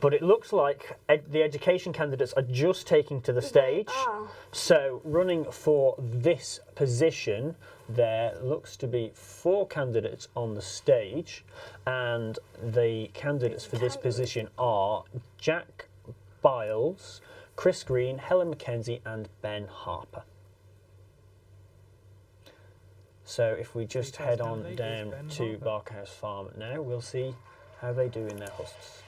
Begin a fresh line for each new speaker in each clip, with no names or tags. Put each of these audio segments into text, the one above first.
But it looks like the education candidates are just taking to the stage. So running for this position, there looks to be 4 candidates on the stage, and the candidates for this position are Jack Biles, Chris Green, Helen McKenzie and Ben Harper. So if we just head on down to Barkhouse Farm now, we'll see how they do in their Husts.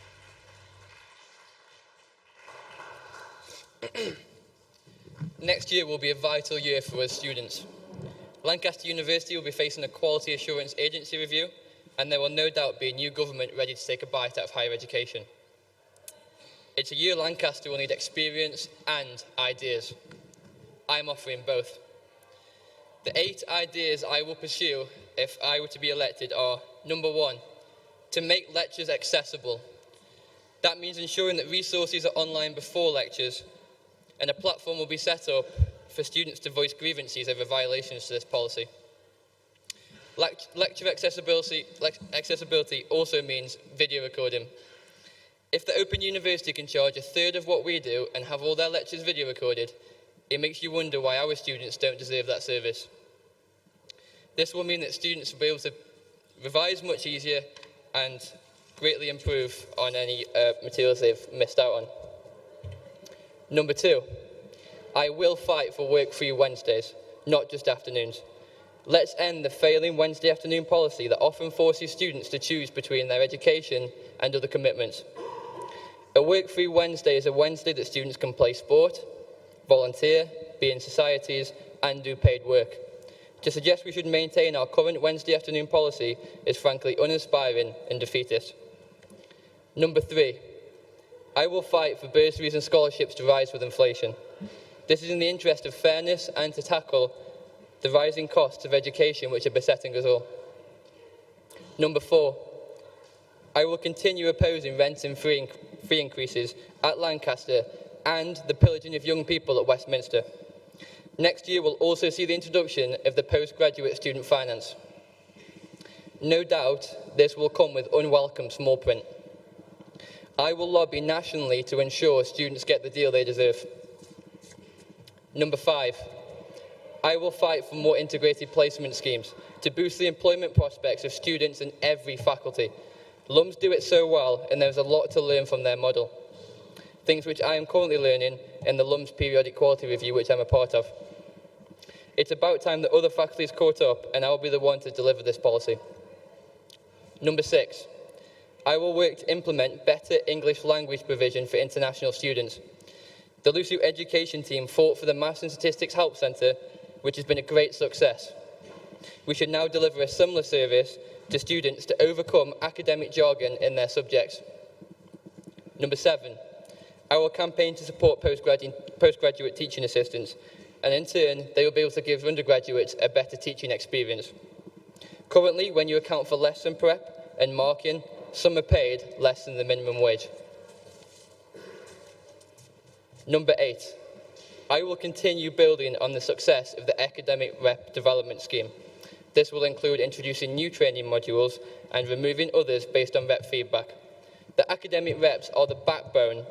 Next year will be a vital year for us students. Lancaster University will be facing a Quality Assurance Agency review, and there will no doubt be a new government ready to take a bite out of higher education. It's a year Lancaster will need experience and ideas. I'm offering both. The 8 ideas I will pursue if I were to be elected are: number 1, to make lectures accessible. That means ensuring that resources are online before lectures, and a platform will be set up for students to voice grievances over violations to this policy. Lecture accessibility also means video recording. If the Open University can charge 1/3 of what we do and have all their lectures video recorded, it makes you wonder why our students don't deserve that service. This will mean that students will be able to revise much easier and greatly improve on any materials they've missed out on. Number 2, I will fight for work-free Wednesdays, not just afternoons. Let's end the failing Wednesday afternoon policy that often forces students to choose between their education and other commitments. A work-free Wednesday is a Wednesday that students can play sport, volunteer, be in societies, and do paid work. To suggest we should maintain our current Wednesday afternoon policy is frankly uninspiring and defeatist. Number 3, I will fight for bursaries and scholarships to rise with inflation. This is in the interest of fairness and to tackle the rising costs of education which are besetting us all. Number 4, I will continue opposing rent and fee increases at Lancaster and the pillaging of young people at Westminster. Next year will also see the introduction of the postgraduate student finance. No doubt this will come with unwelcome small print. I will lobby nationally to ensure students get the deal they deserve. Number 5, I will fight for more integrated placement schemes to boost the employment prospects of students in every faculty. LUMS do it so well, and there's a lot to learn from their model. Things which I am currently learning in the LUMS periodic quality review, which I'm a part of. It's about time that other faculties caught up, and I'll be the one to deliver this policy. Number 6, I will work to implement better English language provision for international students. The LUSU education team fought for the Maths and Statistics Help Centre, which has been a great success. We should now deliver a similar service to students to overcome academic jargon in their subjects. Number 7, I will campaign to support postgraduate teaching assistants, and in turn, they will be able to give undergraduates a better teaching experience. Currently, when you account for lesson prep and marking, some are paid less than the minimum wage. Number 8, I will continue building on the success of the Academic Rep Development Scheme. This will include introducing new training modules and removing others based on rep feedback. The academic reps are the backbone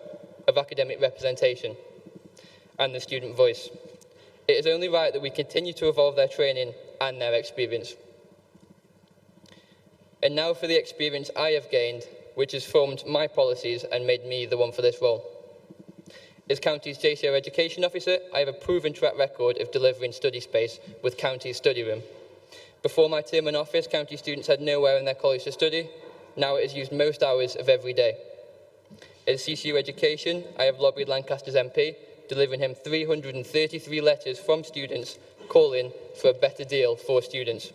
of academic representation and the student voice. It is only right that we continue to evolve their training and their experience. And now for the experience I have gained, which has formed my policies and made me the one for this role. As County's JCR Education Officer, I have a proven track record of delivering study space with County's study room. Before my term in office, County students had nowhere in their college to study. Now it is used most hours of every day. As CCU Education, I have lobbied Lancaster's MP, delivering him 333 letters from students calling for a better deal for students.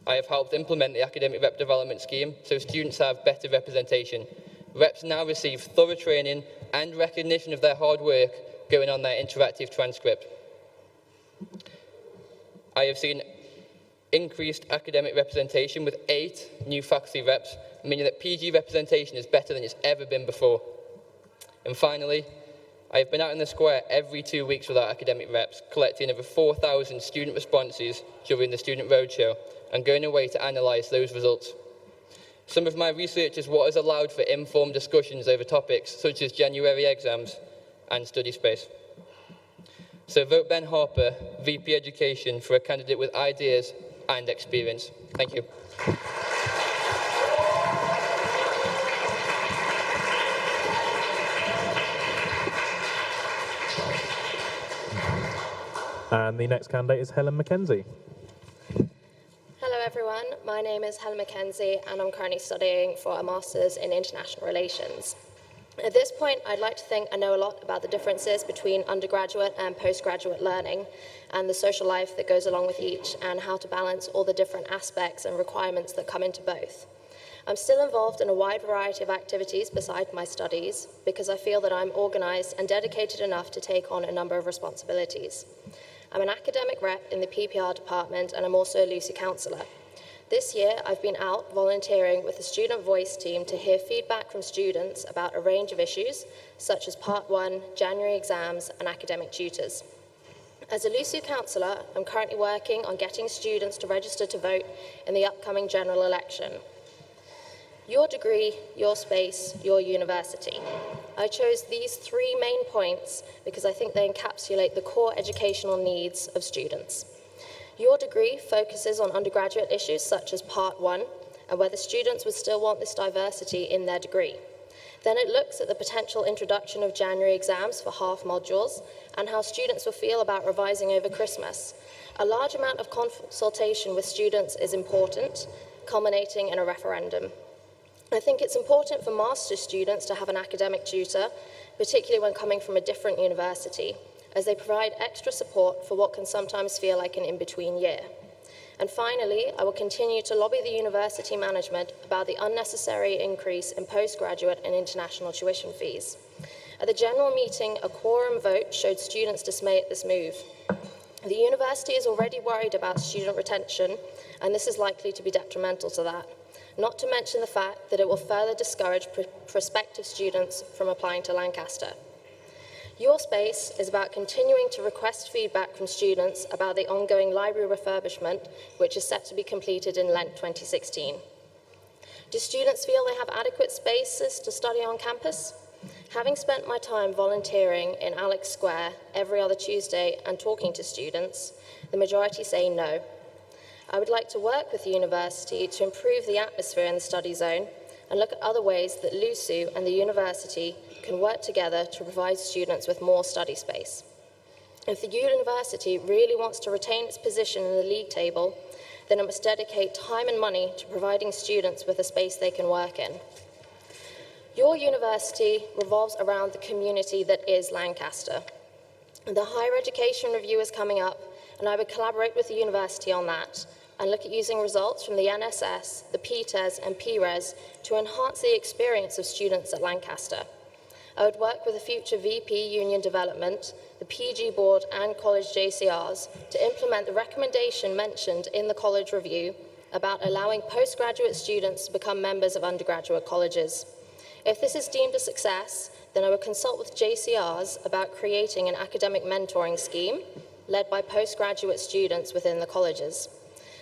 I have helped implement the Academic Rep Development Scheme so students have better representation. Reps now receive thorough training and recognition of their hard work going on their interactive transcript. I have seen increased academic representation with 8 new faculty reps, meaning that PG representation is better than it's ever been before. And finally, I have been out in the square every 2 weeks with our academic reps, collecting over 4,000 student responses during the Student Roadshow and going away to analyse those results. Some of my research is what has allowed for informed discussions over topics such as January exams and study space. So vote Ben Harper, VP Education, for a candidate with ideas and experience. Thank you.
And the next candidate is Helen Mackenzie.
Hello everyone, my name is Helen Mackenzie and I'm currently studying for a Masters in International Relations. At this point, I'd like to think I know a lot about the differences between undergraduate and postgraduate learning and the social life that goes along with each and how to balance all the different aspects and requirements that come into both. I'm still involved in a wide variety of activities beside my studies because I feel that I'm organised and dedicated enough to take on a number of responsibilities. I'm an academic rep in the PPR department and I'm also a Lucy counsellor. This year, I've been out volunteering with the Student Voice team to hear feedback from students about a range of issues, such as Part 1, January exams, and academic tutors. As a Lucy counsellor, I'm currently working on getting students to register to vote in the upcoming general election. Your degree, your space, your university. I chose these 3 main points because I think they encapsulate the core educational needs of students. Your degree focuses on undergraduate issues such as Part 1 and whether students would still want this diversity in their degree. Then it looks at the potential introduction of January exams for half modules and how students will feel about revising over Christmas. A large amount of consultation with students is important, culminating in a referendum. I think it's important for master's students to have an academic tutor, particularly when coming from a different university, as they provide extra support for what can sometimes feel like an in-between year. And finally, I will continue to lobby the university management about the unnecessary increase in postgraduate and international tuition fees. At the general meeting, a quorum vote showed students' dismay at this move. The university is already worried about student retention, and this is likely to be detrimental to that, not to mention the fact that it will further discourage prospective students from applying to Lancaster. Your space is about continuing to request feedback from students about the ongoing library refurbishment, which is set to be completed in Lent 2016. Do students feel they have adequate spaces to study on campus? Having spent my time volunteering in Alex Square every other Tuesday and talking to students, the majority say no. I would like to work with the university to improve the atmosphere in the study zone and look at other ways that LUSU and the university can work together to provide students with more study space. If the university really wants to retain its position in the league table, then it must dedicate time and money to providing students with a space they can work in. Your university revolves around the community that is Lancaster. The Higher Education Review is coming up, and I would collaborate with the university on that and look at using results from the NSS, the PTES and PRES to enhance the experience of students at Lancaster. I would work with the future VP Union Development, the PG Board and college JCRs to implement the recommendation mentioned in the college review about allowing postgraduate students to become members of undergraduate colleges. If this is deemed a success, then I would consult with JCRs about creating an academic mentoring scheme led by postgraduate students within the colleges.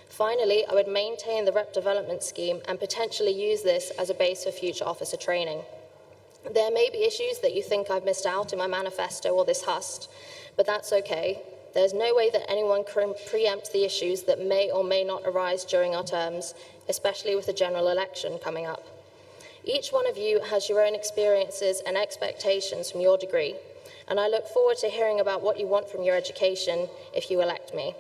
Finally, I would maintain the rep development scheme and potentially use this as a base for future officer training. There may be issues that you think I've missed out in my manifesto or this Hust, but that's okay. There's no way that anyone can preempt the issues that may or may not arise during our terms, especially with the general election coming up. Each one of you has your own experiences and expectations from your degree, and I look forward to hearing about what you want from your education if you elect me.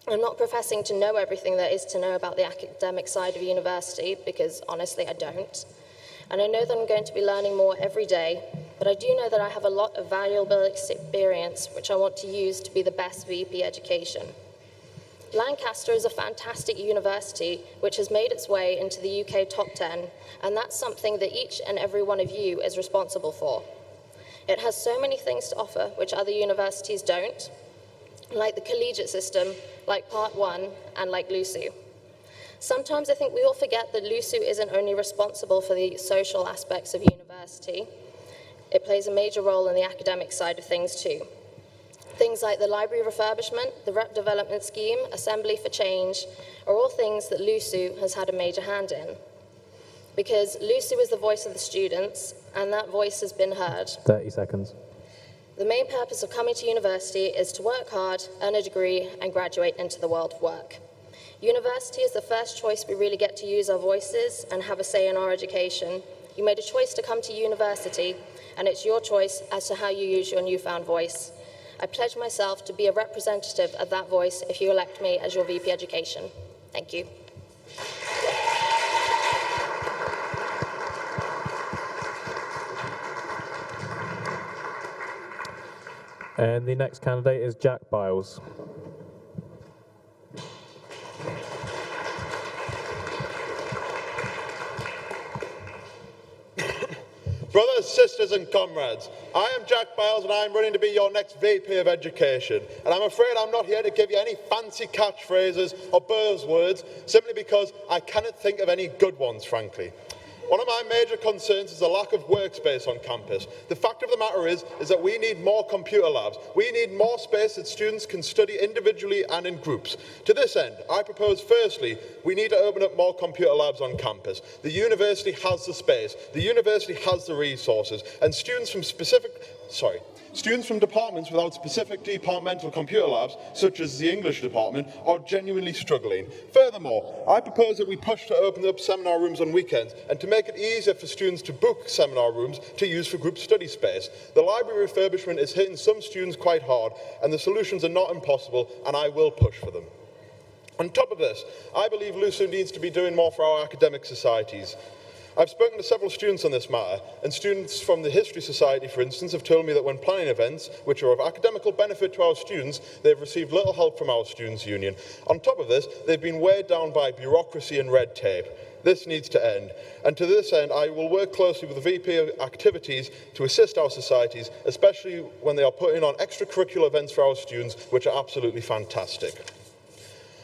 I'm not professing to know everything there is to know about the academic side of university, because honestly I don't. And I know that I'm going to be learning more every day, but I do know that I have a lot of valuable experience which I want to use to be the best VP education. Lancaster is a fantastic university which has made its way into the UK top 10, and that's something that each and every one of you is responsible for. It has so many things to offer which other universities don't, like the collegiate system, like Part 1, and like LUSU. Sometimes I think we all forget that LUSU isn't only responsible for the social aspects of university, it plays a major role in the academic side of things too. Things like the library refurbishment, the rep development scheme, Assembly for Change, are all things that LUSU has had a major hand in. because Lucy was the voice of the students, and that voice has been heard.
30 seconds.
The main purpose of coming to university is to work hard, earn a degree, and graduate into the world of work. University is the first choice we really get to use our voices and have a say in our education. You made a choice to come to university, and it's your choice as to how you use your newfound voice. I pledge myself to be a representative of that voice if you elect me as your VP Education. Thank you.
And the next candidate is Jack Biles.
Brothers, sisters and comrades, I am Jack Biles and I am running to be your next VP of Education. And I'm afraid I'm not here to give you any fancy catchphrases or buzzwords, simply because I cannot think of any good ones, frankly. One of my major concerns is the lack of workspace on campus. The fact of the matter is that we need more computer labs. We need more space that students can study individually and in groups. To this end, I propose, firstly, we need to open up more computer labs on campus. The university has the space, the university has the resources, and students from departments without specific departmental computer labs, such as the English department, are genuinely struggling. Furthermore, I propose that we push to open up seminar rooms on weekends and to make it easier for students to book seminar rooms to use for group study space. The library refurbishment is hitting some students quite hard, and the solutions are not impossible, and I will push for them. On top of this, I believe LUSU needs to be doing more for our academic societies. I've spoken to several students on this matter, and students from the History Society, for instance, have told me that when planning events which are of academical benefit to our students, they've received little help from our Students' Union. On top of this, they've been weighed down by bureaucracy and red tape. This needs to end. And to this end, I will work closely with the VP of Activities to assist our societies, especially when they are putting on extracurricular events for our students, which are absolutely fantastic.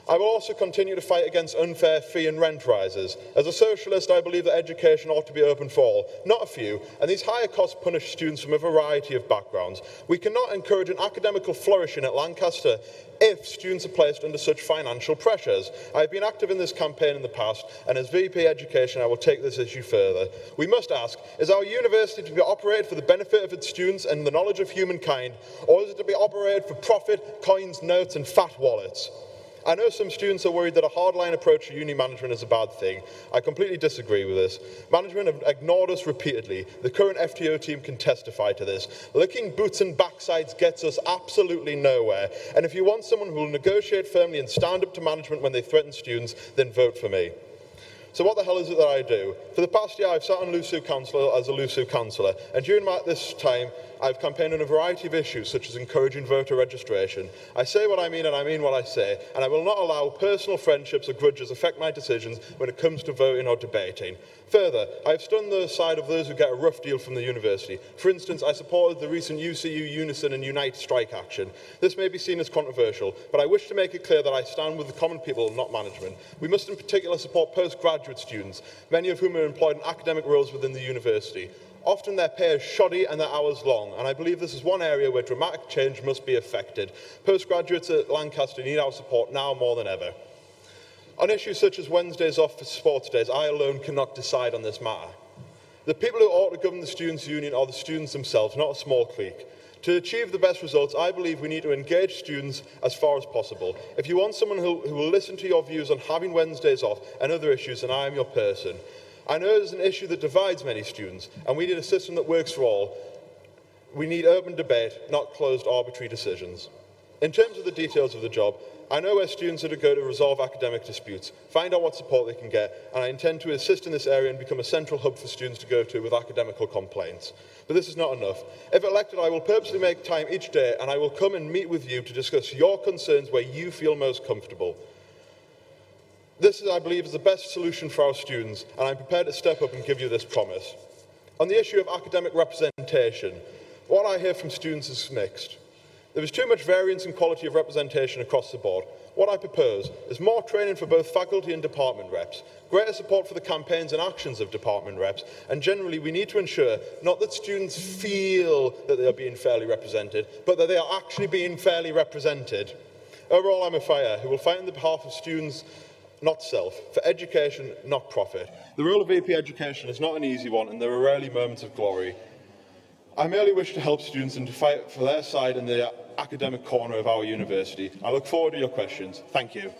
I will also continue to fight against unfair fee and rent rises. As a socialist, I believe that education ought to be open for all, not a few, and these higher costs punish students from a variety of backgrounds. We cannot encourage an academical flourishing at Lancaster if students are placed under such financial pressures. I have been active in this campaign in the past, and as VP Education, I will take this issue further. We must ask, is our university to be operated for the benefit of its students and the knowledge of humankind, or is it to be operated for profit, coins, notes, and fat wallets? I know some students are worried that a hardline approach to uni management is a bad thing. I completely disagree with this. Management have ignored us repeatedly. The current FTO team can testify to this. Licking boots and backsides gets us absolutely nowhere. And if you want someone who will negotiate firmly and stand up to management when they threaten students, then vote for me. So what the hell is it that I do? For the past year, I've sat on LUSU Council as a LUSU councillor, and during this time, I've campaigned on a variety of issues, such as encouraging voter registration. I say what I mean, and I mean what I say, and I will not allow personal friendships or grudges affect my decisions when it comes to voting or debating. Further, I've stood on the side of those who get a rough deal from the university. For instance, I supported the recent UCU Unison and Unite strike action. This may be seen as controversial, but I wish to make it clear that I stand with the common people, not management. We must in particular support postgraduate students, many of whom are employed in academic roles within the university. Often their pay is shoddy and their hours long, and I believe this is one area where dramatic change must be effected. Postgraduates at Lancaster need our support now more than ever. On issues such as Wednesdays off for sports days, I alone cannot decide on this matter. The people who ought to govern the Students' Union are the students themselves, not a small clique. To achieve the best results, I believe we need to engage students as far as possible. If you want someone who will listen to your views on having Wednesdays off and other issues, then I am your person. I know it is an issue that divides many students, and we need a system that works for all. We need open debate, not closed arbitrary decisions. In terms of the details of the job, I know where students are to go to resolve academic disputes, find out what support they can get, and I intend to assist in this area and become a central hub for students to go to with academical complaints. But this is not enough. If elected, I will purposely make time each day, and I will come and meet with you to discuss your concerns where you feel most comfortable. This, I believe, is the best solution for our students, and I'm prepared to step up and give you this promise. On the issue of academic representation, what I hear from students is mixed. There is too much variance in quality of representation across the board. What I propose is more training for both faculty and department reps, greater support for the campaigns and actions of department reps, and generally we need to ensure not that students feel that they are being fairly represented, but that they are actually being fairly represented. Overall, I'm a fighter who will fight on the behalf of students not self, for education, not profit. The role of AP education is not an easy one, and there are rarely moments of glory. I merely wish to help students and to fight for their side in the academic corner of our university. I look forward to your questions. Thank you.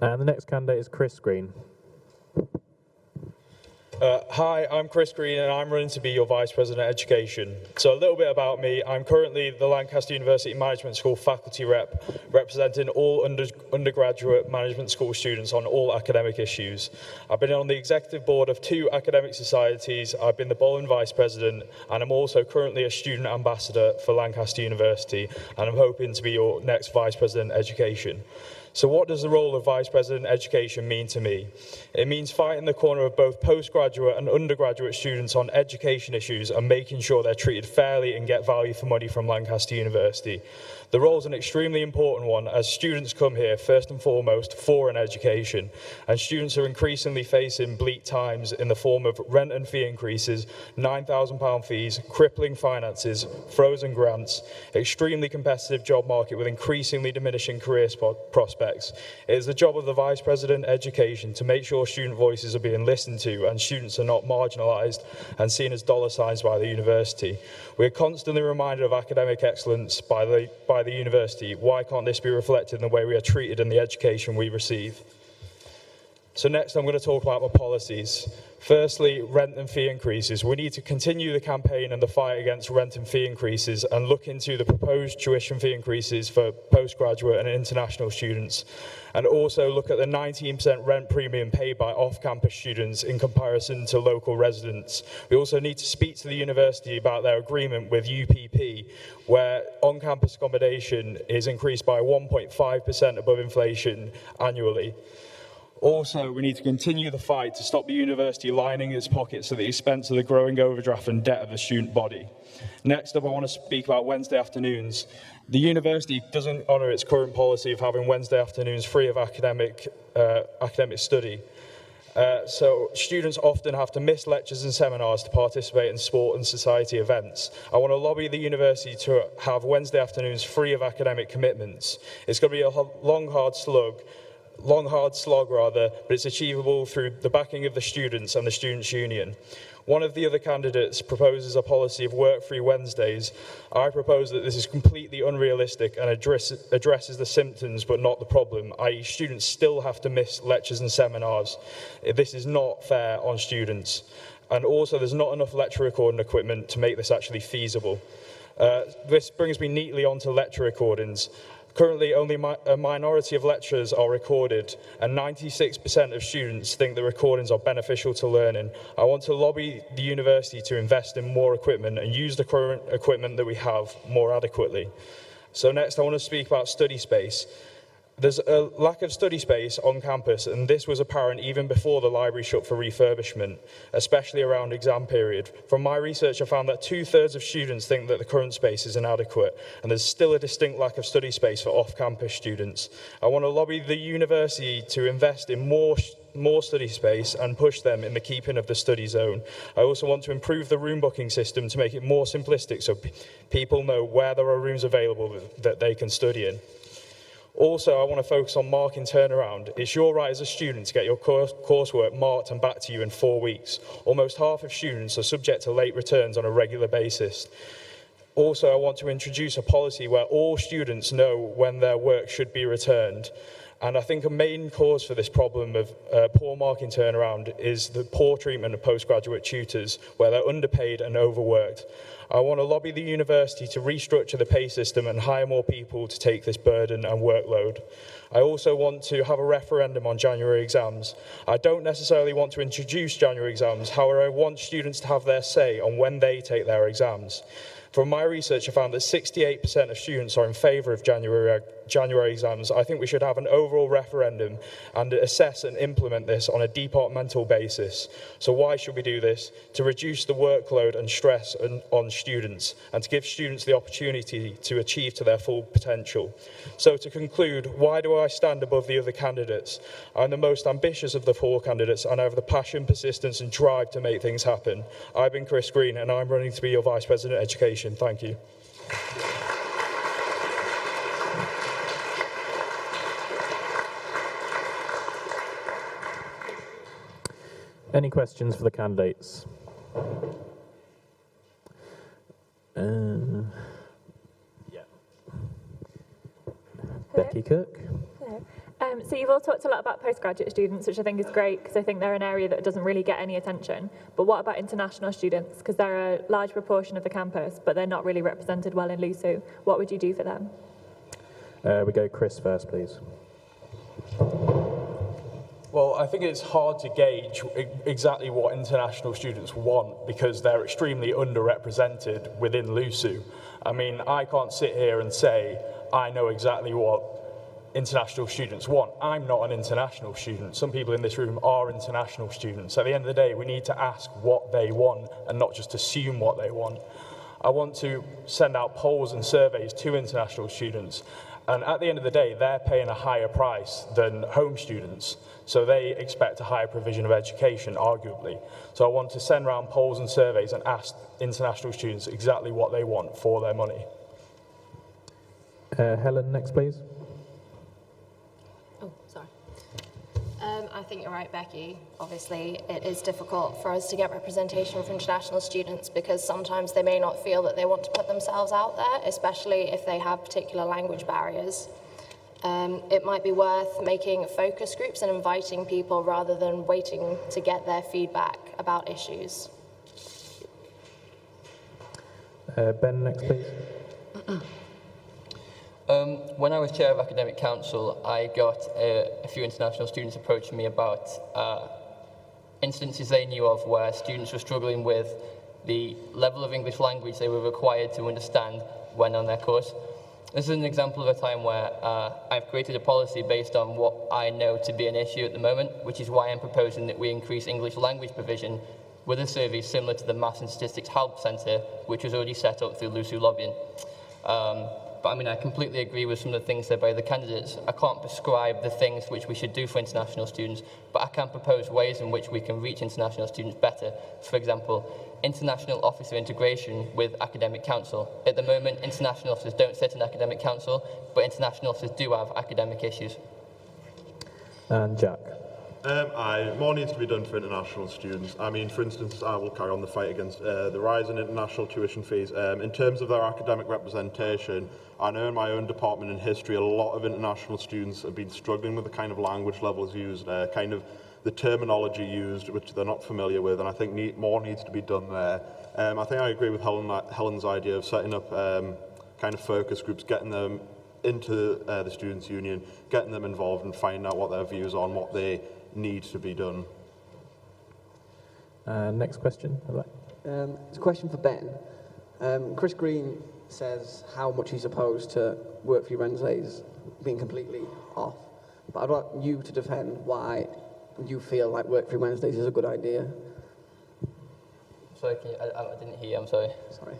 And the next candidate is Chris Green.
Hi, I'm Chris Green and I'm running to be your Vice President of Education. So a little bit about me. I'm currently the Lancaster University Management School faculty rep, representing all undergraduate management school students on all academic issues. I've been on the executive board of 2 academic societies. I've been the Bolin Vice President, and I'm also currently a student ambassador for Lancaster University, and I'm hoping to be your next Vice President of Education. So what does the role of Vice President Education mean to me? It means fighting the corner of both postgraduate and undergraduate students on education issues and making sure they're treated fairly and get value for money from Lancaster University. The role is an extremely important one, as students come here first and foremost for an education, and students are increasingly facing bleak times in the form of rent and fee increases, £9,000 fees, crippling finances, frozen grants, extremely competitive job market with increasingly diminishing career prospects. It is the job of the Vice President Education to make sure student voices are being listened to and students are not marginalised and seen as dollar signs by the university. We are constantly reminded of academic excellence by the university. Why can't this be reflected in the way we are treated in the education we receive? So next I'm going to talk about my policies. Firstly, rent and fee increases. We need to continue the campaign and the fight against rent and fee increases and look into the proposed tuition fee increases for postgraduate and international students, and also look at the 19% rent premium paid by off-campus students in comparison to local residents. We also need to speak to the university about their agreement with UPP, where on-campus accommodation is increased by 1.5% above inflation annually. Also, we need to continue the fight to stop the university lining its pockets at the expense of the growing overdraft and debt of the student body. Next up, I want to speak about Wednesday afternoons. The university doesn't honour its current policy of having Wednesday afternoons free of academic study. So students often have to miss lectures and seminars to participate in sport and society events. I want to lobby the university to have Wednesday afternoons free of academic commitments. It's going to be a long, hard slog, but it's achievable through the backing of the students and the Students' Union. One of the other candidates proposes a policy of work-free Wednesdays. I propose that this is completely unrealistic and addresses the symptoms but not the problem, i.e. students still have to miss lectures and seminars. This is not fair on students. And also there's not enough lecture recording equipment to make this actually feasible. This brings me neatly onto lecture recordings. Currently, only a minority of lectures are recorded, and 96% of students think the recordings are beneficial to learning. I want to lobby the university to invest in more equipment and use the current equipment that we have more adequately. So next, I want to speak about study space. There's a lack of study space on campus, and this was apparent even before the library shut for refurbishment, especially around exam period. From my research, I found that 2/3 of students think that the current space is inadequate, and there's still a distinct lack of study space for off-campus students. I want to lobby the university to invest in more study space and push them in the keeping of the study zone. I also want to improve the room booking system to make it more simplistic so people know where there are rooms available that they can study in. Also, I want to focus on marking turnaround. It's your right as a student to get your coursework marked and back to you in 4 weeks. Almost half of students are subject to late returns on a regular basis. Also, I want to introduce a policy where all students know when their work should be returned. And I think a main cause for this problem of poor marking turnaround is the poor treatment of postgraduate tutors, where they're underpaid and overworked. I want to lobby the university to restructure the pay system and hire more people to take this burden and workload. I also want to have a referendum on January exams. I don't necessarily want to introduce January exams, however, I want students to have their say on when they take their exams. From my research, I found that 68% of students are in favour of January exams. I think we should have an overall referendum and assess and implement this on a departmental basis. So why should we do this? To reduce the workload and stress on students, and to give students the opportunity to achieve to their full potential. So to conclude, why do I stand above the other candidates? I'm the most ambitious of the 4 candidates, and I have the passion, persistence and drive to make things happen. I've been Chris Green, and I'm running to be your Vice President of Education. Thank you.
Any questions for the candidates? Yeah. Becky Cook.
Hello. So you've all talked a lot about postgraduate students, which I think is great because I think they're an area that doesn't really get any attention. But what about international students? Because they're a large proportion of the campus, but they're not really represented well in LUSU. What would you do for them?
We go Chris first, please.
Well, I think it's hard to gauge exactly what international students want because they're extremely underrepresented within LUSU. I mean, I can't sit here and say I know exactly what international students want. I'm not an international student. Some people in this room are international students. At the end of the day, we need to ask what they want and not just assume what they want. I want to send out polls and surveys to international students. And at the end of the day, they're paying a higher price than home students. So they expect a higher provision of education, arguably. So I want to send around polls and surveys and ask international students exactly what they want for their money.
Helen, next, please.
Oh, sorry. I think you're right, Becky. Obviously, it is difficult for us to get representation from international students because sometimes they may not feel that they want to put themselves out there, especially if they have particular language barriers. It might be worth making focus groups and inviting people rather than waiting to get their feedback about issues.
Ben, next, please.
When I was chair of academic council, I got a few international students approaching me about instances they knew of where students were struggling with the level of English language they were required to understand when on their course. This is an example of a time where I've created a policy based on what I know to be an issue at the moment, which is why I'm proposing that we increase English language provision with a service similar to the Maths and Statistics Help Centre, which was already set up through LUSU lobbying. But I mean, I completely agree with some of the things said by the candidates. I can't prescribe the things which we should do for international students, but I can propose ways in which we can reach international students better. For example, international officer integration with academic council. At the moment, international officers don't sit in academic council, but international officers do have academic issues.
And Jack.
More needs to be done for international students. I mean, for instance, I will carry on the fight against the rise in international tuition fees. In terms of their academic representation, I know in my own department in history, a lot of international students have been struggling with the kind of language levels used, kind of the terminology used, which they're not familiar with, and I think more needs to be done there. I think I agree with Helen's idea of setting up kind of focus groups, getting them into the Students' Union, getting them involved and finding out what their views are and what they need to be done.
Next question.
It's a question for Ben. Chris Green says how much he's opposed to Work Free Wednesdays being completely off. But I'd like you to defend why you feel like Work Free Wednesdays is a good idea.
Sorry, I didn't hear, I'm sorry.
Sorry,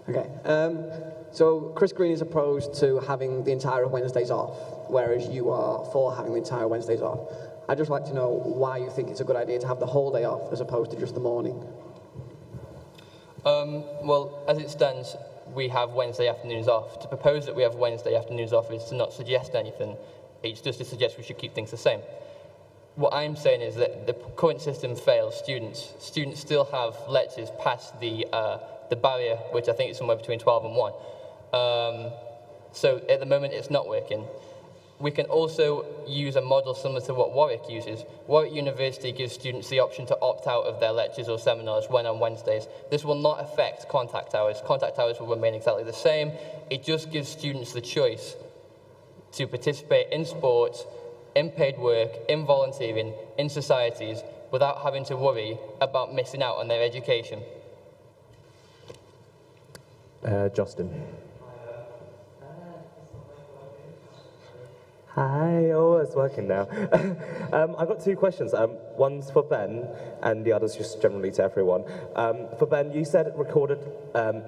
okay. Okay, so Chris Green is opposed to having the entire Wednesdays off, whereas you are for having the entire Wednesdays off. I'd just like to know why you think it's a good idea to have the whole day off as opposed to just the morning.
Well, as it stands, we have Wednesday afternoons off. To propose that we have Wednesday afternoons off is to not suggest anything. It's just to suggest we should keep things the same. What I'm saying is that the current system fails students. Students still have lectures past the barrier, which I think is somewhere between 12 and 1. So at the moment, it's not working. We can also use a model similar to what Warwick uses. Warwick University gives students the option to opt out of their lectures or seminars when on Wednesdays. This will not affect contact hours. Contact hours will remain exactly the same. It just gives students the choice to participate in sports, in paid work, in volunteering, in societies, without having to worry about missing out on their education.
Justin.
Hi, oh, it's working now. I've got two questions. One's for Ben, and the other's just generally to everyone. For Ben, you said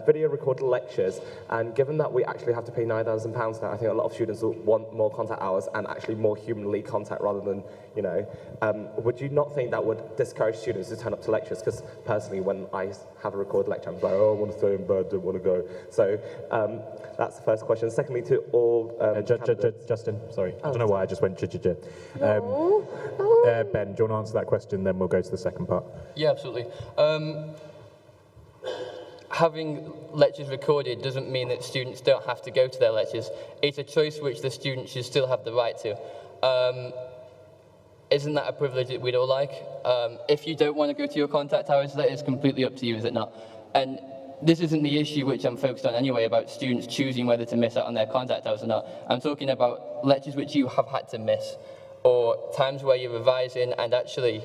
video recorded lectures, and given that we actually have to pay £9,000 now, I think a lot of students will want more contact hours and actually more humanly contact rather than, would you not think that would discourage students to turn up to lectures? Because personally, when I have a recorded lecture, I'm like, oh, I want to stay in bed, don't want to go. So that's the first question. Secondly, to all
Justin, sorry. I don't know why I just went Ben, do you want to answer that question, then we'll go to the second part?
Yeah, absolutely. Having lectures recorded doesn't mean that students don't have to go to their lectures. It's a choice which the students should still have the right to. Isn't that a privilege that we'd all like? If you don't want to go to your contact hours, that is completely up to you, is it not? And this isn't the issue which I'm focused on anyway, about students choosing whether to miss out on their contact hours or not. I'm talking about lectures which you have had to miss, or times where you're revising and actually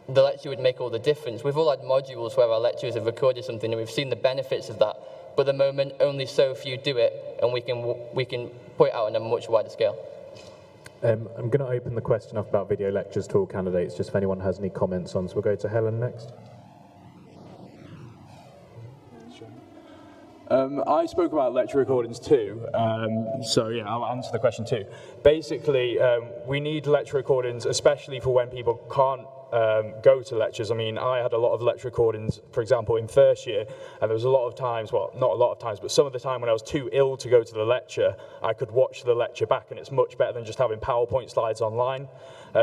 the lecture would make all the difference. We've all had modules where our lecturers have recorded something and we've seen the benefits of that, but at the moment only so few do it, and we can put it out on a much wider scale.
I'm going to open the question up about video lectures to all candidates, just if anyone has any comments on. So we'll go to Helen next.
I spoke about lecture recordings too, so yeah, I'll answer the question too. Basically, we need lecture recordings, especially for when people can't go to lectures. I mean, I had a lot of lecture recordings, for example, in first year, and there was a lot of times, well, not a lot of times, but some of the time when I was too ill to go to the lecture, I could watch the lecture back, and it's much better than just having PowerPoint slides online.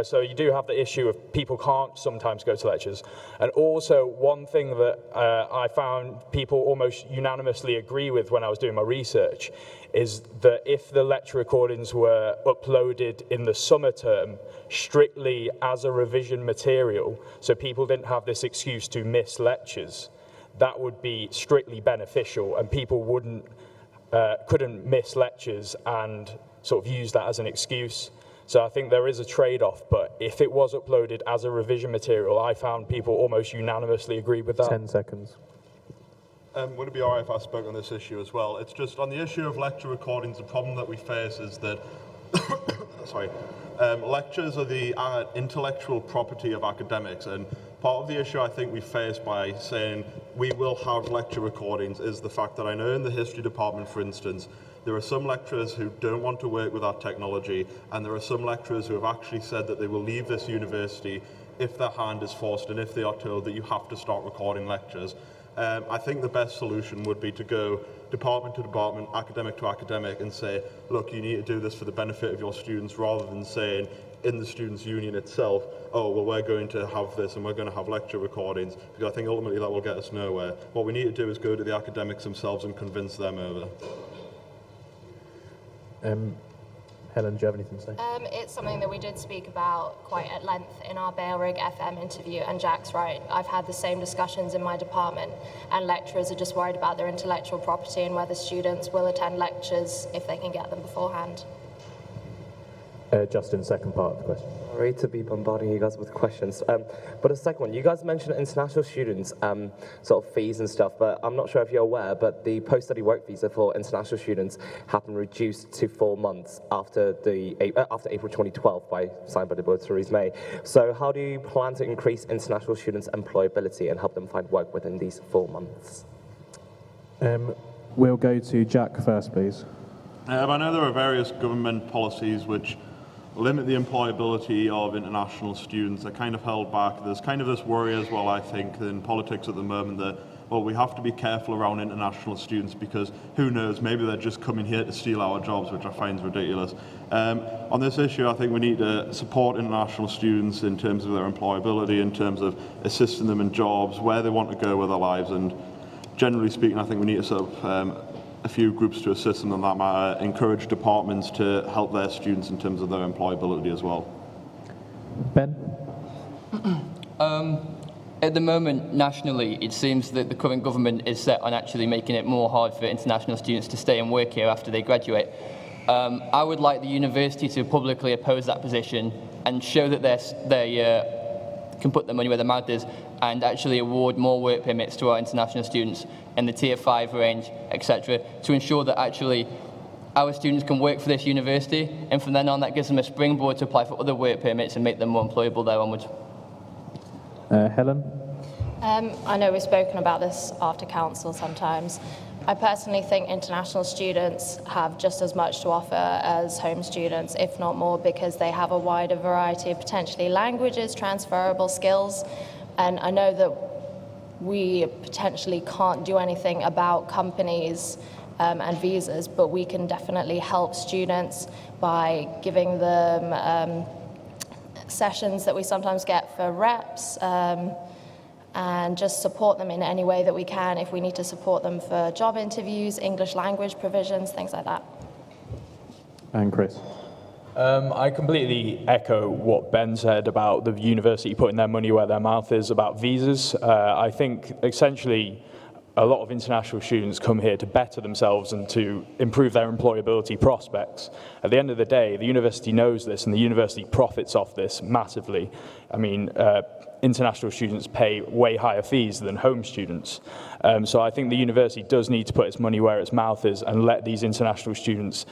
So you do have the issue of people can't sometimes go to lectures. And also, one thing that I found people almost unanimously agree with when I was doing my research is that if the lecture recordings were uploaded in the summer term strictly as a revision material, so people didn't have this excuse to miss lectures, that would be strictly beneficial, and people couldn't miss lectures and sort of use that as an excuse. So I think there is a trade-off, but if it was uploaded as a revision material, I found people almost unanimously agreed with that.
10 seconds.
Would it be all right if I spoke on this issue as well? It's just on the issue of lecture recordings, the problem that we face is that lectures are the intellectual property of academics, and part of the issue I think we face by saying we will have lecture recordings is the fact that I know in the history department, for instance, there are some lecturers who don't want to work with that technology, and there are some lecturers who have actually said that they will leave this university if their hand is forced and if they are told that you have to start recording lectures. I think the best solution would be to go department to department, academic to academic, and say, look, you need to do this for the benefit of your students, rather than saying in the students' union itself, oh, well, we're going to have this and we're going to have lecture recordings, because I think ultimately that will get us nowhere. What we need to do is go to the academics themselves and convince them over.
Helen, do you have anything to say?
It's something that we did speak about quite at length in our Bailrig FM interview, and Jack's right. I've had the same discussions in my department, and lecturers are just worried about their intellectual property and whether students will attend lectures if they can get them beforehand.
Justin, second part of the question.
Sorry to be bombarding you guys with questions, but the second one, you guys mentioned international students, sort of fees and stuff, but I'm not sure if you're aware, but the post-study work visa for international students have been reduced to 4 months after April 2012 signed by the board Theresa May. So how do you plan to increase international students' employability and help them find work within these 4 months?
We'll go to Jack first, please.
I know there are various government policies which limit the employability of international students. They're kind of held back. There's kind of this worry as well, I think, in politics at the moment that, well, we have to be careful around international students because who knows, maybe they're just coming here to steal our jobs, which I find is ridiculous. On this issue, I think we need to support international students in terms of their employability, in terms of assisting them in jobs, where they want to go with their lives, and generally speaking, I think we need to sort of a few groups to assist them on that matter, encourage departments to help their students in terms of their employability as well.
Ben?
At the moment, nationally, it seems that the current government is set on actually making it more hard for international students to stay and work here after they graduate. I would like the university to publicly oppose that position and show that they can put their money where their mouth is and actually award more work permits to our international students in the Tier 5 range, etc., to ensure that actually our students can work for this university, and from then on that gives them a springboard to apply for other work permits and make them more employable there onwards.
Helen?
I know we've spoken about this after council sometimes. I personally think international students have just as much to offer as home students, if not more, because they have a wider variety of potentially languages, transferable skills, and I know that we potentially can't do anything about companies and visas, but we can definitely help students by giving them sessions that we sometimes get for reps, and just support them in any way that we can if we need to support them for job interviews, English language provisions, things like that.
And Chris?
I completely echo what Ben said about the university putting their money where their mouth is about visas. I think essentially a lot of international students come here to better themselves and to improve their employability prospects. At the end of the day, the university knows this and the university profits off this massively. I mean, international students pay way higher fees than home students. So I think the university does need to put its money where its mouth is and let these international students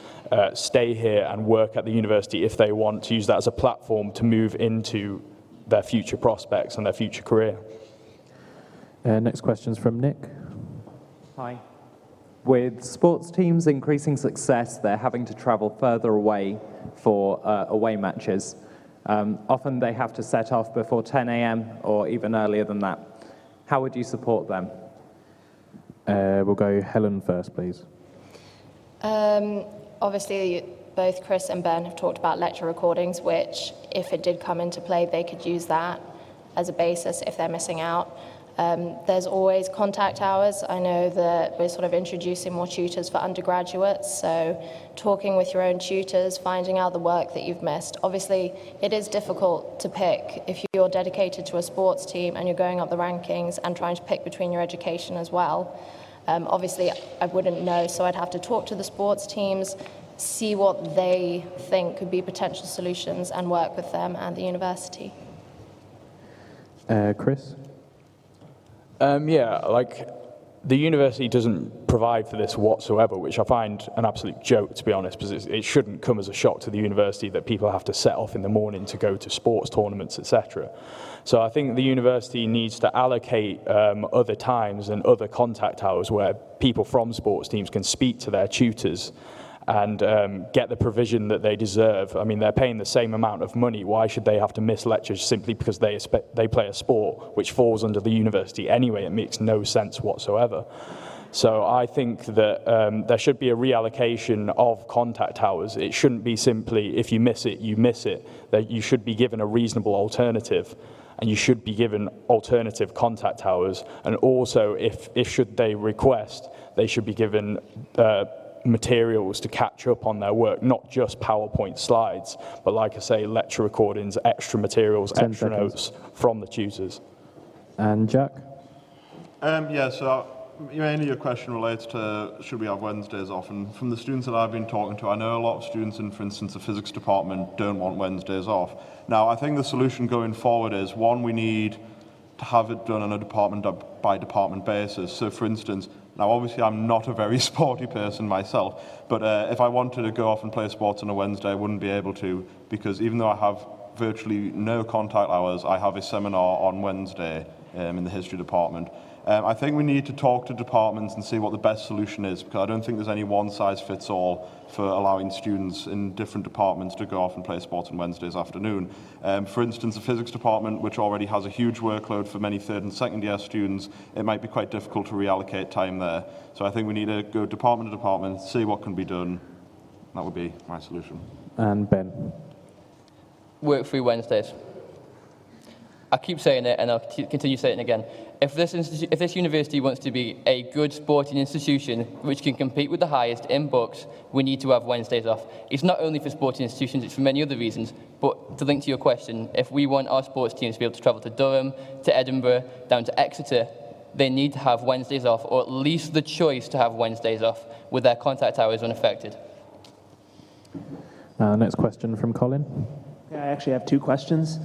stay here and work at the university if they want, to use that as a platform to move into their future prospects and their future career.
Next question's from Nick.
Hi. With sports teams increasing success, they're having to travel further away for away matches. Often they have to set off before 10 a.m. or even earlier than that. How would you support them?
We'll go Helen first, please.
Obviously, both Chris and Ben have talked about lecture recordings, which, if it did come into play, they could use that as a basis if they're missing out. There's always contact hours. I know that we're sort of introducing more tutors for undergraduates, so talking with your own tutors, finding out the work that you've missed. Obviously, it is difficult to pick if you're dedicated to a sports team and you're going up the rankings and trying to pick between your education as well. Obviously, I wouldn't know, so I'd have to talk to the sports teams, see what they think could be potential solutions and work with them and the university.
Chris?
The university doesn't provide for this whatsoever, which I find an absolute joke, to be honest, because it shouldn't come as a shock to the university that people have to set off in the morning to go to sports tournaments, etc. So I think the university needs to allocate other times and other contact hours where people from sports teams can speak to their tutors and get the provision that they deserve. I mean, they're paying the same amount of money. Why should they have to miss lectures simply because they play a sport which falls under the university anyway? It makes no sense whatsoever. So I think that there should be a reallocation of contact hours. It shouldn't be simply, if you miss it, you miss it. That you should be given a reasonable alternative, and you should be given alternative contact hours. And also, if should they request, they should be given materials to catch up on their work, not just PowerPoint slides, but like I say, lecture recordings, extra materials, extra notes from the tutors.
And Jack?
So mainly your question relates to should we have Wednesdays off, and from the students that I've been talking to, I know a lot of students in, for instance, the physics department don't want Wednesdays off. Now, I think the solution going forward is, one, we need to have it done on a department by department basis. So for instance, now obviously I'm not a very sporty person myself, but if I wanted to go off and play sports on a Wednesday, I wouldn't be able to, because even though I have virtually no contact hours, I have a seminar on Wednesday in the history department. I think we need to talk to departments and see what the best solution is, because I don't think there's any one-size-fits-all for allowing students in different departments to go off and play sports on Wednesdays afternoon. For instance, the physics department, which already has a huge workload for many third and second year students, it might be quite difficult to reallocate time there. So I think we need to go department to department, see what can be done. That would be my solution.
And Ben?
Work-free Wednesdays. I keep saying it, and I'll continue saying it again. If this university wants to be a good sporting institution which can compete with the highest in books, we need to have Wednesdays off. It's not only for sporting institutions, it's for many other reasons. But to link to your question, if we want our sports teams to be able to travel to Durham, to Edinburgh, down to Exeter, they need to have Wednesdays off, or at least the choice to have Wednesdays off, with their contact hours unaffected.
Next question from Colin.
I actually have two questions.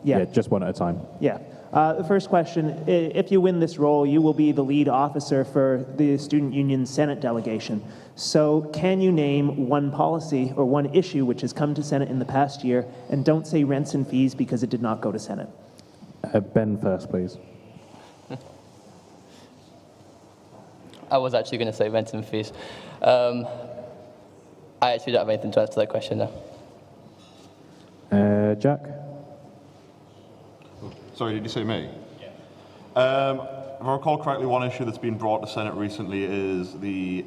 Yeah, just one at a time.
Yeah. The first question, if you win this role, you will be the lead officer for the Student Union Senate delegation. So can you name one policy or one issue which has come to Senate in the past year, and don't say rents and fees because it did not go to Senate?
Ben first, please.
I was actually going to say rents and fees. I actually don't have anything to answer that question now.
Jack?
Sorry, did you say me? Yeah. If I recall correctly, one issue that's been brought to Senate recently is the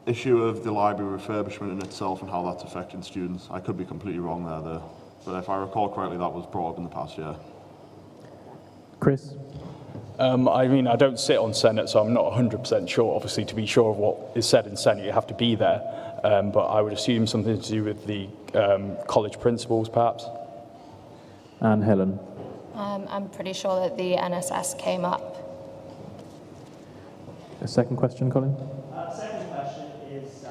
issue of the library refurbishment in itself and how that's affecting students. I could be completely wrong there, though. But if I recall correctly, that was brought up in the past year.
Chris?
I mean, I don't sit on Senate, so I'm not 100% sure. Obviously, to be sure of what is said in Senate, you have to be there. But I would assume something to do with the college principals, perhaps.
And Helen?
I'm pretty sure that the NSS came up.
A second question, Colin?
Second question is,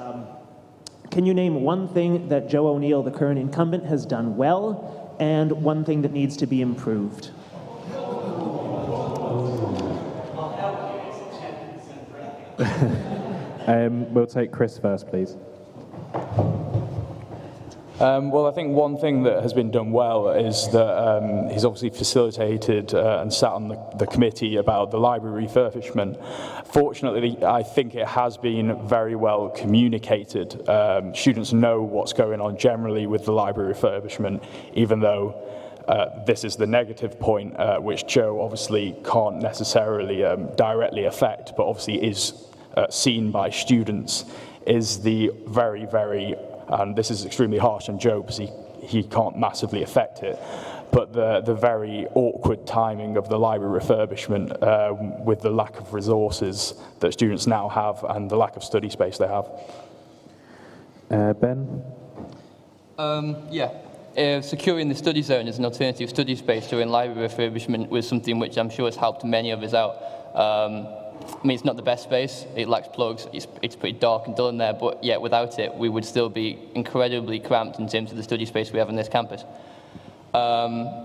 can you name one thing that Joe O'Neill, the current incumbent, has done well, and one thing that needs to be improved?
We'll take Chris first, please.
Well, I think one thing that has been done well is that he's obviously facilitated and sat on the committee about the library refurbishment. Fortunately, I think it has been very well communicated. Students know what's going on generally with the library refurbishment, even though this is the negative point, which Joe obviously can't necessarily directly affect, but obviously is seen by students, is the very, very, and this is extremely harsh on Joe because he can't massively affect it, but the very awkward timing of the library refurbishment with the lack of resources that students now have and the lack of study space they have.
Ben?
Securing the study zone as an alternative study space during library refurbishment was something which I'm sure has helped many of us out. I mean, it's not the best space, it lacks plugs, it's pretty dark and dull in there, but yet without it, we would still be incredibly cramped in terms of the study space we have on this campus.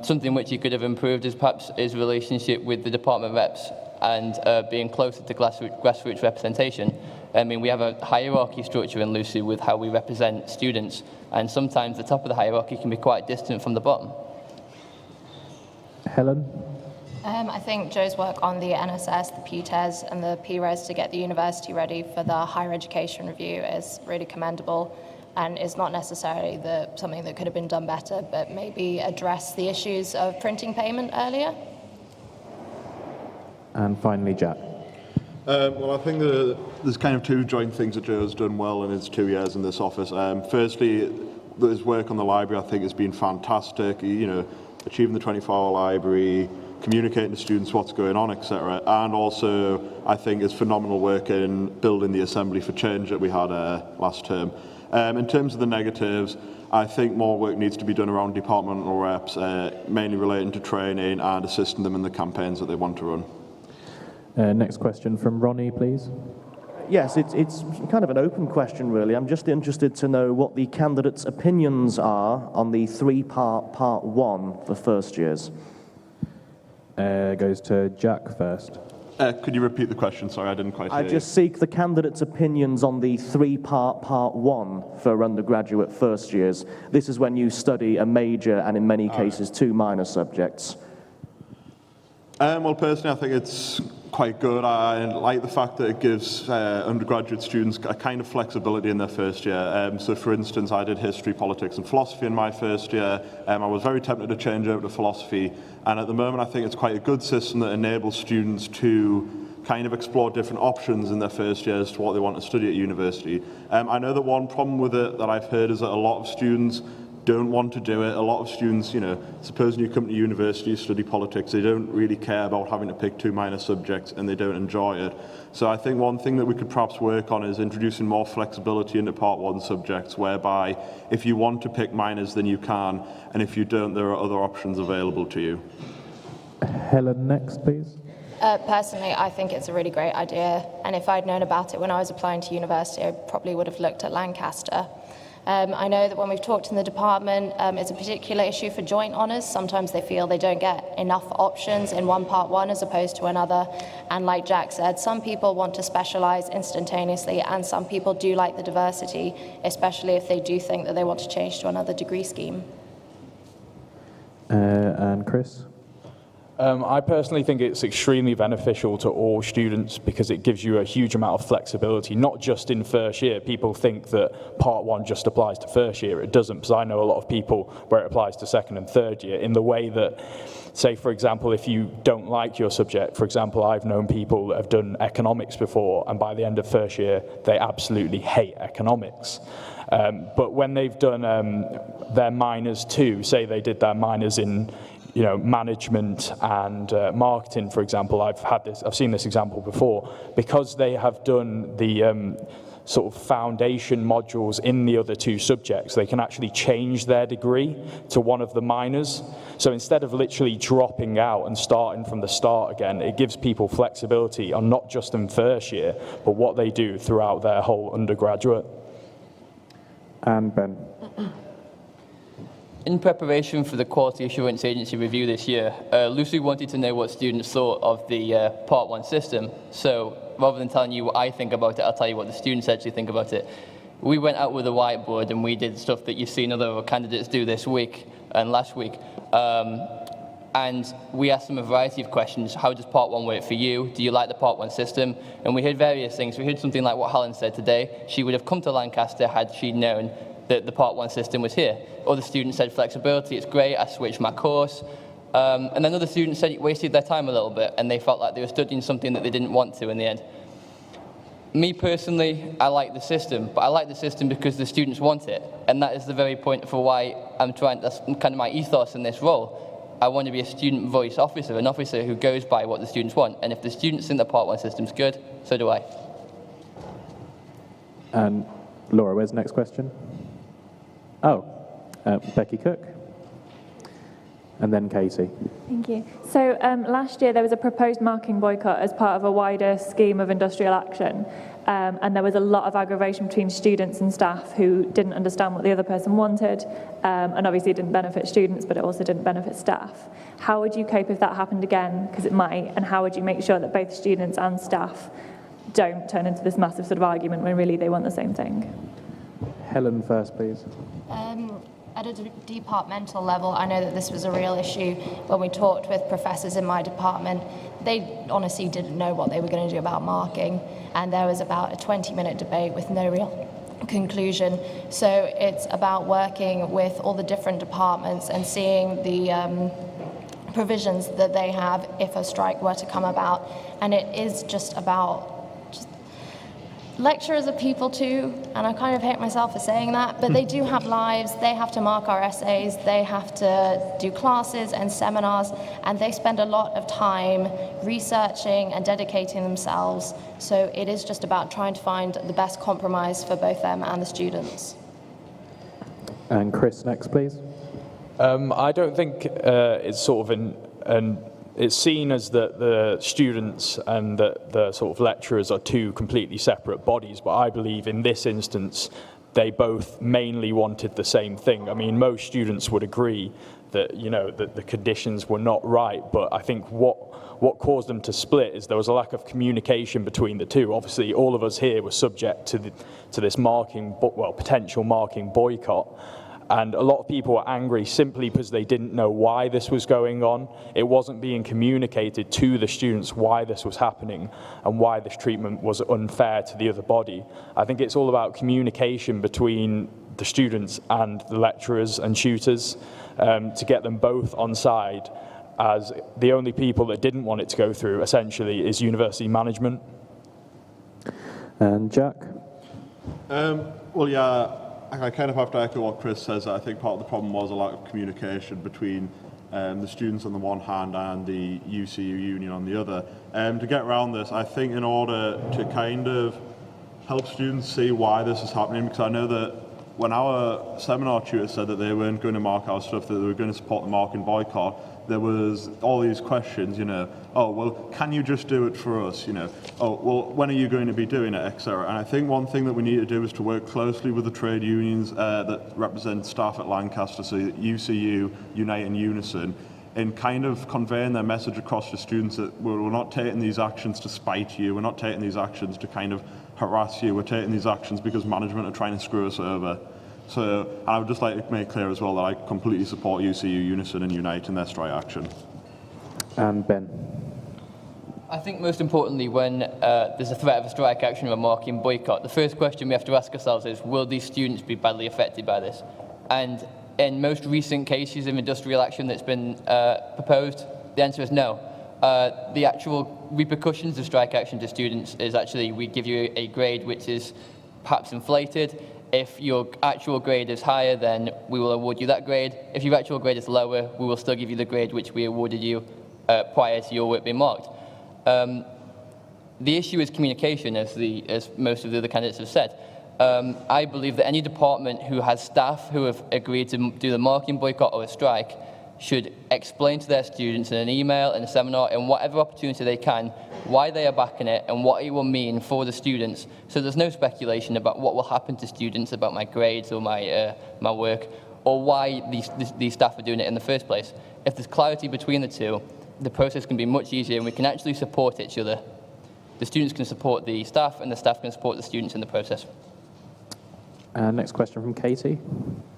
Something which he could have improved is perhaps his relationship with the department reps and being closer to grassroots representation. I mean, we have a hierarchy structure in Lucy with how we represent students, and sometimes the top of the hierarchy can be quite distant from the bottom.
Helen?
I think Joe's work on the NSS, the PTES and the PRES to get the university ready for the higher education review is really commendable, and is not necessarily something that could have been done better, but maybe address the issues of printing payment earlier.
And finally, Jack.
Well, I think there's kind of two joint things that Joe's done well in his 2 years in this office. Firstly, his work on the library, I think, has been fantastic. You know, achieving the 24-hour library, communicating to students what's going on, etc. And also, I think, his phenomenal work in building the Assembly for Change that we had last term. In terms of the negatives, I think more work needs to be done around departmental reps, mainly relating to training and assisting them in the campaigns that they want to run.
Next question from Ronnie, please.
Yes, it's kind of an open question, really. I'm just interested to know what the candidates' opinions are on the three-part Part 1 for first years.
Goes to Jack first.
Could you repeat the question? Sorry, I didn't quite hear
I just seek the candidates' opinions on the three-part Part 1 for undergraduate first years. This is when you study a major and, in many cases, two minor subjects.
Well, personally, I think it's quite good. I like the fact that it gives undergraduate students a kind of flexibility in their first year. So, for instance, I did history, politics and philosophy in my first year. I was very tempted to change over to philosophy, and at the moment I think it's quite a good system that enables students to kind of explore different options in their first year as to what they want to study at university. I know that one problem with it that I've heard is that a lot of students don't want to do it. A lot of students, you know, supposing you come to university, you study politics, they don't really care about having to pick two minor subjects and they don't enjoy it. So I think one thing that we could perhaps work on is introducing more flexibility into Part 1 subjects, whereby if you want to pick minors, then you can, and if you don't, there are other options available to you.
Helen, next, please.
Personally, I think it's a really great idea, and if I'd known about it when I was applying to university, I probably would have looked at Lancaster. I know that when we've talked in the department, it's a particular issue for joint honours. Sometimes they feel they don't get enough options in one part one as opposed to another. And like Jack said, some people want to specialise instantaneously, and some people do like the diversity, especially if they do think that they want to change to another degree scheme.
And Chris?
I personally think it's extremely beneficial to all students because it gives you a huge amount of flexibility, not just in first year. People think that part one just applies to first year. It doesn't, because I know a lot of people where it applies to second and third year, in the way that, say, for example, if you don't like your subject, for example, I've known people that have done economics before, and by the end of first year, they absolutely hate economics. But when they've done their minors too, say they did their minors in management and marketing, for example, I've seen this example before, because they have done the sort of foundation modules in the other two subjects, they can actually change their degree to one of the minors. So instead of literally dropping out and starting from the start again, it gives people flexibility on not just in first year, but what they do throughout their whole undergraduate.
And Ben.
In preparation for the Quality Assurance Agency review this year, Lucy wanted to know what students thought of the Part 1 system. So rather than telling you what I think about it, I'll tell you what the students actually think about it. We went out with a whiteboard and we did stuff that you've seen other candidates do this week and last week. And we asked them a variety of questions. How does Part 1 work for you? Do you like the Part 1 system? And we heard various things. We heard something like what Helen said today. She would have come to Lancaster had she known that the Part 1 system was here. Other students said flexibility, it's great, I switched my course. And then other students said it wasted their time a little bit and they felt like they were studying something that they didn't want to in the end. Me personally, I like the system, but I like the system because the students want it. And that is the very point for why that's kind of my ethos in this role. I want to be a student voice officer, an officer who goes by what the students want. And if the students think the Part 1 system's good, so do I.
And Laura, where's the next question? Oh, Becky Cook. And then Katie.
Thank you. So last year there was a proposed marking boycott as part of a wider scheme of industrial action. And there was a lot of aggravation between students and staff who didn't understand what the other person wanted. And obviously it didn't benefit students, but it also didn't benefit staff. How would you cope if that happened again? Because it might. And how would you make sure that both students and staff don't turn into this massive sort of argument when really they want the same thing?
Helen first, please.
At a departmental level, I know that this was a real issue when we talked with professors in my department. They honestly didn't know what they were going to do about marking, and there was about a 20-minute debate with no real conclusion. So it's about working with all the different departments and seeing the provisions that they have if a strike were to come about. And it is just about lecturers are people too, and I kind of hate myself for saying that, but they do have lives, they have to mark our essays, they have to do classes and seminars, and they spend a lot of time researching and dedicating themselves. So it is just about trying to find the best compromise for both them and the students.
And Chris, next, please.
I don't think it's sort of it's seen as that the students and the sort of lecturers are two completely separate bodies, but I believe in this instance they both mainly wanted the same thing. I mean, most students would agree that, that the conditions were not right, but I think what caused them to split is there was a lack of communication between the two. Obviously, all of us here were subject to this potential marking boycott. And a lot of people were angry simply because they didn't know why this was going on. It wasn't being communicated to the students why this was happening and why this treatment was unfair to the other body. I think it's all about communication between the students and the lecturers and tutors to get them both on side, as the only people that didn't want it to go through, essentially, is university management.
And Jack?
Well, yeah. I kind of have to echo what Chris says. I think part of the problem was a lack of communication between the students on the one hand and the UCU union on the other. To get around this, I think in order to kind of help students see why this is happening, because I know that when our seminar tutor said that they weren't going to mark our stuff, that they were going to support the marking boycott, there was all these questions, oh, well, can you just do it for us, oh, well, when are you going to be doing it, etc. And I think one thing that we need to do is to work closely with the trade unions that represent staff at Lancaster, so UCU, Unite and Unison, in kind of conveying their message across to students that we're not taking these actions to spite you, we're not taking these actions to kind of harass you, we're taking these actions because management are trying to screw us over. So I would just like to make clear as well that I completely support UCU, Unison and Unite in their strike action.
And Ben.
I think most importantly, when there's a threat of a strike action or a marking boycott, the first question we have to ask ourselves is, will these students be badly affected by this? And in most recent cases of industrial action that's been proposed, the answer is no. The actual repercussions of strike action to students is actually we give you a grade which is perhaps inflated. If your actual grade is higher, then we will award you that grade. If your actual grade is lower, we will still give you the grade which we awarded you prior to your work being marked. The issue is communication, as most of the other candidates have said. I believe that any department who has staff who have agreed to do the marking boycott or a strike should explain to their students in an email, in a seminar, in whatever opportunity they can, why they are backing it and what it will mean for the students. So there's no speculation about what will happen to students about my grades or my work, or why these staff are doing it in the first place. If there's clarity between the two, the process can be much easier and we can actually support each other. The students can support the staff and the staff can support the students in the process.
Next question from Katie.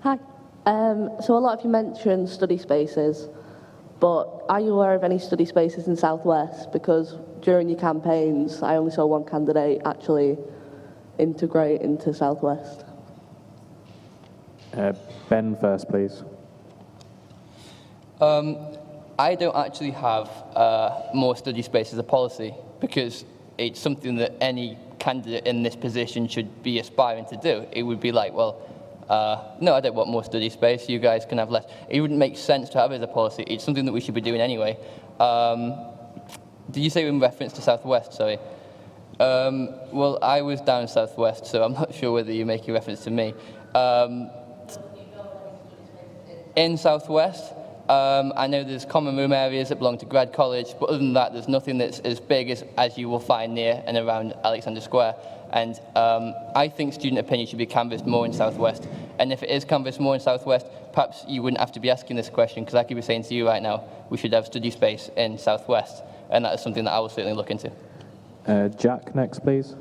Hi. So a lot of you mentioned study spaces, but are you aware of any study spaces in South West? Because during your campaigns, I only saw one candidate actually integrate into South West.
Ben first, please.
I don't actually have more study space as a policy because it's something that any candidate in this position should be aspiring to do. It would be like, well, no, I don't want more study space. You guys can have less. It wouldn't make sense to have it as a policy. It's something that we should be doing anyway. Did you say in reference to Southwest? Sorry. Well, I was down in Southwest, so I'm not sure whether you're making reference to me. In Southwest, I know there's common room areas that belong to grad college, but other than that, there's nothing that's as big as you will find near and around Alexander Square. And I think student opinion should be canvassed more in Southwest. And if it is canvassed more in Southwest, perhaps you wouldn't have to be asking this question, because I could be saying to you right now, we should have study space in Southwest. And that is something that I will certainly look into.
Jack, next, please.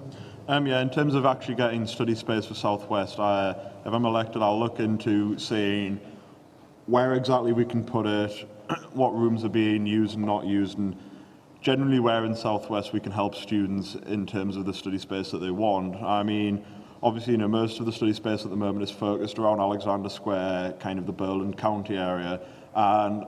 Yeah, in terms of actually getting study space for Southwest, if I'm elected, I'll look into seeing where exactly we can put it, what rooms are being used and not used, and generally where in Southwest we can help students in terms of the study space that they want. I mean, obviously, most of the study space at the moment is focused around Alexander Square, kind of the Berlin County area, and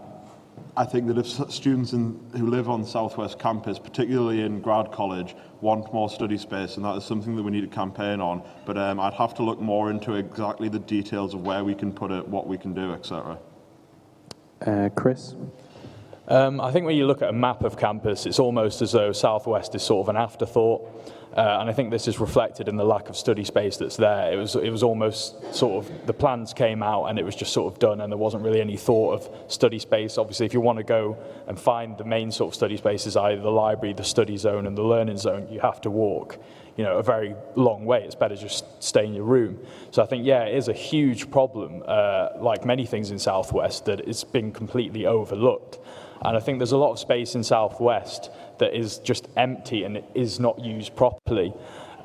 I think that if students who live on Southwest campus, particularly in grad college, want more study space, and that is something that we need to campaign on, but I'd have to look more into exactly the details of where we can put it, what we can do, etc.
Chris?
I think when you look at a map of campus, it's almost as though Southwest is sort of an afterthought, and I think this is reflected in the lack of study space that's there. It was almost sort of, the plans came out and it was just sort of done, and there wasn't really any thought of study space. Obviously, if you want to go and find the main sort of study spaces, either the library, the study zone, and the learning zone, you have to walk, a very long way. It's better just stay in your room. So I think, yeah, it is a huge problem, like many things in Southwest, that it's been completely overlooked. And I think there's a lot of space in Southwest that is just empty and it is not used properly.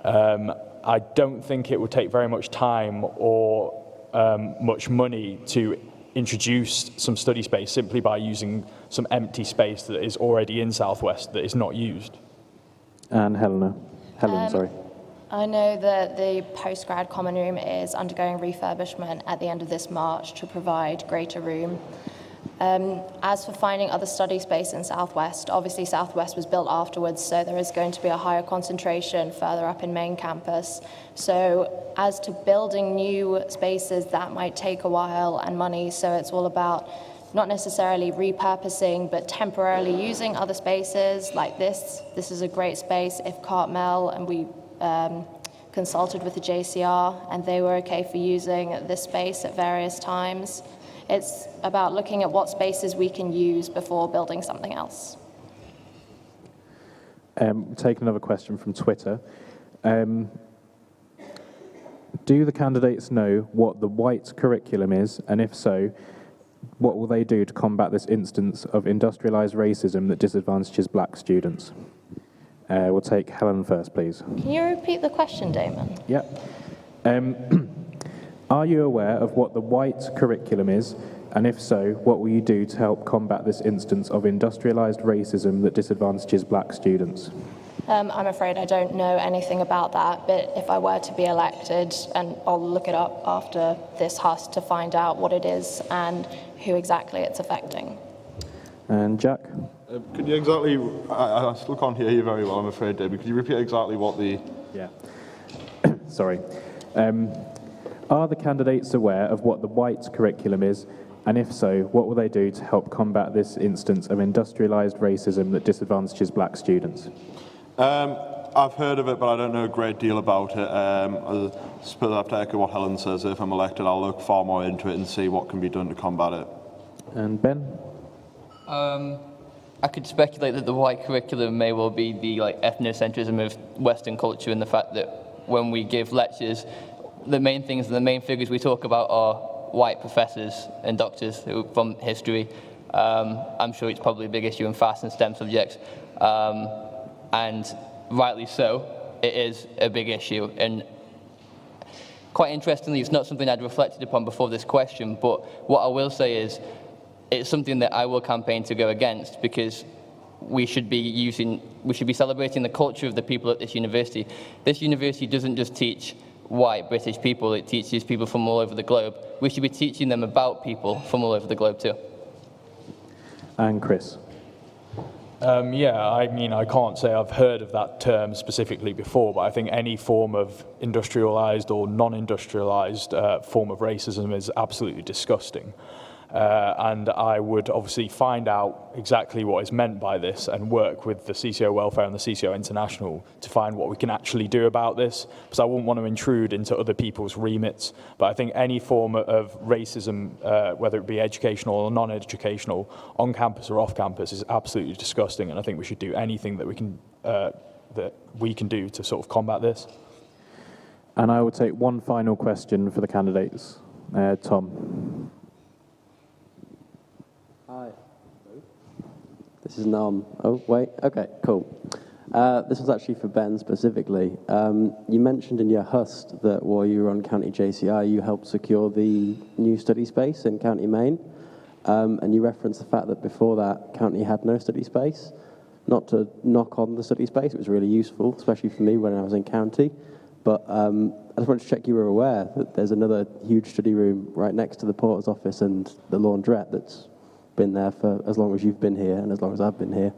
I don't think it would take very much time or much money to introduce some study space simply by using some empty space that is already in Southwest that is not used.
And Helen, sorry.
I know that the postgrad common room is undergoing refurbishment at the end of this March to provide greater room. As for finding other study space in Southwest, obviously Southwest was built afterwards, so there is going to be a higher concentration further up in main campus. So as to building new spaces, that might take a while and money, so it's all about not necessarily repurposing, but temporarily using other spaces like this. This is a great space. If Cartmel, and we consulted with the JCR, and they were okay for using this space at various times. It's about looking at what spaces we can use before building something else.
Take another question from Twitter. Do the candidates know what the white curriculum is, and if so, what will they do to combat this instance of industrialised racism that disadvantages black students? We'll take Helen first, please.
Can you repeat the question, Damon?
Yep. Are you aware of what the white curriculum is, and if so, what will you do to help combat this instance of industrialised racism that disadvantages black students?
I'm afraid I don't know anything about that, but if I were to be elected, and I'll look it up after this Husts to find out what it is and who exactly it's affecting.
And Jack?
Could you exactly, I still can't hear you very well, I'm afraid, David. Could you repeat exactly what the...
Yeah. Sorry. Are the candidates aware of what the white curriculum is, and if so, what will they do to help combat this instance of industrialised racism that disadvantages black students?
I've heard of it, but I don't know a great deal about it. I suppose I have to echo what Helen says. If I'm elected, I'll look far more into it and see what can be done to combat it.
And Ben?
I could speculate that the white curriculum may well be the ethnocentrism of Western culture, and the fact that when we give lectures, the main figures we talk about are white professors and doctors from history. I'm sure it's probably a big issue in FAST and STEM subjects. And rightly so, it is a big issue. And quite interestingly, it's not something I'd reflected upon before this question, but what I will say is it's something that I will campaign to go against, because we should be celebrating the culture of the people at this university. This university doesn't just teach white British people, it teaches people from all over the globe. We should be teaching them about people from all over the globe too.
And Chris?
Yeah, I mean, I can't say I've heard of that term specifically before, but I think any form of industrialised or non-industrialised form of racism is absolutely disgusting. And I would obviously find out exactly what is meant by this and work with the CCO Welfare and the CCO International to find what we can actually do about this, because I wouldn't want to intrude into other people's remits. But I think any form of racism, whether it be educational or non-educational, on campus or off campus, is absolutely disgusting, and I think we should do anything that we can do to sort of combat this.
And I will take one final question for the candidates. Tom.
Hi. This is Nam. Oh, wait. Okay, cool. This was actually for Ben specifically. You mentioned in your Husts that while you were on County JCI, you helped secure the new study space in County Main. And you referenced the fact that before that, County had no study space. Not to knock on the study space, it was really useful, especially for me when I was in County. But I just wanted to check you were aware that there's another huge study room right next to the Porter's office and the laundrette that's been there for as long as you've been here and as long as I've been here.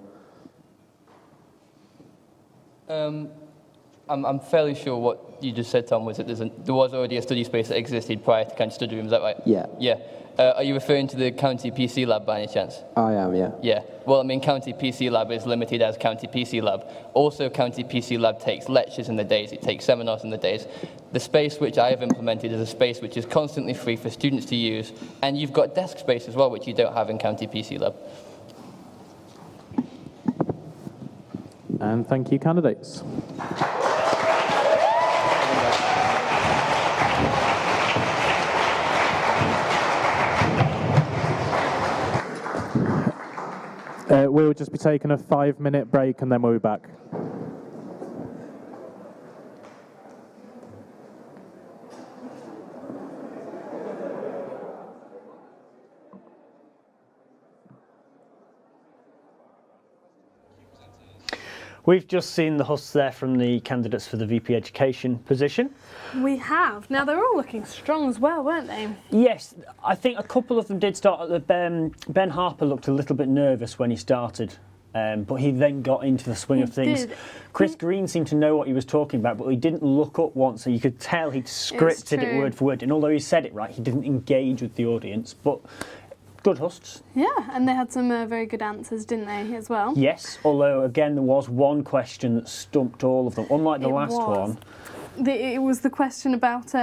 I'm fairly sure what you just said, Tom, was that there was already a study space that existed prior to county study room, is that right?
Yeah.
Yeah. Are you referring to the county PC lab by any chance?
I am, yeah.
Yeah. Well, I mean, county PC lab is limited as county PC lab. Also, county PC lab takes lectures in the days, it takes seminars in the days. The space which I have implemented is a space which is constantly free for students to use, and you've got desk space as well, which you don't have in county PC lab.
And thank you, candidates. We'll just be taking a 5-minute break and then we'll be back.
We've just seen the Husts there from the candidates for the VP Education position.
We have. Now, they're all looking strong as well, weren't they?
Yes, I think a couple of them did start at the Ben Harper looked a little bit nervous when he started, but he then got into the swing of things.
Did.
Chris Green seemed to know what he was talking about, but he didn't look up once, so you could tell he'd scripted it word for word. And although he said it right, he didn't engage with the audience. But good Husts.
Yeah, and they had some very good answers, didn't they, as well?
Yes, although, again, there was one question that stumped all of them. Unlike the last one,
It was the question about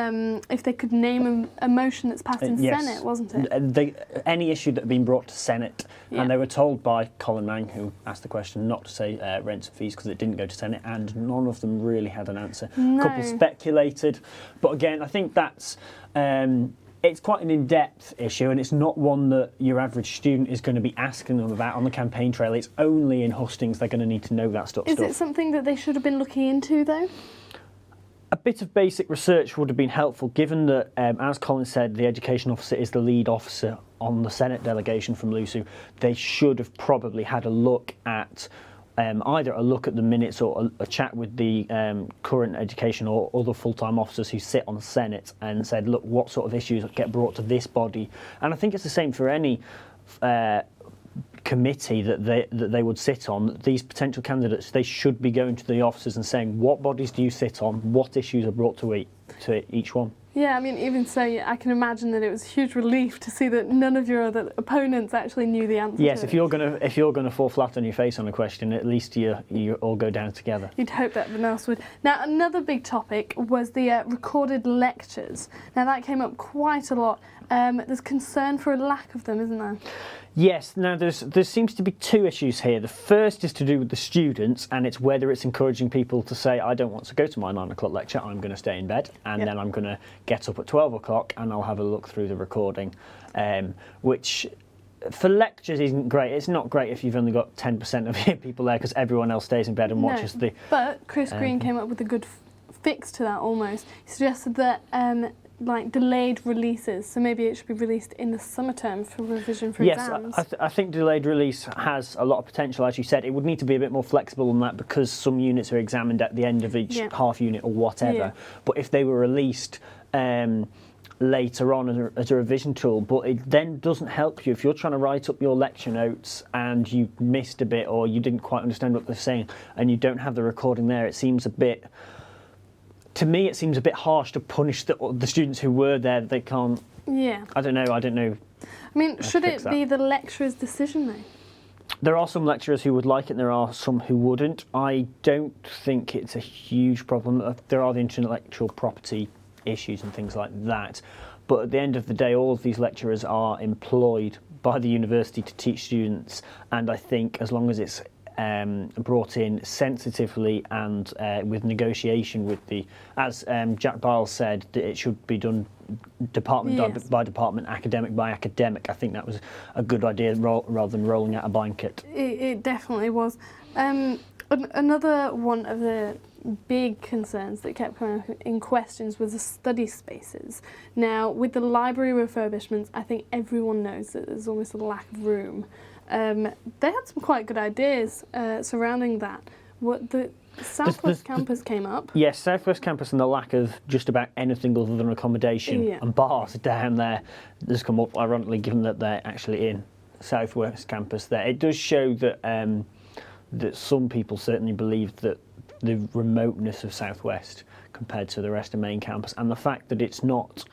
if they could name a motion that's passed in
yes.
Senate, wasn't it?
Any issue that had been brought to Senate, and they were told by Colin Mang, who asked the question, not to say rents and fees because it didn't go to Senate, and none of them really had an answer.
No.
A couple speculated, but again, I think that's it's quite an in-depth issue, and it's not one that your average student is going to be asking them about on the campaign trail. It's only in hustings they're going to need to know that stuff.
Is it something that they should have been looking into, though?
A bit of basic research would have been helpful, given that, as Colin said, the education officer is the lead officer on the Senate delegation from LUSU. They should have probably had a look at either a look at the minutes or a chat with the current education or other full-time officers who sit on the Senate and said, look, what sort of issues get brought to this body? And I think it's the same for any committee that they would sit on. These potential candidates, they should be going to the officers and saying, what bodies do you sit on? What issues are brought to each one?
Yeah, I mean, even so, I can imagine that it was a huge relief to see that none of your other opponents actually knew the answer.
Yes,
to
if you're gonna fall flat on your face on a question, at least you all go down together.
You'd hope that everyone else would. Now, another big topic was the recorded lectures. Now, that came up quite a lot. There's concern for a lack of them, isn't there?
Yes, now there seems to be two issues here. The first is to do with the students, and it's whether it's encouraging people to say, I don't want to go to my 9 o'clock lecture, I'm going to stay in bed, and then I'm going to get up at 12 o'clock and I'll have a look through the recording, which for lectures isn't great. It's not great if you've only got 10% of your people there because everyone else stays in bed and watches the...
But Chris Green came up with a good fix to that almost. He suggested that like delayed releases, so maybe it should be released in the summer term for revision for exams.
Yes, I think delayed release has a lot of potential, as you said. It would need to be a bit more flexible than that because some units are examined at the end of each half unit or whatever.
Yeah.
But if they were released later on as a revision tool, but it then doesn't help you if you're trying to write up your lecture notes and you missed a bit or you didn't quite understand what they're saying and you don't have the recording there. It seems a bit... To me, it seems a bit harsh to punish the students who were there. They can't.
Yeah.
I don't know.
I mean, should it be the lecturer's decision, though?
There are some lecturers who would like it, and there are some who wouldn't. I don't think it's a huge problem. There are the intellectual property issues and things like that. But at the end of the day, all of these lecturers are employed by the university to teach students, and I think as long as it's brought in sensitively and with negotiation with as Jack Biles said, that it should be done department by department, academic by academic. I think that was a good idea rather than rolling out a blanket.
It definitely was. Another one of the big concerns that kept coming up in questions was the study spaces. Now, with the library refurbishments, I think everyone knows that there's almost a lack of room. They had some quite good ideas surrounding that. What the Southwest campus came up.
Yes, Southwest campus and the lack of just about anything other than accommodation and bars down there has come up, ironically, given that they're actually in Southwest campus there. It does show that that some people certainly believe that the remoteness of Southwest compared to the rest of main campus and the fact that it's not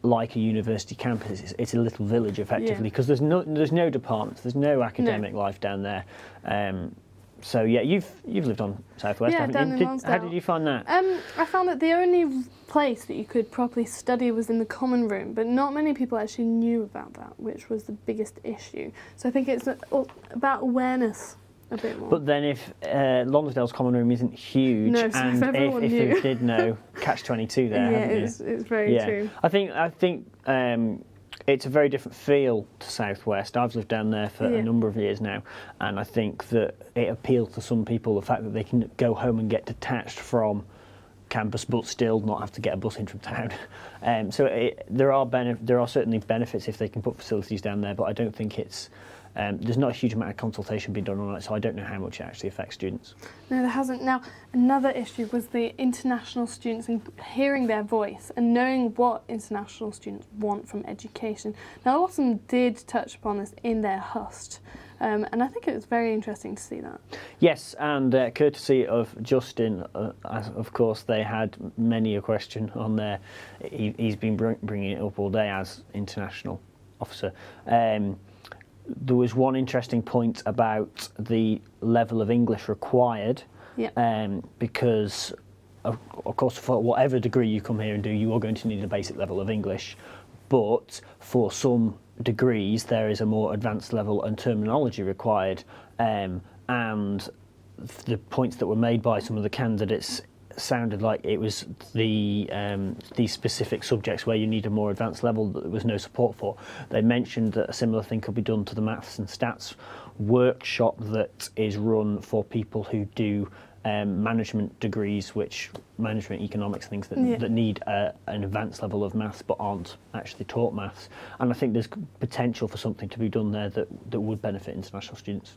like a university campus, it's a little village effectively because there's no departments, there's no academic life down there. So yeah, you've lived on Southwest, haven't
down
you?
in Lonsdale.
How did you find that?
I found that the only place that you could properly study was in the common room, but not many people actually knew about that, which was the biggest issue. So I think it's about awareness. A bit more.
But then if Lonsdale's common room isn't huge, and if they did know, catch-22 there, haven't you?
It's very true.
I think it's a very different feel to Southwest. I've lived down there for a number of years now, and I think that it appeals to some people, the fact that they can go home and get detached from campus, but still not have to get a bus in from town. So there are certainly benefits if they can put facilities down there, but I don't think it's... there's not a huge amount of consultation being done on it, so I don't know how much it actually affects students.
No, there hasn't. Now, another issue was the international students and hearing their voice and knowing what international students want from education. Now, a lot of them did touch upon this in their Husts, and I think it was very interesting to see that. Yes,
and courtesy of Justin, of course, they had many a question on there. He's been bringing it up all day as international officer. There was one interesting point about the level of English required, because of course, for whatever degree you come here and do, you are going to need a basic level of English. But for some degrees, there is a more advanced level and terminology required. And the points that were made by some of the candidates sounded like it was these specific subjects where you need a more advanced level that there was no support for. They mentioned that a similar thing could be done to the maths and stats workshop that is run for people who do management degrees, which management economics things that need an advanced level of maths but aren't actually taught maths. And I think there's potential for something to be done there that would benefit international students.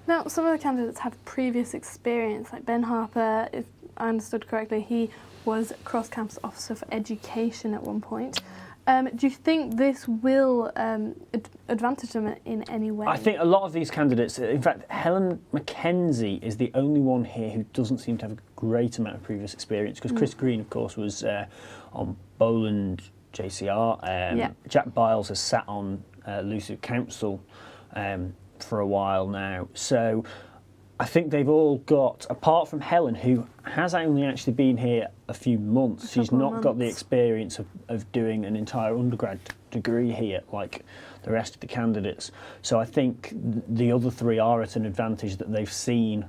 Now, some of the candidates have previous experience, like Ben Harper, if I understood correctly, he was cross-campus officer for education at one point. Do you think this will advantage them in any way?
I think a lot of these candidates, in fact, Helen Mackenzie is the only one here who doesn't seem to have a great amount of previous experience, because Chris Green, of course, was on Bowland JCR. Jack Biles has sat on LUSU Council for a while now. So I think they've all got, apart from Helen, who has only actually been here a few months, she's not got the experience of doing an entire undergrad degree here like the rest of the candidates. So I think the other three are at an advantage that they've seen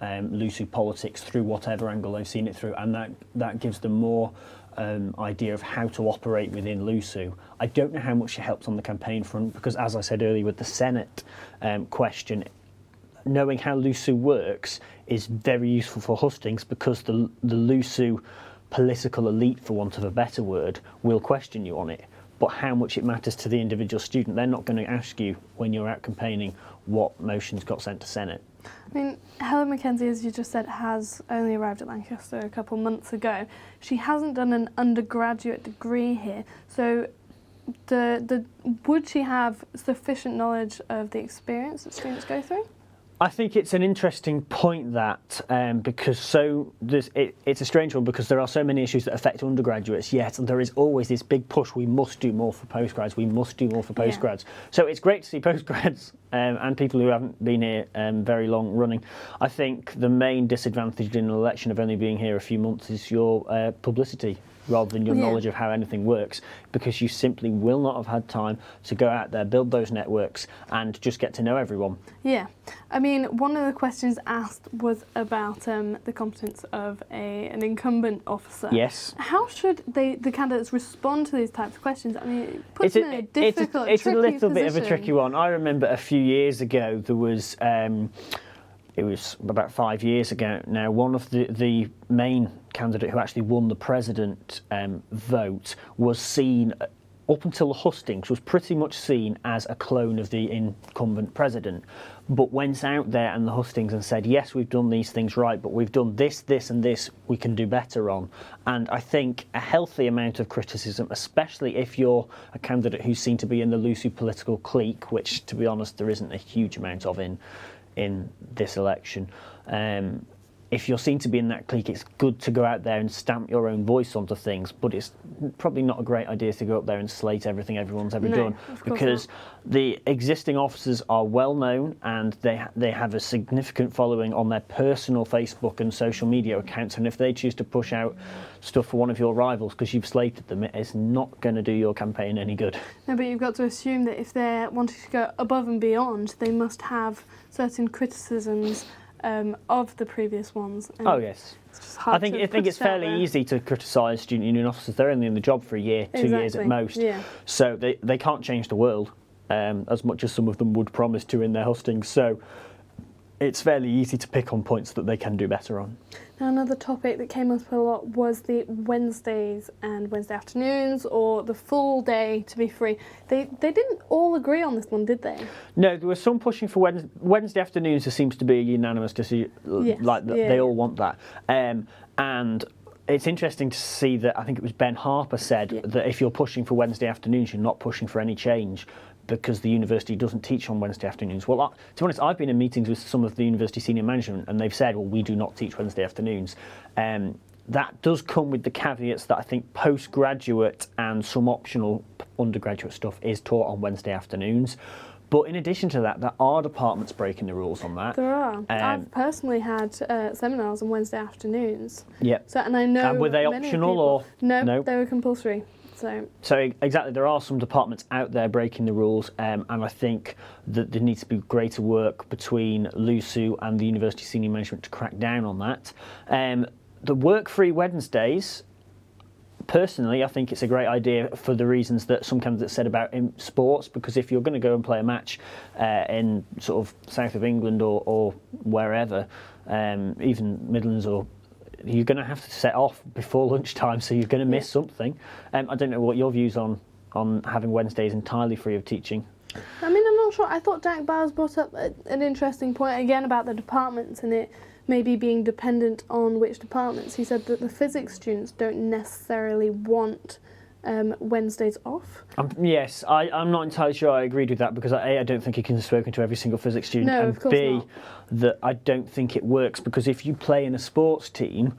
LUSU politics through whatever angle they've seen it through, and that gives them more idea of how to operate within LUSU. I don't know how much it helps on the campaign front, because as I said earlier with the Senate question, knowing how LUSU works is very useful for hustings, because the LUSU political elite, for want of a better word, will question you on it. But how much it matters to the individual student, they're not going to ask you when you're out campaigning what motions got sent to Senate.
I mean, Helen Mackenzie, as you just said, has only arrived at Lancaster a couple months ago. She hasn't done an undergraduate degree here, so would she have sufficient knowledge of the experience that students go through?
I think it's an interesting point that because it's a strange one, because there are so many issues that affect undergraduates, yet there is always this big push, we must do more for postgrads, we must do more for postgrads. So it's great to see postgrads and people who haven't been here very long running. I think the main disadvantage in an election of only being here a few months is your publicity, rather than your knowledge of how anything works, because you simply will not have had time to go out there, build those networks and just get to know everyone.
Yeah. I mean, one of the questions asked was about the competence of an incumbent officer.
Yes.
How should the candidates respond to these types of questions? I mean, it puts them in a difficult,
it's a little
position.
bit of a tricky one. I remember a few years ago there was it was about 5 years ago now, one of the main candidate who actually won the president vote was seen, up until the hustings, was pretty much seen as a clone of the incumbent president, but went out there and the hustings and said, yes, we've done these things right, but we've done this, this and this we can do better on. And I think a healthy amount of criticism, especially if you're a candidate who's seen to be in the LUSU political clique, which, to be honest, there isn't a huge amount of in this election. If you're seen to be in that clique, it's good to go out there and stamp your own voice onto things, but it's probably not a great idea to go up there and slate everything everyone's ever done, because the existing officers are well known and they have a significant following on their personal Facebook and social media accounts, and if they choose to push out stuff for one of your rivals because you've slated them, it is not going to do your campaign any good.
No, but you've got to assume that if they're wanting to go above and beyond, they must have certain criticisms of the previous ones.
Oh yes, I think it's fairly easy to criticise student union officers. They're only in the job for a year, 2 years at most, so they can't change the world as much as some of them would promise to in their hustings. So it's fairly easy to pick on points that they can do better on.
Now, another topic that came up a lot was the Wednesdays and Wednesday afternoons, or the full day to be free. They didn't all agree on this one, did they?
No, there was some pushing for Wednesday afternoons. There seems to be a unanimous decision, they all want that. And it's interesting to see that I think it was Ben Harper said that if you're pushing for Wednesday afternoons, you're not pushing for any change, because the university doesn't teach on Wednesday afternoons. Well, to be honest, I've been in meetings with some of the university senior management and they've said, well, we do not teach Wednesday afternoons. That does come with the caveats that I think postgraduate and some optional undergraduate stuff is taught on Wednesday afternoons. But in addition to that, there are departments breaking the rules on that.
There are. I've personally had seminars on Wednesday afternoons.
Yep.
So, and I know.
And were they
many
optional
people,
or
no? They were compulsory.
So exactly, there are some departments out there breaking the rules, and I think that there needs to be greater work between LUSU and the university senior management to crack down on that. The work-free Wednesdays, personally, I think it's a great idea for the reasons that some candidates said about in sports, because if you're going to go and play a match in sort of south of England or wherever, even Midlands, or you're going to have to set off before lunchtime, so you're going to miss something. I don't know what your views on having Wednesdays entirely free of teaching.
I mean, I'm not sure. I thought Jack Bowers brought up an interesting point again about the departments and it maybe being dependent on which departments. He said that the physics students don't necessarily want Wednesdays off.
Yes, I'm not entirely sure I agreed with that, because A, I don't think he can have spoken to every single physics student,
No,
and
of course
B,
not.
that I don't think it works, because if you play in a sports team,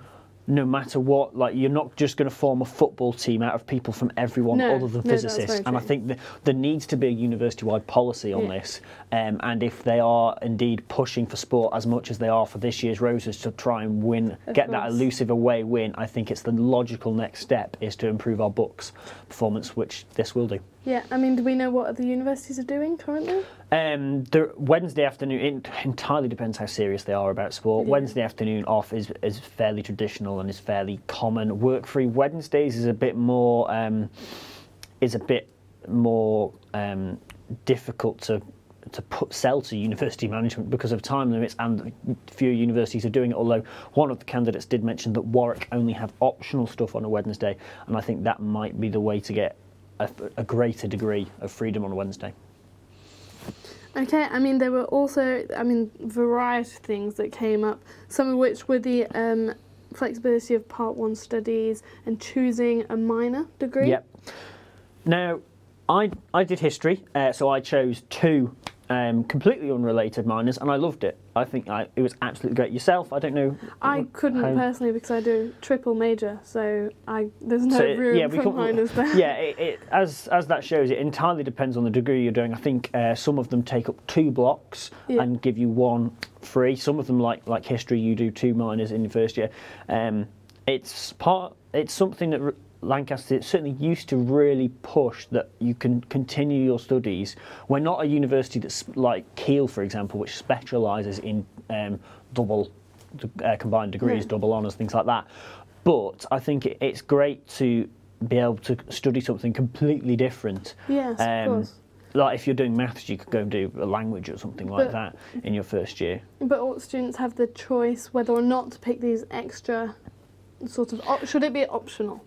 no matter what, like, you're not just going to form a football team out of people from everyone other than physicists. And I think that there needs to be a university-wide policy on this. And if they are indeed pushing for sport as much as they are for this year's Roses to try and win, get that elusive away win, I think it's the logical next step is to improve our books performance, which this will do.
Yeah, I mean, do we know what other universities are doing currently?
The Wednesday afternoon, it entirely depends how serious they are about sport.
Yeah.
Wednesday afternoon off is fairly traditional and is fairly common. Work-free Wednesdays is a bit more difficult to sell to university management because of time limits, and fewer universities are doing it, although one of the candidates did mention that Warwick only have optional stuff on a Wednesday, and I think that might be the way to get a greater degree of freedom on a Wednesday.
Okay, I mean, there were also, variety of things that came up, some of which were the flexibility of Part 1 studies and choosing a minor degree.
Yep. Now, I did history, so I chose two completely unrelated minors, and I loved it. I think it was absolutely great. Yourself, I don't know.
I couldn't personally because I do triple major, so there's no room for minors there.
Yeah, as that shows, it entirely depends on the degree you're doing. I think some of them take up 2 blocks and give you 1 free. Some of them, like history, you do 2 minors in your first year. It's something that Lancaster certainly used to really push, that you can continue your studies. We're not a university that's like Keele, for example, which specialises in double combined degrees, double honours, things like that. But I think it's great to be able to study something completely different.
Yes, of course.
Like if you're doing maths, you could go and do a language or something like that in your first year.
But all students have the choice whether or not to pick these extra sort of... should it be optional?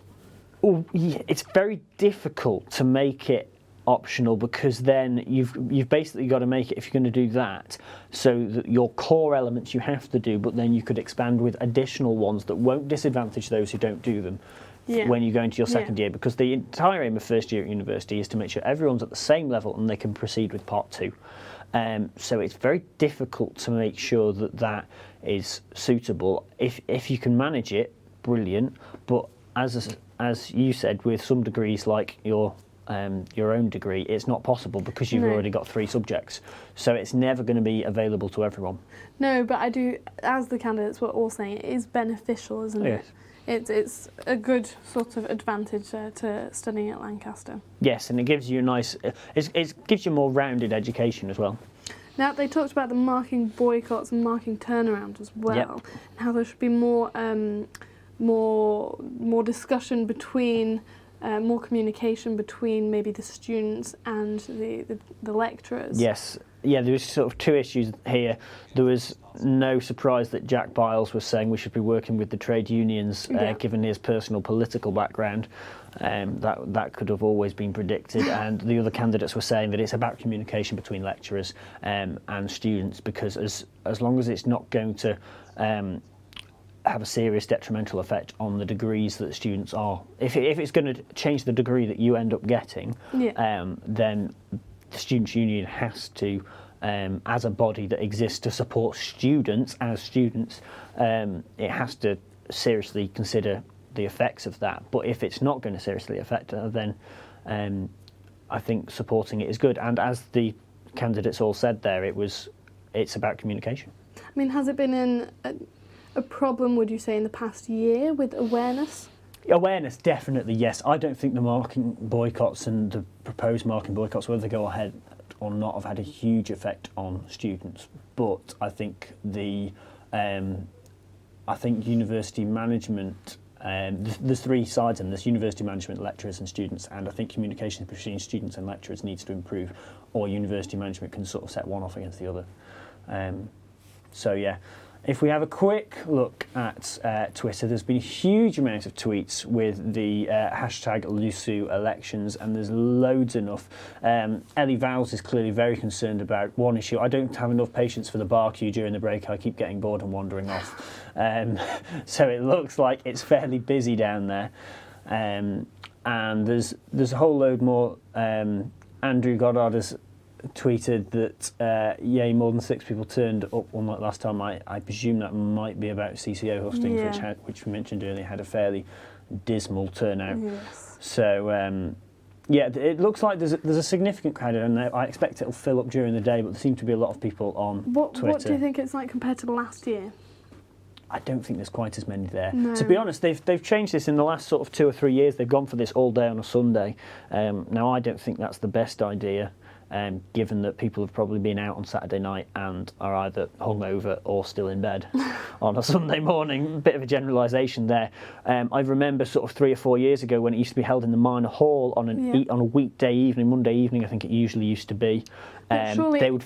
Well, yeah, it's very difficult to make it optional, because then you've basically got to make it, if you're going to do that, so that your core elements you have to do, but then you could expand with additional ones that won't disadvantage those who don't do them when you go into your second year, because the entire aim of first year at university is to make sure everyone's at the same level and they can proceed with part 2. So it's very difficult to make sure that is suitable. If you can manage it, brilliant, but as you said, with some degrees like your own degree, it's not possible because you've already got 3 subjects. So it's never going to be available to everyone.
No, but I do, as the candidates were all saying, it is beneficial, isn't it? It's a good sort of advantage to studying at Lancaster. Yes,
and it gives you it gives you a more rounded education as well.
Now, they talked about the marking boycotts and marking turnaround as well, and how there should be more discussion between, more communication between maybe the students and the lecturers.
Yes, there was sort of 2 issues here. There was no surprise that Jack Biles was saying we should be working with the trade unions, given his personal political background. That could have always been predicted. And the other candidates were saying that it's about communication between lecturers and students, because as long as it's not going to have a serious detrimental effect on the degrees that students are. If it's going to change the degree that you end up getting, then the Students' Union has to, as a body that exists to support students as students, it has to seriously consider the effects of that. But if it's not going to seriously affect it, then I think supporting it is good. And as the candidates all said there, it's about communication.
I mean, has it been a problem, would you say, in the past year with awareness?
Awareness, definitely, yes. I don't think the marking boycotts and the proposed marking boycotts, whether they go ahead or not, have had a huge effect on students. But I think university management, there's three sides in this: university management, lecturers and students, and I think communication between students and lecturers needs to improve, or university management can sort of set one off against the other. So yeah, if we have a quick look at Twitter, there's been a huge amount of tweets with the hashtag FTO Elections, and there's loads enough. Ellie Vowles is clearly very concerned about one issue. I don't have enough patience for the bar queue during the break. I keep getting bored and wandering off. So it looks like it's fairly busy down there. And there's a whole load more. Andrew Goddard has tweeted that more than 6 people turned up on that last time. I presume that might be about CCO hustings, which we mentioned earlier had a fairly dismal turnout. Yes. So it looks like there's a significant crowd in there. I expect it'll fill up during the day, but there seem to be a lot of people on Twitter.
What do you think it's like compared to last year?
I don't think there's quite as many there.
No.
To be honest, they've changed this in the last sort of 2 or 3 years. They've gone for this all day on a Sunday. Now, I don't think that's the best idea, given that people have probably been out on Saturday night and are either hungover or still in bed on a Sunday morning. A bit of a generalisation there. I remember sort of 3 or 4 years ago when it used to be held in the Minor Hall on a weekday evening, Monday evening, I think it usually used to be. They would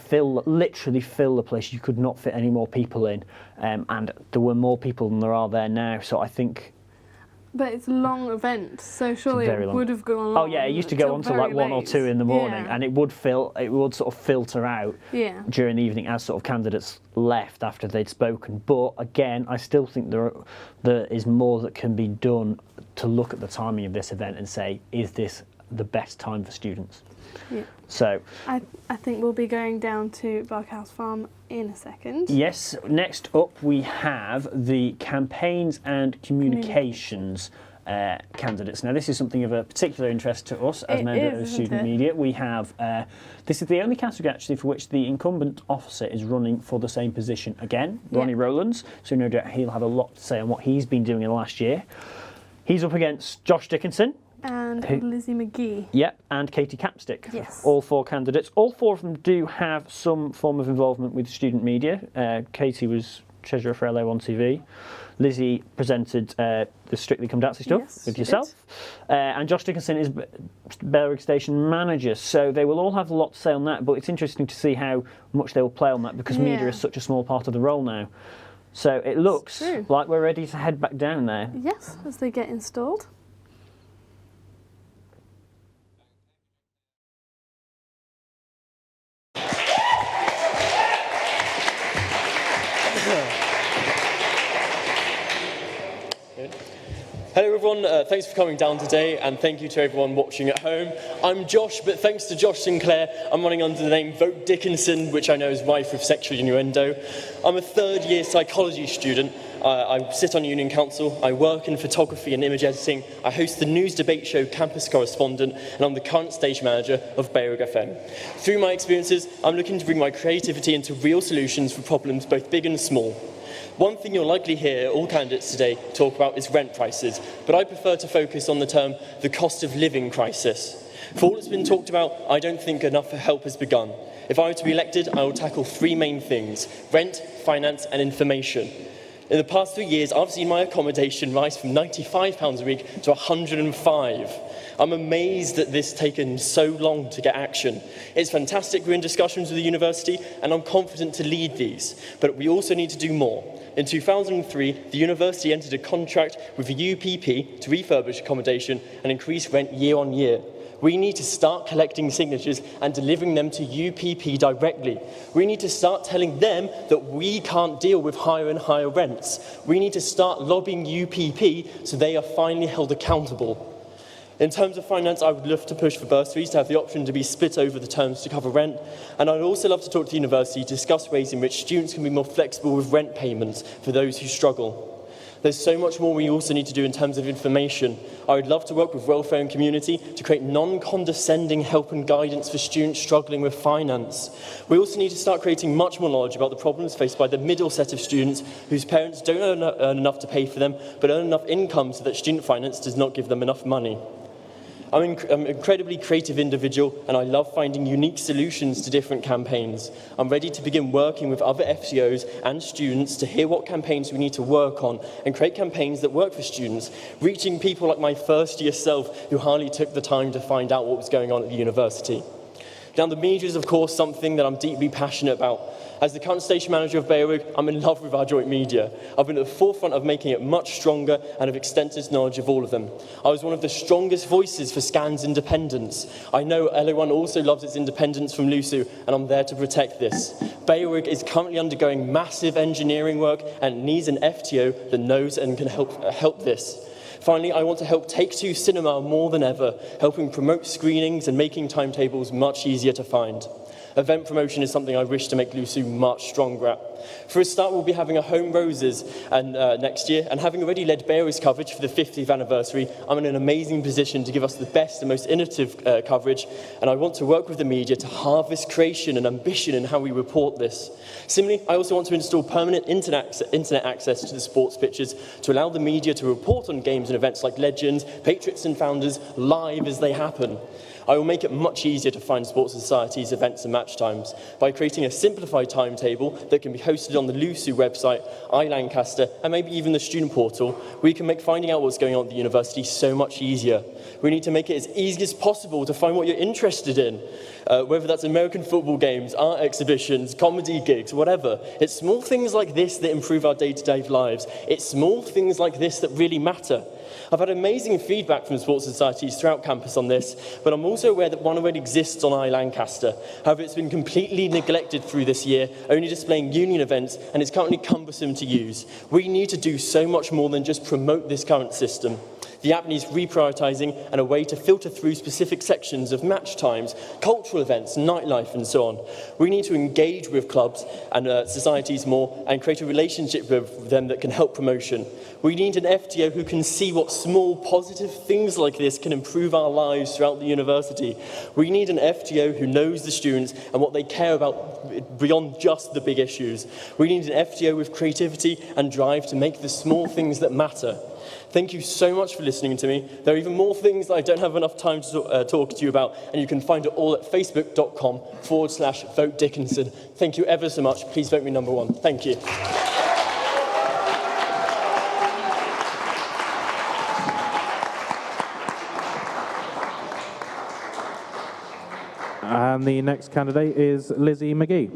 literally fill the place. You could not fit any more people in, and there were more people than there are there now. So I think.
But it's a long event, so surely it would have gone on.
Oh yeah, it used to go on till like 1 or 2 in the morning, and it would sort of filter out during the evening as sort of candidates left after they'd spoken. But again, I still think there is more that can be done to look at the timing of this event and say, is this the best time for students?
Yeah.
So
I think we'll be going down to Barkhouse Farm in a second.
Yes. Next up, we have the campaigns and communications candidates. Now, this is something of a particular interest to us as members of student media. We have this is the only category actually for which the incumbent officer is running for the same position again, Ronnie Rowlands. So no doubt he'll have a lot to say on what he's been doing in the last year. He's up against Josh Dickinson.
And Lizzie McGee.
Yeah, and Katie Capstick.
Yes.
All 4 candidates. All 4 of them do have some form of involvement with student media. Katie was treasurer for LO1 TV. Lizzie presented the Strictly Come Dancing stuff with yourself. And Josh Dickinson is Berwick Station manager. So they will all have a lot to say on that, but it's interesting to see how much they will play on that because media is such a small part of the role now. So it looks like we're ready to head back down there.
Yes, as they get installed.
Hello everyone, thanks for coming down today and thank you to everyone watching at home. I'm Josh, but thanks to Josh Sinclair, I'm running under the name Vote Dickinson, which I know is rife with sexual innuendo. I'm a 3rd year psychology student. I sit on Union Council, I work in photography and image editing, I host the news debate show Campus Correspondent, and I'm the current stage manager of Berwick FM. Through my experiences, I'm looking to bring my creativity into real solutions for problems both big and small. One thing you'll likely hear all candidates today talk about is rent prices, but I prefer to focus on the term the cost of living crisis. For all that's been talked about, I don't think enough help has begun. If I were to be elected, I will tackle 3 main things: rent, finance and information. In the past 3 years, I've seen my accommodation rise from £95 a week to £105. I'm amazed that this has taken so long to get action. It's fantastic we're in discussions with the university, and I'm confident to lead these, but we also need to do more. In 2003, the university entered a contract with the UPP to refurbish accommodation and increase rent year on year. We need to start collecting signatures and delivering them to UPP directly. We need to start telling them that we can't deal with higher and higher rents. We need to start lobbying UPP so they are finally held accountable. In terms of finance, I would love to push for bursaries to have the option to be split over the terms to cover rent. And I'd also love to talk to the university to discuss ways in which students can be more flexible with rent payments for those who struggle. There's so much more we also need to do in terms of information. I would love to work with welfare and community to create non-condescending help and guidance for students struggling with finance. We also need to start creating much more knowledge about the problems faced by the middle set of students whose parents don't earn enough to pay for them, but earn enough income so that student finance does not give them enough money. I'm an incredibly creative individual, and I love finding unique solutions to different campaigns. I'm ready to begin working with other FTOs and students to hear what campaigns we need to work on and create campaigns that work for students, reaching people like my first-year self who hardly took the time to find out what was going on at the university. Now, the media is, of course, something that I'm deeply passionate about. As the current station manager of Beowulf, I'm in love with our joint media. I've been at the forefront of making it much stronger and have extensive knowledge of all of them. I was one of the strongest voices for Scan's independence. I know LO1 also loves its independence from LUSU, and I'm there to protect this. Beowulf is currently undergoing massive engineering work and needs an FTO that knows and can help this. Finally, I want to help Take Two Cinema more than ever, helping promote screenings and making timetables much easier to find. Event promotion is something I wish to make LUSU much stronger at. For a start, we'll be having a Home Roses next year, and having already led Beowulf's coverage for the 50th anniversary, I'm in an amazing position to give us the best and most innovative coverage, and I want to work with the media to harvest creation and ambition in how we report this. Similarly, I also want to install permanent internet access to the sports pitches to allow the media to report on games and events like Legends, Patriots and Founders live as they happen. I will make it much easier to find sports societies, events and match times by creating a simplified timetable that can be hosted on the LUSU website, iLancaster, and maybe even the student portal. We can make finding out what's going on at the university so much easier. We need to make it as easy as possible to find what you're interested in, whether that's American football games, art exhibitions, comedy gigs, whatever. It's small things like this that improve our day-to-day lives. It's small things like this that really matter. I've had amazing feedback from sports societies throughout campus on this, but I'm also aware that one already exists on iLancaster. However, it's been completely neglected through this year, only displaying union events, and it's currently cumbersome to use. We need to do so much more than just promote this current system. The app needs reprioritising and a way to filter through specific sections of match times, cultural events, nightlife and so on. We need to engage with clubs and societies more and create a relationship with them that can help promotion. We need an FTO who can see what small positive things like this can improve our lives throughout the university. We need an FTO who knows the students and what they care about beyond just the big issues. We need an FTO with creativity and drive to make the small things that matter. Thank you so much for listening to me. There are even more things that I don't have enough time to talk to you about, and you can find it all at facebook.com/Vote Dickinson. Thank you ever so much. Please vote me number 1. Thank you.
And the next candidate is Lizzie McGee.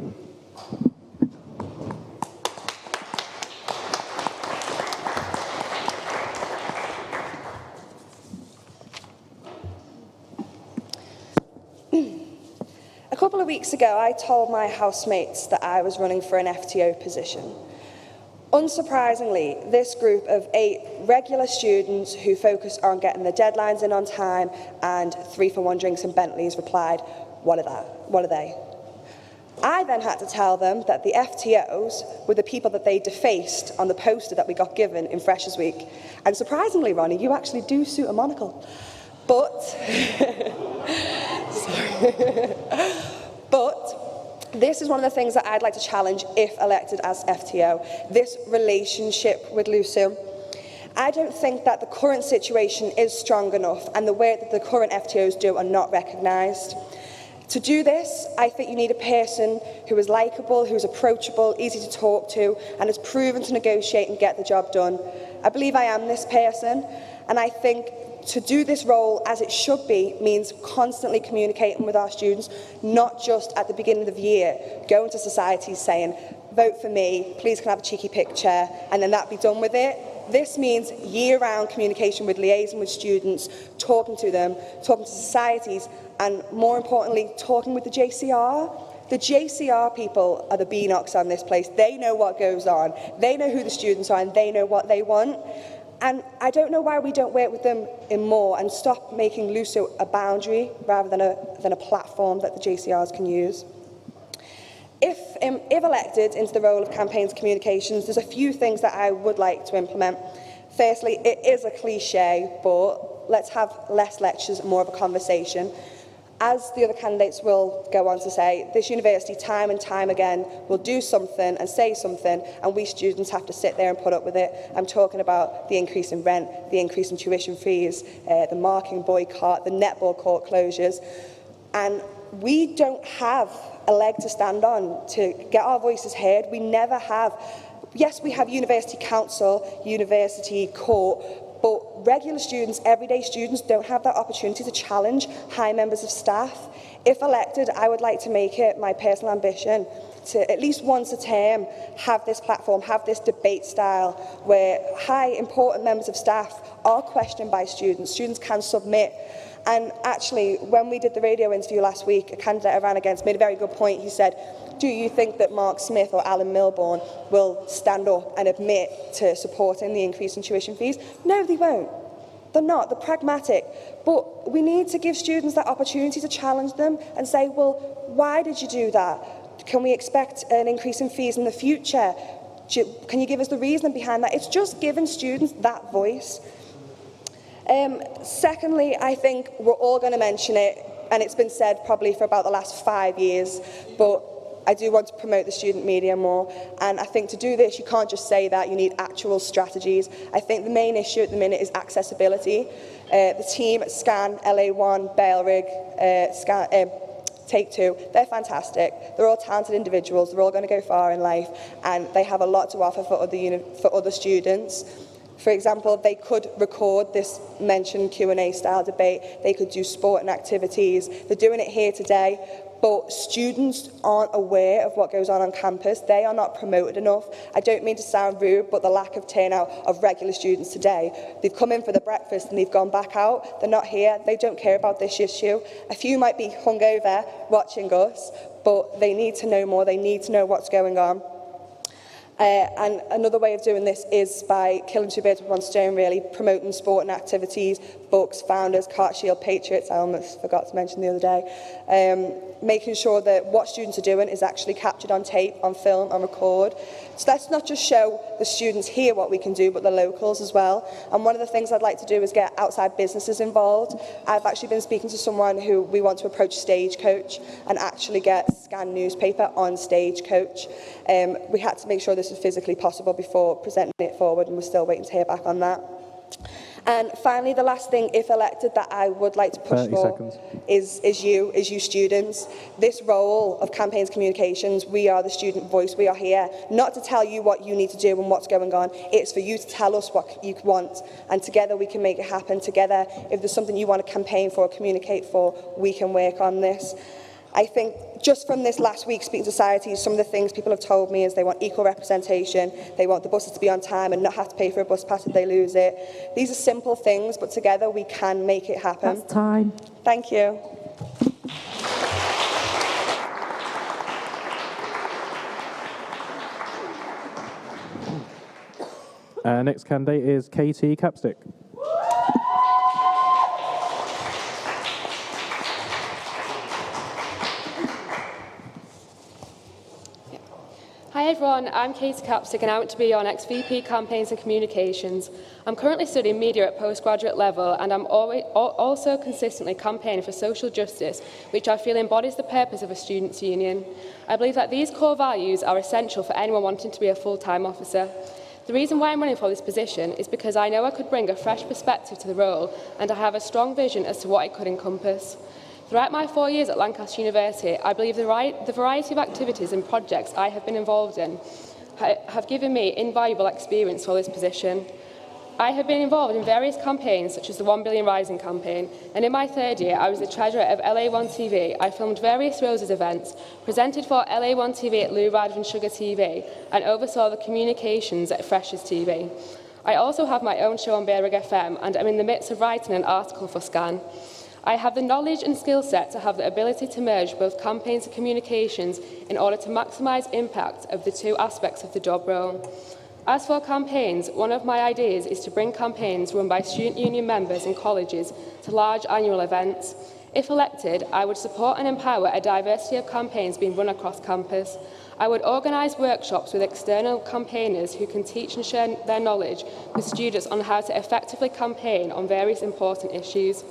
A couple of weeks ago, I told my housemates that I was running for an FTO position. Unsurprisingly, this group of 8 regular students who focus on getting the deadlines in on time and 3-for-1 drinks and Bentleys replied, "What are they?" I then had to tell them that the FTOs were the people that they defaced on the poster that we got given in Freshers Week. And surprisingly, Ronnie, you actually do suit a monocle. But, but this is one of the things that I'd like to challenge if elected as FTO, this relationship with LUSU. I don't think that the current situation is strong enough and the work that the current FTOs do are not recognised. To do this, I think you need a person who is likeable, who is approachable, easy to talk to, and is proven to negotiate and get the job done. I believe I am this person, and I think to do this role as it should be means constantly communicating with our students, not just at the beginning of the year, going to societies saying, "Vote for me, please can I have a cheeky picture," and then that be done with it. This means year-round communication with liaison with students, talking to them, talking to societies, and more importantly, talking with the JCR. The JCR people are the beanox on this place. They know what goes on. They know who the students are, and they know what they want. And I don't know why we don't work with them in more and stop making LUSU a boundary rather than a platform that the JCRs can use. If elected into the role of campaigns communications, there's a few things that I would like to implement. Firstly, it is a cliche, but let's have less lectures and more of a conversation. As the other candidates will go on to say, this university time and time again will do something and say something, and we students have to sit there and put up with it. I'm talking about the increase in rent, the increase in tuition fees, the marking boycott, the netball court closures, and we don't have a leg to stand on to get our voices heard. We never have. Yes, we have university council, university court, but regular students, everyday students, don't have that opportunity to challenge high members of staff. If elected, I would like to make it my personal ambition to, at least once a term, have this platform, have this debate style where high, important members of staff are questioned by students. Students can submit. And actually, when we did the radio interview last week, a candidate I ran against made a very good point. He said, do you think that Mark Smith or Alan Milbourne will stand up and admit to supporting the increase in tuition fees? No, they won't. They're not. They're pragmatic. But we need to give students that opportunity to challenge them and say, well, why did you do that? Can we expect an increase in fees in the future? Can you give us the reasoning behind that? It's just giving students that voice. Secondly, I think we're all going to mention it, and it's been said probably for about the last 5 years, but I do want to promote the student media more, and I think to do this you can't just say that, you need actual strategies. I think the main issue at the minute is accessibility. The team at SCAN, LA1, Bailrig, Take Two, they're fantastic. They're all talented individuals, they're all going to go far in life, and they have a lot to offer for other students. For example, they could record this mentioned Q&A style debate. They could do sport and activities. They're doing it here today, but students aren't aware of what goes on campus. They are not promoted enough. I don't mean to sound rude, but the lack of turnout of regular students today. They've come in for the breakfast and they've gone back out. They're not here. They don't care about this issue. A few might be hungover watching us, but they need to know more. They need to know what's going on. And another way of doing this is by killing two birds with one stone, really, promoting sport and activities, books, founders, Cart Shield, Patriots, I almost forgot to mention the other day, making sure that what students are doing is actually captured on tape, on film, on record. So let's not just show the students here what we can do, but the locals as well. And one of the things I'd like to do is get outside businesses involved. I've actually been speaking to someone who we want to approach Stagecoach and actually get Scan newspaper on Stagecoach. We had to make sure this was physically possible before presenting it forward, and we're still waiting to hear back on that. And finally, the last thing, if elected, that I would like to push for is you students. This role of campaigns communications, we are the student voice. We are here not to tell you what you need to do and what's going on. It's for you to tell us what you want, and together we can make it happen. Together, if there's something you want to campaign for, communicate for, we can work on this. I think just from this last week speaking to societies, some of the things people have told me is they want equal representation, they want the buses to be on time and not have to pay for a bus pass if they lose it. These are simple things, but together we can make it happen.
That's time.
Thank you.
Next candidate is Katie Capstick.
Hi everyone, I'm Katie Capstick and I want to be your next VP Campaigns and Communications. I'm currently studying media at postgraduate level, and I'm also consistently campaigning for social justice, which I feel embodies the purpose of a students' union. I believe that these core values are essential for anyone wanting to be a full-time officer. The reason why I'm running for this position is because I know I could bring a fresh perspective to the role, and I have a strong vision as to what it could encompass. Throughout my 4 years at Lancaster University, I believe the variety of activities and projects I have been involved in have given me invaluable experience for this position. I have been involved in various campaigns, such as the 1 Billion Rising campaign, and in my third year, I was the treasurer of LA1 TV. I filmed various Roses events, presented for LA1 TV at Lou Radford and Sugar TV, and oversaw the communications at Freshers TV. I also have my own show on Bailrig FM, and I'm in the midst of writing an article for Scan. I have the knowledge and skill set to have the ability to merge both campaigns and communications in order to maximise impact of the two aspects of the job role. As for campaigns, one of my ideas is to bring campaigns run by student union members in colleges to large annual events. If elected, I would support and empower a diversity of campaigns being run across campus. I would organise workshops with external campaigners who can teach and share their knowledge with students on how to effectively campaign on various important issues.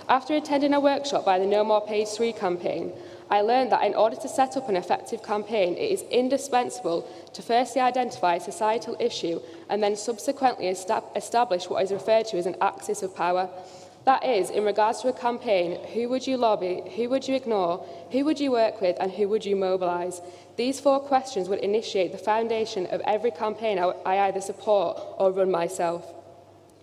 After attending a workshop by the No More Page 3 campaign, I learned that in order to set up an effective campaign, it is indispensable to firstly identify a societal issue and then subsequently establish what is referred to as an axis of power. That is, in regards to a campaign, who would you lobby, who would you ignore, who would you work with, and who would you mobilise? These 4 questions would initiate the foundation of every campaign I either support or run myself.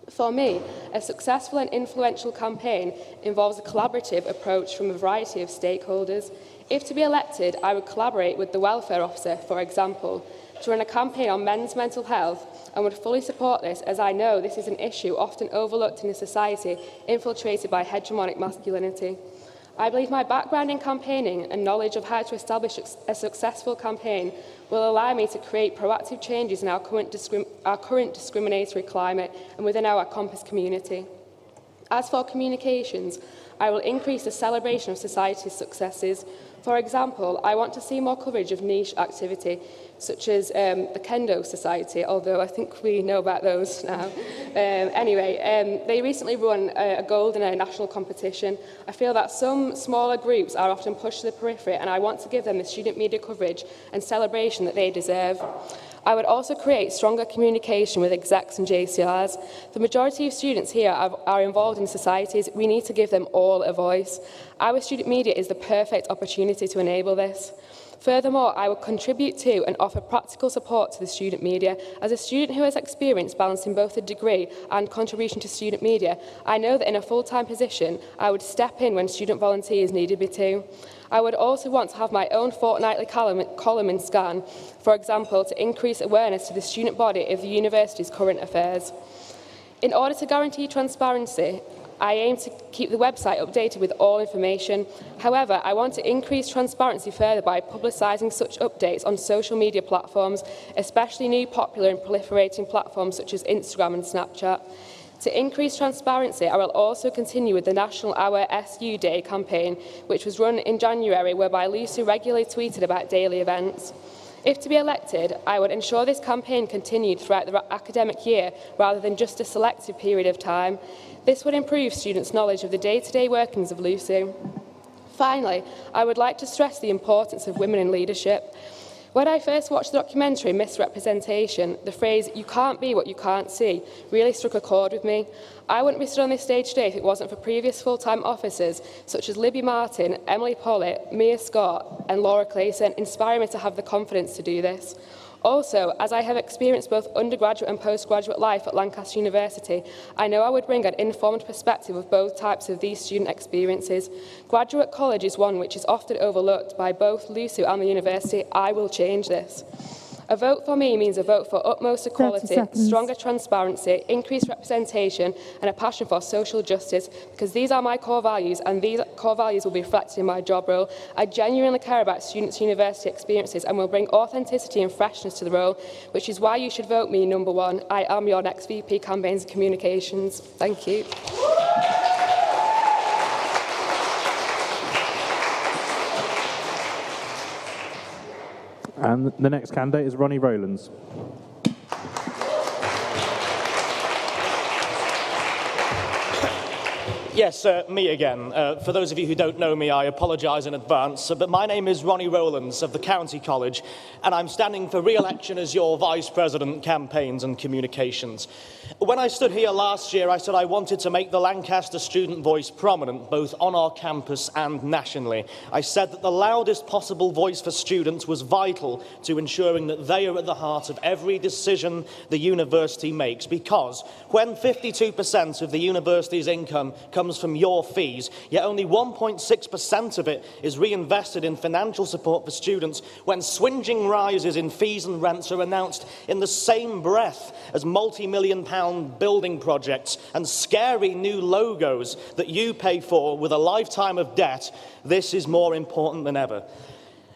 For me, a successful and influential campaign involves a collaborative approach from a variety of stakeholders. If to be elected, I would collaborate with the welfare officer, for example, to run a campaign on men's mental health, and would fully support this, as I know this is an issue often overlooked in a society infiltrated by hegemonic masculinity. I believe my background in campaigning and knowledge of how to establish a successful campaign will allow me to create proactive changes in our current discriminatory climate and within our campus community. As for communications, I will increase the celebration of society's successes. For example, I want to see more coverage of niche activity, such as the Kendo Society, although I think we know about those now. They recently won a gold in a national competition. I feel that some smaller groups are often pushed to the periphery, and I want to give them the student media coverage and celebration that they deserve. I would also create stronger communication with execs and JCRs. The majority of students here are involved in societies. We need to give them all a voice. Our student media is the perfect opportunity to enable this. Furthermore, I will contribute to and offer practical support to the student media. As a student who has experience balancing both a degree and contribution to student media, I know that in a full-time position, I would step in when student volunteers needed me to. I would also want to have my own fortnightly column in Scan, for example, to increase awareness to the student body of the university's current affairs. In order to guarantee transparency, I aim to keep the website updated with all information. However, I want to increase transparency further by publicising such updates on social media platforms, especially new popular and proliferating platforms such as Instagram and Snapchat. To increase transparency, I will also continue with the National Our SU Day campaign, which was run in January, whereby LUSU regularly tweeted about daily events. If to be elected, I would ensure this campaign continued throughout the academic year rather than just a selective period of time. This would improve students' knowledge of the day-to-day workings of LUSU. Finally, I would like to stress the importance of women in leadership. When I first watched the documentary Misrepresentation, the phrase, "you can't be what you can't see," really struck a chord with me. I wouldn't be stood on this stage today if it wasn't for previous full-time officers such as Libby Martin, Emily Pollitt, Mia Scott and Laura Clayson inspiring me to have the confidence to do this. Also, as I have experienced both undergraduate and postgraduate life at Lancaster University, I know I would bring an informed perspective of both types of these student experiences. Graduate college is one which is often overlooked by both LUSU and the university. I will change this. A vote for me means a vote for utmost equality, stronger transparency, increased representation and a passion for social justice, because these are my core values and these core values will be reflected in my job role. I genuinely care about students' university experiences and will bring authenticity and freshness to the role, which is why you should vote me number 1. I am your next VP Campaigns and Communications. Thank you.
And the next candidate is Ronnie Rowlands.
Yes, me again. For those of you who don't know me, I apologise in advance, but my name is Ronnie Rowlands of the County College, and I'm standing for re-election as your Vice President, Campaigns and Communications. When I stood here last year, I said I wanted to make the Lancaster student voice prominent, both on our campus and nationally. I said that the loudest possible voice for students was vital to ensuring that they are at the heart of every decision the university makes, because when 52% of the university's income comes from your fees, yet only 1.6% of it is reinvested in financial support for students, when swinging rises in fees and rents are announced in the same breath as multi-million-pound building projects and scary new logos that you pay for with a lifetime of debt, this is more important than ever.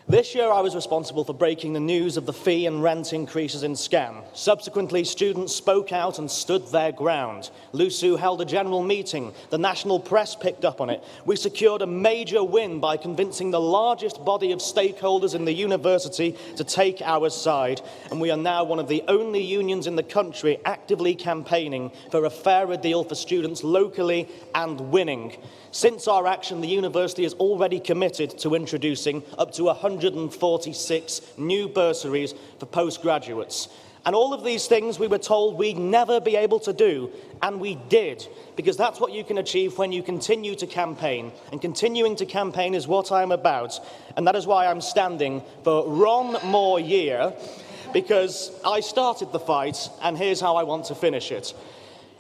This year I was responsible for breaking the news of the fee and rent increases in Scan. Subsequently, students spoke out and stood their ground. LUSU held a general meeting. The national press picked up on it. We secured a major win by convincing the largest body of stakeholders in the university to take our side. And we are now one of the only unions in the country actively campaigning for a fairer deal for students locally and winning. Since our action, the university has already committed to introducing up to 146 new bursaries for postgraduates. And all of these things we were told we'd never be able to do, and we did, because that's what you can achieve when you continue to campaign. And continuing to campaign is what I'm about, and that is why I'm standing for one more year, because I started the fight, and here's how I want to finish it.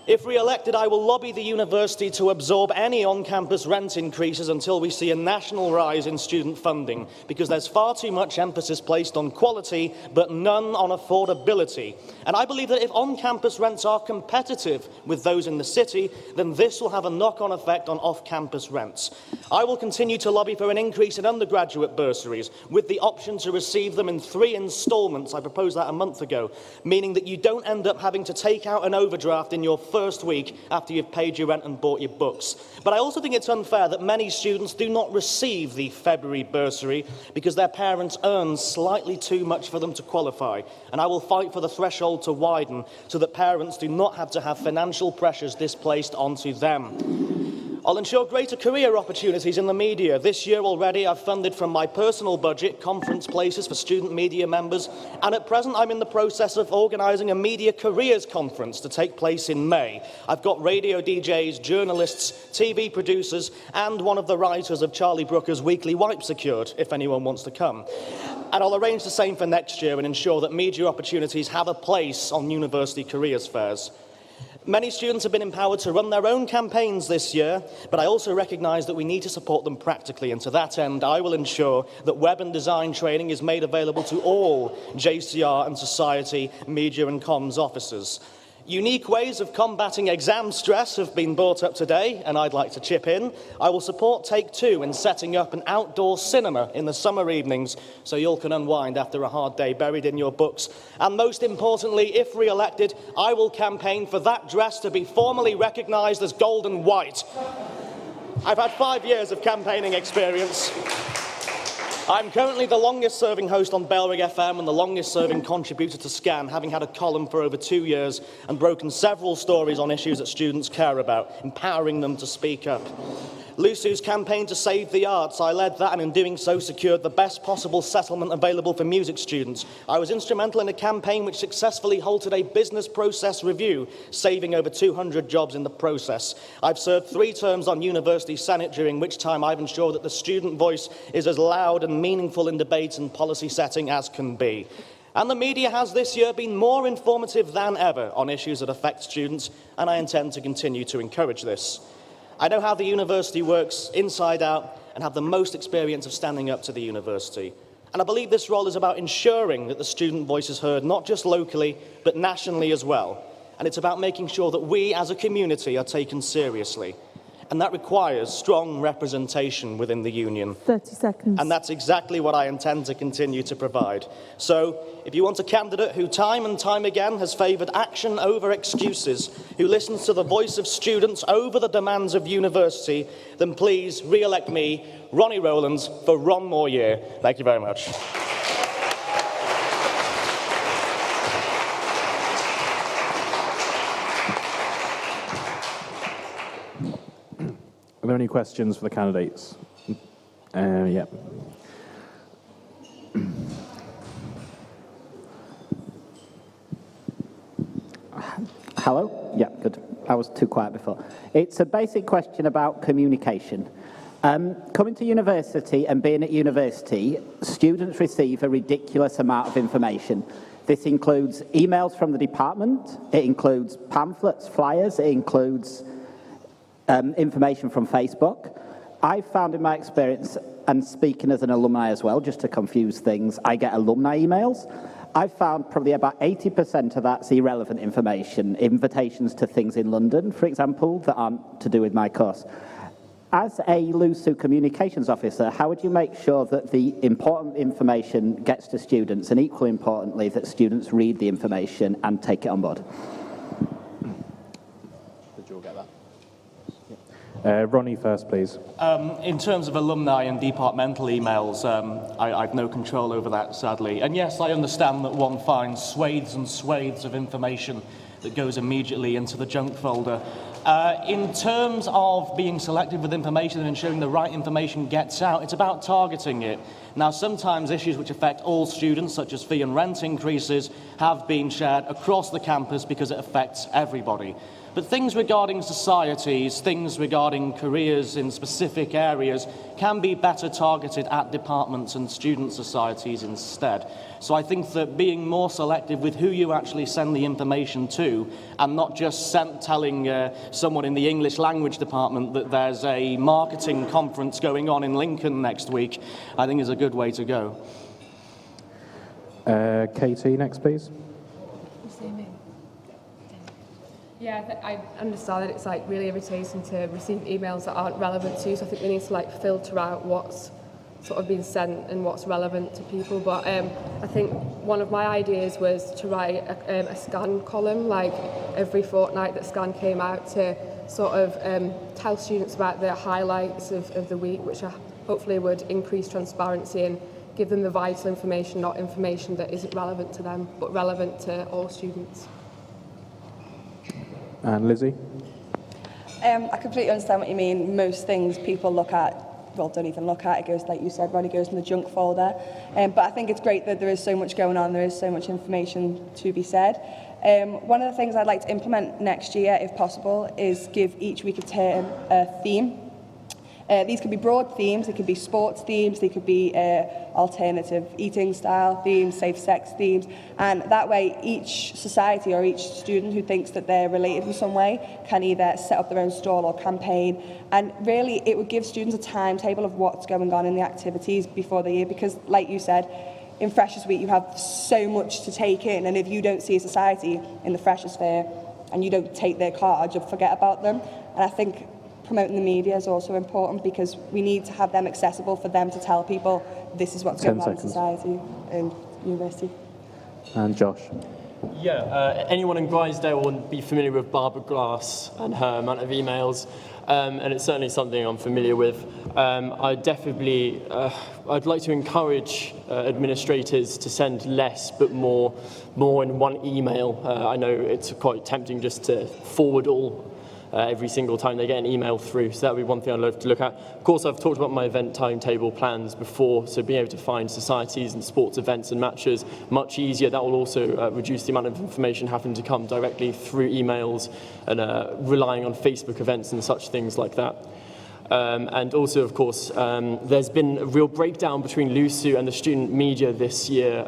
If re-elected, I will lobby the university to absorb any on-campus rent increases until we see a national rise in student funding, because there's far too much emphasis placed on quality, but none on affordability. And I believe that if on-campus rents are competitive with those in the city, then this will have a knock-on effect on off-campus rents. I will continue to lobby for an increase in undergraduate bursaries, with the option to receive them in 3 instalments. I proposed that a month ago, meaning that you don't end up having to take out an overdraft in your first week after you've paid your rent and bought your books. But I also think it's unfair that many students do not receive the February bursary because their parents earn slightly too much for them to qualify. And I will fight for the threshold to widen so that parents do not have to have financial pressures displaced onto them. I'll ensure greater career opportunities in the media. This year already I've funded from my personal budget conference places for student media members, and at present I'm in the process of organising a media careers conference to take place in May. I've got radio DJs, journalists, TV producers and one of the writers of Charlie Brooker's Weekly Wipe secured, if anyone wants to come. And I'll arrange the same for next year and ensure that media opportunities have a place on university careers fairs. Many students have been empowered to run their own campaigns this year, but I also recognise that we need to support them practically, and to that end, I will ensure that web and design training is made available to all JCR and Society media and comms officers. Unique ways of combating exam stress have been brought up today, and I'd like to chip in. I will support Take Two in setting up an outdoor cinema in the summer evenings so you all can unwind after a hard day buried in your books. And most importantly, if re-elected, I will campaign for that dress to be formally recognised as gold and white. I've had 5 years of campaigning experience. I'm currently the longest-serving host on Belrig FM and the longest-serving contributor to Scan, having had a column for over 2 years and broken several stories on issues that students care about, empowering them to speak up. LUSU's campaign to save the arts, I led that and in doing so secured the best possible settlement available for music students. I was instrumental in a campaign which successfully halted a business process review, saving over 200 jobs in the process. I've served 3 terms on University Senate, during which time I've ensured that the student voice is as loud and meaningful in debate and policy setting as can be. And the media has this year been more informative than ever on issues that affect students, and I intend to continue to encourage this. I know how the university works inside out and have the most experience of standing up to the university. And I believe this role is about ensuring that the student voice is heard not just locally, but nationally as well. And it's about making sure that we as a community are taken seriously. And that requires strong representation within the union.
30 seconds.
And that's exactly what I intend to continue to provide. So, if you want a candidate who time and time again has favoured action over excuses, who listens to the voice of students over the demands of university, then please re-elect me, Ronnie Rowlands, for one more year. Thank you very much.
Are there any questions for the candidates? Yeah.
Hello? Yeah, good. I was too quiet before. It's a basic question about communication. Coming to university and being at university, students receive a ridiculous amount of information. This includes emails from the department, it includes pamphlets, flyers, it includes information from Facebook. I've found in my experience, and speaking as an alumni as well, just to confuse things, I get alumni emails. I've found probably about 80% of that's irrelevant information, invitations to things in London, for example, that aren't to do with my course. As a LUSU communications officer, how would you make sure that the important information gets to students, and equally importantly, that students read the information and take it on board?
Did you all get that? Ronnie first, please.
In terms of alumni and departmental emails, I've no control over that, sadly. And yes, I understand that one finds swathes and swathes of information that goes immediately into the junk folder. In terms of being selective with information and ensuring the right information gets out, it's about targeting it. Now, sometimes issues which affect all students, such as fee and rent increases, have been shared across the campus because it affects everybody. But things regarding societies, things regarding careers in specific areas can be better targeted at departments and student societies instead. So I think that being more selective with who you actually send the information to, and not just telling someone in the English language department that there's a marketing conference going on in Lincoln next week, I think is a good way to go.
Katie, next, please.
Yeah, I understand that it's like really irritating to receive emails that aren't relevant to you, so I think we need to like filter out what's sort of being sent and what's relevant to people. But I think one of my ideas was to write a scan column, like every fortnight that scan came out, to sort of tell students about the highlights of the week, which hopefully would increase transparency and give them the vital information, not information that isn't relevant to them, but relevant to all students.
And Lizzie?
I completely understand what you mean. Most things people look at, well, don't even look at. It goes, like you said, Ronnie, goes in the junk folder. But I think it's great that there is so much going on. There is so much information to be said. One of the things I'd like to implement next year, if possible, is give each week of term a theme. These could be broad themes, it could be sports themes, they could be alternative eating style themes, safe sex themes, and that way each society or each student who thinks that they're related in some way can either set up their own stall or campaign, and really it would give students a timetable of what's going on in the activities before the year, because like you said, in Freshers Week you have so much to take in, and if you don't see a society in the Freshers Fair and you don't take their card, you'll forget about them. And I think promoting the media is also important, because we need to have them accessible for them to tell people this is what's going on in society and university.
And Josh?
Yeah, anyone in Grisdale will be familiar with Barbara Glass and her amount of emails, and it's certainly something I'm familiar with. I'd like to encourage administrators to send less but more in one email. I know it's quite tempting just to forward all every single time they get an email through. So that would be one thing I'd love to look at. Of course, I've talked about my event timetable plans before, so being able to find societies and sports events and matches much easier. That will also reduce the amount of information having to come directly through emails and relying on Facebook events and such things like that. And also, of course, there's been a real breakdown between LUSU and the student media this year.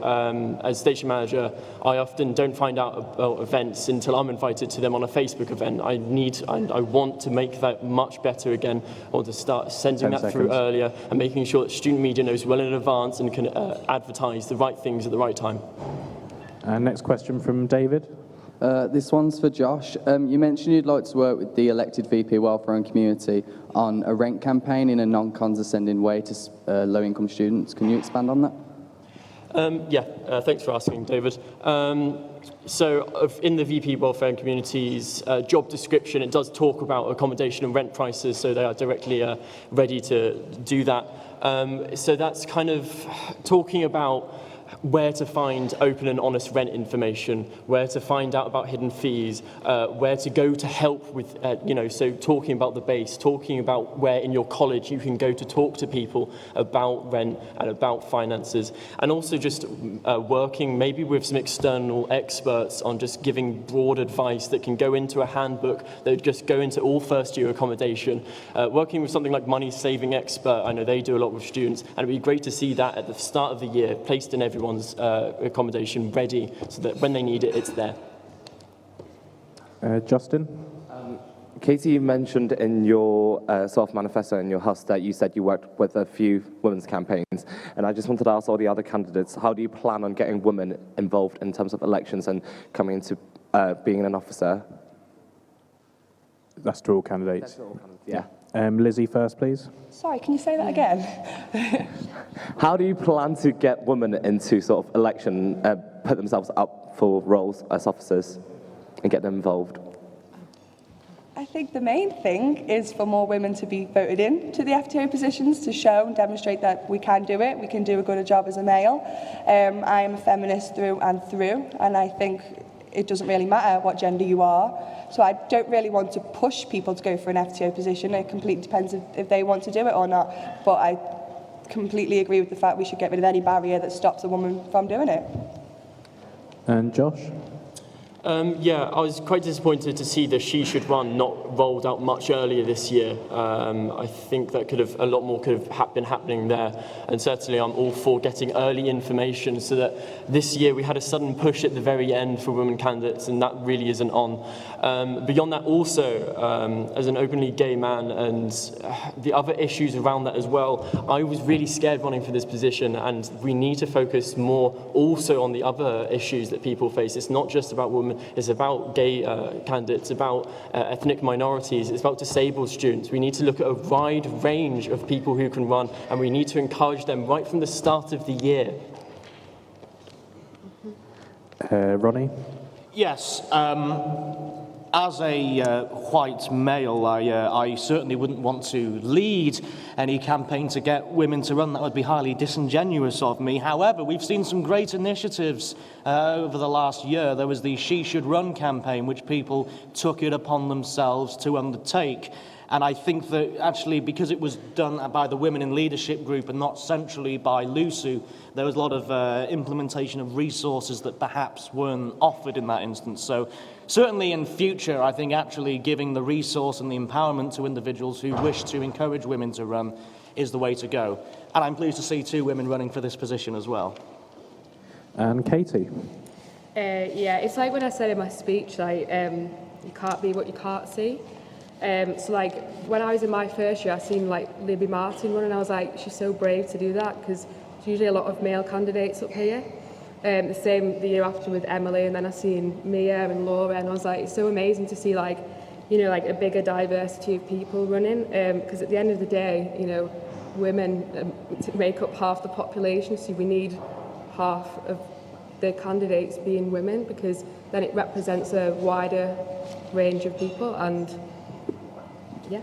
As station manager, I often don't find out about events until I'm invited to them on a Facebook event. I want to make that much better again. I want to start sending that through earlier and making sure that student media knows well in advance and can advertise the right things at the right time.
And next question from David.
This one's for Josh. You mentioned you'd like to work with the elected VP Welfare and Community on a rent campaign in a non-condescending way to low-income students. Can you expand on that?
Thanks for asking, David. So in the VP Welfare and Community's job description, it does talk about accommodation and rent prices, so they are directly ready to do that. So that's kind of talking about where to find open and honest rent information, where to find out about hidden fees, where to go to help with, so talking about the base, talking about where in your college you can go to talk to people about rent and about finances, and also just working maybe with some external experts on just giving broad advice that can go into a handbook, that would just go into all first-year accommodation. Working with something like Money Saving Expert, I know they do a lot with students, and it'd be great to see that at the start of the year, placed in everyone's accommodation ready, so that when they need it, it's there.
Justin?
Katie, you mentioned in your self-manifesto in your Husts that you said you worked with a few women's campaigns, and I just wanted to ask all the other candidates, how do you plan on getting women involved in terms of elections and coming into being an officer?
That's to all candidates.
That's to all candidates, yeah.
Lizzie first, please.
Sorry, can you say that again?
How do you plan to get women into sort of election, put themselves up for roles as officers and get them involved?
I think the main thing is for more women to be voted in to the FTO positions to show and demonstrate that we can do it, we can do a good job as a male. I am a feminist through and through, and I think it doesn't really matter what gender you are. So I don't really want to push people to go for an FTO position. It completely depends if they want to do it or not. But I completely agree with the fact we should get rid of any barrier that stops a woman from doing it.
And Josh?
Yeah, I was quite disappointed to see the She Should Run not rolled out much earlier this year. I think that a lot more could have been happening there. And certainly I'm all for getting early information so that this year we had a sudden push at the very end for women candidates, and that really isn't on. Beyond that also, as an openly gay man and the other issues around that as well, I was really scared running for this position, and we need to focus more also on the other issues that people face. It's not just about women. It's about gay candidates, about ethnic minorities, it's about disabled students. We need to look at a wide range of people who can run, and we need to encourage them right from the start of the year.
Ronnie?
Yes. As a white male, I certainly wouldn't want to lead any campaign to get women to run. That would be highly disingenuous of me. However, we've seen some great initiatives over the last year. There was the She Should Run campaign, which people took it upon themselves to undertake. And I think that actually, because it was done by the Women in Leadership group and not centrally by LUSU, there was a lot of implementation of resources that perhaps weren't offered in that instance. So certainly in future, I think actually giving the resource and the empowerment to individuals who wish to encourage women to run is the way to go. And I'm pleased to see 2 women running for this position as well.
And Katie?
Yeah, it's like when I said in my speech, like, you can't be what you can't see. So like when I was in my first year, I seen like Libby Martin run, and I was like, she's so brave to do that, because there's usually a lot of male candidates up here. The same the year after with Emily, and then I seen Mia and Laura, and I was like, it's so amazing to see like, you know, like a bigger diversity of people running, because at the end of the day, you know, women make up half the population, so we need half of the candidates being women, because then it represents a wider range of people. And yeah.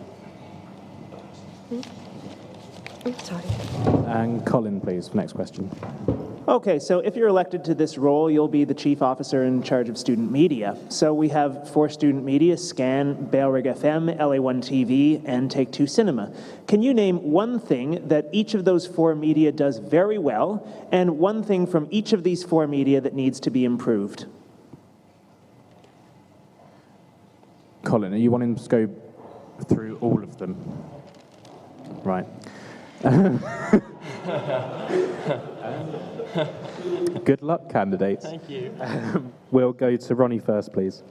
Sorry.
And Colin, please, for next question.
Okay, so if you're elected to this role, you'll be the chief officer in charge of student media. So we have 4 student media: SCAN, Bailrig FM, LA1 TV, and Take 2 Cinema. Can you name one thing that each of those 4 media does very well, and one thing from each of these 4 media that needs to be improved?
Colin, are you wanting to go through all of them? Right. Good luck, candidates.
Thank you.
We'll go to Ronnie first, please.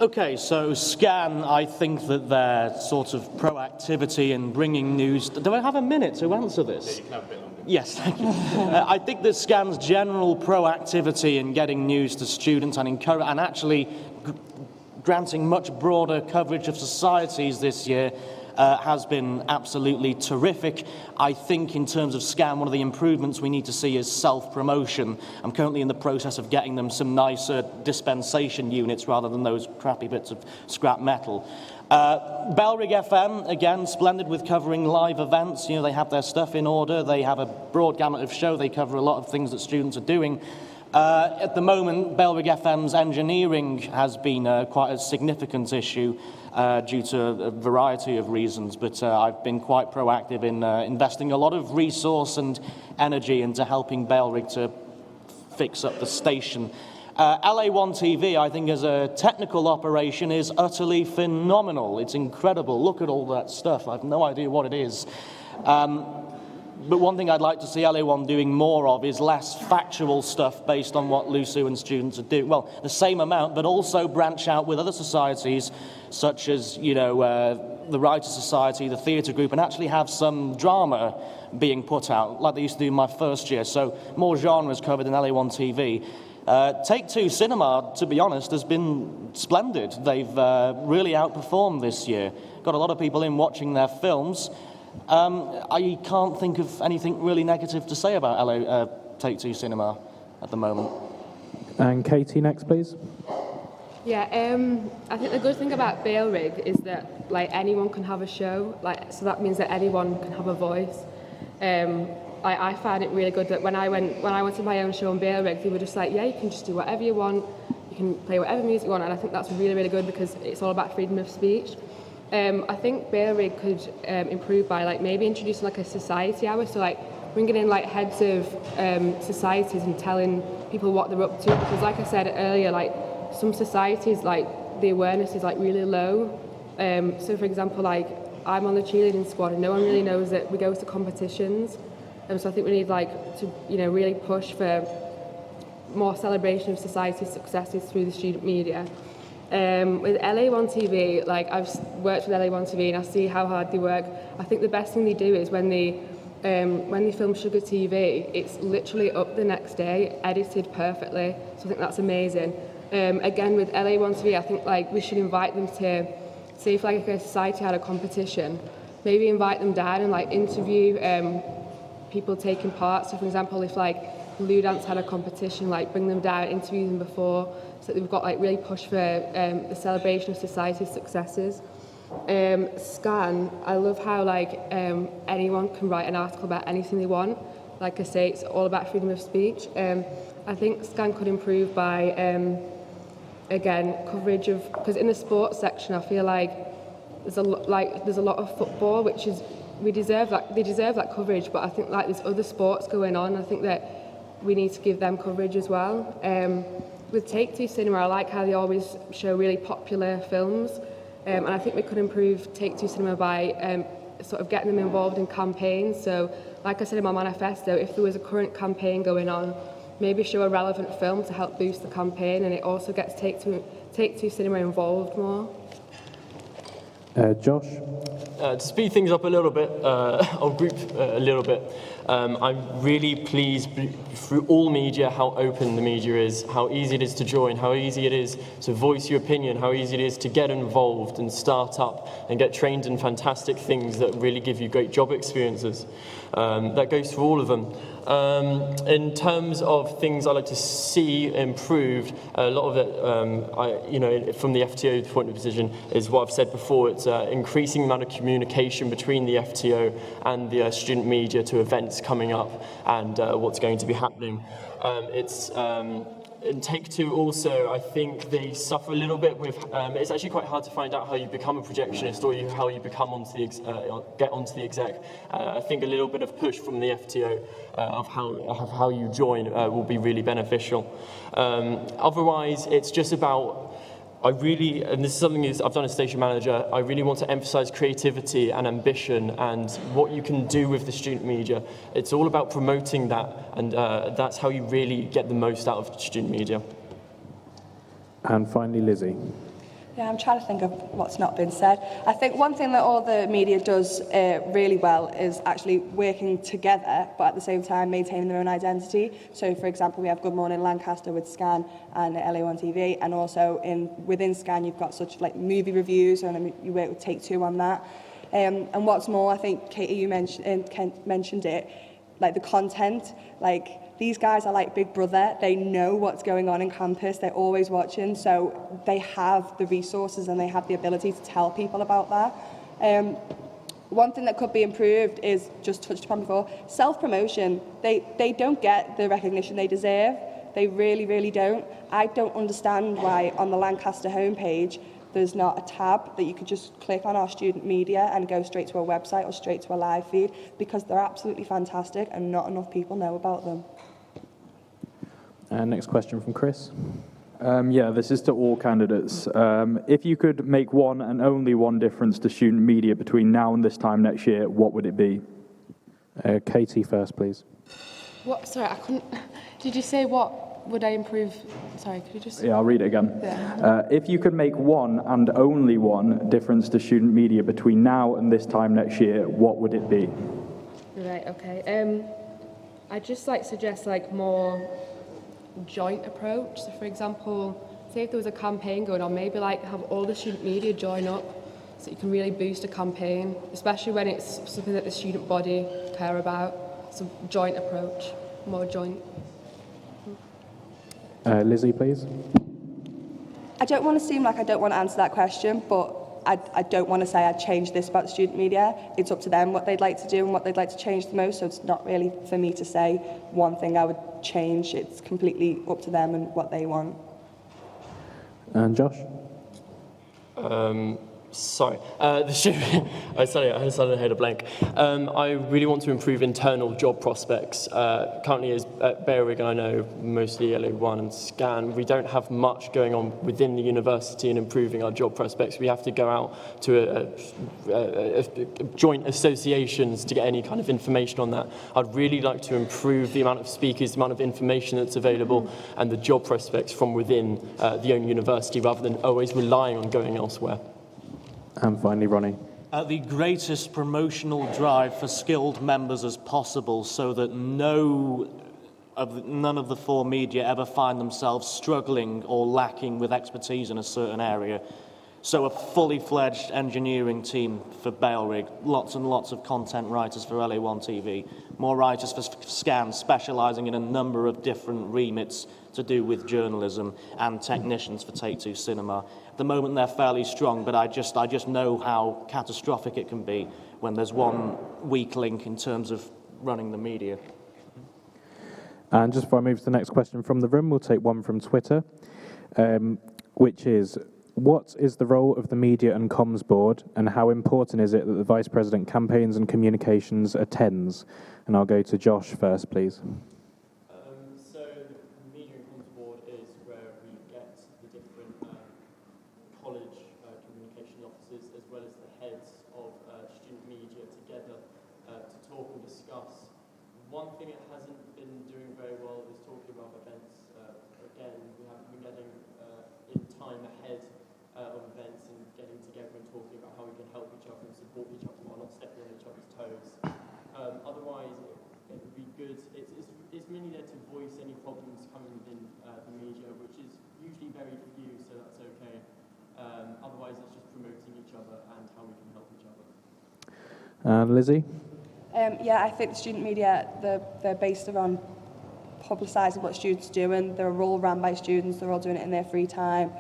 Okay, so SCAN, I think that their sort of proactivity in bringing news... Do I have a minute to answer this? Yeah, you can have a bit longer. Yes, thank you. I think that SCAN's general proactivity in getting news to students and actually granting much broader coverage of societies this year has been absolutely terrific. I think in terms of SCAN, one of the improvements we need to see is self-promotion. I'm currently in the process of getting them some nicer dispensation units rather than those crappy bits of scrap metal. Bailrig FM, again, splendid with covering live events. You know, they have their stuff in order. They have a broad gamut of show. They cover a lot of things that students are doing. At the moment, Bailrig FM's engineering has been quite a significant issue due to a variety of reasons, but I've been quite proactive in investing a lot of resource and energy into helping Bailrig to fix up the station. LA1 TV, I think, as a technical operation, is utterly phenomenal. It's incredible. Look at all that stuff. I have no idea what it is. But one thing I'd like to see LA1 doing more of is less factual stuff based on what LUSU and students are doing. Well, the same amount, but also branch out with other societies, such as, you know, the Writers' Society, the theatre group, and actually have some drama being put out, like they used to do in my first year. So more genres covered in LA1 TV. Take Two Cinema, to be honest, has been splendid. They've really outperformed this year. Got a lot of people in watching their films. I can't think of anything really negative to say about Take Two Cinema at the moment.
And Katie, next, please.
Yeah, I think the good thing about Bail Rig is that like anyone can have a show, so that means that anyone can have a voice. I find it really good that when I went to my own show on Bail Rig, they were just like, yeah, you can just do whatever you want, you can play whatever music you want, and I think that's really, really good because it's all about freedom of speech. I think Bail Rig could improve by like maybe introducing like a society hour, so like bringing in like heads of societies and telling people what they're up to, because like I said earlier, like some societies, like the awareness is like really low. So for example, like I'm on the cheerleading squad and no one really knows that we go to competitions. So I think we need like to really push for more celebration of society's successes through the student media. With LA1 TV, like I've worked with LA1 TV and I see how hard they work. I think the best thing they do is when they film Sugar TV, it's literally up the next day, edited perfectly. So I think that's amazing. Again, with LA1 TV, I think like we should invite them to, say if like a society had a competition, maybe invite them down and like interview people taking part. So for example, if like Loo Dance had a competition, like bring them down, interview them before, so that we've got like really push for the celebration of society's successes. Scan, I love how like anyone can write an article about anything they want. Like I say, it's all about freedom of speech. I think Scan could improve by again coverage of, because in the sports section I feel like there's a lot of football, which is they deserve that coverage, but I think like there's other sports going on. I think that we need to give them coverage as well. With Take Two Cinema, I like how they always show really popular films, and I think we could improve Take Two Cinema by sort of getting them involved in campaigns. So, like I said in my manifesto, if there was a current campaign going on, maybe show a relevant film to help boost the campaign, and it also gets Take Two Cinema involved more.
Josh?
To speed things up a little bit, I'll group a little bit. I'm really pleased through all media how open the media is, how easy it is to join, how easy it is to voice your opinion, how easy it is to get involved and start up and get trained in fantastic things that really give you great job experiences. That goes for all of them. In terms of things I like to see improved, a lot of it, from the FTO point of decision, is what I've said before. It's increasing the amount of communication between the FTO and the student media to events coming up and what's going to be happening. In Take Two also, I think they suffer a little bit with, it's actually quite hard to find out how you become a projectionist or how you become get onto the exec. I think a little bit of push from the FTO of how you join will be really beneficial. Otherwise, it's just about, and this is something I've done as station manager, I really want to emphasize creativity and ambition and what you can do with the student media. It's all about promoting that, and that's how you really get the most out of student media.
And finally, Lizzie.
Yeah, I'm trying to think of what's not been said. I think one thing that all the media does really well is actually working together, but at the same time maintaining their own identity. So, for example, we have Good Morning Lancaster with Scan and LA1 TV, and also within Scan you've got such like movie reviews, and you work with Take Two on that. And what's more, I think Katie, you mentioned it, like the content, like. These guys are like Big Brother. They know what's going on in campus. They're always watching. So they have the resources and they have the ability to tell people about that. One thing that could be improved is, just touched upon before, self-promotion. They don't get the recognition they deserve. They really, really don't. I don't understand why on the Lancaster homepage there's not a tab that you could just click on our student media and go straight to a website or straight to a live feed, because they're absolutely fantastic and not enough people know about them.
Next question from Chris.
Yeah, this is to all candidates. If you could make one and only one difference to student media between now and this time next year, what would it be?
Katie first, please.
What? Sorry, I couldn't. Did you say what would I improve? Sorry, could you just...
Yeah, I'll read it again.
Yeah.
If you could make one and only one difference to student media between now and this time next year, what would it be?
Right, okay. I'd just suggest more joint approach. So for example, say if there was a campaign going on, maybe like have all the student media join up so you can really boost a campaign, especially when it's something that the student body care about. So joint approach, more joint.
Lizzie, please.
I don't want to seem like I don't want to answer that question, but I don't want to say I'd change this about the student media. It's up to them what they'd like to do and what they'd like to change the most, so it's not really for me to say one thing I would change. It's completely up to them and what they want.
And Josh?
Sorry, I suddenly had a blank. I really want to improve internal job prospects. Currently, as at Berwick, and I know mostly LA1 and SCAN, we don't have much going on within the university in improving our job prospects. We have to go out to joint associations to get any kind of information on that. I'd really like to improve the amount of speakers, the amount of information that's available, and the job prospects from within the own university, rather than always relying on going elsewhere.
And finally, Ronnie.
The greatest promotional drive for skilled members as possible, so that none of the four media ever find themselves struggling or lacking with expertise in a certain area. So a fully fledged engineering team for Bailrig, lots and lots of content writers for LA1 TV, more writers for SCAN, specialising in a number of different remits to do with journalism, and technicians for Take Two Cinema. At the moment they're fairly strong, but I just know how catastrophic it can be when there's one weak link in terms of running the media.
And just before I move to the next question from the room, we'll take one from Twitter, which is, what is the role of the Media and Comms Board, and how important is it that the Vice President Campaigns and Communications attends? And I'll go to Josh first, please.
So the Media and Comms Board is where we get the different college communication officers, as well as the heads of student media, together to talk and discuss. One thing it hasn't been doing very well is talking about events. Again, we haven't been getting in time ahead of events and getting together and talking about how we can help each other and support each other while not stepping on each other's toes. Otherwise, it would be good. It's mainly there to voice any problems coming within the media, which is usually very few, so that's okay. Otherwise, it's just promoting each other and how we can help each other.
Lizzie?
Yeah, I think the student media, they're based around publicising what students are doing. They're all run by students. They're all doing it in their free time.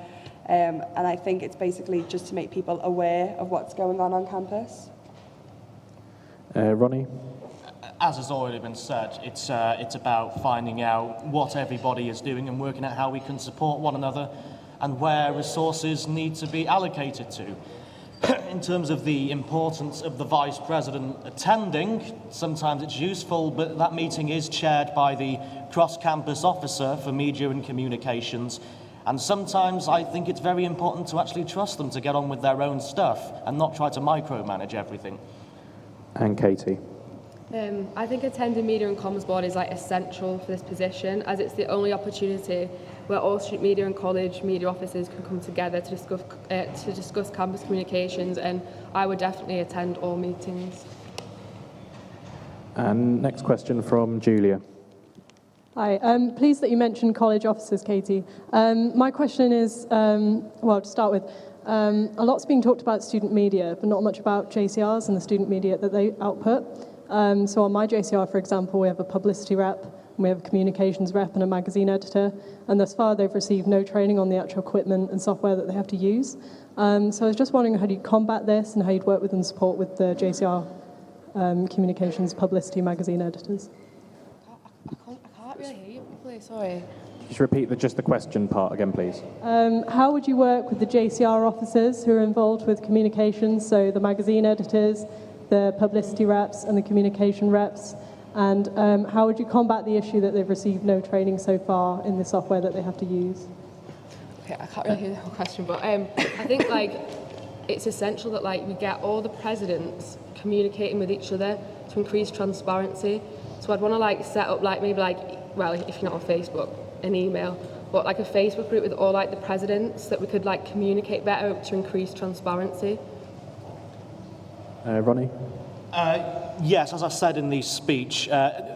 And I think it's basically just to make people aware of what's going on campus.
Ronnie?
As has already been said, it's about finding out what everybody is doing and working out how we can support one another and where resources need to be allocated to. In terms of the importance of the Vice President attending, sometimes it's useful, but that meeting is chaired by the cross-campus officer for media and communications, and sometimes I think it's very important to actually trust them to get on with their own stuff and not try to micromanage everything.
And Katie?
I think attending Media and Comms Board is essential for this position, as it's the only opportunity where all student media and college media officers can come together to discuss campus communications, and I would definitely attend all meetings.
And next question from Julia.
Hi, pleased that you mentioned college officers, Katie. My question is, well, to start with, a lot's being talked about student media, but not much about JCRs and the student media that they output. So on my JCR, for example, we have a publicity rep, we have a communications rep and a magazine editor, and thus far they've received no training on the actual equipment and software that they have to use. So I was just wondering how do you combat this and how you'd work with and support with the JCR communications publicity magazine editors?
I can't really hear you properly, sorry.
Just repeat just the question part again, please.
How would you work with the JCR officers who are involved with communications, so the magazine editors, the publicity reps and the communication reps, and how would you combat the issue that they've received no training so far in the software that they have to use?
Okay, I can't really hear the whole question, but I think it's essential that we get all the presidents communicating with each other to increase transparency. So I'd want to set up maybe well, if you're not on Facebook, an email, but a Facebook group with all the presidents that we could communicate better to increase transparency.
Ronnie?
Yes, as I said in the speech,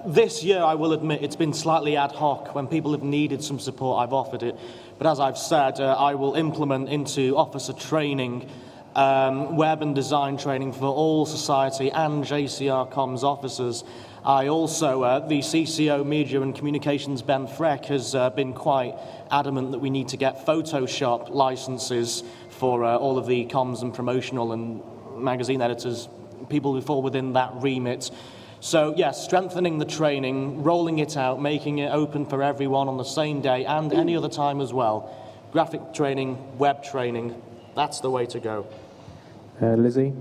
this year I will admit it's been slightly ad hoc. When people have needed some support, I've offered it. But as I've said, I will implement into officer training, web and design training for all society and JCR comms officers. I also, the CCO Media and Communications, Ben Freck, has been quite adamant that we need to get Photoshop licenses for all of the comms and promotional and magazine editors, people who fall within that remit. So yes, strengthening the training, rolling it out, making it open for everyone on the same day and any other time as well. Graphic training, web training, that's the way to go.
Lizzie?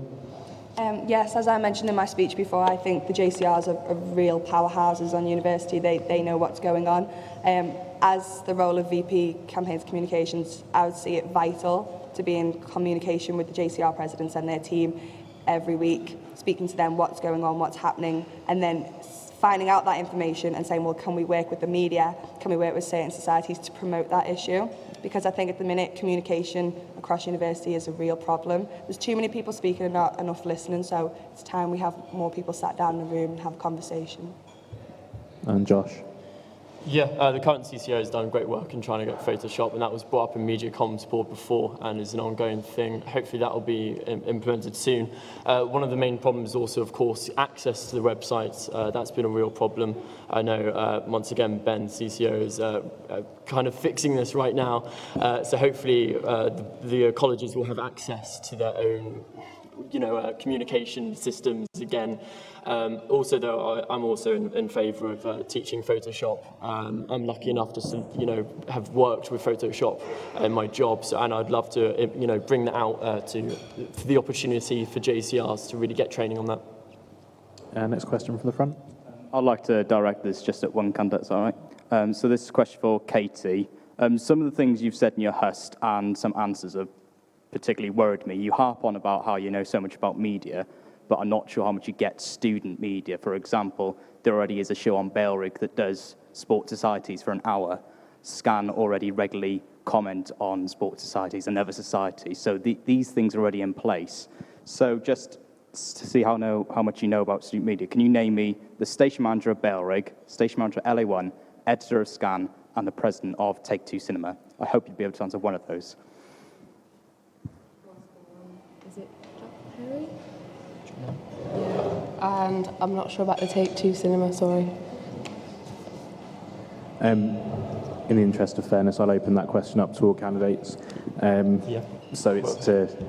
Yes, as I mentioned in my speech before, I think the JCRs are real powerhouses on university. They know what's going on. As the role of VP Campaigns Communications, I would see it vital to be in communication with the JCR presidents and their team every week, speaking to them what's going on, what's happening, and then finding out that information and saying, well, can we work with the media? Can we work with certain societies to promote that issue? Because I think at the minute, communication across university is a real problem. There's too many people speaking and not enough listening, so it's time we have more people sat down in the room and have a conversation.
And Josh?
Yeah, the current CCO has done great work in trying to get Photoshop, and that was brought up in Media Comms Board before and is an ongoing thing. Hopefully that will be implemented soon. One of the main problems is also, of course, access to the websites. That's been a real problem. I know, once again, Ben, CCO, is kind of fixing this right now. So hopefully the colleges will have access to their own communication systems again. Also, though, I'm also in favour of teaching Photoshop. I'm lucky enough to, have worked with Photoshop in my job, and I'd love to, bring that out for the opportunity for JCRs to really get training on that.
Next question from the front.
I'd like to direct this just at one candidate, all right? So this is a question for Katie. Some of the things you've said in your Hust and some answers have particularly worried me. You harp on about how you know so much about media, but I'm not sure how much you get student media. For example, there already is a show on Bailrig that does sport societies for an hour. Scan already regularly comment on sport societies and other societies. So these things are already in place. So just to see how much you know about student media, can you name me the station manager of Bailrig, station manager of LA1, editor of Scan, and the president of Take Two Cinema? I hope you'll be able to answer one of those.
Is it Harry? And I'm not sure about the Take Two Cinema, sorry.
In the interest of fairness, I'll open that question up to all candidates. So it's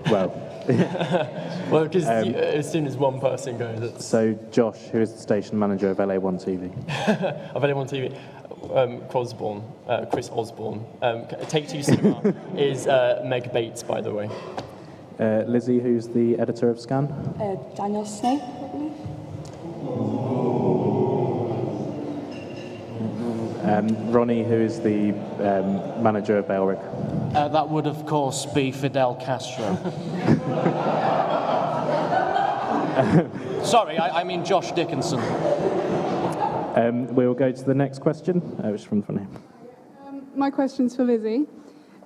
well, because as soon as one person goes,
So Josh, who is the station manager of LA1 TV?
of LA1 TV, Chris Osborne. Take Two Cinema is Meg Bates, by the way.
Lizzie, who's the editor of Scan?
Daniel Snape, I believe.
Ronnie, who is the manager of Bailrig?
That would, of course, be Fidel Castro. Sorry, I mean Josh Dickinson.
We'll go to the next question, which is from the front here.
My question's for Lizzie.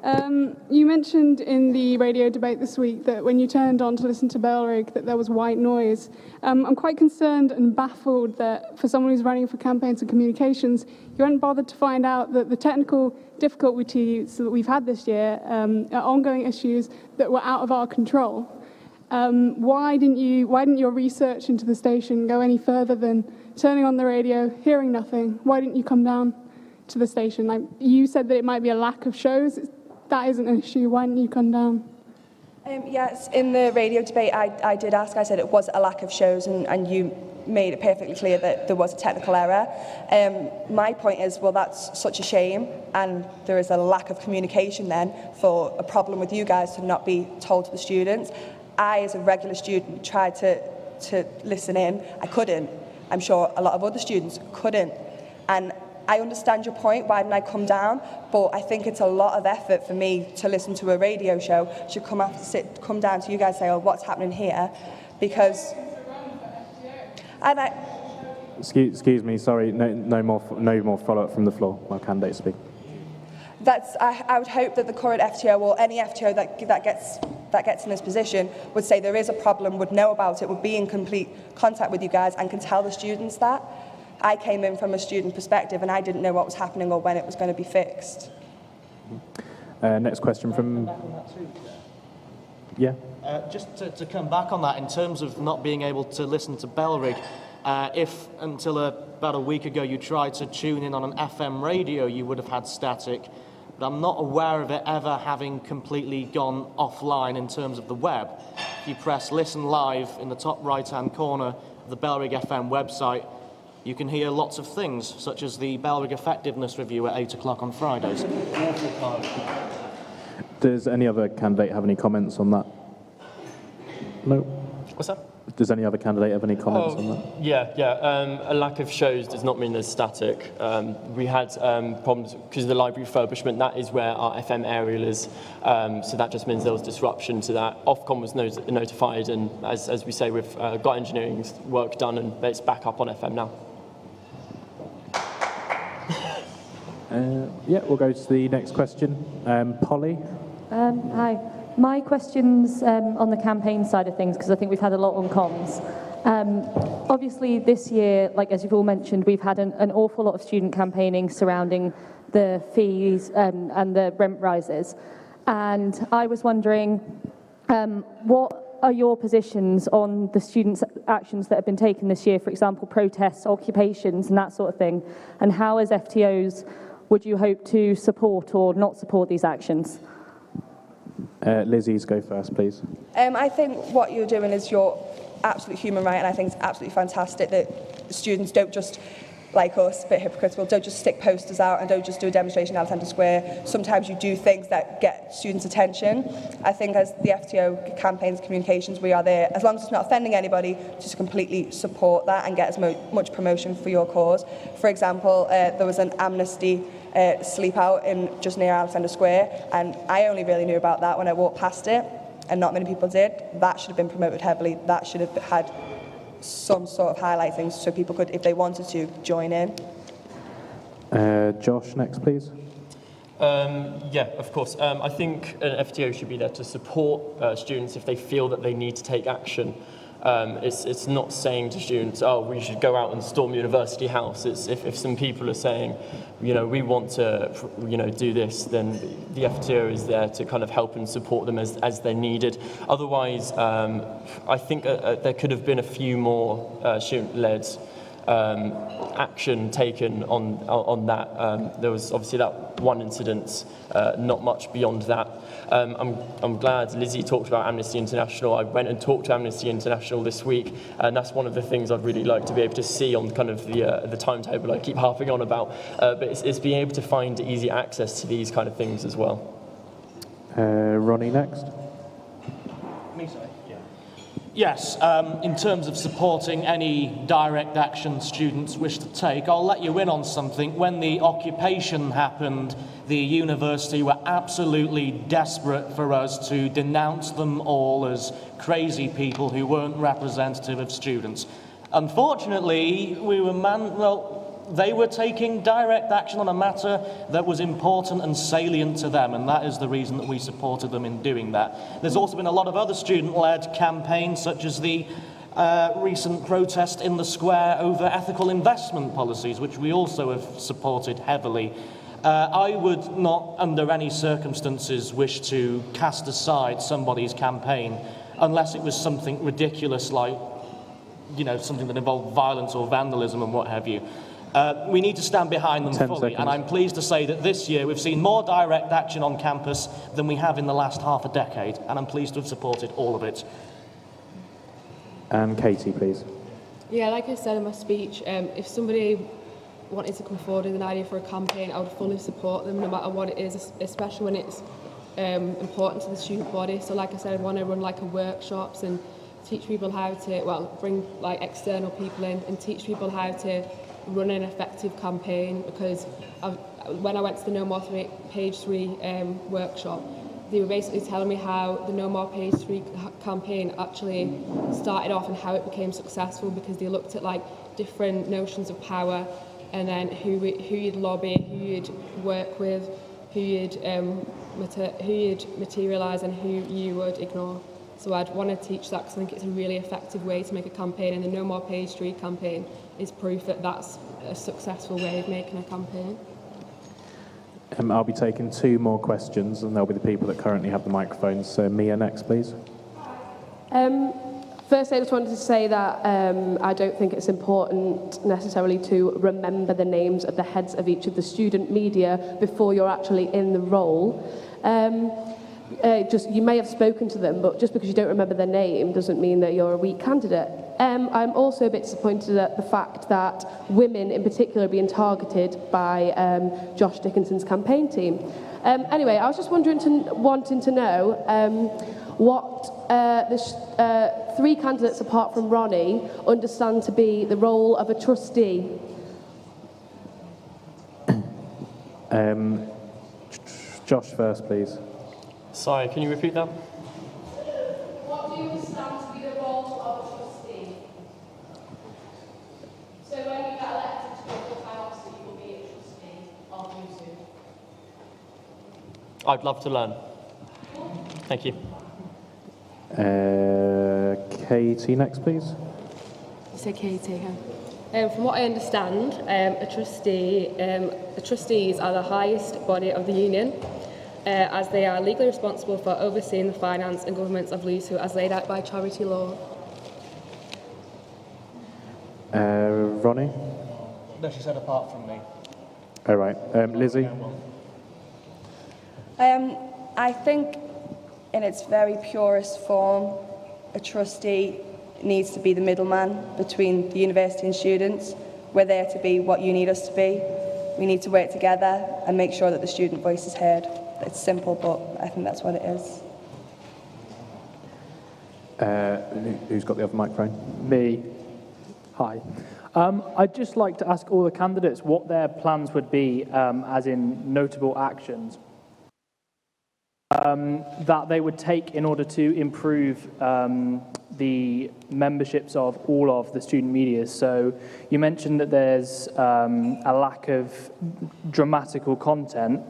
You mentioned in the radio debate this week that when you turned on to listen to Bailrig that there was white noise. I'm quite concerned and baffled that for someone who's running for campaigns and communications, you hadn't bothered to find out that the technical difficulties that we've had this year are ongoing issues that were out of our control. Why didn't your research into the station go any further than turning on the radio, hearing nothing? Why didn't you come down to the station? You said that it might be a lack of shows. That isn't an issue. Why didn't you come down?
Yes, in the radio debate, I did ask. I said it was a lack of shows, and you made it perfectly clear that there was a technical error. My point is, well, that's such a shame, and there is a lack of communication then for a problem with you guys to not be told to the students. I, as a regular student, tried to listen in. I couldn't. I'm sure a lot of other students couldn't. And I understand your point, why didn't I come down? But I think it's a lot of effort for me to listen to a radio show, to come down to you guys and say, oh, what's happening here? Because...
Excuse me, sorry, no more follow-up from the floor while candidates speak.
I would hope that the current FTO or any FTO that gets in this position would say there is a problem, would know about it, would be in complete contact with you guys and can tell the students that. I came in from a student perspective and I didn't know what was happening or when it was going to be fixed.
Next question from... Yeah.
Just to come back on that, in terms of not being able to listen to Bellrig, if until about a week ago you tried to tune in on an FM radio, you would have had static. But I'm not aware of it ever having completely gone offline in terms of the web. If you press listen live in the top right-hand corner of the Bellrig FM website, you can hear lots of things, such as the Bellrig Effectiveness Review at 8 o'clock on Fridays.
Does any other candidate have any comments on that? No.
What's that?
Does any other candidate have any comments on that?
Yeah. A lack of shows does not mean there's static. We had problems because of the library refurbishment. That is where our FM aerial is. So that just means there was disruption to that. Ofcom was notified, and as we say, we've got engineering work done, and it's back up on FM now.
Yeah, we'll go to the next question. Polly?
Hi. My question's on the campaign side of things, because I think we've had a lot on comms. Obviously, this year, like as you've all mentioned, we've had an awful lot of student campaigning surrounding the fees and the rent rises. And I was wondering, what are your positions on the students' actions that have been taken this year, for example, protests, occupations, and that sort of thing? And how, as FTOs, would you hope to support or not support these actions?
Lizzie's go first, please.
I think what you're doing is your absolute human right, and I think it's absolutely fantastic that students don't just, like us, a bit hypocritical, don't just stick posters out and don't just do a demonstration in Alexandra Square. Sometimes you do things that get students' attention. I think as the FTO campaigns communications, we are there, as long as it's not offending anybody, just completely support that and get as much promotion for your cause. For example, there was an amnesty sleep out just near Alexandra Square, and I only really knew about that when I walked past it, and not many people did. That should have been promoted heavily. That should have had some sort of highlight things so people could, if they wanted to, join in.
Josh, next, please.
Yeah, of course. I think an FTO should be there to support students if they feel that they need to take action. It's not saying to students, oh, we should go out and storm University House. It's if some people are saying, we want to, do this, then the FTO is there to kind of help and support them as they're needed. Otherwise, I think there could have been a few more student-led action taken on that. There was obviously that one incident, not much beyond that. I'm glad Lizzie talked about Amnesty International. I went and talked to Amnesty International this week, and that's one of the things I'd really like to be able to see on kind of the timetable I keep harping on about. But it's being able to find easy access to these kind of things as well.
Ronnie, next.
Me, sorry. Yes, in terms of supporting any direct action students wish to take, I'll let you in on something. When the occupation happened, the university were absolutely desperate for us to denounce them all as crazy people who weren't representative of students. Unfortunately, they were taking direct action on a matter that was important and salient to them, and that is the reason that we supported them in doing that. There's also been a lot of other student-led campaigns, such as the recent protest in the square over ethical investment policies, which we also have supported heavily. I would not, under any circumstances, wish to cast aside somebody's campaign unless it was something ridiculous like, something that involved violence or vandalism and what have you. We need to stand behind them fully, and I'm pleased to say that this year we've seen more direct action on campus than we have in the last half a decade, and I'm pleased to have supported all of it.
And Katie, please.
Yeah, like I said in my speech, if somebody wanted to come forward with an idea for a campaign, I would fully support them, no matter what it is, especially when it's important to the student body. So like I said, I want to run workshops and teach people how to, bring external people in and teach people how to run an effective campaign, because when I went to the No More Page 3 workshop, they were basically telling me how the No More Page 3 campaign actually started off and how it became successful, because they looked at different notions of power and then who you'd lobby, who you'd work with, who you'd materialise and who you would ignore. So I'd want to teach that because I think it's a really effective way to make a campaign, and the No More Page 3 campaign is proof that that's a successful way of making a campaign.
I'll be taking 2 more questions, and they'll be the people that currently have the microphones. So Mia next, please.
First, I just wanted to say that I don't think it's important necessarily to remember the names of the heads of each of the student media before you're actually in the role. You may have spoken to them, but just because you don't remember their name doesn't mean that you're a weak candidate. I'm also a bit disappointed at the fact that women in particular are being targeted by Josh Dickinson's campaign team. Anyway, I was just wanting to know what the 3 candidates apart from Ronnie understand to be the role of a trustee.
Josh first, please.
Sorry, can you repeat that?
What do you understand to be the role of a trustee? So when you get elected to a full-time office, you will be a trustee of YouTube.
I'd love to learn. Thank you.
Katie next, please.
You say Katie, huh? From what I understand, the trustees are the highest body of the union, as they are legally responsible for overseeing the finance and governance of LUSU as laid out by charity law.
Ronnie?
No, she said apart from me.
All right. Lizzie?
I think in its very purest form, a trustee needs to be the middleman between the university and students. We're there to be what you need us to be. We need to work together and make sure that the student voice is heard. It's simple, but I think that's what it is.
Who's got the other microphone?
Me. Hi. I'd just like to ask all the candidates what their plans would be, as in notable actions, that they would take in order to improve the memberships of all of the student media. So you mentioned that there's a lack of dramatical content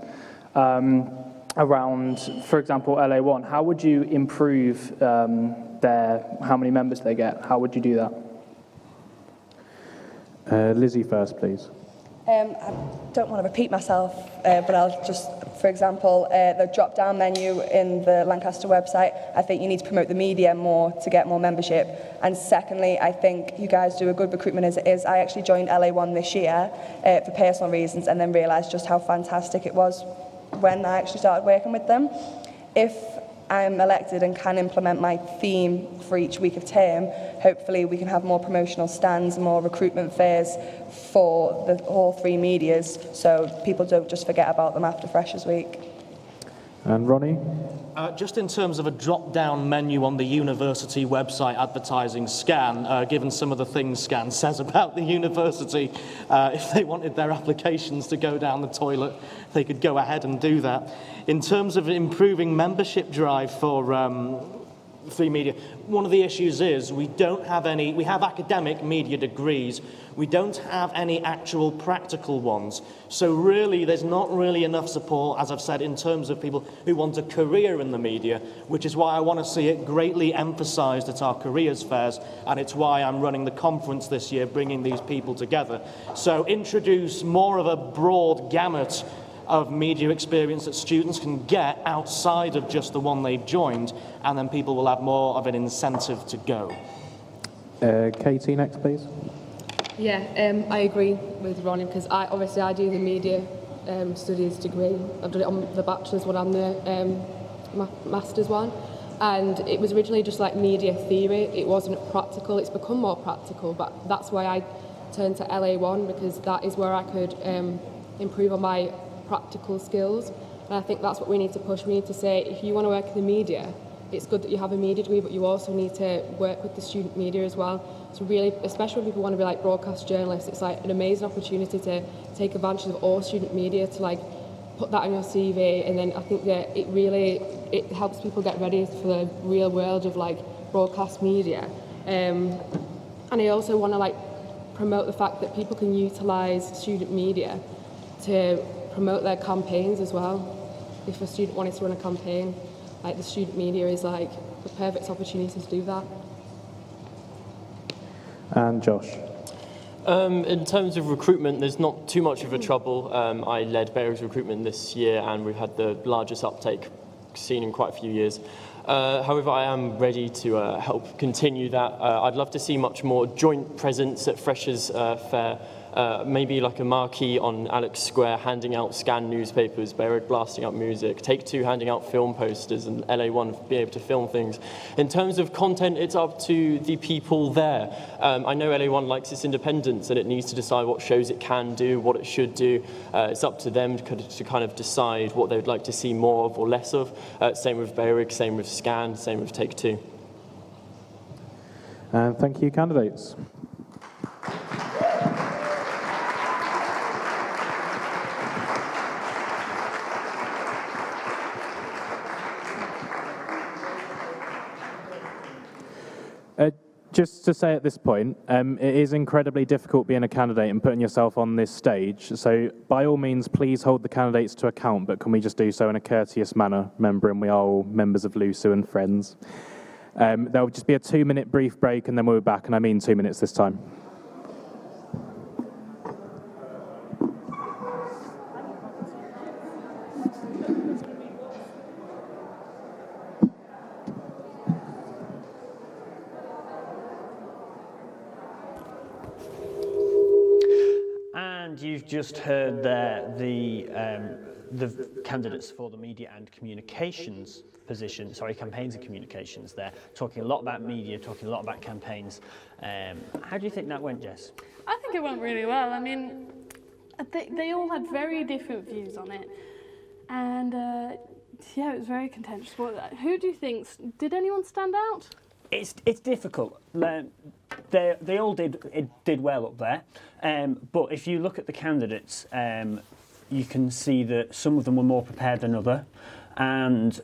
around, for example, LA1. How would you improve how many members they get? How would you do that?
Lizzie first, please.
I don't want to repeat myself, but I'll just, for example, the drop-down menu in the Lancaster website, I think you need to promote the media more to get more membership. And secondly, I think you guys do a good recruitment as it is. I actually joined LA1 this year for personal reasons and then realised just how fantastic it was when I actually started working with them. If I'm elected and can implement my theme for each week of term, hopefully we can have more promotional stands, more recruitment fairs for all 3 medias, so people don't just forget about them after Freshers Week.
And Ronnie?
Just in terms of a drop-down menu on the university website advertising Scan, given some of the things Scan says about the university, if they wanted their applications to go down the toilet, they could go ahead and do that. In terms of improving membership drive for free media, one of the issues is we have academic media degrees, we don't have any actual practical ones. So really, there's not really enough support, as I've said, in terms of people who want a career in the media, which is why I want to see it greatly emphasised at our careers fairs, and it's why I'm running the conference this year, bringing these people together. So introduce more of a broad gamut of media experience that students can get outside of just the one they've joined, and then people will have more of an incentive to go.
Katie next, please.
Yeah, I agree with Ronnie because I do the media studies degree. I've done it on the bachelor's one and the master's one, and it was originally just like media theory. It wasn't practical. It's become more practical, but that's why I turned to LA1 because that is where I could improve on my practical skills, and I think that's what we need to push. We need to say, if you want to work in the media, it's good that you have a media degree, but you also need to work with the student media as well. So really, especially when people want to be like broadcast journalists, it's like an amazing opportunity to take advantage of all student media to like put that on your CV, and then I think that it helps people get ready for the real world of like broadcast media. And I also want to like promote the fact that people can utilise student media to promote their campaigns as well. If a student wanted to run a campaign, like the student media is like the perfect opportunity to do that.
And Josh.
In terms of recruitment, there's not too much of a trouble. I led Berwick's recruitment this year, and we've had the largest uptake seen in quite a few years. However, I am ready to help continue that. I'd love to see much more joint presence at Freshers' Fair. Maybe like a marquee on Alex Square handing out scanned newspapers, Berwick blasting up music, Take Two handing out film posters, and LA1 be able to film things. In terms of content, it's up to the people there. I know LA1 likes its independence and it needs to decide what shows it can do, what it should do. It's up to them to kind of decide what they would like to see more of or less of. Same with Berwick, same with Scan, same with Take Two.
And thank you, candidates. Just to say at this point, it is incredibly difficult being a candidate and putting yourself on this stage. So by all means, please hold the candidates to account, but can we just do so in a courteous manner, remembering we are all members of LUSU and friends. There'll just be a 2-minute brief break and then we'll be back, and I mean 2 minutes this time.
And you've just heard there the candidates for the media and communications position, campaigns and communications there, talking a lot about media, talking a lot about campaigns. How do you think that went, Jess?
I think it went really well. I mean, they all had very different views on it. And yeah, it was very contentious. Who do you think, did anyone stand out?
It's difficult. They all did well up there, but if you look at the candidates, you can see that some of them were more prepared than others, and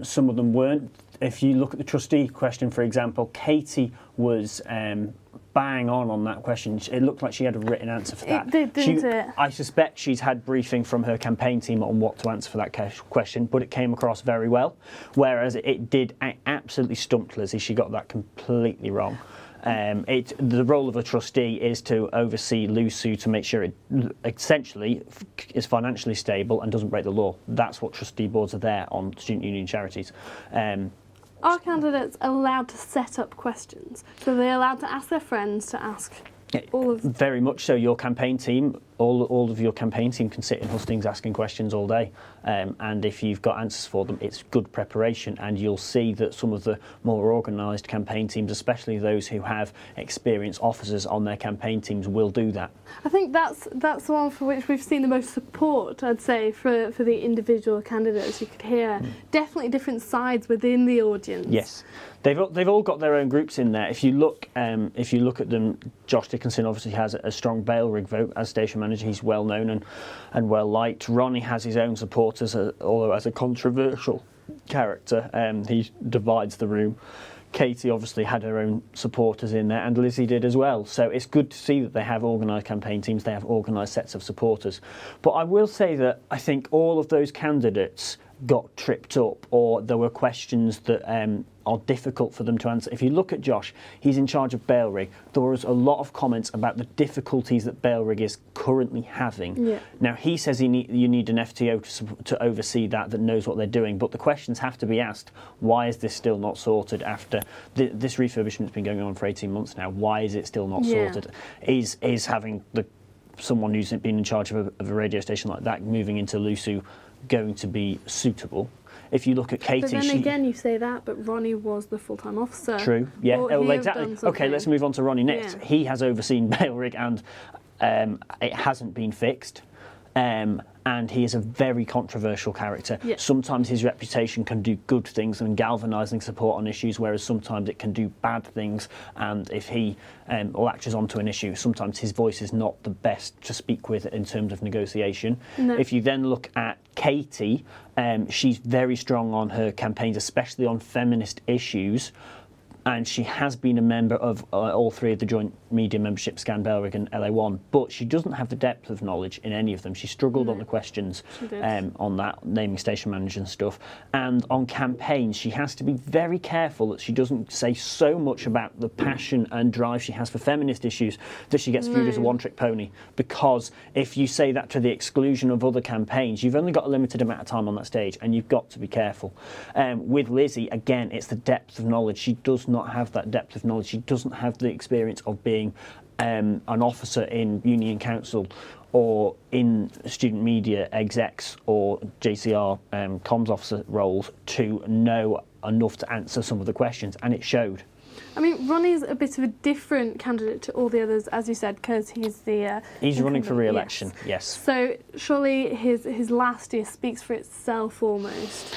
some of them weren't. If you look at the trustee question, for example, Katie was bang on that question. It looked like she had a written answer for that.
It did, didn't it?
I suspect she's had briefing from her campaign team on what to answer for that question, but it came across very well, whereas it did absolutely stumped Lizzie. She got that completely wrong. The role of a trustee is to oversee LUSU to make sure it essentially is financially stable and doesn't break the law. That's what trustee boards are there on student union charities.
Are candidates allowed to set up questions? So they're allowed to ask their friends to ask all of...
Very much so. Your campaign team, all of your campaign team can sit in hustings asking questions all day. And if you've got answers for them, it's good preparation. And you'll see that some of the more organised campaign teams, especially those who have experienced officers on their campaign teams, will do that.
I think that's the one for which we've seen the most support, I'd say, for the individual candidates. You could hear definitely different sides within the audience.
Yes. They've all got their own groups in there. If you look at them, Josh Dickinson obviously has a strong bail rig vote as station manager. He's well known and well liked. Ronnie has his own supporters, although as a controversial character, he divides the room. Katie obviously had her own supporters in there, and Lizzie did as well. So it's good to see that they have organised campaign teams, they have organised sets of supporters. But I will say that I think all of those candidates got tripped up, or there were questions that are difficult for them to answer. If you look at Josh, he's in charge of bail rig. There was a lot of comments about the difficulties that bail rig is currently having.
Yeah.
Now, he says you need an FTO to oversee that knows what they're doing, but the questions have to be asked. Why is this still not sorted after this refurbishment's been going on for 18 months now? Why is it still not sorted? Is having someone who's been in charge of a radio station like that moving into LUSU going to be suitable? If you look at Katie...
But then again, you say that, but Ronnie was the full-time officer.
True, yeah. Well, exactly. Okay, let's move on to Ronnie next. Yeah. He has overseen bail rig and it hasn't been fixed. And he is a very controversial character. Yeah. Sometimes his reputation can do good things and galvanising support on issues, whereas sometimes it can do bad things. And if he latches onto an issue, sometimes his voice is not the best to speak with in terms of negotiation. No. If you then look at Katie, she's very strong on her campaigns, especially on feminist issues. and she has been a member of all three of the joint media memberships, Scan, Belrig and LA1, but she doesn't have the depth of knowledge in any of them. She struggled on the questions on that, naming station manager and stuff. And on campaigns, she has to be very careful that she doesn't say so much about the passion and drive she has for feminist issues that she gets viewed as a one-trick pony. Because if you say that to the exclusion of other campaigns, you've only got a limited amount of time on that stage, and you've got to be careful. With Lizzie, again, it's the depth of knowledge. She does not have that depth of knowledge. She doesn't have the experience of being an officer in Union Council or in student media execs or JCR comms officer roles to know enough to answer some of the questions, and it showed.
I mean, Ronnie's a bit of a different candidate to all the others, as you said, because he's the...
he's running for re-election, yes.
So surely his last year speaks for itself almost.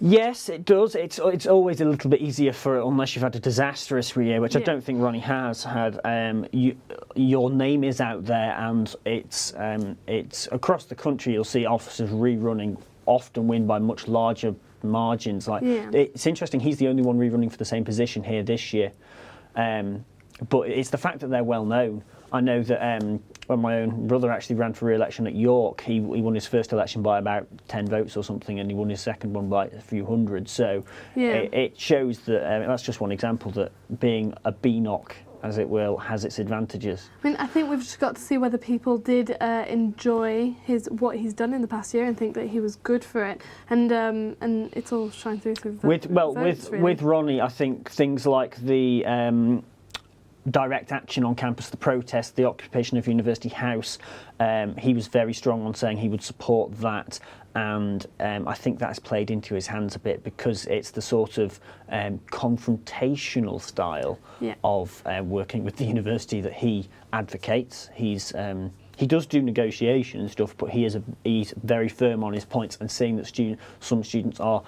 Yes, it does. It's always a little bit easier for unless you've had a disastrous year, which I don't think Ronnie has had. Your name is out there, and it's across the country. You'll see officers rerunning often win by much larger margins. It's interesting. He's the only one rerunning for the same position here this year, but it's the fact that they're well known. I know that when my own brother actually ran for re-election at York, he won his first election by about 10 votes or something, and he won his second one by a few hundred. So it shows that that's just one example that being a BNOC, as it will, has its advantages.
I mean, I think we've just got to see whether people did enjoy what he's done in the past year and think that he was good for it, and it's all shine through votes, really.
With Ronnie, I think things like the direct action on campus, the protest, the occupation of University House, he was very strong on saying he would support that, and I think that's played into his hands a bit because it's the sort of confrontational style of working with the university that he advocates. He does do negotiation and stuff, but he's very firm on his points, and seeing that some students are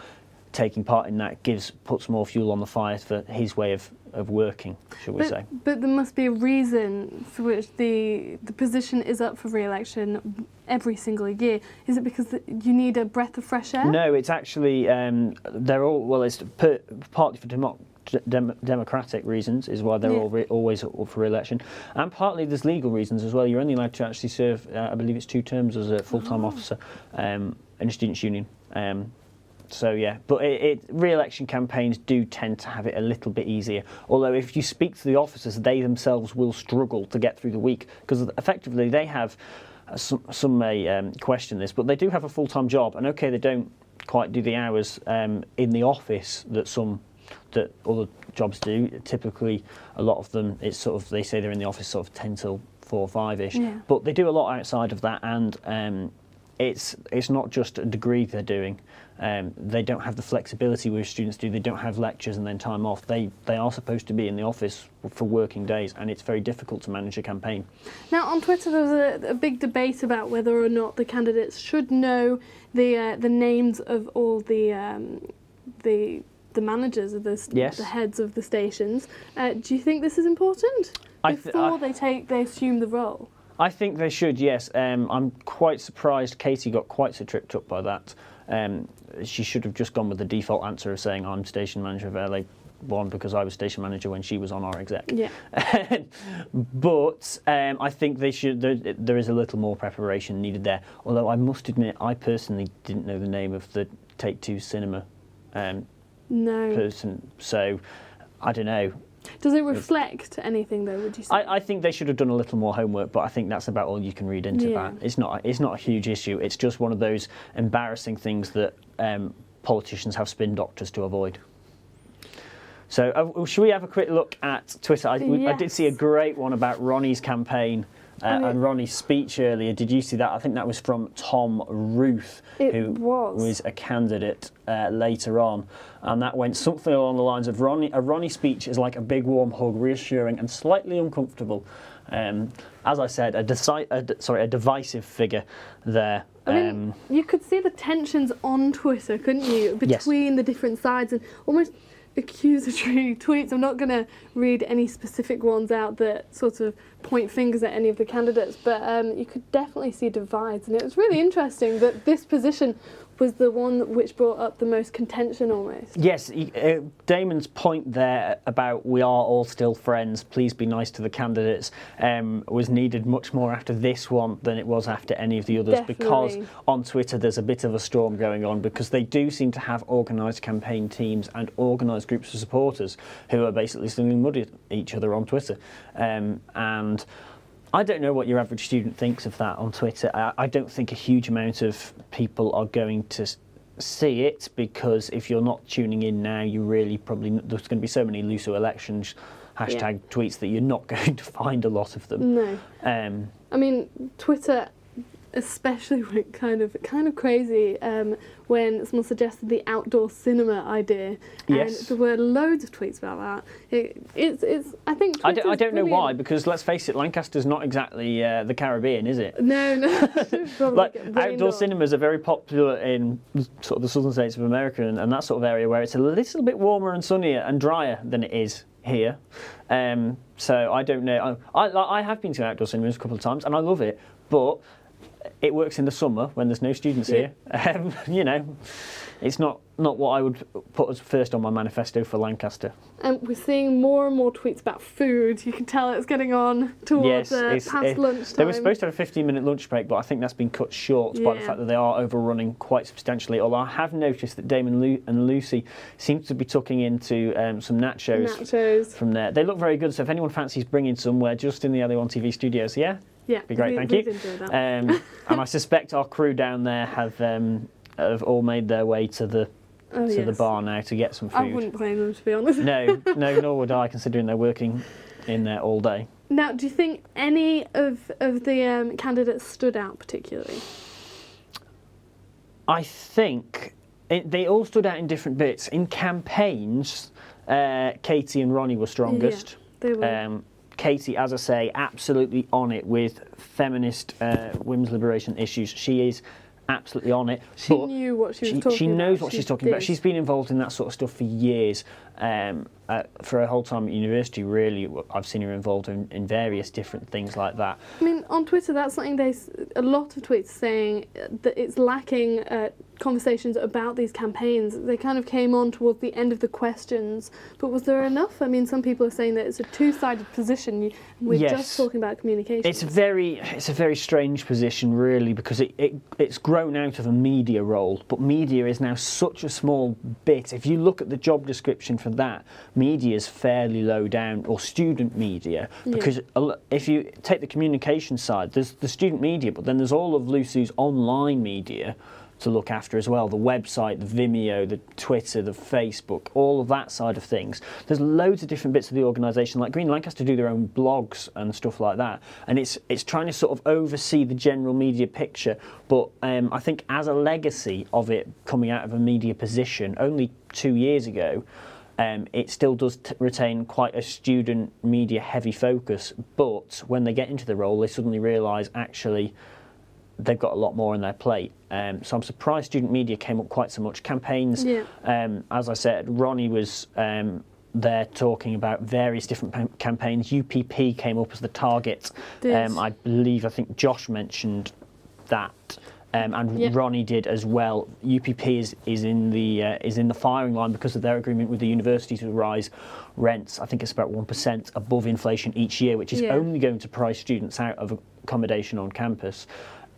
taking part in that puts more fuel on the fire for his way of working, shall we say.
But there must be a reason for which the position is up for re-election every single year. Is it because you need a breath of fresh air?
No, it's actually they're all it's partly for democratic reasons is why they're always up for re-election, and partly there's legal reasons as well. You're only allowed to actually serve, I believe it's 2 terms as a full-time officer in a students' union. So yeah, but re-election campaigns do tend to have it a little bit easier. Although if you speak to the officers, they themselves will struggle to get through the week because effectively they have, some may question this, but they do have a full-time job, and okay, they don't quite do the hours in the office that other jobs do. Typically, a lot of them, it's sort of, they say they're in the office sort of 10 till 4 or 5-ish, but they do a lot outside of that, and it's not just a degree they're doing. They don't have the flexibility where students do. They don't have lectures and then time off. They are supposed to be in the office for working days, and it's very difficult to manage a campaign.
Now, on Twitter, there was a big debate about whether or not the candidates should know the names of all the managers of the heads of the stations. Do you think this is important before they assume the role?
I think they should, yes. I'm quite surprised Katie got quite so tripped up by that. She should have just gone with the default answer of saying I'm station manager of LA1 because I was station manager when she was on our exec.
Yeah.
But I think they should. There is a little more preparation needed there. Although I must admit, I personally didn't know the name of the Take Two Cinema person. So I don't know.
Does it reflect anything, though, would you say?
I think they should have done a little more homework, but I think that's about all you can read into that. It's not a huge issue. It's just one of those embarrassing things that politicians have spin doctors to avoid. So should we have a quick look at Twitter? I did see a great one about Ronnie's campaign and Ronnie's speech earlier. Did you see that? I think that was from Tom Ruth, who was a candidate later on. And that went something along the lines of a Ronnie speech is like a big warm hug, reassuring and slightly uncomfortable. As I said, a divisive figure there.
I mean, you could see the tensions on Twitter, couldn't you? Between the different sides and almost accusatory tweets. I'm not going to read any specific ones out that sort of point fingers at any of the candidates, but you could definitely see divides, and it was really interesting that this position was the one which brought up the most contention almost.
Yes, Damon's point there about we are all still friends, please be nice to the candidates, was needed much more after this one than it was after any of the others.
Definitely.
Because on Twitter there's a bit of a storm going on, because they do seem to have organised campaign teams and organised groups of supporters who are basically slinging mud at each other on Twitter. And I don't know what your average student thinks of that on Twitter. I don't think a huge amount of people are going to see it, because if you're not tuning in now, you really probably, there's going to be so many FTO Elections hashtag tweets that you're not going to find a lot of them.
No. I mean, Twitter especially went kind of crazy when someone suggested the outdoor cinema idea.
Yes.
And there were loads of tweets about that. I think
I don't know why, because let's face it, Lancaster's not exactly the Caribbean, is it?
No.
Like, outdoor cinemas are very popular in sort of the southern states of America and that sort of area where it's a little bit warmer and sunnier and drier than it is here. So I don't know. I have been to outdoor cinemas a couple of times and I love it, but it works in the summer when there's no students here. You know, it's not what I would put as first on my manifesto for Lancaster.
And we're seeing more and more tweets about food. You can tell it's getting on towards past lunchtime.
They were supposed to have a 15-minute lunch break, but I think that's been cut short by the fact that they are overrunning quite substantially. Although I have noticed that Damon and Lucy seem to be tucking into some nachos from there. They look very good, so if anyone fancies bringing some, we're just in the LA1 TV studios, yeah, be great, thank you. And I suspect our crew down there have all made their way to the bar now to get some food.
I wouldn't blame them, to be honest.
No, nor would I, considering they're working in there all day.
Now, do you think any of the candidates stood out particularly?
I think they all stood out in different bits. In campaigns, Katie and Ronnie were strongest.
Yeah, they were.
Katie, as I say, absolutely on it with feminist women's liberation issues. She is absolutely on it.
She knew what she was talking about.
She knows what she's talking about. She's been involved in that sort of stuff for years. For her whole time at university, really, I've seen her involved in various different things like that.
I mean, on Twitter, that's something a lot of tweets saying that it's lacking conversations about these campaigns. They kind of came on towards the end of the questions, but was there enough? I mean, some people are saying that it's a two-sided position. We're just talking about communication.
It's a very strange position, really, because it's grown out of a media role, but media is now such a small bit. If you look at the job description for that, media is fairly low down, or student media, because if you take the communication side, there's the student media, but then there's all of LUSU's online media to look after as well, the website, the Vimeo, the Twitter, the Facebook, all of that side of things. There's loads of different bits of the organisation, like Green Lancaster do their own blogs and stuff like that, and it's trying to sort of oversee the general media picture, but I think as a legacy of it coming out of a media position only 2 years ago, it still does retain quite a student media heavy focus, but when they get into the role, they suddenly realise actually they've got a lot more on their plate. So I'm surprised student media came up quite so much. Campaigns, as I said, Ronnie was there talking about various different campaigns. UPP came up as the target. I think Josh mentioned that. And Ronnie did as well. UPP is in the firing line because of their agreement with the university to rise rents. I think it's about 1% above inflation each year, which is only going to price students out of accommodation on campus.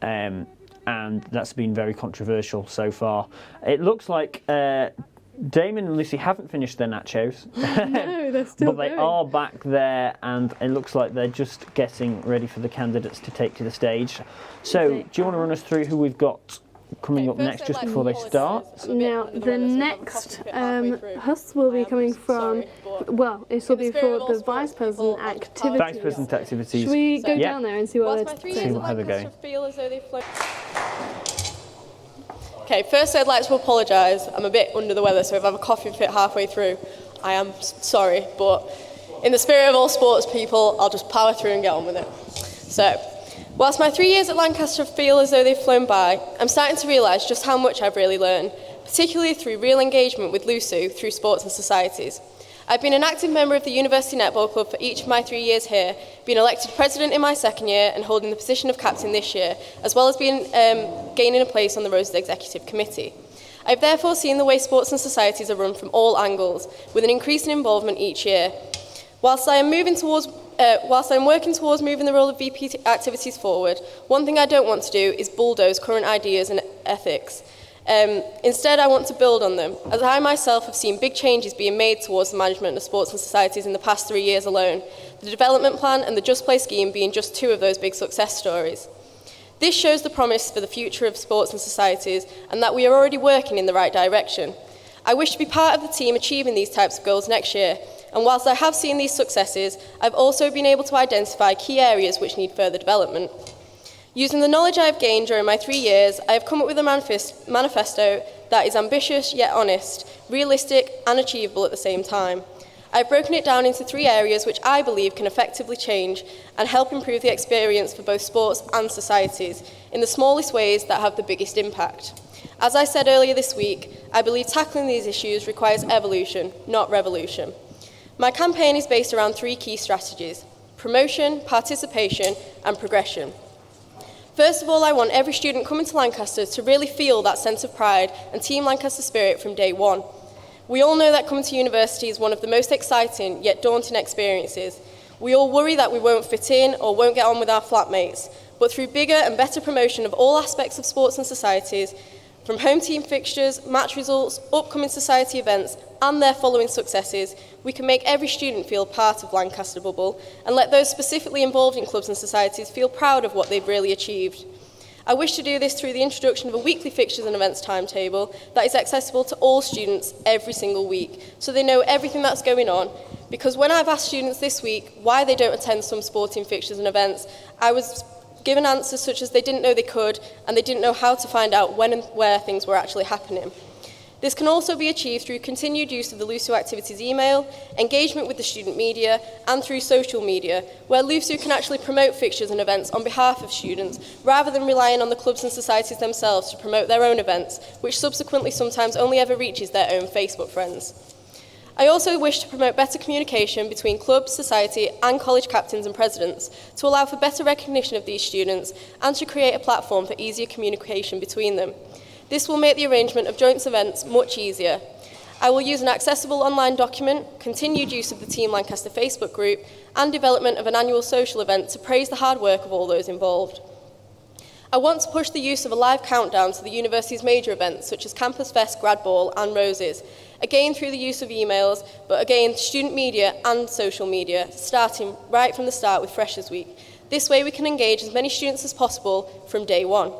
And that's been very controversial so far. It looks like Damon and Lucy haven't finished their nachos.
No, they're still
but they are back there, and it looks like they're just getting ready for the candidates to take to the stage. So, do you want to run us through who we've got coming up next, just before they start?
Now, the next Husts will be coming from, well, it will be for the Vice President activities.
Vice President activities.
Should we go down there and see what they're saying?
See how they're going.
Okay, first I'd like to apologise. I'm a bit under the weather, so if I have a coughing fit halfway through, I am sorry, but in the spirit of all sports people, I'll just power through and get on with it. So, whilst my 3 years at Lancaster feel as though they've flown by, I'm starting to realise just how much I've really learned, particularly through real engagement with LUSU through sports and societies. I've been an active member of the University Netball Club for each of my 3 years here, been elected president in my second year and holding the position of captain this year, as well as gaining a place on the Roses Executive Committee. I've therefore seen the way sports and societies are run from all angles, with an increasing involvement each year. Whilst I'm working towards moving the role of VP activities forward, one thing I don't want to do is bulldoze current ideas and ethics. Instead, I want to build on them, as I myself have seen big changes being made towards the management of sports and societies in the past 3 years alone, the development plan and the Just Play scheme being just 2 of those big success stories. This shows the promise for the future of sports and societies and that we are already working in the right direction. I wish to be part of the team achieving these types of goals next year, and whilst I have seen these successes, I've also been able to identify key areas which need further development. Using the knowledge I have gained during my 3 years, I have come up with a manifesto that is ambitious yet honest, realistic and achievable at the same time. I've broken it down into 3 areas which I believe can effectively change and help improve the experience for both sports and societies in the smallest ways that have the biggest impact. As I said earlier this week, I believe tackling these issues requires evolution, not revolution. My campaign is based around 3 key strategies: promotion, participation and progression. First of all, I want every student coming to Lancaster to really feel that sense of pride and Team Lancaster spirit from day one. We all know that coming to university is one of the most exciting yet daunting experiences. We all worry that we won't fit in or won't get on with our flatmates, but through bigger and better promotion of all aspects of sports and societies, from home team fixtures, match results, upcoming society events and their following successes, we can make every student feel part of Lancaster Bubble and let those specifically involved in clubs and societies feel proud of what they've really achieved. I wish to do this through the introduction of a weekly fixtures and events timetable that is accessible to all students every single week, so they know everything that's going on. Because when I've asked students this week why they don't attend some sporting fixtures and events, I was given answers such as they didn't know they could and they didn't know how to find out when and where things were actually happening. This can also be achieved through continued use of the LUSU Activities email, engagement with the student media, and through social media, where LUSU can actually promote fixtures and events on behalf of students, rather than relying on the clubs and societies themselves to promote their own events, which subsequently sometimes only ever reaches their own Facebook friends. I also wish to promote better communication between clubs, society, and college captains and presidents to allow for better recognition of these students and to create a platform for easier communication between them. This will make the arrangement of joint events much easier. I will use an accessible online document, continued use of the Team Lancaster Facebook group, and development of an annual social event to praise the hard work of all those involved. I want to push the use of a live countdown to the university's major events, such as Campus Fest, Grad Ball, and Roses, again through the use of emails, but again student media and social media, starting right from the start with Freshers Week. This way we can engage as many students as possible from day one.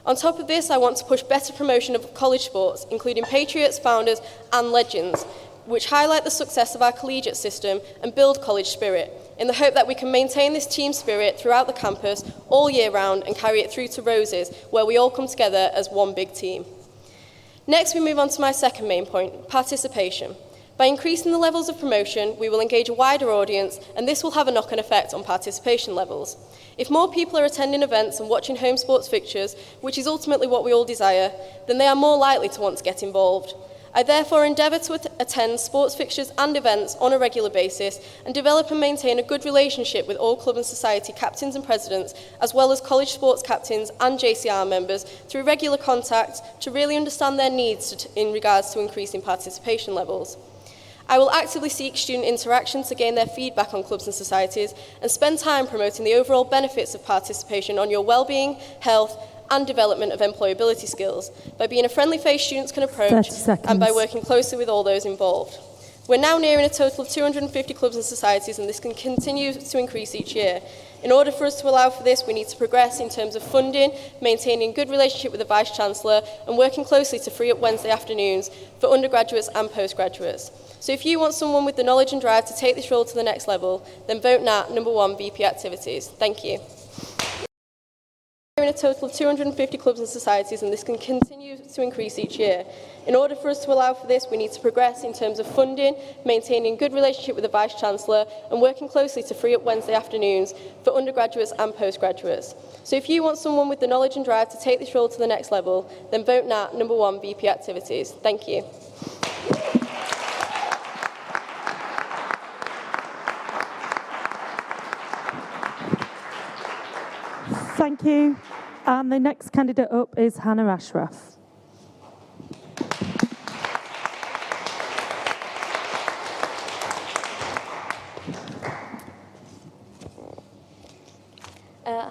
On top of this, I want to push better promotion of college sports, including Patriots, Founders and Legends, which highlight the success of our collegiate system and build college spirit, in the hope that we can maintain this team spirit throughout the campus all year round and carry it through to Roses, where we all come together as one big team. Next, we move on to my second main point, participation. By increasing the levels of promotion, we will engage a wider audience, and this will have a knock-on effect on participation levels. If more people are attending events and watching home sports fixtures, which is ultimately what we all desire, then they are more likely to want to get involved. I therefore endeavour to attend sports fixtures and events on a regular basis and develop and maintain a good relationship with all club and society captains and presidents, as well as college sports captains and JCR members through regular contact to really understand their needs in regards to increasing participation levels. I will actively seek student interaction to gain their feedback on clubs and societies and spend time promoting the overall benefits of participation on your well-being, health and development of employability skills by being a friendly face students can approach and by working closely with all those involved. We're now nearing a total of 250 clubs and societies, and this can continue to increase each year. In order for us to allow for this, we need to progress in terms of funding, maintaining good relationship with the Vice-Chancellor and working closely to free up Wednesday afternoons for undergraduates and postgraduates. So if you want someone with the knowledge and drive to take this role to the next level, then vote NAT number 1 VP Activities. Thank you. We're in a total of 250 clubs and societies, and this can continue to increase each year. In order for us to allow for this, we need to progress in terms of funding, maintaining good relationship with the Vice-Chancellor and working closely to free up Wednesday afternoons for undergraduates and postgraduates. So if you want someone with the knowledge and drive to take this role to the next level, then vote NAT number 1 VP Activities. Thank you.
Thank you. And the next candidate up is Hannah Ashraf.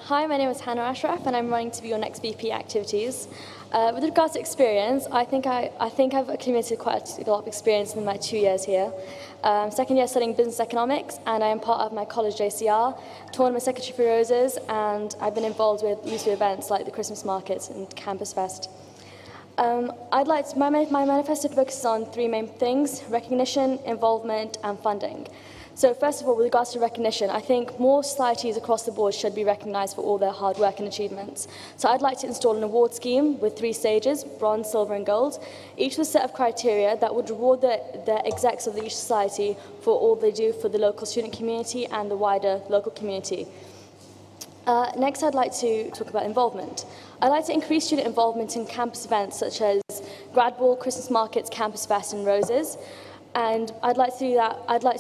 Hi, my name is Hannah Ashraf, and I'm running to be your next VP Activities. With regards to experience, I think I've accumulated quite a lot of experience in my 2 years here. Second year studying business economics, and I am part of my college JCR, tournament secretary for Roses, and I've been involved with youth events like the Christmas markets and Campus Fest. My manifesto focuses on three main things: recognition, involvement, and funding. So first of all, with regards to recognition, I think more societies across the board should be recognised for all their hard work and achievements. So I'd like to install an award scheme with 3 stages, bronze, silver and gold, each with a set of criteria that would reward the execs of each society for all they do for the local student community and the wider local community. Next, I'd like to talk about involvement. I'd like to increase student involvement in campus events such as Grad Ball, Christmas markets, Campus Fest and Roses. And I'd like to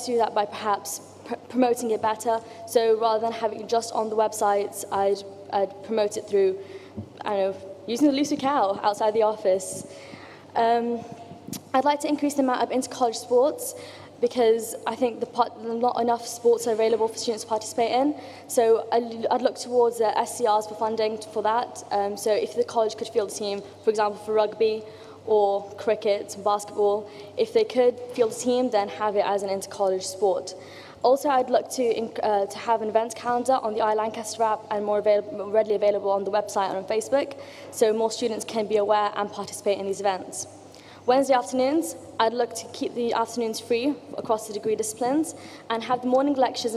do that by perhaps promoting it better. So rather than having it just on the websites, I'd promote it through, I don't know, using the Lucy Cow outside the office. I'd like to increase the amount of inter-college sports because I think not enough sports are available for students to participate in. So I'd look towards the SCRs for funding for that. So if the college could field a team, for example, for rugby, or cricket, basketball, if they could field a team, then have it as an inter-college sport. Also, I'd look to have an events calendar on the iLancaster app and more readily available on the website and on Facebook, so more students can be aware and participate in these events. Wednesday afternoons, I'd look to keep the afternoons free across the degree disciplines and have the morning lectures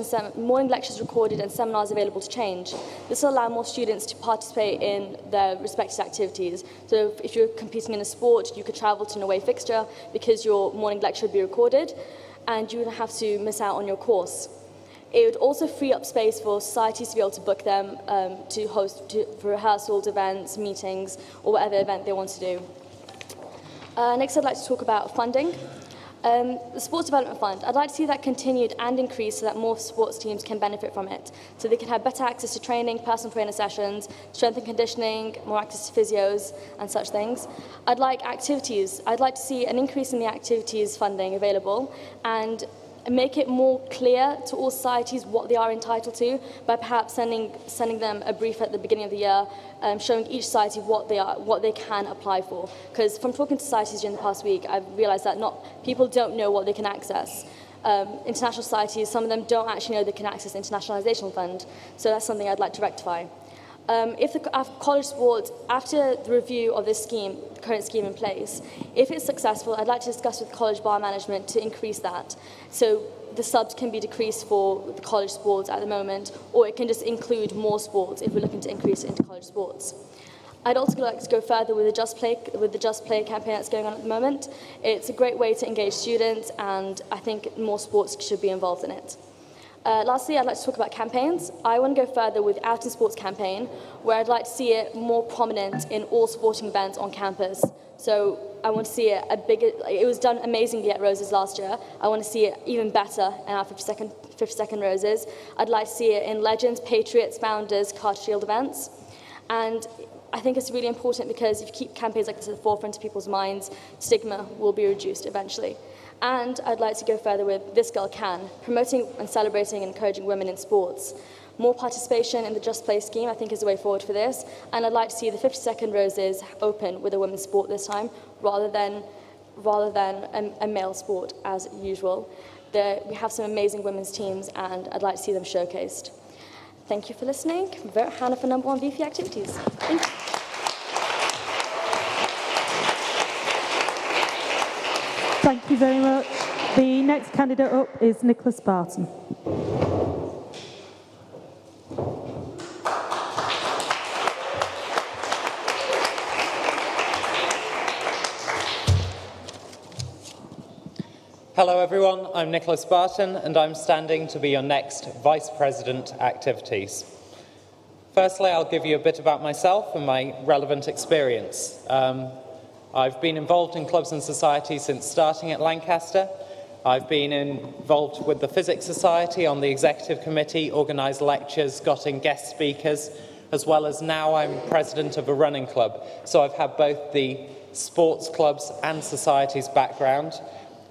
recorded and seminars available to change. This will allow more students to participate in their respective activities. So if you're competing in a sport, you could travel to an away fixture because your morning lecture would be recorded and you wouldn't have to miss out on your course. It would also free up space for societies to be able to book them to host for rehearsals, events, meetings, or whatever event they want to do. Next, I'd like to talk about funding. The Sports Development Fund, I'd like to see that continued and increased so that more sports teams can benefit from it. So they can have better access to training, personal trainer sessions, strength and conditioning, more access to physios and such things. I'd like activities. I'd like to see an increase in the activities funding available and make it more clear to all societies what they are entitled to by perhaps sending them a brief at the beginning of the year, showing each society what they can apply for. Because from talking to societies during the past week, I've realised that people don't know what they can access. International societies, some of them don't actually know they can access the Internationalisation Fund, so that's something I'd like to rectify. If the college sports, after the review of this scheme, the current scheme in place, if it's successful, I'd like to discuss with college bar management to increase that. So the subs can be decreased for the college sports at the moment, or it can just include more sports if we're looking to increase it into college sports. I'd also like to go further with the Just Play campaign that's going on at the moment. It's a great way to engage students, and I think more sports should be involved in it. Lastly, I'd like to talk about campaigns. I want to go further with Out in Sports campaign, where I'd like to see it more prominent in all sporting events on campus. So I want to see it it was done amazingly at Roses last year. I want to see it even better in our 52nd Roses. I'd like to see it in Legends, Patriots, Founders, Carter Shield events. And I think it's really important because if you keep campaigns like this at the forefront of people's minds, stigma will be reduced eventually. And I'd like to go further with This Girl Can, promoting and celebrating and encouraging women in sports. More participation in the Just Play scheme, I think, is the way forward for this. And I'd like to see the 52nd Roses open with a women's sport this time, rather than a male sport as usual. We have some amazing women's teams, and I'd like to see them showcased. Thank you for listening. Vote Hannah for #1 VP Activities. Thank you.
Thank you very much. The next candidate up is Nicholas Barton.
Hello everyone, I'm Nicholas Barton and I'm standing to be your next Vice President Activities. Firstly, I'll give you a bit about myself and my relevant experience. I've been involved in clubs and societies since starting at Lancaster. I've been involved with the Physics Society on the Executive Committee, organised lectures, got in guest speakers, as well as now I'm president of a running club. So I've had both the sports clubs and societies background.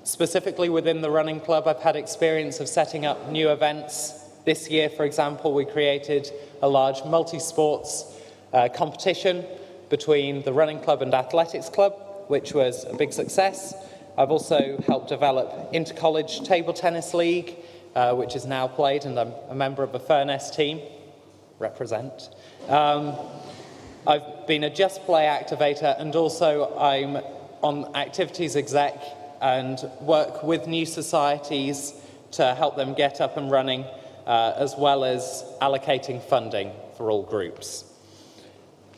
Specifically within the running club, I've had experience of setting up new events. This year, for example, we created a large multi-sports competition between the running club and athletics club, which was a big success. I've also helped develop Inter-College Table Tennis League, which is now played, and I'm a member of a Furness team. Represent. I've been a Just Play activator, and also I'm on activities exec and work with new societies to help them get up and running, as well as allocating funding for all groups.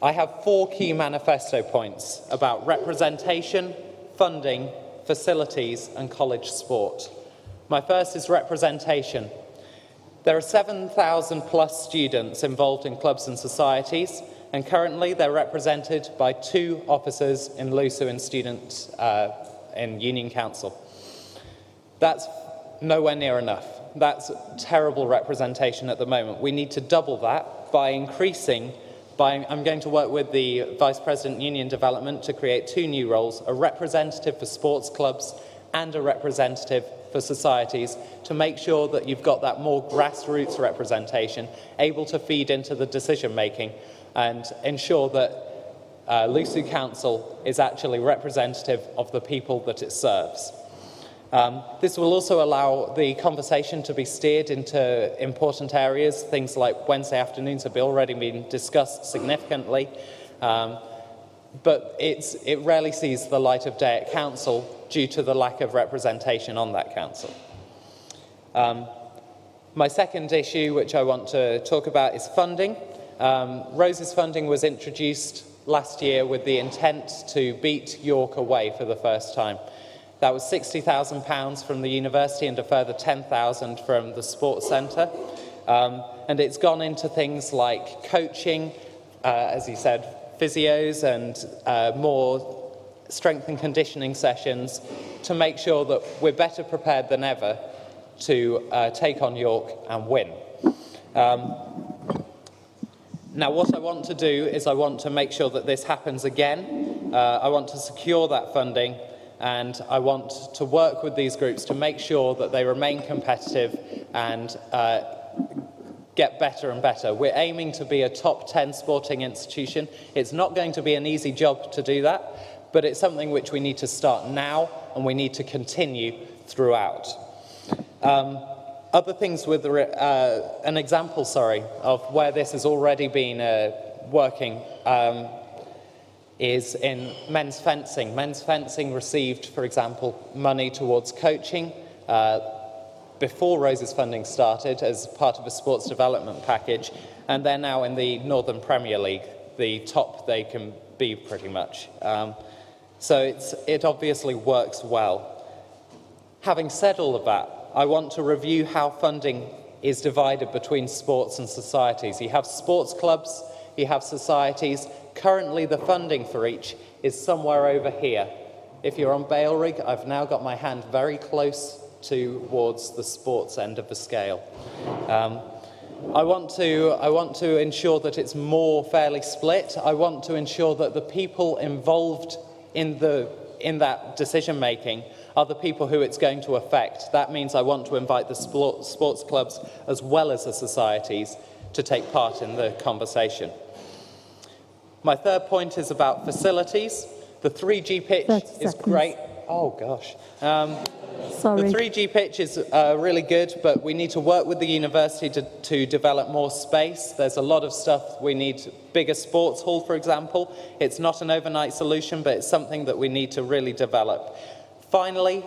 I have 4 key manifesto points about representation, funding, facilities, and college sport. My first is representation. There are 7,000 plus students involved in clubs and societies, and currently they're represented by 2 officers in LUSU and students in Union Council. That's nowhere near enough. That's terrible representation at the moment. We need to double that by increasing. I'm going to work with the Vice President Union Development to create 2 new roles, a representative for sports clubs and a representative for societies, to make sure that you've got that more grassroots representation, able to feed into the decision-making and ensure that LUSU Council is actually representative of the people that it serves. This will also allow the conversation to be steered into important areas. Things like Wednesday afternoons have already been discussed significantly, but it rarely sees the light of day at council due to the lack of representation on that council. My second issue, which I want to talk about, is funding. Rose's funding was introduced last year with the intent to beat York away for the first time. That was £60,000 from the university and a further £10,000 from the sports centre. And it's gone into things like coaching, as you said, physios and more strength and conditioning sessions to make sure that we're better prepared than ever to take on York and win. Now, what I want to do is I want to make sure that this happens again. I want to secure that funding, and I want to work with these groups to make sure that they remain competitive and get better and better. We're aiming to be a top 10 sporting institution. It's not going to be an easy job to do that, but it's something which we need to start now and we need to continue throughout. Other things with an example, of where this has already been working is in men's fencing. Men's fencing received, for example, money towards coaching before Rose's funding started as part of a sports development package, and they're now in the Northern Premier League, the top they can be pretty much. So it obviously works well. Having said all of that, I want to review how funding is divided between sports and societies. You have sports clubs, you have societies. Currently, the funding for each is somewhere over here. If you're on Bailrig, I've now got my hand very close towards the sports end of the scale. I want to ensure that it's more fairly split. I want to ensure that the people involved in that decision-making are the people who it's going to affect. That means I want to invite the sports clubs as well as the societies to take part in the conversation. My third point is about facilities. The 3G pitch is great. Oh, gosh.
Sorry.
The 3G pitch is really good, but we need to work with the university to develop more space. There's a lot of stuff. We need bigger sports hall, for example. It's not an overnight solution, but it's something that we need to really develop. Finally,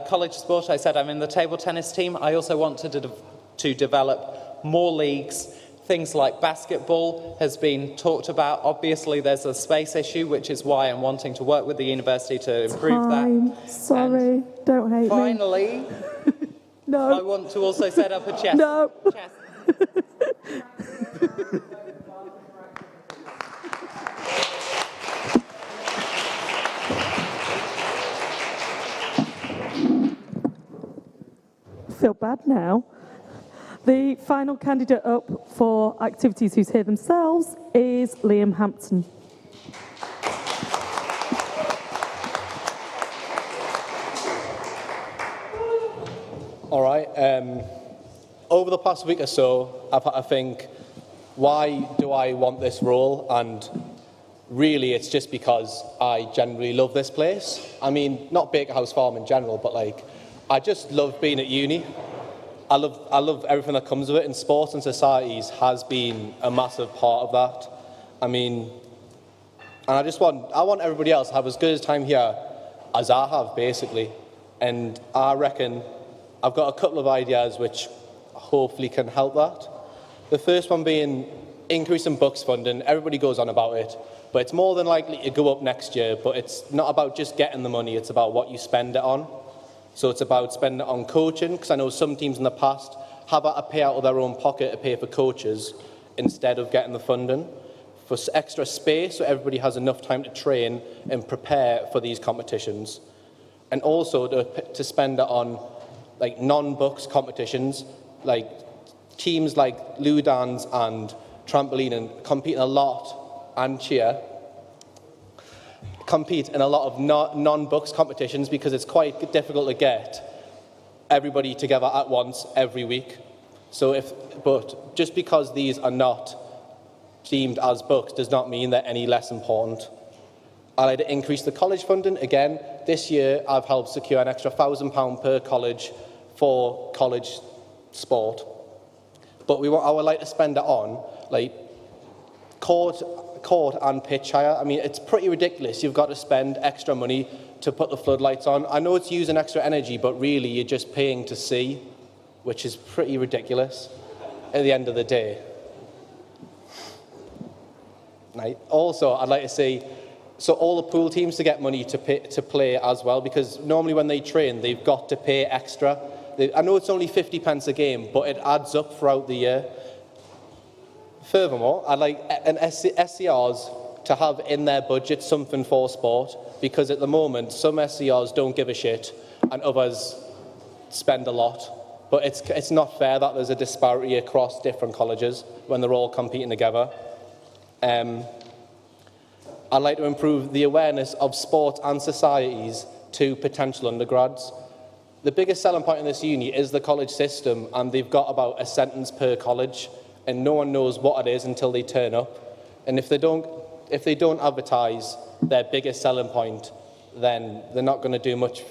college sport. I said I'm in the table tennis team. I also want to develop more leagues. Things like basketball has been talked about. Obviously, there's a space issue, which is why I'm wanting to work with the university to improve that.
Sorry, don't hate
Finally,
me. No.
I want to also set up a chess.
No. I feel bad now. The final candidate up for activities who's here themselves is Liam Hampton.
All right. Over the past week or so, I've had to think, why do I want this role? And really, it's just because I generally love this place. I mean, not Baker House Farm in general, but like, I just love being at uni. I love everything that comes with it, and sports and societies has been a massive part of that. I mean, and I want everybody else to have as good a time here as I have, basically. And I reckon I've got a couple of ideas which hopefully can help that. The first one being increasing books funding. Everybody goes on about it, but it's more than likely to go up next year. But it's not about just getting the money, it's about what you spend it on. So it's about spending it on coaching, because I know some teams in the past have had to pay out of their own pocket to pay for coaches instead of getting the funding. For extra space, so everybody has enough time to train and prepare for these competitions. And also to spend it on like non-books competitions, like teams like Ludans and Trampoline and compete in a lot, and cheer, compete in a lot of non-books competitions because it's quite difficult to get everybody together at once every week. But just because these are not deemed as books does not mean they're any less important. I'd like to increase the college funding. Again, this year I've helped secure an extra £1,000 per college for college sport. But I would like to spend it on like court and pitch hire. I mean, it's pretty ridiculous. You've got to spend extra money to put the floodlights on. I know it's using extra energy, but really you're just paying to see, which is pretty ridiculous at the end of the day. Right. Also, I'd like to say, so all the pool teams to get money to play as well, because normally when they train, they've got to pay extra. I know it's only 50 pence a game, but it adds up throughout the year. Furthermore, I'd like SCRs to have in their budget something for sport, because at the moment, some SCRs don't give a shit and others spend a lot. But it's not fair that there's a disparity across different colleges when they're all competing together. I'd like to improve the awareness of sport and societies to potential undergrads. The biggest selling point in this uni is the college system, and they've got about a sentence per college, and no one knows what it is until they turn up. And if they don't advertise their biggest selling point, then they're not going to do much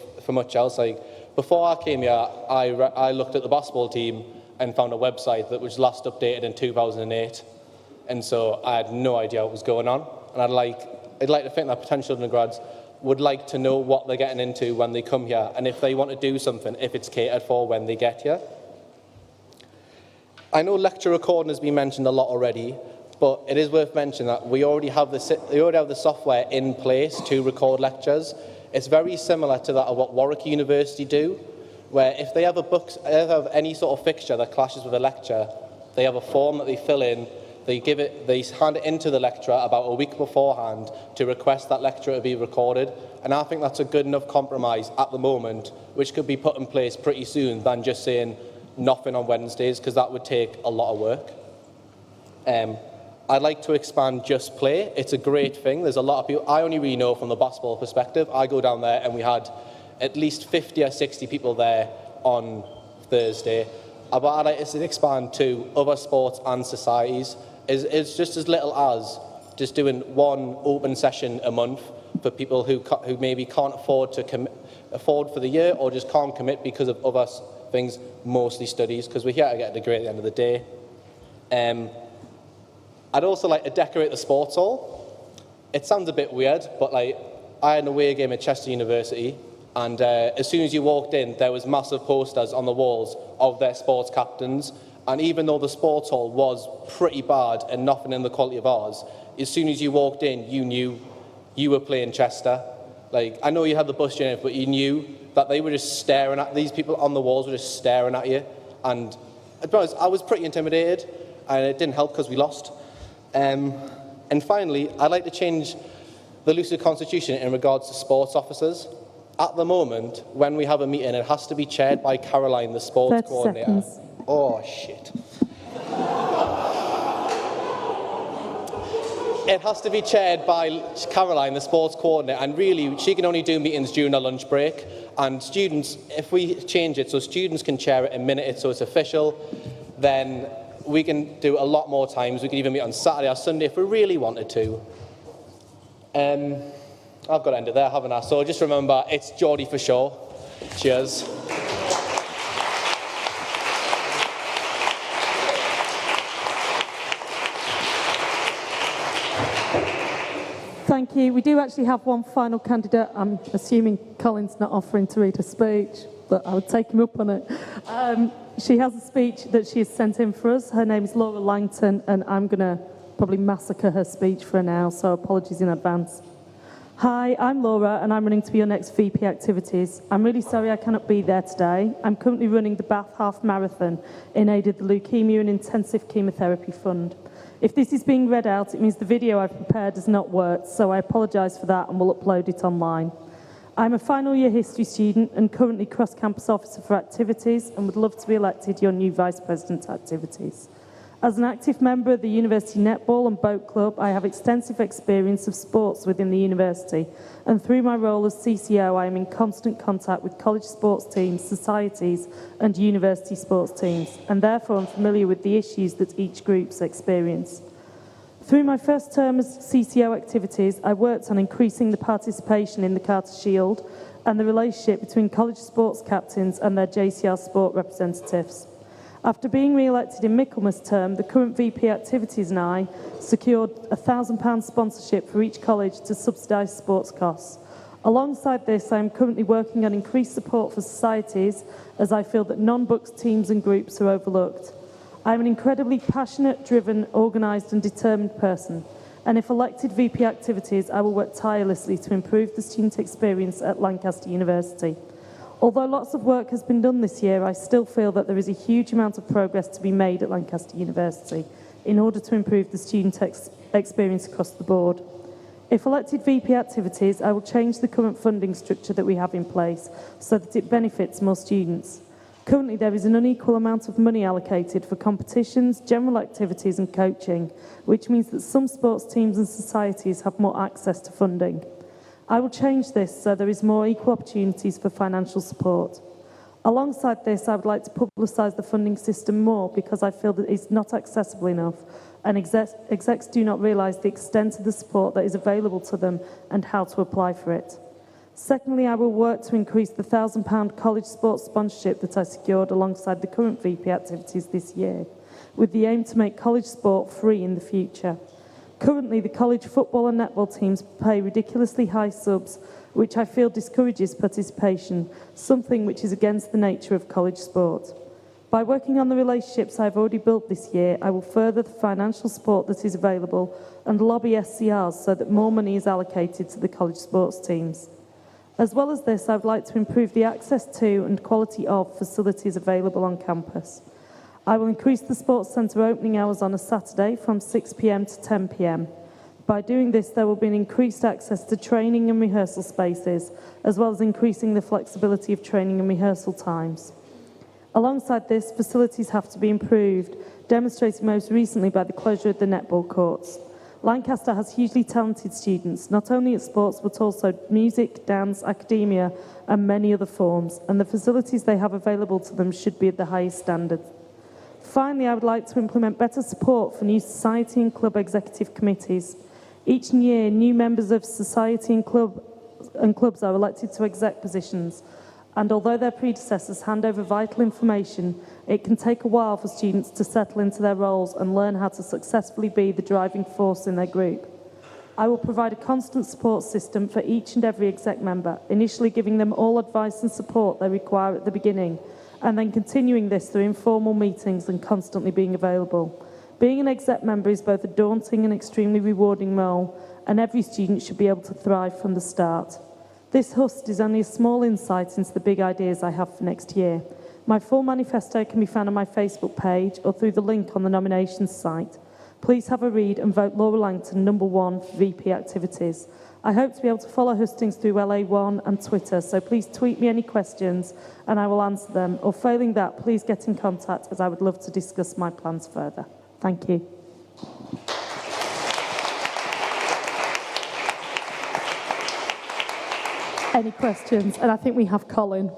else. Like before I came here, I looked at the basketball team and found a website that was last updated in 2008, and so I had no idea what was going on. And I'd like to think that potential undergrads would like to know what they're getting into when they come here, and if they want to do something, if it's catered for when they get here. I know lecture recording has been mentioned a lot already, but it is worth mentioning that we already have the software in place to record lectures. It's very similar to that of what Warwick University do, where if they have any sort of fixture that clashes with a lecture, they have a form that they fill in. They hand it into the lecturer about a week beforehand to request that lecture to be recorded. And I think that's a good enough compromise at the moment, which could be put in place pretty soon, than just saying nothing on Wednesdays, because that would take a lot of work. I'd like to expand Just Play. It's a great thing. There's a lot of people. I only really know from the basketball perspective. I go down there and we had at least 50 or 60 people there on Thursday. But I'd like to expand to other sports and societies. It's just as little as just doing one open session a month for people who maybe can't afford for the year, or just can't commit because of other things, mostly studies, because we're here to get a degree at the end of the day. I'd also like to decorate the sports hall. It sounds a bit weird, but like I had an away game at Chester University, and as soon as you walked in, there was massive posters on the walls of their sports captains. And even though the sports hall was pretty bad and nothing in the quality of ours, as soon as you walked in, you knew you were playing Chester. Like, I know you had the bus journey, but you knew that they were just staring at, these people on the walls were just staring at you. And to be honest, I was pretty intimidated, and it didn't help because we lost. And finally, I'd like to change the Lucid Constitution in regards to sports officers. At the moment, when we have a meeting, it has to be chaired by Caroline, the sports coordinator. Oh, shit. It has to be chaired by Caroline, the sports coordinator, and really, she can only do meetings during her lunch break. And students, if we change it so students can chair it and minute it so it's official, then we can do a lot more times. We can even meet on Saturday or Sunday if we really wanted to. I've got to end it there, haven't I? So just remember, it's Geordie for sure. Cheers.
Thank you. We do actually have one final candidate. I'm assuming Colin's not offering to read a speech, but I would take him up on it. She has a speech that she has sent in for us. Her name is Laura Langton, and I'm going to probably massacre her speech for her now, so apologies in advance. Hi, I'm Laura, and I'm running to be your next VP Activities. I'm really sorry I cannot be there today. I'm currently running the Bath Half Marathon in aid of the Leukemia and Intensive Chemotherapy Fund. If this is being read out, it means the video I've prepared has not worked, so I apologise for that and will upload it online. I'm a final year history student and currently cross-campus officer for activities and would love to be elected your new Vice President Activities. As an active member of the University Netball and Boat Club, I have extensive experience of sports within the university, and through my role as CCO, I am in constant contact with college sports teams, societies, and university sports teams, and therefore I'm familiar with the issues that each groups experience. Through my first term as CCO Activities, I worked on increasing the participation in the Carter Shield and the relationship between college sports captains and their JCR sport representatives. After being re-elected in Michaelmas term, the current VP Activities and I secured a £1,000 sponsorship for each college to subsidise sports costs. Alongside this, I am currently working on increased support for societies, as I feel that non-books teams and groups are overlooked. I am an incredibly passionate, driven, organised and determined person, and if elected VP Activities, I will work tirelessly to improve the student experience at Lancaster University. Although lots of work has been done this year, I still feel that there is a huge amount of progress to be made at Lancaster University in order to improve the student experience across the board. If elected VP Activities, I will change the current funding structure that we have in place so that it benefits more students. Currently, there is an unequal amount of money allocated for competitions, general activities and coaching, which means that some sports teams and societies have more access to funding. I will change this so there is more equal opportunities for financial support. Alongside this, I would like to publicise the funding system more because I feel that it's not accessible enough and execs do not realise the extent of the support that is available to them and how to apply for it. Secondly, I will work to increase the £1,000 college sports sponsorship that I secured alongside the current VP Activities this year, with the aim to make college sport free in the future. Currently, the college football and netball teams pay ridiculously high subs, which I feel discourages participation, something which is against the nature of college sport. By working on the relationships I've already built this year, I will further the financial support that is available and lobby SCRs so that more money is allocated to the college sports teams. As well as this, I would like to improve the access to and quality of facilities available on campus. I will increase the sports centre opening hours on a Saturday from 6 p.m. to 10 p.m. By doing this, there will be an increased access to training and rehearsal spaces, as well as increasing the flexibility of training and rehearsal times. Alongside this, facilities have to be improved, demonstrated most recently by the closure of the netball courts. Lancaster has hugely talented students, not only at sports but also music, dance, academia and many other forms, and the facilities they have available to them should be at the highest standard. Finally, I would like to implement better support for new society and club executive committees. Each year, new members of society and clubs are elected to exec positions, and although their predecessors hand over vital information, it can take a while for students to settle into their roles and learn how to successfully be the driving force in their group. I will provide a constant support system for each and every exec member, initially giving them all advice and support they require at the beginning, and then continuing this through informal meetings and constantly being available. Being an exec member is both a daunting and extremely rewarding role, and every student should be able to thrive from the start. This Husts is only a small insight into the big ideas I have for next year. My full manifesto can be found on my Facebook page or through the link on the nominations site. Please have a read and vote Laura Langton #1 for VP Activities. I hope to be able to follow hustings through LA1 and Twitter, so please tweet me any questions and I will answer them, or failing that, please get in contact as I would love to discuss my plans further. Thank you. Any questions? And I think we have Colin.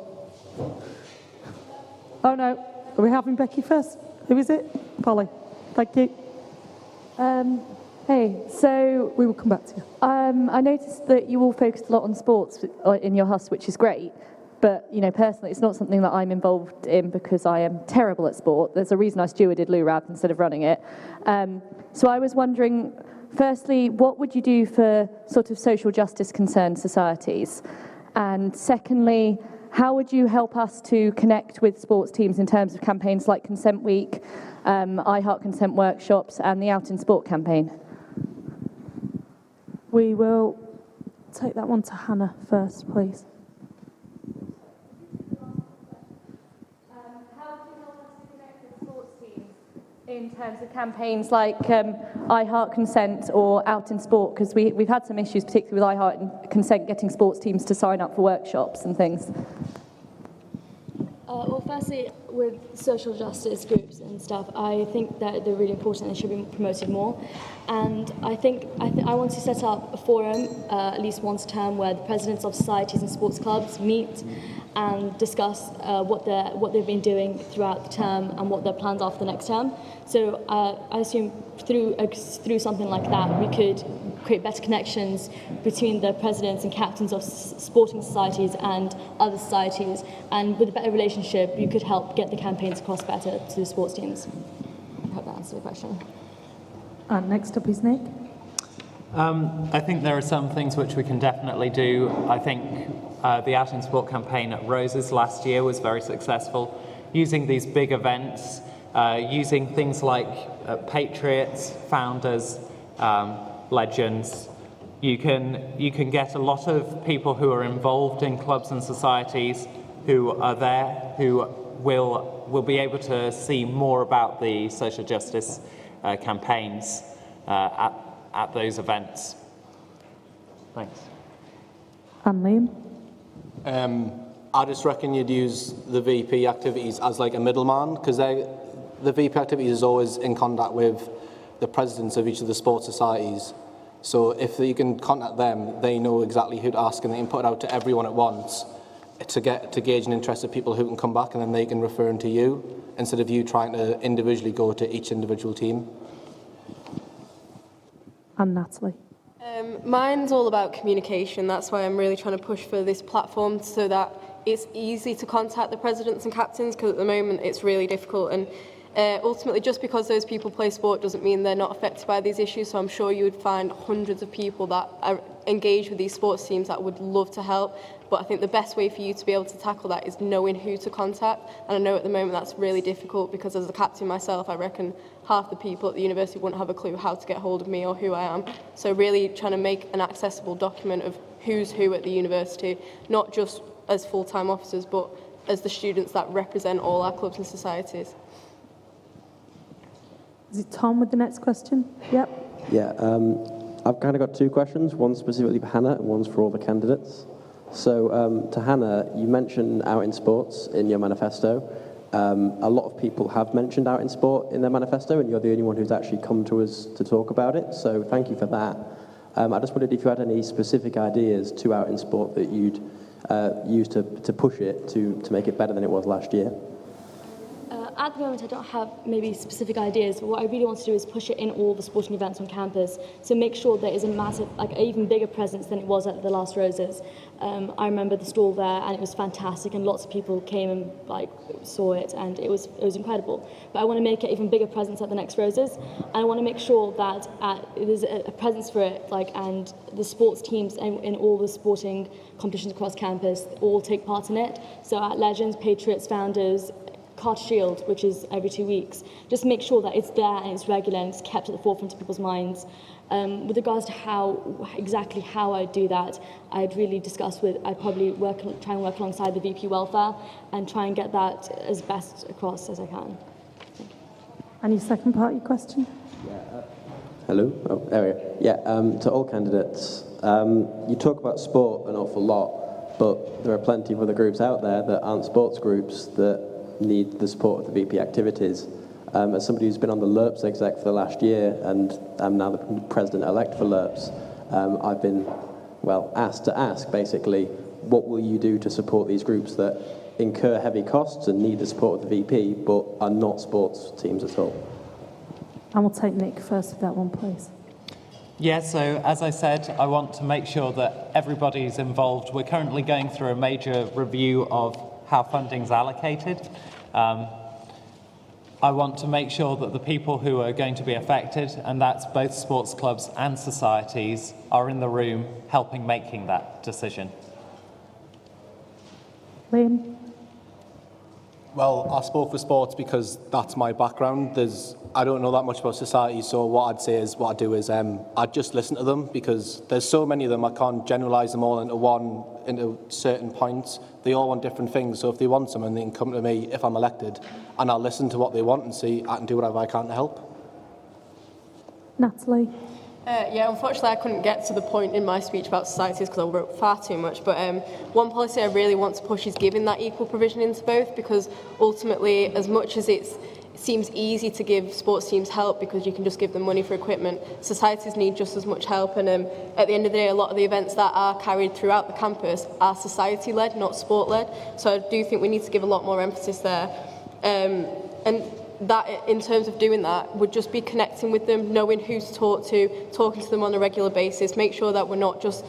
Oh no, are we having Becky first? Who is it? Polly. Thank you.
Hey, so
we will come back to you.
I noticed that you all focused a lot on sports in your Husts, which is great. But, you know, personally, it's not something that I'm involved in because I am terrible at sport. There's a reason I stewarded LURAB instead of running it. So I was wondering, firstly, what would you do for sort of social justice concerned societies? And secondly, how would you help us to connect with sports teams in terms of campaigns like Consent Week, I Heart Consent workshops, and the Out in Sport campaign?
We will take that one to Hannah first, please.
In terms of campaigns like I Heart Consent or Out in Sport, because we've had some issues, particularly with I Heart Consent, getting sports teams to sign up for workshops and things.
Well, firstly, with social justice groups and stuff, I think that they're really important and should be promoted more. And I want to set up a forum, at least once a term, where the presidents of societies and sports clubs meet and discuss what they've been doing throughout the term and what their plans are for the next term. So I assume through something like that, we could create better connections between the presidents and captains of sporting societies and other societies. And with a better relationship, you could help get the campaigns across better to the sports teams. I hope that answers the question.
And next up is Nick.
I think there are some things which we can definitely do. I think the Out in Sport campaign at Roses last year was very successful. Using these big events, using things like patriots, founders, legends, you can get a lot of people who are involved in clubs and societies who are there, who will be able to see more about the social justice campaigns at those events. Thanks.
And Liam?
I just reckon you'd use the VP activities as like a middleman, because the VP activities is always in contact with the presidents of each of the sports societies. So if you can contact them, they know exactly who to ask, and they can put it out to everyone at once to gauge an interest of people who can come back, and then they can refer them to you instead of you trying to individually go to each individual team.
And Natalie?
Mine's all about communication. That's why I'm really trying to push for this platform so that it's easy to contact the presidents and captains, because at the moment it's really difficult. And ultimately, just because those people play sport doesn't mean they're not affected by these issues. So I'm sure you would find hundreds of people that are engaged with these sports teams that would love to help. But I think the best way for you to be able to tackle that is knowing who to contact. And I know at the moment that's really difficult, because as a captain myself, I reckon half the people at the university wouldn't have a clue how to get hold of me or who I am. So really trying to make an accessible document of who's who at the university, not just as full-time officers, but as the students that represent all our clubs and societies.
Is it Tom with the next question? Yep.
Yeah, I've kind of got two questions, one specifically for Hannah and one's for all the candidates. So to Hannah, you mentioned Out in Sports in your manifesto. A lot of people have mentioned Out in Sport in their manifesto, and you're the only one who's actually come to us to talk about it, so thank you for that. I just wondered if you had any specific ideas to Out in Sport that you'd use to push it to make it better than it was last year.
At the moment, I don't have maybe specific ideas, but what I really want to do is push it in all the sporting events on campus, so make sure there is a massive, like an even bigger presence than it was at the last Roses. I remember the stall there, and it was fantastic, and lots of people came and saw it, and it was incredible. But I want to make it even bigger presence at the next Roses, and I want to make sure that there's a presence for it, and the sports teams in all the sporting competitions across campus all take part in it. So at Legends, Patriots, Founders, Carter Shield, which is every 2 weeks, just make sure that it's there and it's regular and it's kept at the forefront of people's minds. With regards to exactly how I do that, I'd probably try and work alongside the VP Welfare and try and get that as best across as I can. Thank you.
And your second part of your question?
Hello? Oh, there we go. Yeah, to all candidates, You talk about sport an awful lot, but there are plenty of other groups out there that aren't sports groups that need the support of the VP activities. As somebody who's been on the LERPS exec for the last year, and I'm now the president-elect for LERPS, I've been, asked to ask, basically, what will you do to support these groups that incur heavy costs and need the support of the VP, but are not sports teams at all?
And we'll take Nick first with that one, please.
Yeah, so as I said, I want to make sure that everybody's involved. We're currently going through a major review of how funding's allocated. I want to make sure that the people who are going to be affected, and that's both sports clubs and societies, are in the room helping making that decision.
Liam?
Well, I spoke for sports because that's my background. I don't know that much about society, so what I do is I just listen to them, because there's so many of them, I can't generalise them all into certain points. They all want different things, so if they want something, they can come to me if I'm elected, and I'll listen to what they want and see I can do whatever I can to help.
Natalie?
Yeah, unfortunately I couldn't get to the point in my speech about societies because I wrote far too much, but one policy I really want to push is giving that equal provision into both, because ultimately, as much as it seems easy to give sports teams help because you can just give them money for equipment, societies need just as much help, and at the end of the day, a lot of the events that are carried throughout the campus are society-led, not sport-led, so I do think we need to give a lot more emphasis there. And that, in terms of doing that, would just be connecting with them, knowing who to talk to, talking to them on a regular basis, make sure that we're not just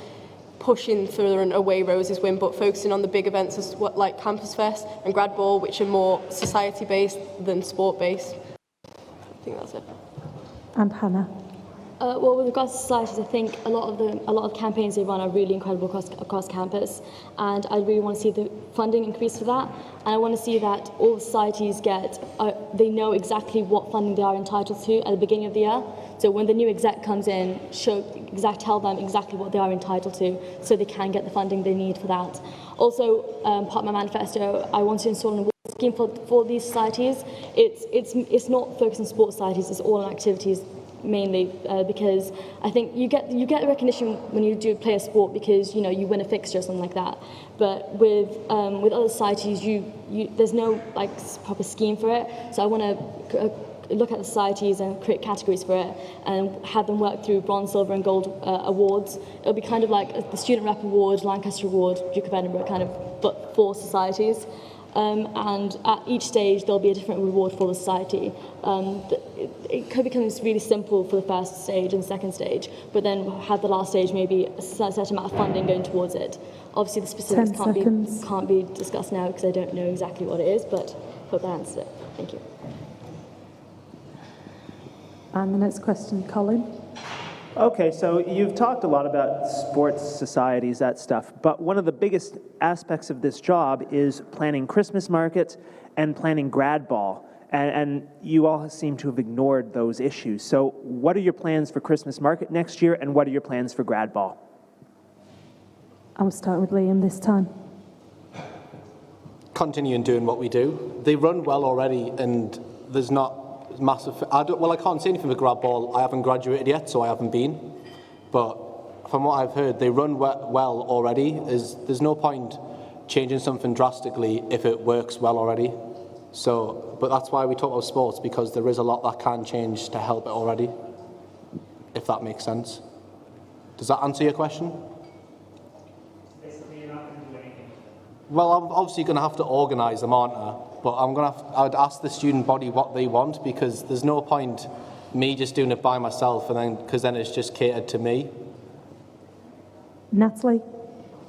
pushing for an away Roses win, but focusing on the big events like Campus Fest and Grad Ball, which are more society-based than sport-based. I think that's it.
And Hannah?
Well, with regards to societies, I think a lot of campaigns they run are really incredible across campus, and I really want to see the funding increase for that. And I want to see that all societies they know exactly what funding they are entitled to at the beginning of the year. So when the new exec comes in, tell them exactly what they are entitled to, so they can get the funding they need for that. Also, part of my manifesto, I want to install an award scheme for these societies. It's not focused on sports societies; it's all on activities. Mainly because I think you get recognition when you do play a sport because you win a fixture or something like that. But with other societies, there's no proper scheme for it. So I want to look at the societies and create categories for it and have them work through bronze, silver, and gold awards. It'll be kind of like the Student Rep Award, Lancaster Award, Duke of Edinburgh, kind of, but for societies. And at each stage there'll be a different reward for the society. It could become really simple for the first stage and second stage, but then have the last stage maybe a certain amount of funding going towards it. Obviously the specifics can't be discussed now because I don't know exactly what it is, but hope that answers it. Thank you.
And the next question, Colin.
Okay, so you've talked a lot about sports societies, that stuff, but one of the biggest aspects of this job is planning Christmas markets and planning grad ball, and you all seem to have ignored those issues. So what are your plans for Christmas market next year, and what are your plans for grad ball?
I'll start with Liam this time.
Continuing doing what we do. They run well already, and there's not massive. I can't say anything for grad ball. I haven't graduated yet, so I haven't been. But from what I've heard, they run well already. There's no point changing something drastically if it works well already. So, but that's why we talk about sports, because there is a lot that can change to help it already. If that makes sense. Does that answer your question?
Basically, you're not going to do anything.
Well, I'm obviously going to have to organise them, aren't I? But I'd ask the student body what they want, because there's no point me just doing it by myself, because then it's just catered to me.
Natalie?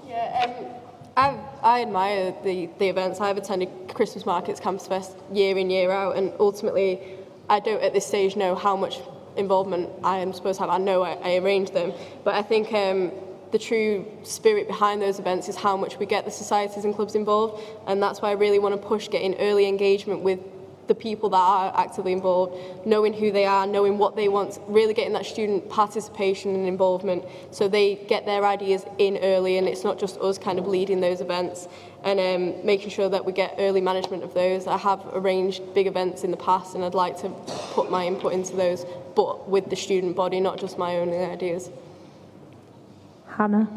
Yeah, I admire the events. I've attended Christmas markets, Campus Fest, year in, year out, and ultimately I don't at this stage know how much involvement I am supposed to have. I know I arrange them, but I think the true spirit behind those events is how much we get the societies and clubs involved, and that's why I really want to push getting early engagement with the people that are actively involved, knowing who they are, knowing what they want, really getting that student participation and involvement so they get their ideas in early and it's not just us kind of leading those events, and making sure that we get early management of those. I have arranged big events in the past and I'd like to put my input into those, but with the student body, not just my own ideas.
Hannah?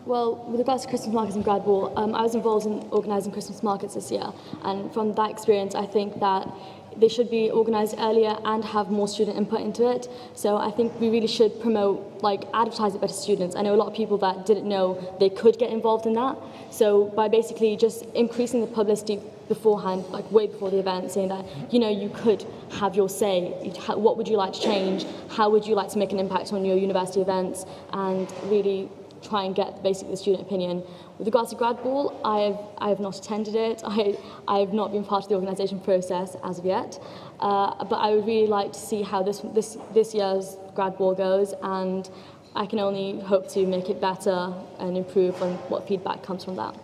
Well, with regards to Christmas markets and grad ball, I was involved in organising Christmas markets this year, and from that experience, I think that they should be organised earlier and have more student input into it. So I think we really should promote, like, advertise it better to students. I know a lot of people that didn't know they could get involved in that. So by basically just increasing the publicity beforehand, like way before the event, saying that, you know, you could have your say. What would you like to change? How would you like to make an impact on your university events? And really try and get basically the student opinion. With regards to grad ball, I have not attended it. I have not been part of the organisation process as of yet. But I would really like to see how this year's grad ball goes, and I can only hope to make it better and improve on what feedback comes from that.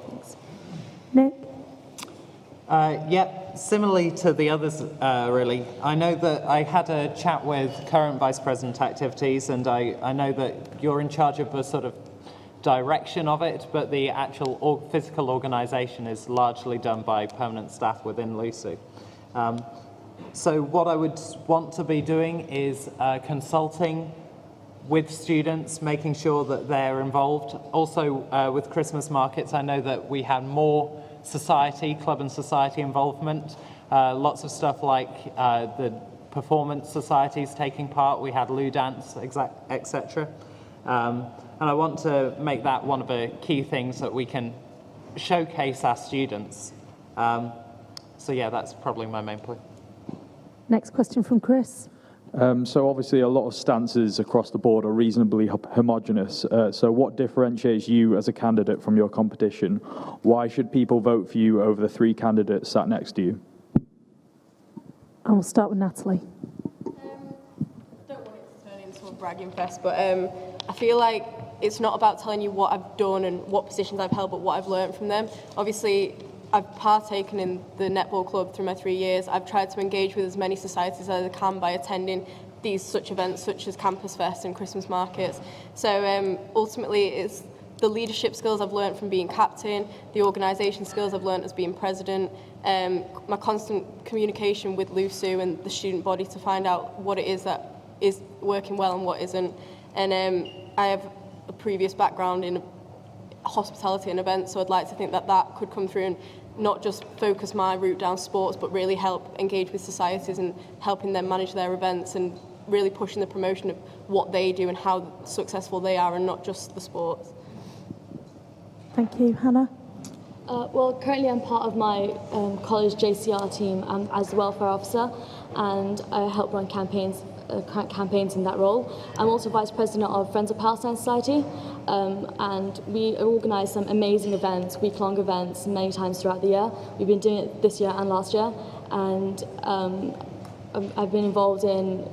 Thanks.
Nick?
Yep, similarly to the others, really. I know that I had a chat with current Vice President Activities, and I know that you're in charge of the sort of direction of it, but the actual physical organisation is largely done by permanent staff within LUSU. So what I would want to be doing is consulting with students, making sure that they're involved. Also with Christmas markets, I know that we had more club and society involvement. Lots of stuff like the performance societies taking part. We had Lou Dance, etc. And I want to make that one of the key things that we can showcase our students. So yeah, that's probably my main point.
Next question from Chris.
So obviously a lot of stances across the board are reasonably homogenous. So what differentiates you as a candidate from your competition? Why should people vote for you over the 3 candidates sat next to you?
I will start with Natalie.
Don't want it to turn into a bragging fest, but I feel like it's not about telling you what I've done and what positions I've held, but what I've learned from them. Obviously, I've partaken in the netball club through my 3 years. I've tried to engage with as many societies as I can by attending such events such as Campus Fest and Christmas markets. So ultimately, it's the leadership skills I've learned from being captain, the organisation skills I've learned as being president, my constant communication with LUSU and the student body to find out what it is that is working well and what isn't. And I have a previous background in hospitality and events, so I'd like to think that that could come through and not just focus my route down sports, but really help engage with societies and helping them manage their events and really pushing the promotion of what they do and how successful they are and not just the sports.
Thank you. Hannah?
Well, currently I'm part of my college JCR team as the welfare officer, and I help run campaigns in that role. I'm also vice president of Friends of Palestine Society, and we organise some amazing events, week-long events, many times throughout the year. We've been doing it this year and last year, and I've been involved in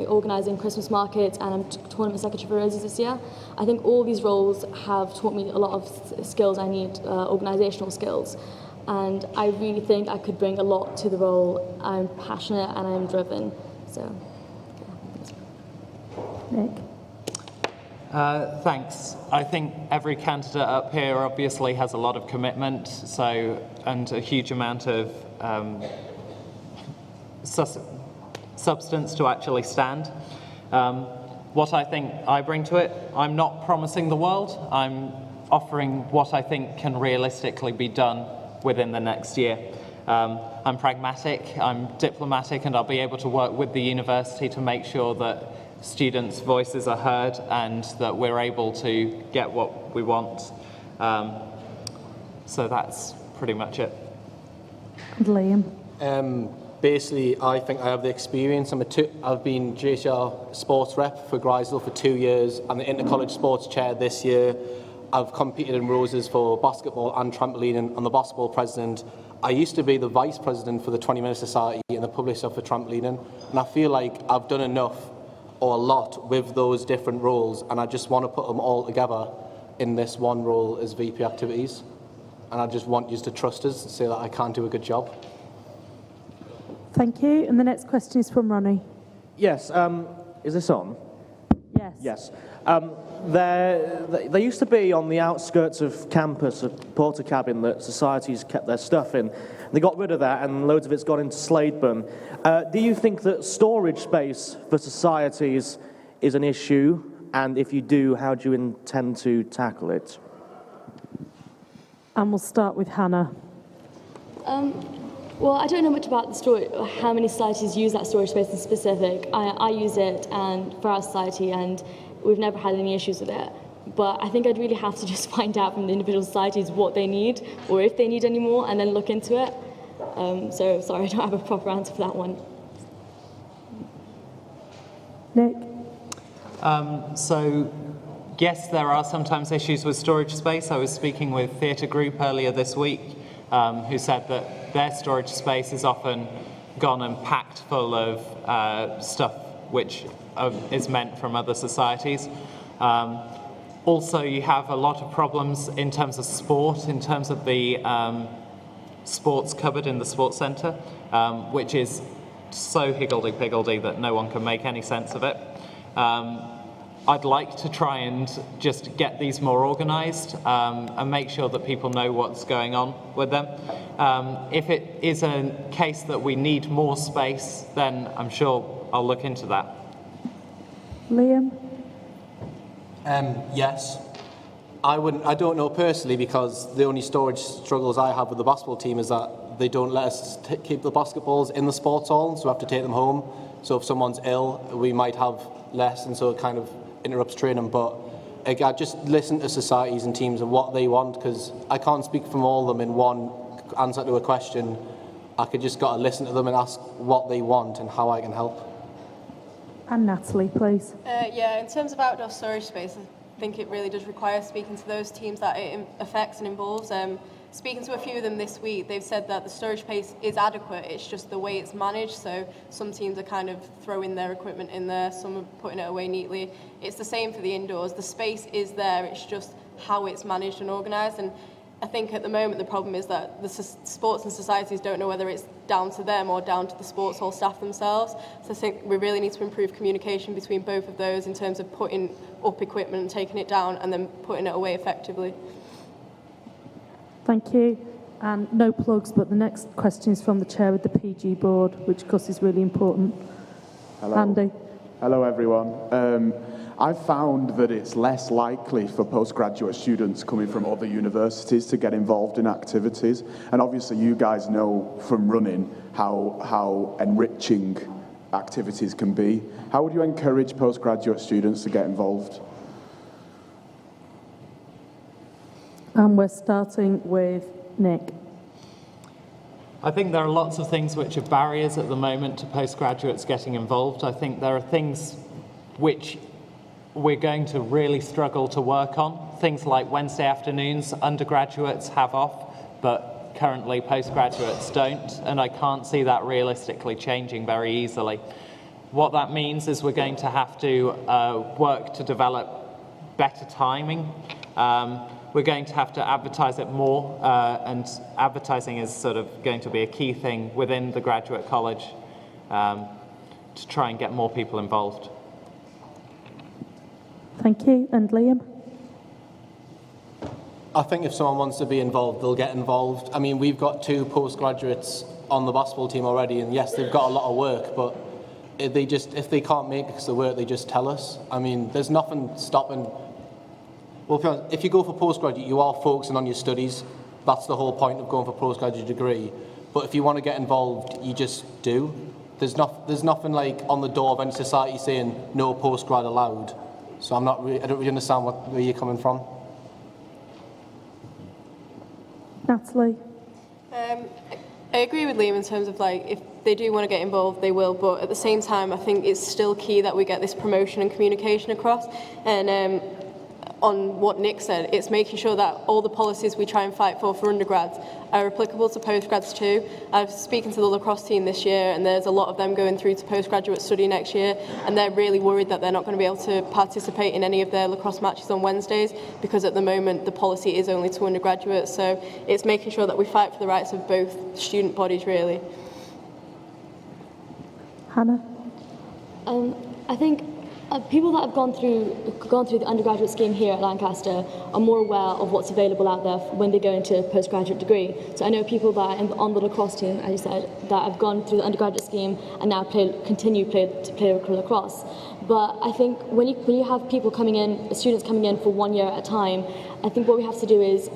organising Christmas markets, and I'm tournament secretary for Roses this year. I think all these roles have taught me a lot of skills I need, organisational skills, and I really think I could bring a lot to the role. I'm passionate and I'm driven, so.
Nick?
Thanks. I think every candidate up here obviously has a lot of commitment, and a huge amount of substance to actually stand. What I think I bring to it, I'm not promising the world. I'm offering what I think can realistically be done within the next year. I'm pragmatic, I'm diplomatic, and I'll be able to work with the university to make sure that students' voices are heard and that we're able to get what we want. So that's pretty much it.
And Liam?
Basically, I think I have the experience. I've been JCR sports rep for Grisel for 2 years. I'm the Intercollege sports chair this year. I've competed in Roses for basketball and trampoline, and I'm the basketball president. I used to be the vice president for the 20-Minute Society and the publisher for trampolining, and I feel like I've done enough or a lot with those different roles, and I just want to put them all together in this one role as VP Activities. And I just want you to trust us and say that I can do a good job.
Thank you. And the next question is from Ronnie.
Yes. Is this on?
Yes.
Yes. There used to be on the outskirts of campus a porter cabin that societies kept their stuff in. They got rid of that, and loads of it's gone into Sladeburn. Do you think that storage space for societies is an issue?
And if you do, how do you intend to tackle it?
And we'll start with Hannah.
Well, I don't know much about the story, how many societies use that storage space in specific. I use it and for our society, and we've never had any issues with it. But I think I'd really have to just find out from the individual societies what they need, or if they need any more, and then look into it. So sorry, I don't have a proper answer for that one.
Nick?
So, yes, there are sometimes issues with storage space. I was speaking with Theatre Group earlier this week, who said that their storage space is often gone and packed full of stuff which is meant from other societies. Also, you have a lot of problems in terms of sport, in terms of the sports cupboard in the sports centre, which is so higgledy-piggledy that no one can make any sense of it. I'd like to try and just get these more organised and make sure that people know what's going on with them. If it is a case that we need more space, then I'm sure I'll look into that.
Liam?
Yes. I don't know personally, because the only storage struggles I have with the basketball team is that they don't let us keep the basketballs in the sports hall, so we have to take them home. So if someone's ill, we might have less, and so it kind of interrupts training. But I just listen to societies and teams and what they want, because I can't speak from all of them in one answer to a question. I could just got to listen to them and ask what they want and how I can help.
And Natalie, please.
Yeah, in terms of outdoor storage space, I think it really does require speaking to those teams that it affects and involves. Speaking to a few of them this week, they've said that the storage space is adequate, it's just the way it's managed. So some teams are kind of throwing their equipment in there, some are putting it away neatly. It's the same for the indoors. The space is there, it's just how it's managed and organised. And I think at the moment the problem is that the sports and societies don't know whether it's down to them or down to the sports hall staff themselves. So I think we really need to improve communication between both of those in terms of putting up equipment and taking it down and then putting it away effectively.
Thank you. And no plugs, but the next question is from the chair of the PG board, which of course is really important.
Hello.
Andy.
Hello, everyone. I've found that it's less likely for postgraduate students coming from other universities to get involved in activities. And obviously you guys know from running how enriching activities can be. How would you encourage postgraduate students to get involved?
And we're starting with Nick.
I think there are lots of things which are barriers at the moment to postgraduates getting involved. I think there are things which we're going to really struggle to work on. Things like Wednesday afternoons, undergraduates have off, but currently postgraduates don't, and I can't see that realistically changing very easily. What that means is we're going to have to work to develop better timing. We're going to have to advertise it more, and advertising is sort of going to be a key thing within the graduate college to try and get more people involved.
Thank you. And Liam?
I think if someone wants to be involved, they'll get involved. I mean, we've got 2 postgraduates on the basketball team already, and yes, they've got a lot of work, but if they can't make it because of the work, they just tell us. I mean, there's nothing stopping. Well, if you go for postgraduate, you are focusing on your studies. That's the whole point of going for a postgraduate degree. But if you want to get involved, you just do. There's nothing like on the door of any society saying no postgrad allowed. So I don't really understand where you're coming from.
Natalie?
I agree with Liam in terms of like if they do want to get involved, they will. But at the same time, I think it's still key that we get this promotion and communication across. And on what Nick said, it's making sure that all the policies we try and fight for undergrads are applicable to postgrads too. I was speaking to the lacrosse team this year, and there's a lot of them going through to postgraduate study next year, and they're really worried that they're not going to be able to participate in any of their lacrosse matches on Wednesdays because at the moment the policy is only to undergraduates. So it's making sure that we fight for the rights of both student bodies, really.
Hannah?
I think People that have gone through the undergraduate scheme here at Lancaster are more aware of what's available out there when they go into a postgraduate degree. So I know people that are on the lacrosse team, as you said, that have gone through the undergraduate scheme and now continue to play lacrosse. But I think when you have people coming in, students coming in for 1 year at a time, I think what we have to do is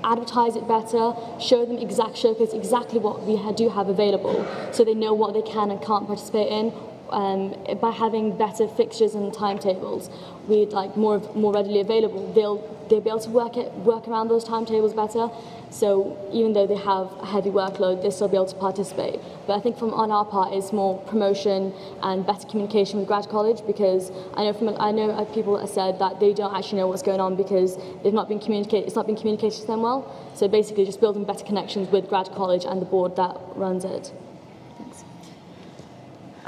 advertise it better, showcase exactly what we do have available, so they know what they can and can't participate in. By having better fixtures and timetables, we'd like more readily available. They'll be able to work around those timetables better. So even though they have a heavy workload, they'll still be able to participate. But I think on our part, it's more promotion and better communication with grad college, because I know people that have said that they don't actually know what's going on because it's not been communicated to them well. So basically, just building better connections with grad college and the board that runs it.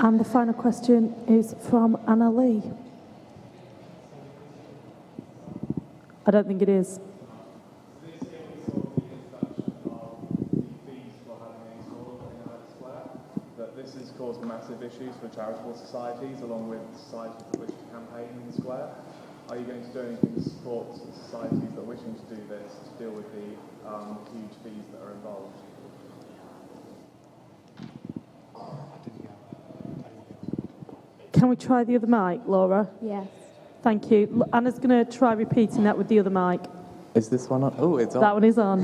And the final question is from Anna Lee. I don't think it is.
That this has caused massive issues for charitable societies, along with societies that wish to campaign in the square. Are you going to do anything to support societies that are wishing to do this, to deal with the huge fees that are involved?
Can we try the other mic, Laura?
Yes.
Thank you. Anna's going to try repeating that with the other mic.
Is this one on? Oh, it's on.
That one is on.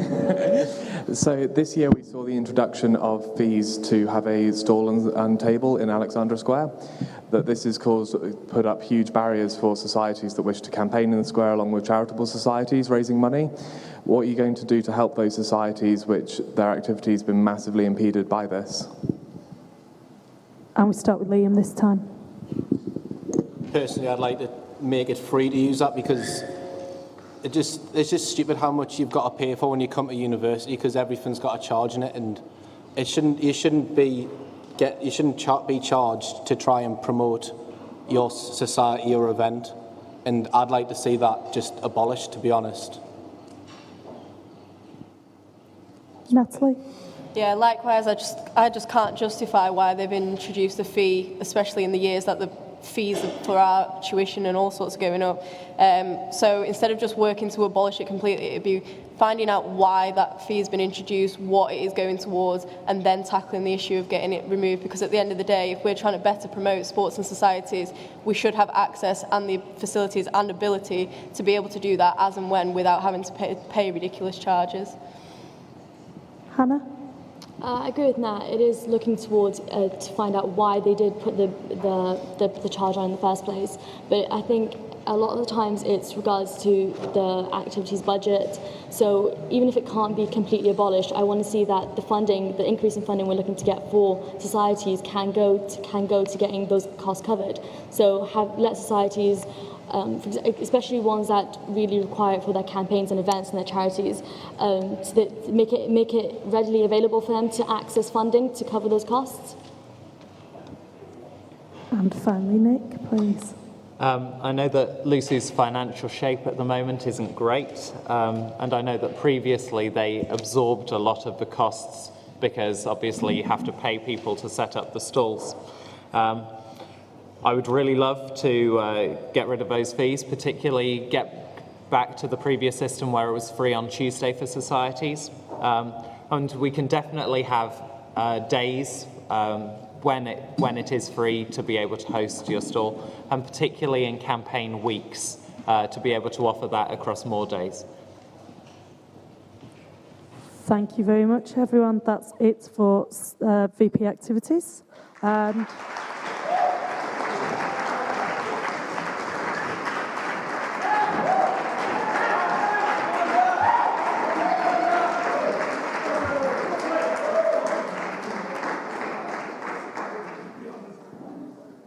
So this year we saw the introduction of fees to have a stall and table in Alexandra Square. That this has put up huge barriers for societies that wish to campaign in the square, along with charitable societies raising money. What are you going to do to help those societies which their activity has been massively impeded by this?
And we start with Liam this time.
Personally, I'd like to make it free to use that, because it's just stupid how much you've got to pay for when you come to university, because everything's got a charge in it, and you shouldn't be charged to try and promote your society or event, and I'd like to see that just abolished, to be honest.
Natalie?
Yeah, likewise, I just can't justify why they've introduced a fee, especially in the years that the fees for our tuition and all sorts are going up. So instead of just working to abolish it completely, it'd be finding out why that fee has been introduced, what it is going towards, and then tackling the issue of getting it removed. Because at the end of the day, if we're trying to better promote sports and societies, we should have access and the facilities and ability to be able to do that as and when, without having to pay ridiculous charges.
Hannah?
I agree with Nat. It is looking towards to find out why they did put the charge on in the first place. But I think a lot of the times it's regards to the activities budget. So even if it can't be completely abolished, I want to see that the increase in funding we're looking to get for societies can go to getting those costs covered. So let societies, especially ones that really require it for their campaigns and events and their charities, so that make it readily available for them to access funding to cover those costs.
And finally, Nick, please.
I know that Lucy's financial shape at the moment isn't great, and I know that previously they absorbed a lot of the costs because obviously you have to pay people to set up the stalls. I would really love to get rid of those fees, particularly get back to the previous system where it was free on Tuesday for societies. And we can definitely have days when it is free to be able to host your stall, and particularly in campaign weeks to be able to offer that across more days.
Thank you very much, everyone. That's it for VP activities. And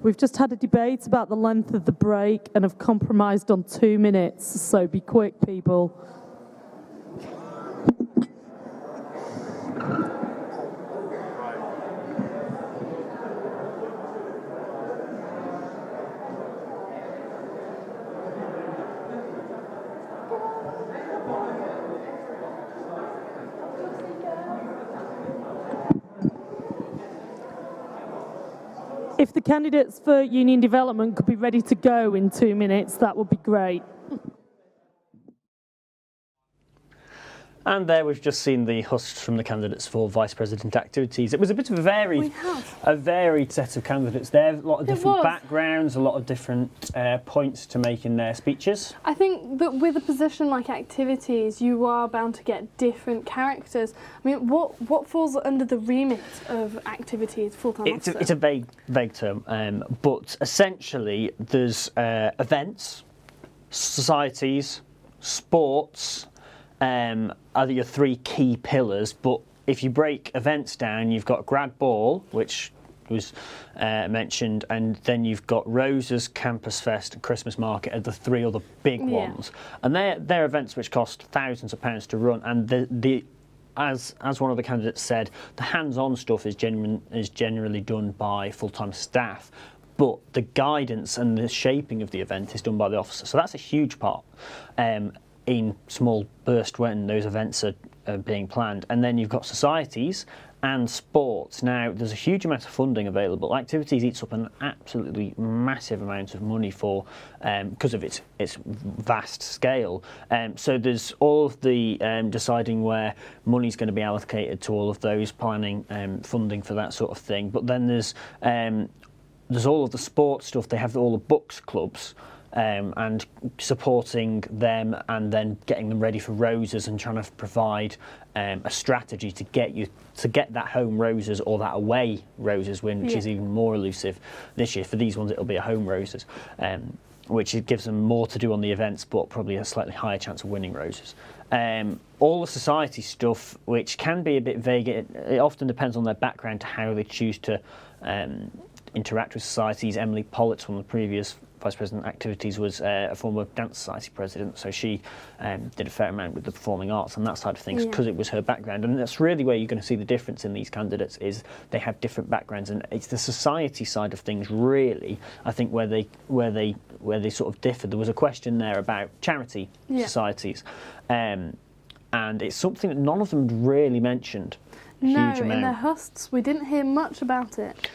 we've just had a debate about the length of the break and have compromised on 2 minutes, so be quick, people. If the candidates for union development could be ready to go in 2 minutes, that would be great.
And there we've just seen the Husts from the candidates for Vice President activities. It was a bit of a varied set of candidates there, a lot of different backgrounds, a lot of different points to make in their speeches.
I think that with a position like activities, you are bound to get different characters. I mean, what falls under the remit of activities full-time officer?
It's a vague term, but essentially there's events, societies, sports, are your three key pillars, but if you break events down, you've got grad ball, which was mentioned, and then you've got Roses, Campus Fest and Christmas Market are the three other big ones, and they're events which cost thousands of pounds to run, and as one of the candidates said, the hands-on stuff is generally done by full-time staff, but the guidance and the shaping of the event is done by the officer, so that's a huge part. In small bursts when those events are being planned. And then you've got societies and sports. Now, there's a huge amount of funding available. Activities eats up an absolutely massive amount of money for because of its vast scale. So there's all of the deciding where money's going to be allocated to all of those, planning funding for that sort of thing. But then there's all of the sports stuff. They have all the books clubs. And supporting them and then getting them ready for Roses and trying to provide a strategy to get that home Roses or that away Roses win, which is even more elusive this year. For these ones, it'll be a home Roses, which gives them more to do on the events, but probably a slightly higher chance of winning Roses. All the society stuff, which can be a bit vague, it often depends on their background to how they choose to interact with societies. Emily Pollitt, one of the previous Vice President activities, was a former dance society president, so she did a fair amount with the performing arts and that side of things because it was her background, and that's really where you're going to see the difference in these candidates, is they have different backgrounds, and it's the society side of things really, I think, where they sort of differ. There was a question there about charity societies, and it's something that none of them really mentioned.
No, in their Husts we didn't hear much about it.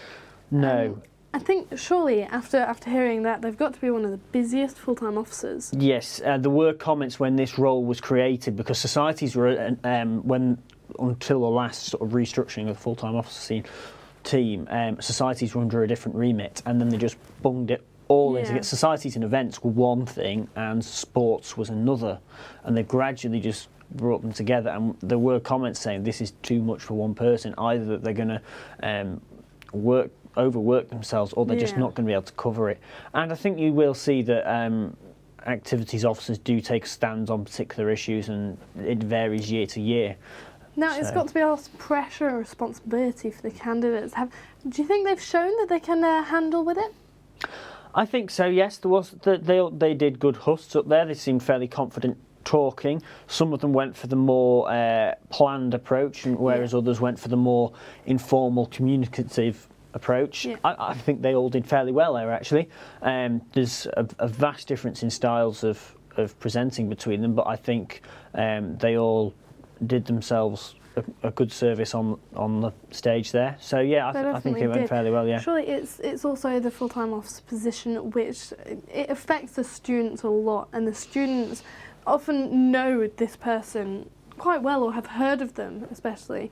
No.
I think surely after hearing that, they've got to be one of the busiest full-time officers.
Yes, there were comments when this role was created, because societies were until the last sort of restructuring of the full-time officer team, societies were under a different remit, and then they just bunged it all in together. Societies and events were one thing, and sports was another, and they gradually just brought them together. And there were comments saying this is too much for one person, either that they're going to overwork themselves, or they're just not going to be able to cover it. And I think you will see that activities officers do take stands on particular issues, and it varies year to year.
Now, it's got to be a lot of pressure and responsibility for the candidates. Do you think they've shown that they can handle with it?
I think so, yes. They did good Husts up there. They seemed fairly confident talking. Some of them went for the more planned approach, and whereas others went for the more informal, communicative approach. I think they all did fairly well there, actually. There's a vast difference in styles of presenting between them, but I think they all did themselves a good service on the stage there. So yeah, I think it went fairly well. Yeah.
Surely it's also the full-time officer position, which it affects the students a lot, and the students often know this person quite well, or have heard of them especially.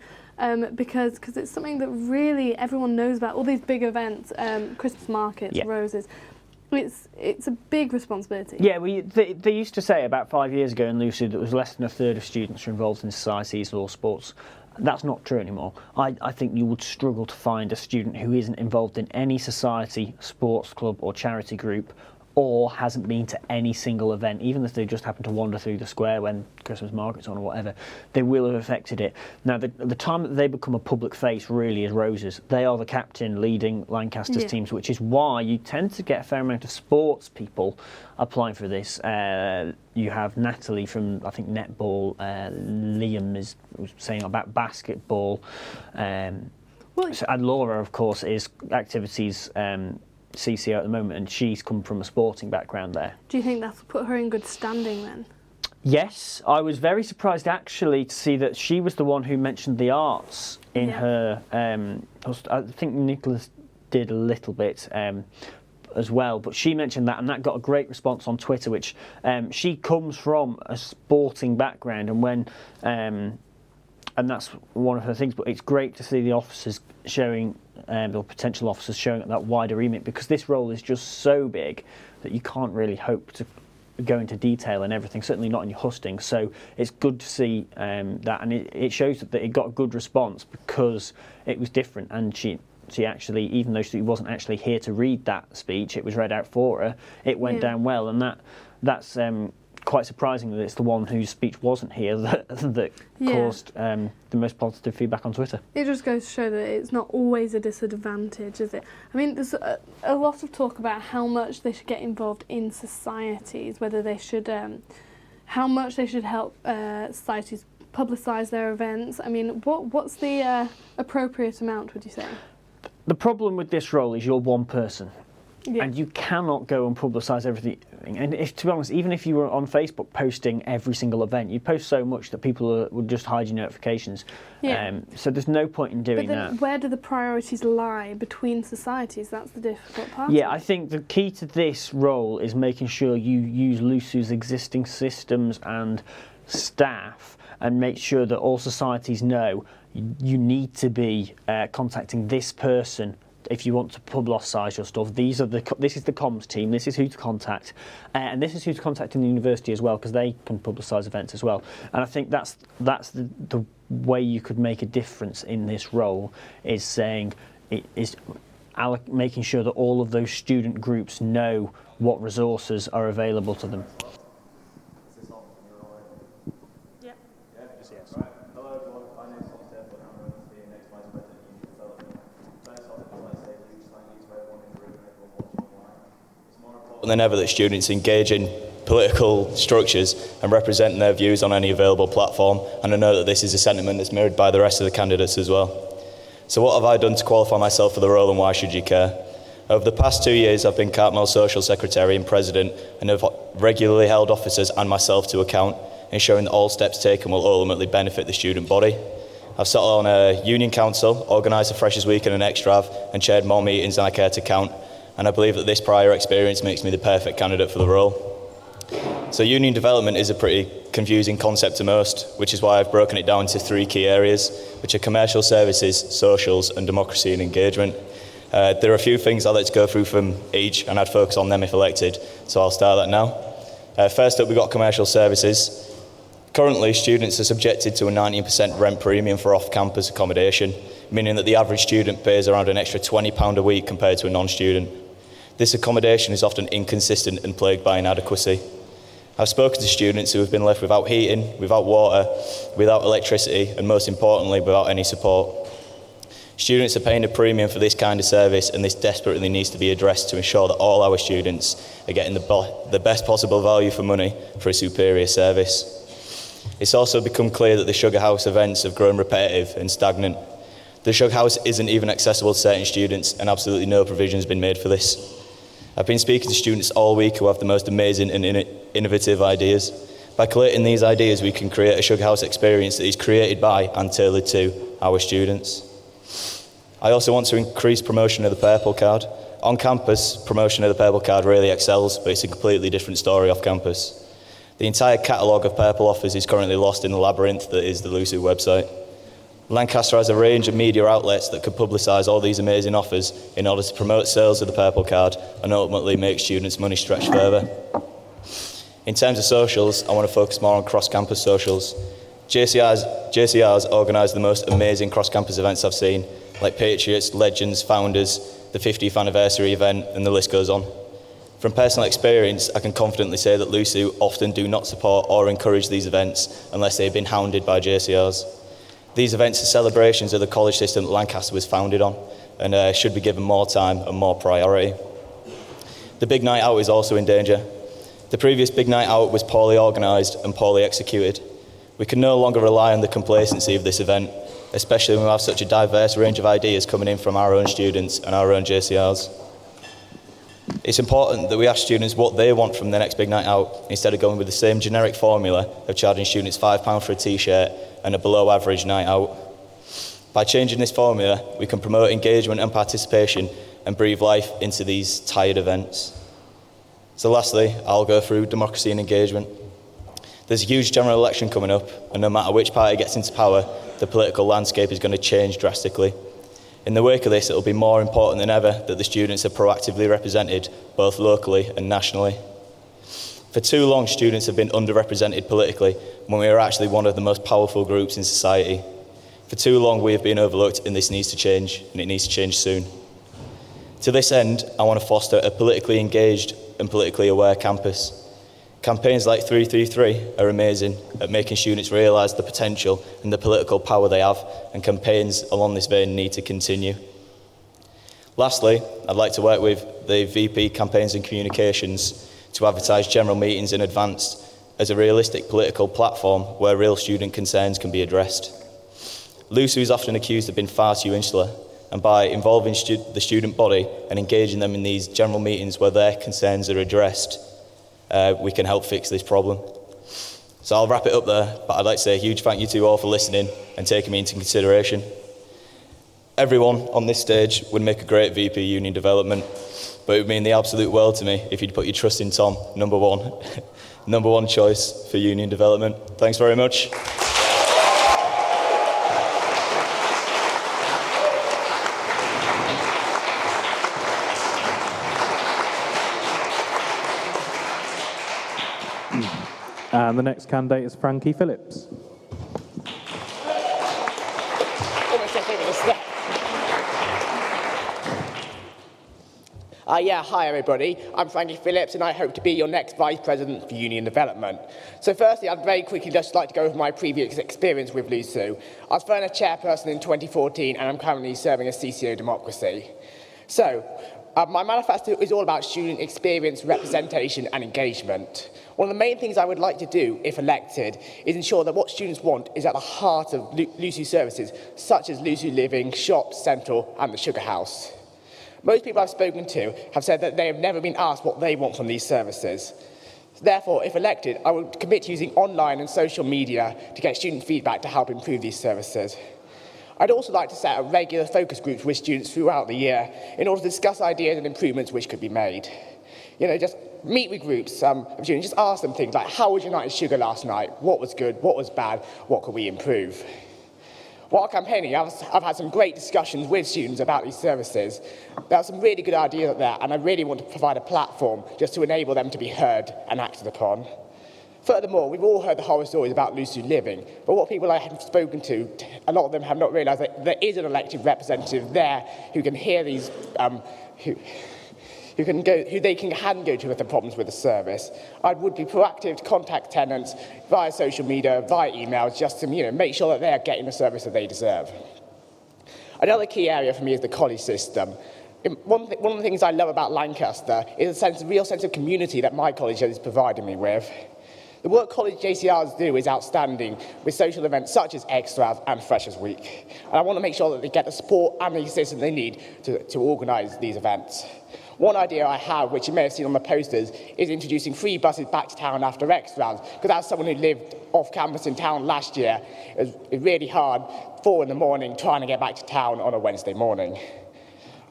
Because it's something that really everyone knows about, all these big events, Christmas markets, Roses. It's a big responsibility.
Yeah, they used to say about 5 years ago in Lucy that was less than a third of students were involved in societies or sports. That's not true anymore. I think you would struggle to find a student who isn't involved in any society, sports club or charity group, or hasn't been to any single event, even if they just happen to wander through the square when Christmas market's on or whatever. They will have affected it. Now, the time that they become a public face really is Roses. They are the captain leading Lancaster's teams, which is why you tend to get a fair amount of sports people applying for this. You have Natalie from, I think, netball. Liam was saying about basketball. And Laura, of course, is activities CCO at the moment, and she's come from a sporting background there.
Do you think that's put her in good standing then?
Yes, I was very surprised actually to see that she was the one who mentioned the arts in her. I think Nicholas did a little bit as well, but she mentioned that, and that got a great response on Twitter, which she comes from a sporting background, and when and that's one of her things, but it's great to see the officers showing, or potential officers showing that wider remit, because this role is just so big that you can't really hope to go into detail and everything, certainly not in your husting. So it's good to see that, and it shows that it got a good response because it was different, and she actually, even though she wasn't actually here to read that speech, it was read out for her, it went down well, and that's quite surprising that it's the one whose speech wasn't here that caused the most positive feedback on Twitter.
It just goes to show that it's not always a disadvantage, is it? I mean, there's a lot of talk about how much they should get involved in societies, whether they should, how much they should help societies publicise their events. I mean, what's the appropriate amount, would you say?
The problem with this role is you're one person.
Yeah.
And you cannot go and publicise everything. And to be honest, even if you were on Facebook posting every single event, you'd post so much that people would just hide your notifications.
Yeah.
So there's no point in doing
but then
that.
Where do the priorities lie between societies? That's the difficult part.
Yeah, I think the key to this role is making sure you use LUSU's existing systems and staff, and make sure that all societies know you need to be contacting this person if you want to publicise your stuff. This is the comms team, this is who to contact, and this is who to contact in the university as well, because they can publicise events as well. And I think that's the way you could make a difference in this role, is saying making sure that all of those student groups know what resources are available to them.
Than ever that students engage in political structures and represent their views on any available platform, and I know that this is a sentiment that's mirrored by the rest of the candidates as well. So what have I done to qualify myself for the role, and why should you care? Over the past 2 years I've been Cartmel Social Secretary and President, and have regularly held officers and myself to account, ensuring that all steps taken will ultimately benefit the student body. I've sat on a union council, organised a Freshers Week and an Extrav, and chaired more meetings than I care to count, and I believe that this prior experience makes me the perfect candidate for the role. So union development is a pretty confusing concept to most, which is why I've broken it down into 3 key areas, which are commercial services, socials, and democracy and engagement. There are a few things I'd like to go through from each, and I'd focus on them if elected, so I'll start that now. First up, we've got commercial services. Currently, students are subjected to a 19% rent premium for off-campus accommodation, meaning that the average student pays around an extra £20 a week compared to a non-student. This accommodation is often inconsistent and plagued by inadequacy. I've spoken to students who have been left without heating, without water, without electricity, and most importantly, without any support. Students are paying a premium for this kind of service, and this desperately needs to be addressed to ensure that all our students are getting the best possible value for money for a superior service. It's also become clear that the Sugar House events have grown repetitive and stagnant. The Sugar House isn't even accessible to certain students, and absolutely no provision has been made for this. I've been speaking to students all week who have the most amazing and innovative ideas. By collating these ideas, we can create a Sugar House experience that is created by and tailored to our students. I also want to increase promotion of the Purple Card. On campus, promotion of the Purple Card really excels, but it's a completely different story off campus. The entire catalogue of Purple offers is currently lost in the labyrinth that is the LUSU website. Lancaster has a range of media outlets that could publicise all these amazing offers in order to promote sales of the Purple Card and ultimately make students' money stretch further. In terms of socials, I want to focus more on cross-campus socials. JCR's organised the most amazing cross-campus events I've seen, like Patriots, Legends, Founders, the 50th anniversary event, and the list goes on. From personal experience, I can confidently say that LUSU often do not support or encourage these events unless they've been hounded by JCRs. These events are celebrations of the college system that Lancaster was founded on, and should be given more time and more priority. The big night out is also in danger. The previous big night out was poorly organised and poorly executed. We can no longer rely on the complacency of this event, especially when we have such a diverse range of ideas coming in from our own students and our own JCRs. It's important that we ask students what they want from their next big night out, instead of going with the same generic formula of charging students £5 for a t-shirt and a below average night out. By changing this formula, we can promote engagement and participation and breathe life into these tired events. So lastly, I'll go through democracy and engagement. There's a huge general election coming up, and no matter which party gets into power, the political landscape is going to change drastically. In the wake of this, it will be more important than ever that the students are proactively represented, both locally and nationally. For too long, students have been underrepresented politically when we are actually one of the most powerful groups in society. For too long, we have been overlooked, and this needs to change, and it needs to change soon. To this end, I want to foster a politically engaged and politically aware campus. Campaigns like 333 are amazing at making students realise the potential and the political power they have, and campaigns along this vein need to continue. Lastly, I'd like to work with the VP Campaigns and Communications to advertise general meetings in advance as a realistic political platform where real student concerns can be addressed. LUSU is often accused of being far too insular, and by involving the student body and engaging them in these general meetings where their concerns are addressed, we can help fix this problem. So I'll wrap it up there, but I'd like to say a huge thank you to you all for listening and taking me into consideration. Everyone on this stage would make a great VP Union Development, but it would mean the absolute world to me if you'd put your trust in Tom, number one choice for Union Development. Thanks very much.
And the next candidate is Frankie Phillips.
Hi everybody, I'm Frankie Phillips and I hope to be your next Vice President for Union Development. So firstly, I'd very quickly just like to go over my previous experience with LUSU. I was first a chairperson in 2014 and I'm currently serving as CCO Democracy. So, my manifesto is all about student experience, representation and engagement. One of the main things I would like to do, if elected, is ensure that what students want is at the heart of LUSU services, such as LUSU Living, Shops, Central and the Sugar House. Most people I've spoken to have said that they have never been asked what they want from these services. Therefore, if elected, I will commit to using online and social media to get student feedback to help improve these services. I'd also like to set up regular focus groups with students throughout the year in order to discuss ideas and improvements which could be made. You know, just meet with groups of students, just ask them things like, how was United Sugar last night? What was good? What was bad? What could we improve? While campaigning, I've had some great discussions with students about these services. There are some really good ideas there, and I really want to provide a platform just to enable them to be heard and acted upon. Furthermore, we've all heard the horror stories about LUSU Living, but what people I have spoken to, a lot of them have not realised that there is an elected representative there who can hear these, who they can go to with the problems with the service. I would be proactive to contact tenants via social media, via emails, just to make sure that they are getting the service that they deserve. Another key area for me is the college system. One of the things I love about Lancaster is a real sense of community that my college has provided me with. The work college JCRs do is outstanding with social events such as Extras and Freshers Week. And I want to make sure that they get the support and the assistance they need to organise these events. One idea I have, which you may have seen on the posters, is introducing free buses back to town after Extras, because as someone who lived off campus in town last year, it was really hard, 4 in the morning, trying to get back to town on a Wednesday morning.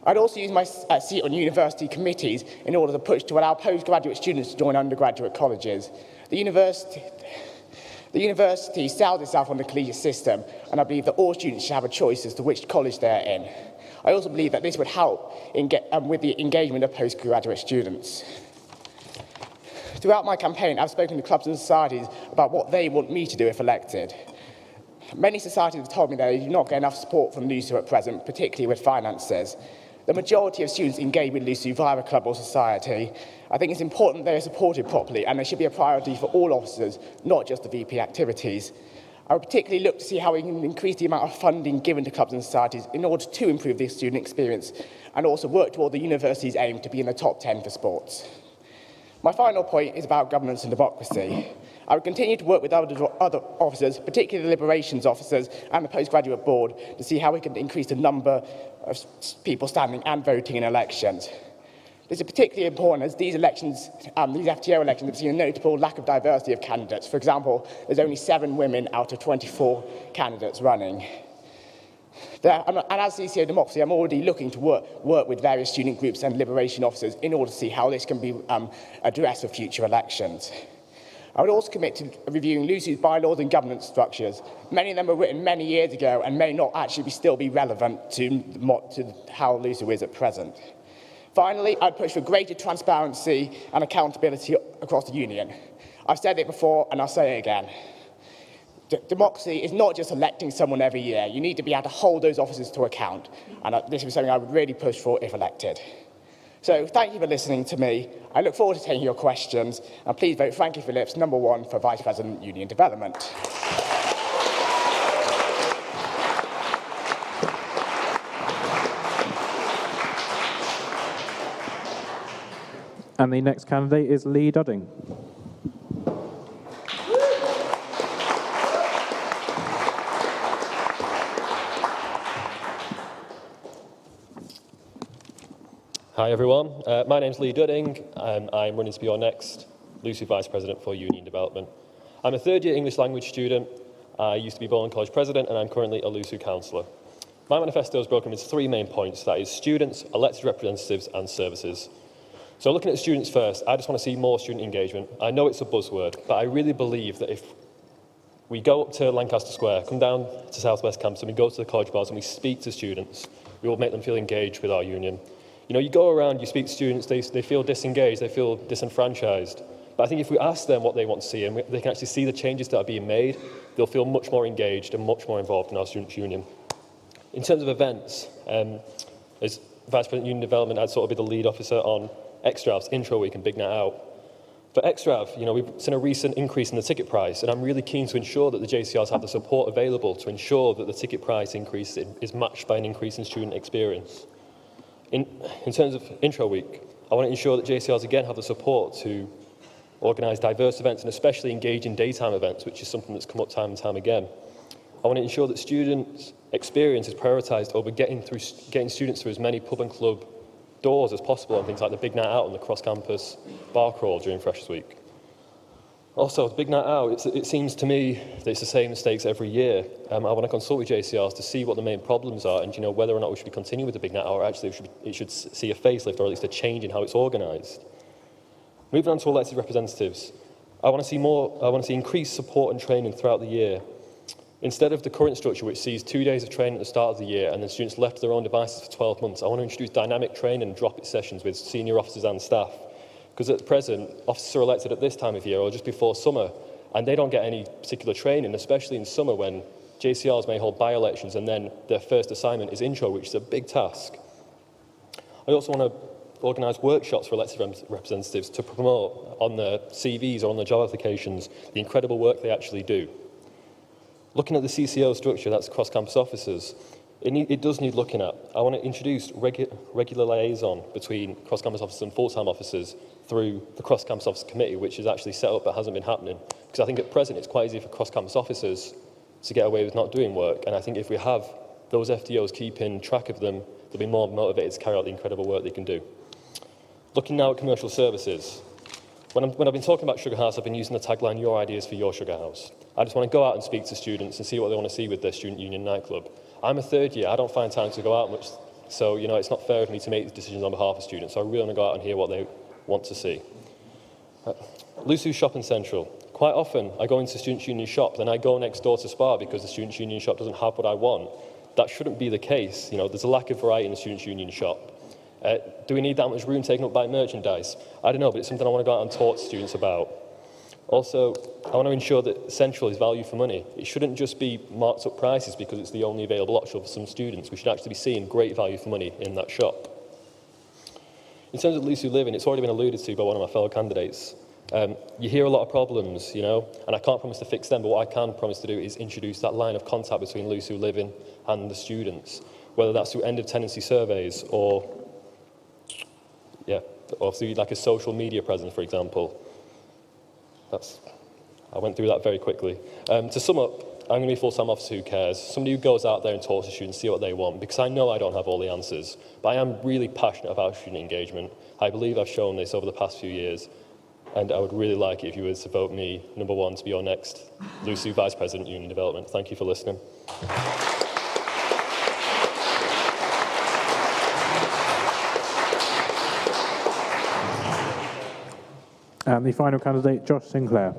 I'd also use my seat on university committees in order to push to allow postgraduate students to join undergraduate colleges. The university sells itself on the collegiate system, and I believe that all students should have a choice as to which college they're in. I also believe that this would help with the engagement of postgraduate students. Throughout my campaign, I've spoken to clubs and societies about what they want me to do if elected. Many societies have told me that they do not get enough support from LUSU at present, particularly with finances. The majority of students engage with LUSU via a club or society. I think it's important they are supported properly, and they should be a priority for all officers, not just the VP activities. I would particularly look to see how we can increase the amount of funding given to clubs and societies in order to improve the student experience, and also work toward the university's aim to be in the top 10 for sports. My final point is about governance and democracy. I would continue to work with other officers, particularly the Liberations officers and the postgraduate board, to see how we can increase the number of people standing and voting in elections. This is particularly important as these elections, these FTO elections, have seen a notable lack of diversity of candidates. For example, there's only 7 women out of 24 candidates running. And as CCO Democracy, I'm already looking to work with various student groups and liberation officers in order to see how this can be addressed for future elections. I would also commit to reviewing LUSU's bylaws and governance structures. Many of them were written many years ago and may not actually still be relevant to how LUSU is at present. Finally, I'd push for greater transparency and accountability across the union. I've said it before and I'll say it again. Democracy is not just electing someone every year. You need to be able to hold those officers to account. And this is something I would really push for if elected. So thank you for listening to me. I look forward to taking your questions. And please vote Frankie Phillips, number 1, for Vice President, Union Development.
And the next candidate is Lee Dudding.
Hi everyone, my name's Lee Dudding and I'm running to be your next LUSU Vice President for Union Development. I'm a third-year English language student. I used to be Bowling College President and I'm currently a LUSU councillor. My manifesto is broken into 3 main points, that is students, elected representatives and services. So looking at students first, I just want to see more student engagement. I know it's a buzzword, but I really believe that if we go up to Lancaster Square, come down to South West Campus and we go to the college bars and we speak to students, we will make them feel engaged with our union. You know, you go around, you speak to students, they feel disengaged, they feel disenfranchised. But I think if we ask them what they want to see and they can actually see the changes that are being made, they'll feel much more engaged and much more involved in our students' union. In terms of events, as Vice President Union Development, I'd sort of be the lead officer on Extrav's Intro Week and Big Night Out. For Extrav, you know, we've seen a recent increase in the ticket price, and I'm really keen to ensure that the JCRs have the support available to ensure that the ticket price increase is matched by an increase in student experience. In terms of Intro Week, I want to ensure that JCRs again have the support to organise diverse events and especially engage in daytime events, which is something that's come up time and time again. I want to ensure that students' experience is prioritised over getting students through as many pub and club doors as possible on things like the Big Night Out and the cross-campus bar crawl during Freshers Week. Also, the Big Night Out, it seems to me that it's the same mistakes every year. I want to consult with JCRs to see what the main problems are and whether or not we should be continuing with the Big Night Out or actually it should see a facelift or at least a change in how it's organised. Moving on to elected representatives, I want to see increased support and training throughout the year. Instead of the current structure, which sees 2 days of training at the start of the year and then students left to their own devices for 12 months, I want to introduce dynamic training and drop-it sessions with senior officers and staff. Because at present, officers are elected at this time of year or just before summer, and they don't get any particular training, especially in summer when JCRs may hold by-elections and then their first assignment is intro, which is a big task. I also want to organise workshops for elected representatives to promote on their CVs or on their job applications the incredible work they actually do. Looking at the CCO structure, that's cross-campus officers, it does need looking at. I want to introduce regular liaison between cross-campus officers and full-time officers through the cross-campus officer committee, which is actually set up but hasn't been happening. Because I think at present it's quite easy for cross-campus officers to get away with not doing work, and I think if we have those FTOs keeping track of them, they'll be more motivated to carry out the incredible work they can do. Looking now at commercial services. When I've been talking about Sugar House, I've been using the tagline, your ideas for your Sugar House. I just want to go out and speak to students and see what they want to see with their student union nightclub. I'm a third year, I don't find time to go out much, so it's not fair of me to make the decisions on behalf of students, so I really want to go out and hear what they want to see. LUSU Shopping Central. Quite often, I go into Students' Union shop, then I go next door to Spa because the Students' Union shop doesn't have what I want. That shouldn't be the case. There's a lack of variety in the Students' Union shop. Do we need that much room taken up by merchandise? I don't know, but it's something I want to go out and talk to students about. Also, I want to ensure that Central is value for money. It shouldn't just be marked up prices because it's the only available option for some students. We should actually be seeing great value for money in that shop. In terms of LUSU Living, it's already been alluded to by one of my fellow candidates. You hear a lot of problems, and I can't promise to fix them, but what I can promise to do is introduce that line of contact between LUSU Living and the students, whether that's through end-of-tenancy surveys or through like a social media presence, for example. I went through that very quickly. To sum up, I'm going to be a full-time officer who cares, somebody who goes out there and talks to students, see what they want, because I know I don't have all the answers, but I am really passionate about student engagement. I believe I've shown this over the past few years, and I would really like it if you were to vote me number 1 to be your next LUSU Vice President Union Development. Thank you for listening.
And the final candidate, Josh Sinclair.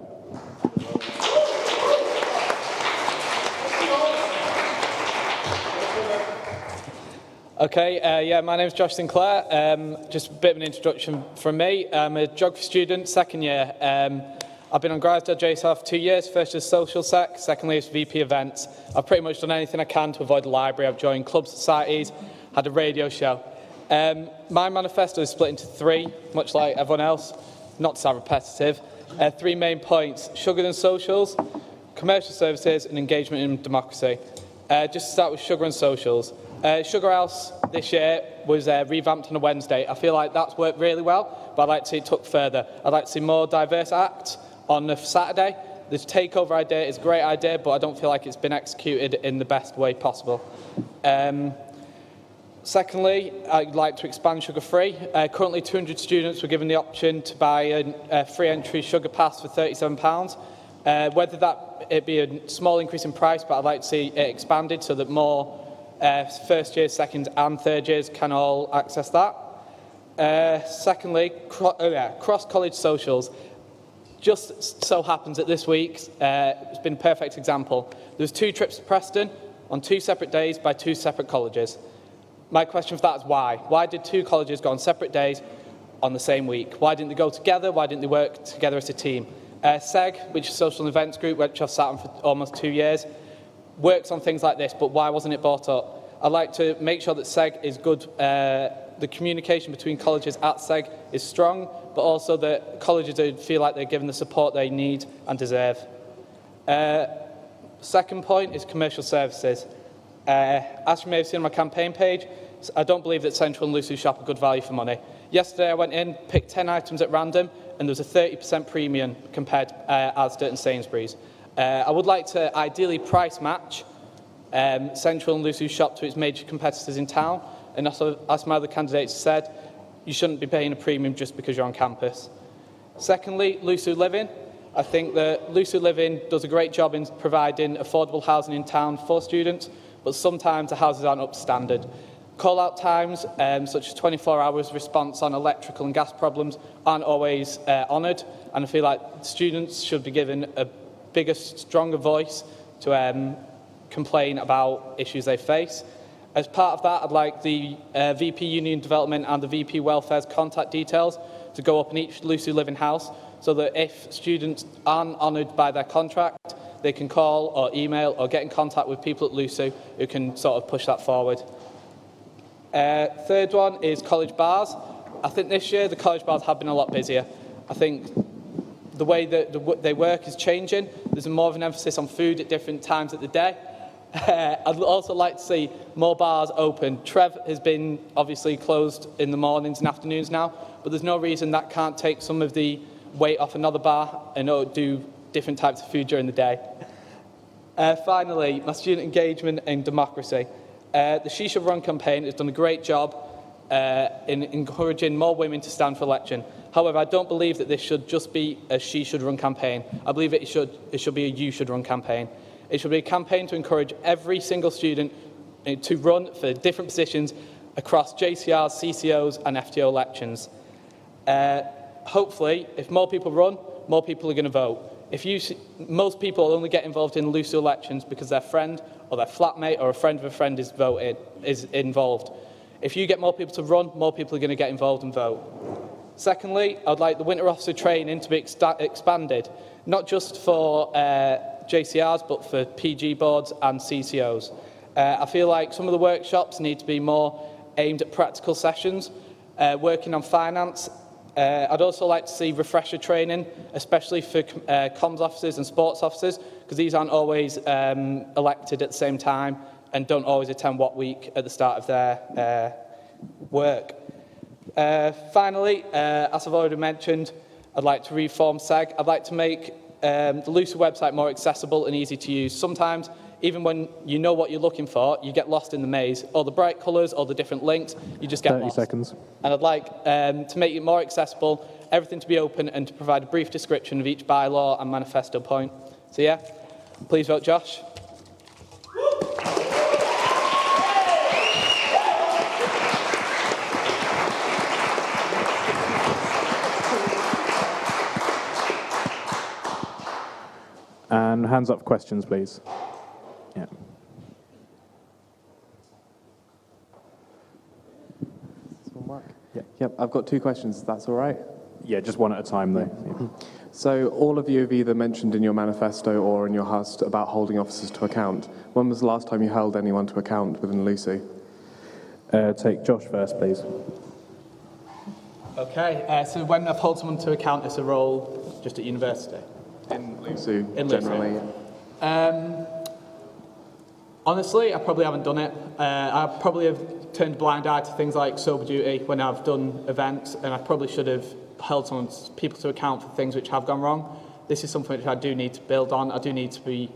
Okay, my name is Josh Sinclair. Just a bit of an introduction from me. I'm a geography student, second year. I've been on Grisdale JSR for 2 years, first as social sec, secondly as VP events. I've pretty much done anything I can to avoid the library. I've joined club societies, had a radio show. My manifesto is split into 3, much like everyone else, not to sound repetitive. 3 main points: sugar and socials, commercial services, and engagement in democracy. Just to start with sugar and socials. Sugar House this year was revamped on a Wednesday. I feel like that's worked really well, but I'd like to see it took further. I'd like to see more diverse acts on a Saturday. This takeover idea is a great idea, but I don't feel like it's been executed in the best way possible. Secondly, I'd like to expand sugar free. Currently 200 students were given the option to buy a free entry sugar pass for £37. Whether it be a small increase in price, but I'd like to see it expanded so that more first years, second and third years can all access that. Secondly, cross-college socials. Just so happens that this week it's been a perfect example. There was 2 trips to Preston on 2 separate days by 2 separate colleges. My question for that is why? Why did 2 colleges go on separate days on the same week? Why didn't they go together? Why didn't they work together as a team? SEG, which is a social events group, which I've sat on for almost 2 years, works on things like this, but why wasn't it brought up? I'd like to make sure that SEG is good. The communication between colleges at SEG is strong, but also that colleges feel like they're given the support they need and deserve. Second point is commercial services. As you may have seen on my campaign page, I don't believe that Central and Lucy shop are good value for money. Yesterday I went in, picked 10 items at random, and there was a 30% premium compared to Asda and Sainsbury's. I would like to ideally price match Central and Lucy's shop to its major competitors in town, and also, as my other candidates said, you shouldn't be paying a premium just because you're on campus. Secondly, Lucy Living. I think that Lucy Living does a great job in providing affordable housing in town for students, but sometimes the houses aren't up to standard. Call-out times, such as 24 hours response on electrical and gas problems, aren't always honoured, and I feel like students should be given a bigger, stronger voice to complain about issues they face. As part of that, I'd like the VP Union Development and the VP Welfare's contact details to go up in each Lucy Living house, so that if students aren't honoured by their contract, they can call or email or get in contact with people at Lucy who can sort of push that forward. Third one is college bars. I think this year the college bars have been a lot busier. I think the way that they work is changing. There's more of an emphasis on food at different times of the day. I'd also like to see more bars open. Trev has been obviously closed in the mornings and afternoons now, but there's no reason that can't take some of the weight off another bar and do different types of food during the day. Finally, my student engagement and democracy. The She Should Run campaign has done a great job in encouraging more women to stand for election. However, I don't believe that this should just be a She Should Run campaign. I believe it should be a You Should Run campaign. It should be a campaign to encourage every single student to run for different positions across JCRs, CCOs and FTO elections. Hopefully, if more people run, more people are going to vote. Most people only get involved in Lucy elections because their friend or their flatmate or a friend of a friend is involved. If you get more people to run, more people are going to get involved and vote. Secondly, I'd like the winter officer training to be expanded, not just for JCRs, but for PG boards and CCOs. I feel like some of the workshops need to be more aimed at practical sessions, working on finance. I'd also like to see refresher training, especially for comms officers and sports officers, because these aren't always elected at the same time and don't always attend what week at the start of their work. Finally, as I've already mentioned, I'd like to reform SEG. I'd like to make the Lucy website more accessible and easy to use. Sometimes, even when you know what you're looking for, you get lost in the maze. All the bright colours, all the different links, you just get
30 lost. seconds. And I'd like to make it more accessible, everything to be open, and to provide a brief description of each bylaw and manifesto point. So yeah, please vote Josh. And hands up for questions, please. Yeah.
Yep, I've got 2 questions, if that's all right.
Yeah, just one at a time, though.
So all of you have either mentioned in your manifesto or in your Hust about holding officers to account. When was the last time you held anyone to account within Lucy?
Take Josh first, please.
Okay, so when I've held someone to account as a role just at university?
In Lucy,
In
generally.
Lucy. Honestly, I probably haven't done it. I probably have turned a blind eye to things like sober duty when I've done events, and I probably should have held people to account for things which have gone wrong. This is something which I do need to build on. I do need to be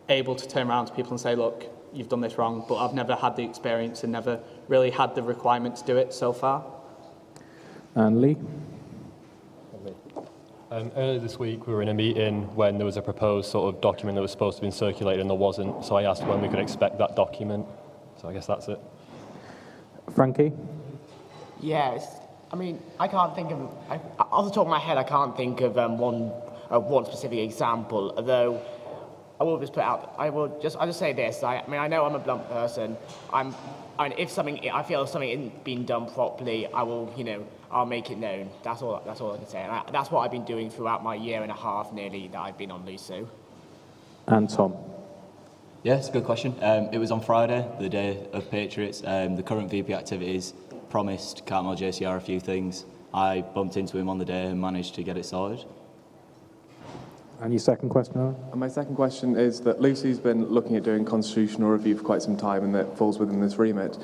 able to turn around to people and say, look, you've done this wrong, but I've never had the experience and never really had the requirement to do it so far.
And Lee?
Earlier this week, we were in a meeting when there was a proposed sort of document that was supposed to be circulated and there wasn't, so I asked when we could expect that document. So I guess that's it.
Frankie?
Yes. I mean, I can't think of, off the top of my head, I can't think of one specific example, although I will just put out, I'll just say this, I mean, I know I'm a blunt person, if I feel something isn't being done properly, I will, I'll make it known. That's all I can say. And that's what I've been doing throughout my year and a half nearly that I've been on LUSU.
And Tom?
Yeah, it's a good question. It was on Friday, the day of Patriots. The current VP activities promised Cartmel JCR a few things. I bumped into him on the day and managed to get it sorted.
And your second question, Aaron?
And my second question is that Lucy's been looking at doing constitutional review for quite some time, and that falls within this remit.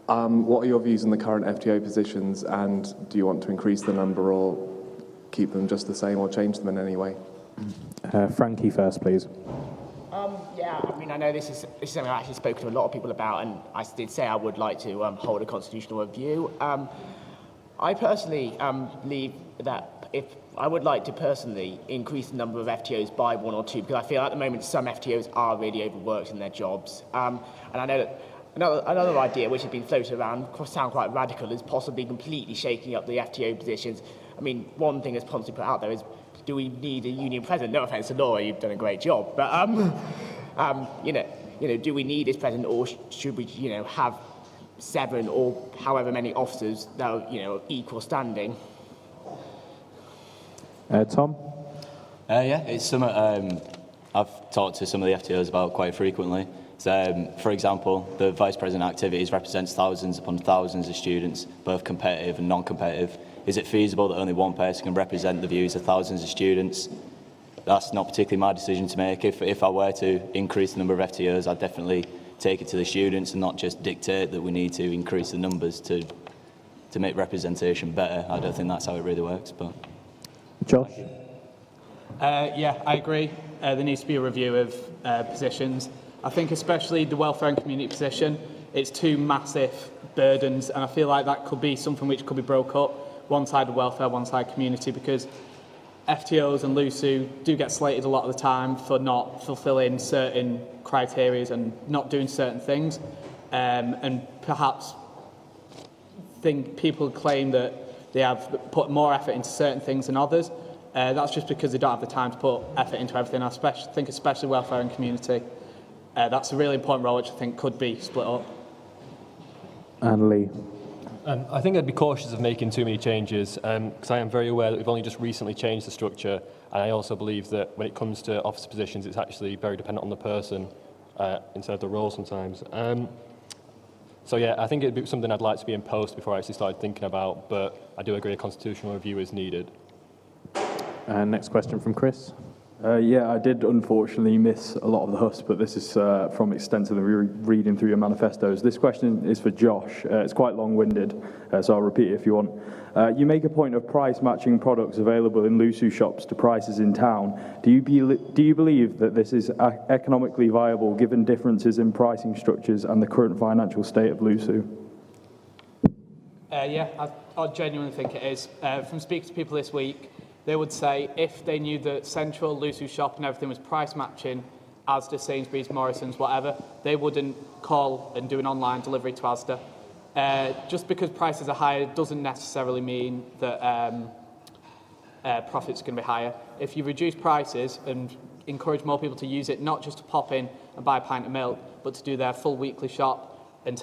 What are your views on the current FTO positions, and do you want to increase the number or keep them just the same or change them in any way?
Frankie first, please.
Yeah, I mean, I know this is something I've actually spoken to a lot of people about, and I did say I would like to hold a constitutional review. I personally believe that I would like to personally increase the number of FTOs by 1 or 2, because I feel at the moment some FTOs are really overworked in their jobs. And I know that another idea which has been floated around, sound quite radical, is possibly completely shaking up the FTO positions. I mean, one thing that's possibly put out there is, do we need a union president? No offence to Laura, you've done a great job, but do we need this president, or should we, have 7 or however many officers that are, equal standing?
Tom?
Yeah, it's something I've talked to some of the FTOs about quite frequently. So, for example, the Vice President activities represents thousands upon thousands of students, both competitive and non-competitive. Is it feasible that only one person can represent the views of thousands of students? That's not particularly my decision to make. If I were to increase the number of FTOs, I'd definitely take it to the students and not just dictate that we need to increase the numbers to make representation better. I don't think that's how it really works. But
Josh?
Yeah, I agree. There needs to be a review of positions. I think especially the welfare and community position, it's 2 massive burdens, and I feel like that could be something which could be broke up. One side of welfare, one side community, because FTOs and LUSU do get slated a lot of the time for not fulfilling certain criteria and not doing certain things, and perhaps people claim that they have put more effort into certain things than others. That's just because they don't have the time to put effort into everything. I think especially welfare and community. That's a really important role which I think could be split up.
And Lee?
I think I'd be cautious of making too many changes, because I am very aware that we've only just recently changed the structure, and I also believe that when it comes to officer positions, it's actually very dependent on the person instead of the role sometimes. So yeah, I think it'd be something I'd like to be in post before I actually started thinking about, but I do agree a constitutional review is needed.
And next question from Chris.
Yeah, I did unfortunately miss a lot of the Husts, but this is from extensively reading through your manifestos. This question is for Josh. It's quite long-winded, so I'll repeat it if you want. You make a point of price matching products available in LUSU shops to prices in town. Do you believe that this is economically viable given differences in pricing structures and the current financial state of LUSU?
Yeah, I genuinely think it is. From speaking to people this week, they would say if they knew that Central, LUSU shop and everything was price matching, Asda, Sainsbury's, Morrison's, whatever, they wouldn't call and do an online delivery to Asda. Just because prices are higher doesn't necessarily mean that profits are going to be higher. If you reduce prices and encourage more people to use it, not just to pop in and buy a pint of milk, but to do their full weekly shop and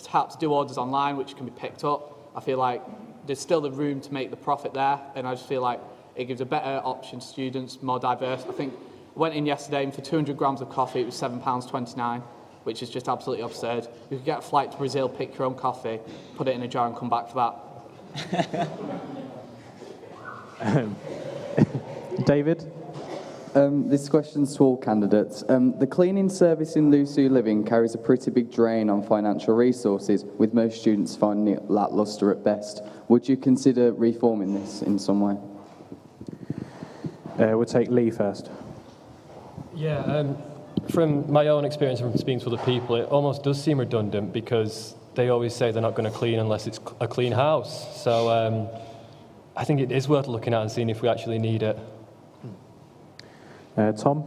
perhaps do orders online, which can be picked up. I feel like there's still the room to make the profit there, and I just feel like it gives a better option to students, more diverse. I think I went in yesterday and for 200 grams of coffee, it was £7.29, which is just absolutely absurd. You could get a flight to Brazil, pick your own coffee, put it in a jar and come back for that.
David?
This question's to all candidates. The cleaning service in Lucy Living carries a pretty big drain on financial resources, with most students finding it lacklustre at best. Would you consider reforming this in some way?
We'll take Lee first.
Yeah, from my own experience and from speaking to other people, it almost does seem redundant because they always say they're not going to clean unless it's a clean house. So I think it is worth looking at and seeing if we actually need it.
Tom?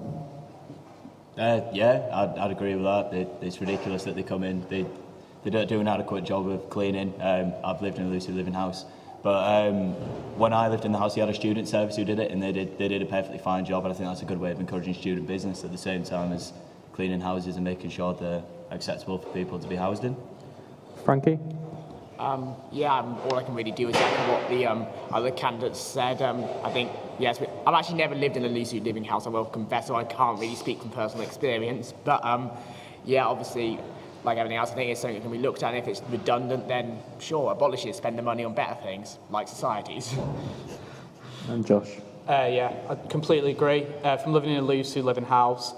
Yeah, I'd agree with that. It's ridiculous that they come in. They don't do an adequate job of cleaning. I've lived in a Lucy Living house. But when I lived in the house, we had a student service who did it, and they did a perfectly fine job. And I think that's a good way of encouraging student business at the same time as cleaning houses and making sure they're acceptable for people to be housed in.
Frankie?
All I can really do is echo what the other candidates said. I think, yes, I've actually never lived in a Lucy Living house, I will confess, so I can't really speak from personal experience. But obviously, like everything else, I think it's something that can be looked at, and if it's redundant, then sure, abolish it, spend the money on better things, like societies.
And Josh?
I completely agree. From living in a Lucy Living house,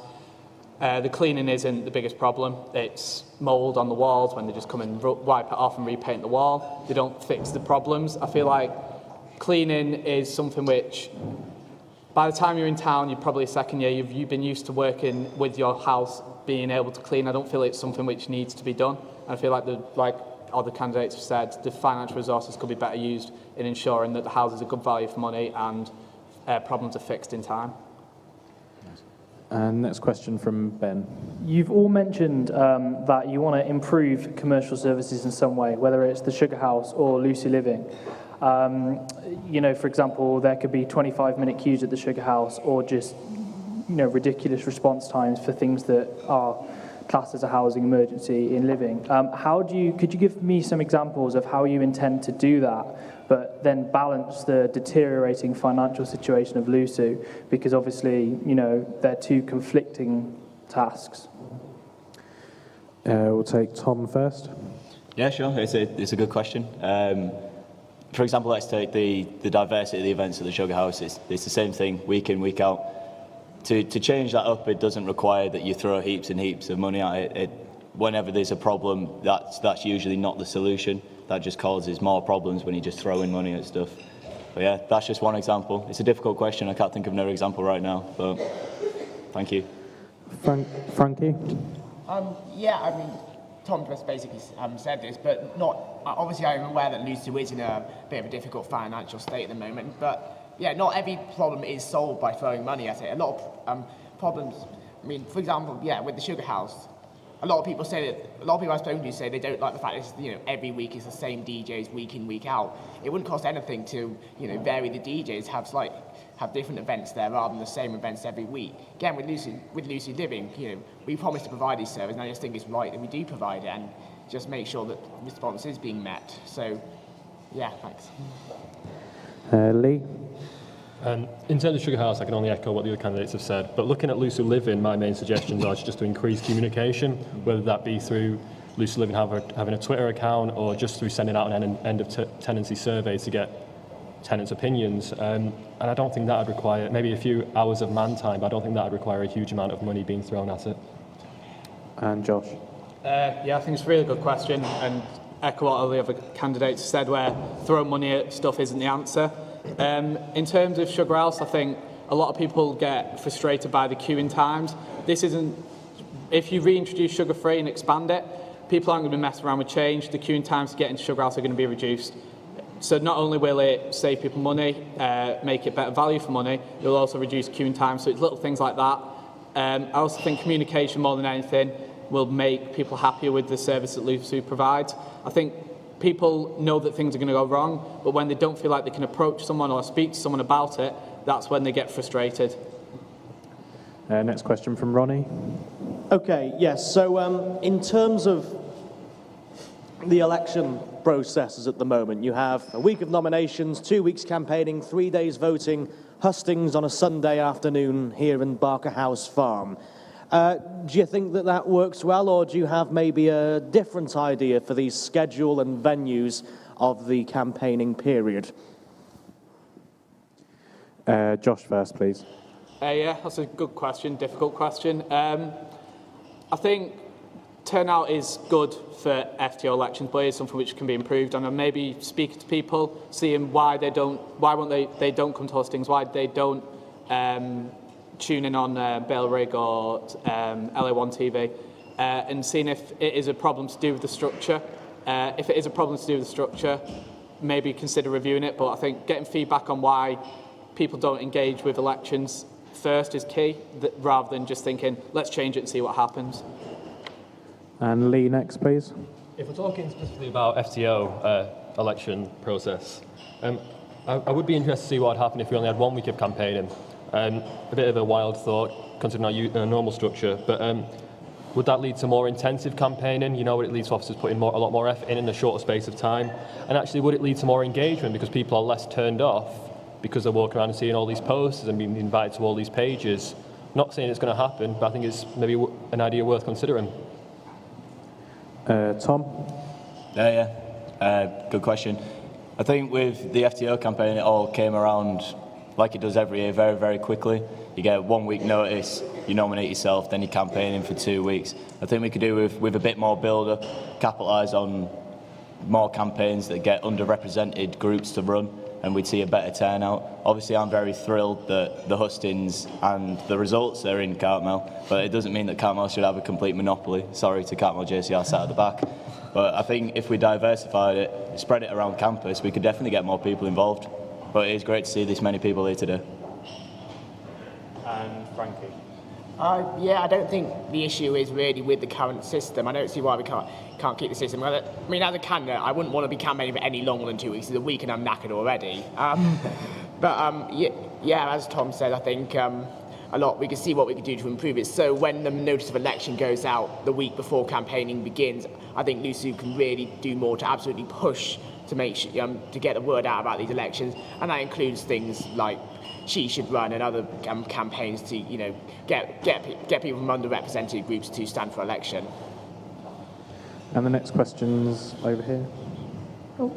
the cleaning isn't the biggest problem. It's mould on the walls when they just come and wipe it off and repaint the wall. They don't fix the problems. I feel like cleaning is something which, by the time you're in town, you're probably second year, you've been used to working with your house, being able to clean. I don't feel it's something which needs to be done. I feel like other candidates have said, the financial resources could be better used in ensuring that the houses are good value for money and problems are fixed in time.
And next question from Ben.
You've all mentioned that you want to improve commercial services in some way, whether it's the Sugar House or Lucy Living. For example, there could be 25-minute queues at the Sugar House, or just ridiculous response times for things that are classed as a housing emergency in living. Could you give me some examples of how you intend to do that, but then balance the deteriorating financial situation of Lucy, because obviously, they're two conflicting tasks?
We'll take Tom first.
Yeah, sure. It's a good question. For example, let's take the diversity of the events at the Sugar House. It's the same thing week in, week out. To change that up, it doesn't require that you throw heaps and heaps of money at it. Whenever there's a problem, that's usually not the solution. That just causes more problems when you just throw in money at stuff. But yeah, that's just one example. It's a difficult question. I can't think of another example right now, but thank you.
Frankie?
Tom just basically said this, but not. Obviously, I'm aware that Lucy is in a bit of a difficult financial state at the moment, but yeah, not every problem is solved by throwing money at it. A lot of problems, for example, with the Sugar House, a lot of people I've spoken to say they don't like the fact that every week is the same DJs week in, week out. It wouldn't cost anything to vary the DJs, have different events there rather than the same events every week. Again, with Lucy Living, we promise to provide these services, and I just think it's right that we do provide it and just make sure that the response is being met. So, yeah, thanks.
Lee?
In terms of Sugar House, I can only echo what the other candidates have said. But looking at Lucy Living, my main suggestions are just to increase communication, whether that be through Lucy Living having a Twitter account or just through sending out an end of tenancy survey to get tenants' opinions. And I don't think that would require maybe a few hours of man time, but I don't think that would require a huge amount of money being thrown at it.
And Josh?
I think it's a really good question, and echo what all the other candidates said, where throwing money at stuff isn't the answer. In terms of Sugar House, I think a lot of people get frustrated by the queuing times. If you reintroduce sugar free and expand it, people aren't going to be messing around with change. The queuing times to get into Sugar House are going to be reduced. So not only will it save people money, make it better value for money, it'll also reduce queuing time. So it's little things like that. I also think communication more than anything will make people happier with the service that Lucy provides. I think people know that things are going to go wrong, but when they don't feel like they can approach someone or speak to someone about it, that's when they get frustrated.
Next question from Ronnie.
Okay, yes. So in terms of the election processes at the moment, you have a week of nominations, 2 weeks campaigning, 3 days voting, hustings on a Sunday afternoon here in Barker House Farm. Do you think that that works well, or do you have maybe a different idea for the schedule and venues of the campaigning period?
Josh first, please.
Yeah, that's a good question, difficult question. I think turnout is good for FTO elections, but it is something which can be improved. And maybe speaking to people, seeing why they don't come to hustings, why they don't tune in on Bale Rig or LA1 TV, and seeing if it is a problem to do with the structure. If it is a problem to do with the structure, maybe consider reviewing it. But I think getting feedback on why people don't engage with elections first is key, rather than just thinking, let's change it and see what happens.
And Lee next, please.
If we're talking specifically about FTO election process, I would be interested to see what would happen if we only had 1 week of campaigning. A bit of a wild thought, considering our normal structure, but would that lead to more intensive campaigning? You know, would it lead to officers putting a lot more effort in a shorter space of time? And actually, would it lead to more engagement because people are less turned off because they're walking around and seeing all these posters and being invited to all these pages? Not saying it's going to happen, but I think it's maybe an idea worth considering.
Tom?
Good question. I think with the FTO campaign, it all came around like it does every year, very, very quickly. You get 1 week notice, you nominate yourself, then you're campaigning for 2 weeks. I think we could do with a bit more build-up, capitalise on more campaigns that get underrepresented groups to run, and we'd see a better turnout. Obviously, I'm very thrilled that the hustings and the results are in Cartmel, but it doesn't mean that Cartmel should have a complete monopoly. Sorry to Cartmel JCR sat at the back. But I think if we diversified it, spread it around campus, we could definitely get more people involved. But it is great to see this many people here today.
And Frankie?
Yeah, I don't think the issue is really with the current system. I don't see why we can't keep the system. I mean, as a candidate, I wouldn't want to be campaigning for any longer than 2 weeks. It's a week and I'm knackered already. Yeah, as Tom said, I think we can see what we can do to improve it. So when the notice of election goes out the week before campaigning begins, I think LUSU can really do more to absolutely push to make to get the word out about these elections, and that includes things like She Should Run and other campaigns to get people from underrepresented groups to stand for election.
And the next question's over here.
Oh.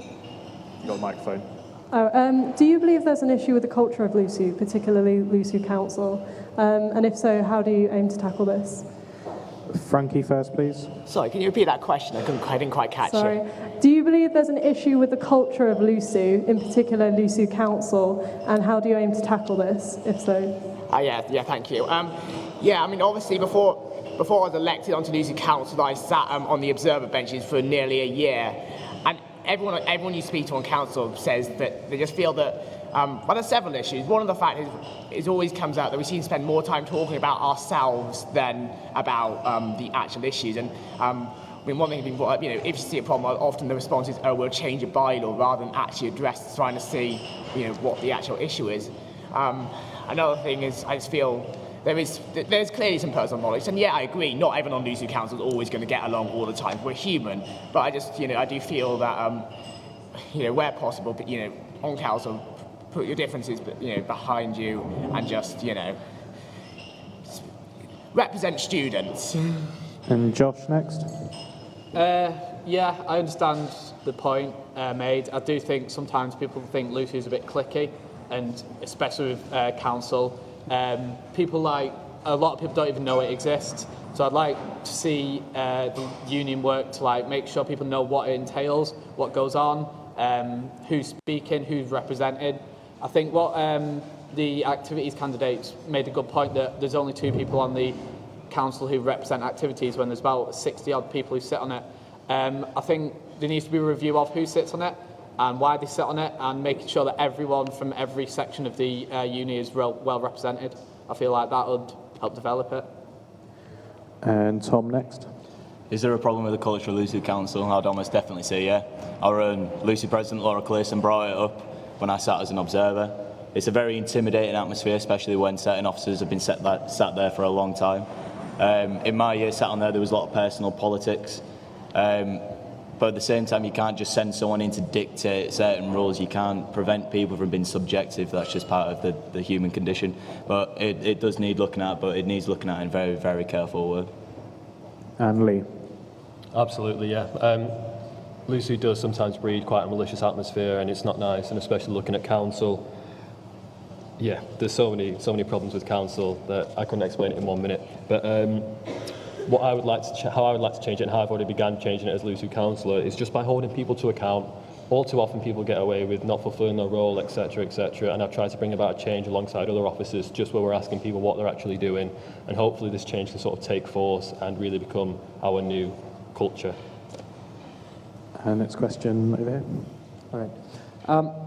You got a microphone.
Do you believe there's an issue with the culture of LUSU, particularly LUSU Council? And if so, how do you aim to tackle this?
Frankie first, please.
Sorry, can you repeat that question? I didn't quite catch it.
Do you believe there's an issue with the culture of LUSU, in particular LUSU Council, and how do you aim to tackle this, if so?
Yeah, thank you. I mean, obviously, before I was elected onto LUSU Council, I sat on the observer benches for nearly a year, and everyone you speak to on council says that they just feel that there's several issues. One of the facts is it always comes out that we seem to spend more time talking about ourselves than about the actual issues. And I mean, one thing people, if you see a problem, often the response is, "Oh, we'll change a bylaw," rather than actually address trying to see, what the actual issue is. Another thing is, I just feel there's clearly some personal knowledge, and yeah, I agree. Not everyone on LUSU Council is always going to get along all the time. We're human, but I just, I do feel that, where possible, but on council, put your differences, behind you, and just, represent students.
And Josh next.
Yeah, I understand the point made. I do think sometimes people think LUSU is a bit cliquey, and especially with council, a lot of people don't even know it exists. So I'd like to see the union work to make sure people know what it entails, what goes on, who's speaking, who's represented. I think what the activities candidates made a good point that there's only 2 people on the council who represent activities when there's about 60 odd people who sit on it. I think there needs to be a review of who sits on it and why they sit on it, and making sure that everyone from every section of the uni is well represented. I feel like that would help develop it.
And Tom next.
Is there a problem with the culture of LUSU Council? I'd almost definitely say yeah. Our own LUSU President Laura Clayson brought it up when I sat as an observer. It's a very intimidating atmosphere, especially when certain officers have been sat there for a long time. In my year sat on there was a lot of personal politics. But at the same time, you can't just send someone in to dictate certain rules. You can't prevent people from being subjective. That's just part of the human condition. But it does need looking at, but it needs looking at in a very, very careful way.
And Lee.
Absolutely, yeah. Lucy does sometimes breed quite a malicious atmosphere, and it's not nice, and especially looking at council. Yeah, there's so many problems with council that I couldn't explain it in 1 minute. But how I would like to change it, and how I've already began changing it as Lucy councillor, is just by holding people to account. All too often people get away with not fulfilling their role, etc., etc. And I've tried to bring about a change alongside other officers, just where we're asking people what they're actually doing, and hopefully this change can sort of take force and really become our new culture.
Next question over here.
All right.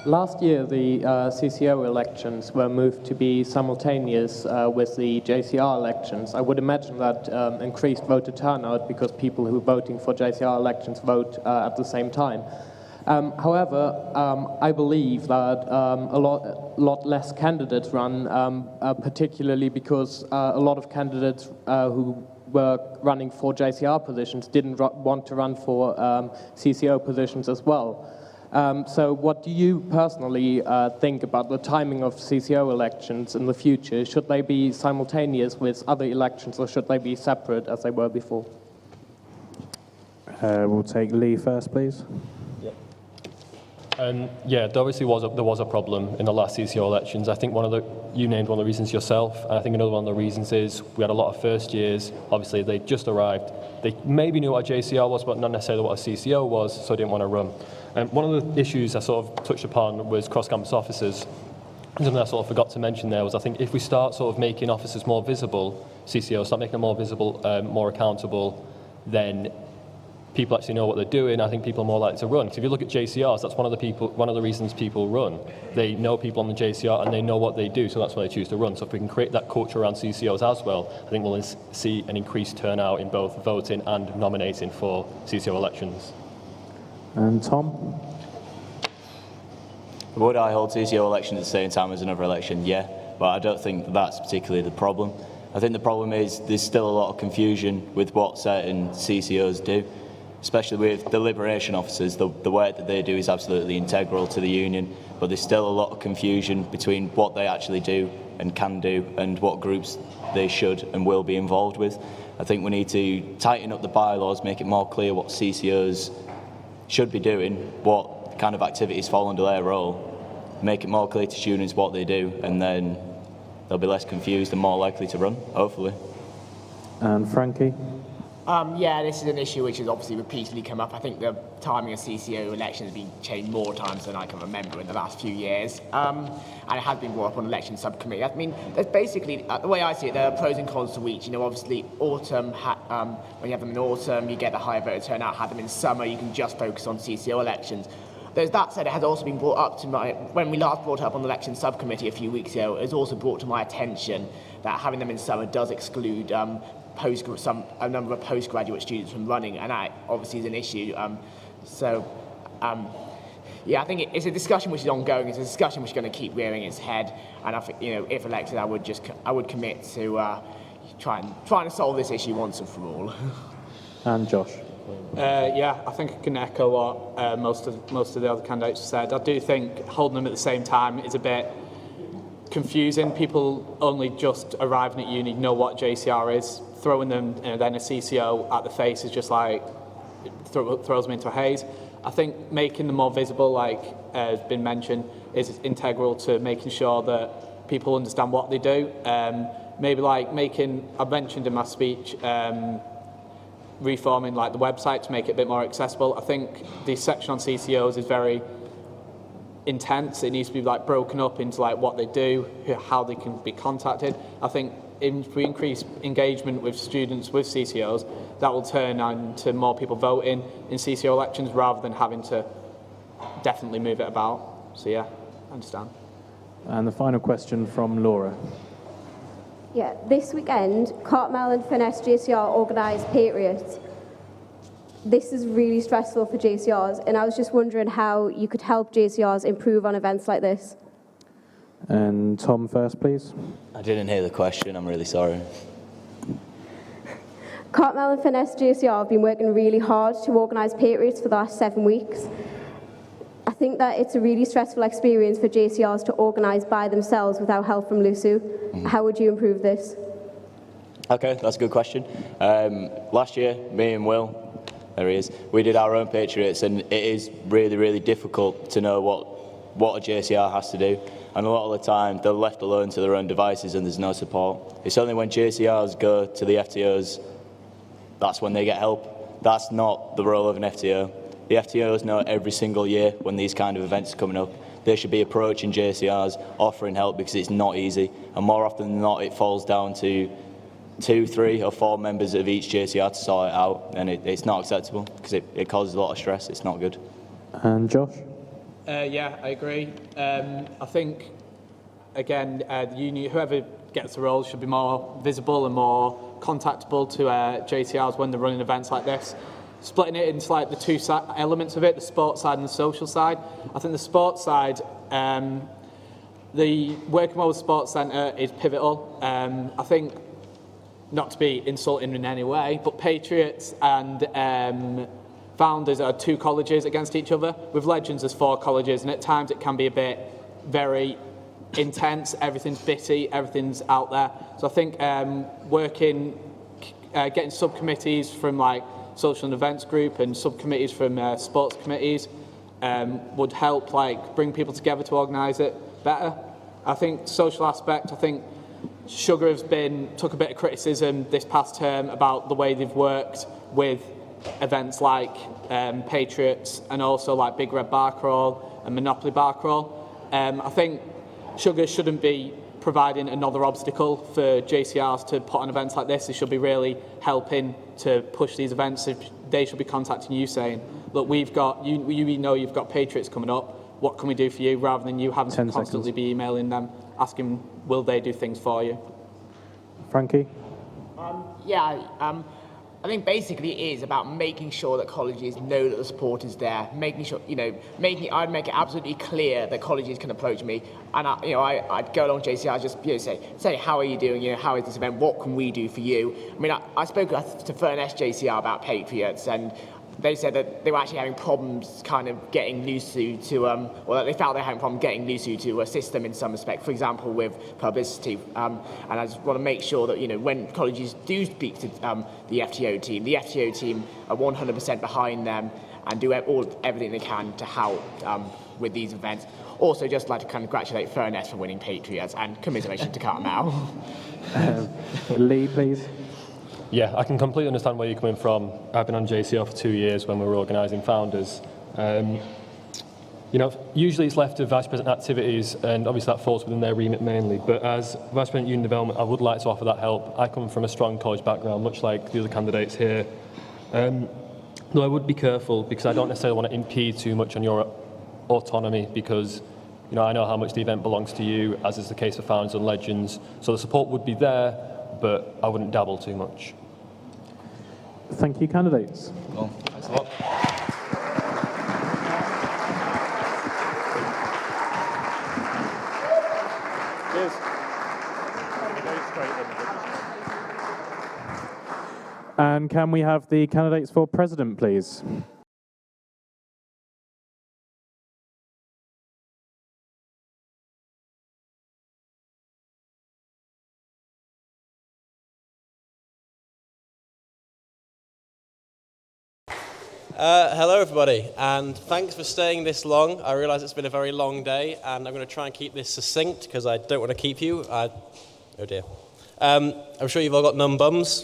Last year, the CCO elections were moved to be simultaneous with the JCR elections. I would imagine that increased voter turnout because people who are voting for JCR elections vote at the same time. However, I believe that a lot less candidates run, particularly because a lot of candidates who were running for JCR positions didn't want to run for CCO positions as well. So what do you personally think about the timing of CCO elections in the future? Should they be simultaneous with other elections, or should they be separate as they were before?
We'll take Lee first, please.
Yeah, there obviously was a problem in the last CCO elections. I think you named one of the reasons yourself, and I think another one of the reasons is we had a lot of first years. Obviously, they just arrived. They maybe knew what a JCR was, but not necessarily what a CCO was, so they didn't want to run. One of the issues I sort of touched upon was cross-campus officers. Something I sort of forgot to mention there was I think if we start sort of making officers more visible, CCOs, start making them more visible, more accountable, then people actually know what they're doing. I think people are more likely to run. Because if you look at JCRs, that's one of the reasons people run. They know people on the JCR and they know what they do, so that's why they choose to run. So if we can create that culture around CCOs as well, I think we'll see an increased turnout in both voting and nominating for CCO elections.
And Tom?
Would I hold CCO election at the same time as another election? Yeah, but I don't think that's particularly the problem. I think the problem is there's still a lot of confusion with what certain CCOs do, especially with the liberation officers. The work that they do is absolutely integral to the union, but there's still a lot of confusion between what they actually do and can do and what groups they should and will be involved with. I think we need to tighten up the bylaws, make it more clear what CCOs should be doing, what kind of activities fall under their role, make it more clear to students what they do, and then they'll be less confused and more likely to run, hopefully.
And Frankie?
Yeah, this is an issue which has obviously repeatedly come up. I think the timing of CCO elections has been changed more times than I can remember in the last few years. And it has been brought up on election subcommittee. I mean, there's basically, the way I see it, there are pros and cons to each. You know, obviously, autumn, when you have them in autumn, you get the higher voter turnout. Have them in summer, you can just focus on CCO elections. There's that said, it has also been brought up to when we last brought it up on the election subcommittee a few weeks ago, it was also brought to my attention that having them in summer does exclude a number of postgraduate students from running, and that obviously is an issue. Yeah, I think it's a discussion which is ongoing. It's a discussion which is going to keep rearing its head, and I think, you know, if elected, I would commit to trying to solve this issue once and for all.
And Josh.
Yeah, I think I can echo what most of the other candidates said. I do think holding them at the same time is a bit confusing. People only just arriving at uni know what JCR is. Throwing them then a CCO at the face is just like throws them into a haze. I think making them more visible, like has been mentioned, is integral to making sure that people understand what they do. Maybe like I mentioned in my speech, reforming like the website to make it a bit more accessible. I think the section on CCOs is very intense. It needs to be like broken up into like what they do, how they can be contacted. I think if we increase engagement with students with CCOs, that will turn into more people voting in CCO elections rather than having to definitely move it about. So yeah, I understand.
And the final question from Laura.
Yeah, this weekend, Cartmel and Finesse JCR organised Patriots. This is really stressful for JCRs, and I was just wondering how you could help JCRs improve on events like this.
And Tom first, please.
I didn't hear the question, I'm really sorry.
Cartmel and Finesse GCR have been working really hard to organise Patriots for the last 7 weeks. I think that it's a really stressful experience for JCRs to organise by themselves without help from LUSU. How would you improve this?
Okay, that's a good question. Last year, me and Will, there he is, we did our own Patriots, and it is really, really difficult to know what a JCR has to do. And a lot of the time, they're left alone to their own devices and there's no support. It's only when JCRs go to the FTOs, that's when they get help. That's not the role of an FTO. The FTOs know every single year when these kind of events are coming up. They should be approaching JCRs, offering help, because it's not easy. And more often than not, it falls down to 2, 3 or 4 members of each JCR to sort it out, and it's not acceptable because it causes a lot of stress. It's not good.
And Josh?
Yeah, I agree. I think, again, the union, whoever gets the role should be more visible and more contactable to JCRs when they're running events like this. Splitting it into like the two elements of it, the sports side and the social side. I think the sports side, the working well with Sports Centre is pivotal. I think, not to be insulting in any way, but Patriots and Founders are 2 colleges against each other. With Legends, there's 4 colleges, and at times it can be a bit very intense. Everything's bitty, everything's out there. So I think getting subcommittees from like social and events group and subcommittees from sports committees would help like bring people together to organise it better. I think social aspect, I think Sugar took a bit of criticism this past term about the way they've worked with events like Patriots and also like Big Red Bar Crawl and Monopoly Bar Crawl. I think Sugar shouldn't be providing another obstacle for JCRs to put on events like this. They should be really helping to push these events. They should be contacting you saying, look, we've got, you know you've got Patriots coming up, what can we do for you, rather than you having to constantly be emailing them, asking, will they do things for you?
Frankie?
I think basically it is about making sure that colleges know that the support is there, making sure, I'd make it absolutely clear that colleges can approach me, and I'd go along JCR, just say, how are you doing? How is this event? What can we do for you? I mean, I spoke to Furness JCR about Patriots, and they said that they were actually having problems kind of getting LUSU to, or that they felt they were having a problem getting LUSU to assist them in some respect, for example, with publicity. And I just want to make sure that, when colleges do speak to the FTO team are 100% behind them and do everything they can to help with these events. Also, just like to congratulate Furness for winning Patriots and commiseration to Cartmel.
Lee, please.
Yeah, I can completely understand where you're coming from. I've been on JCR for 2 years when we were organising Founders. Usually it's left to Vice President activities, and obviously that falls within their remit mainly. But as Vice President Union Development, I would like to offer that help. I come from a strong college background, much like the other candidates here. Though I would be careful, because I don't necessarily want to impede too much on your autonomy, because I know how much the event belongs to you, as is the case for Founders and Legends. So the support would be there, but I wouldn't dabble too much.
Thank you, candidates.
Cool. Thanks a lot.
Cheers.
And can we have the candidates for President, please?
Hello everybody, and thanks for staying this long. I realise it's been a very long day, and I'm going to try and keep this succinct because I don't want to keep you. Oh dear. I'm sure you've all got numb bums.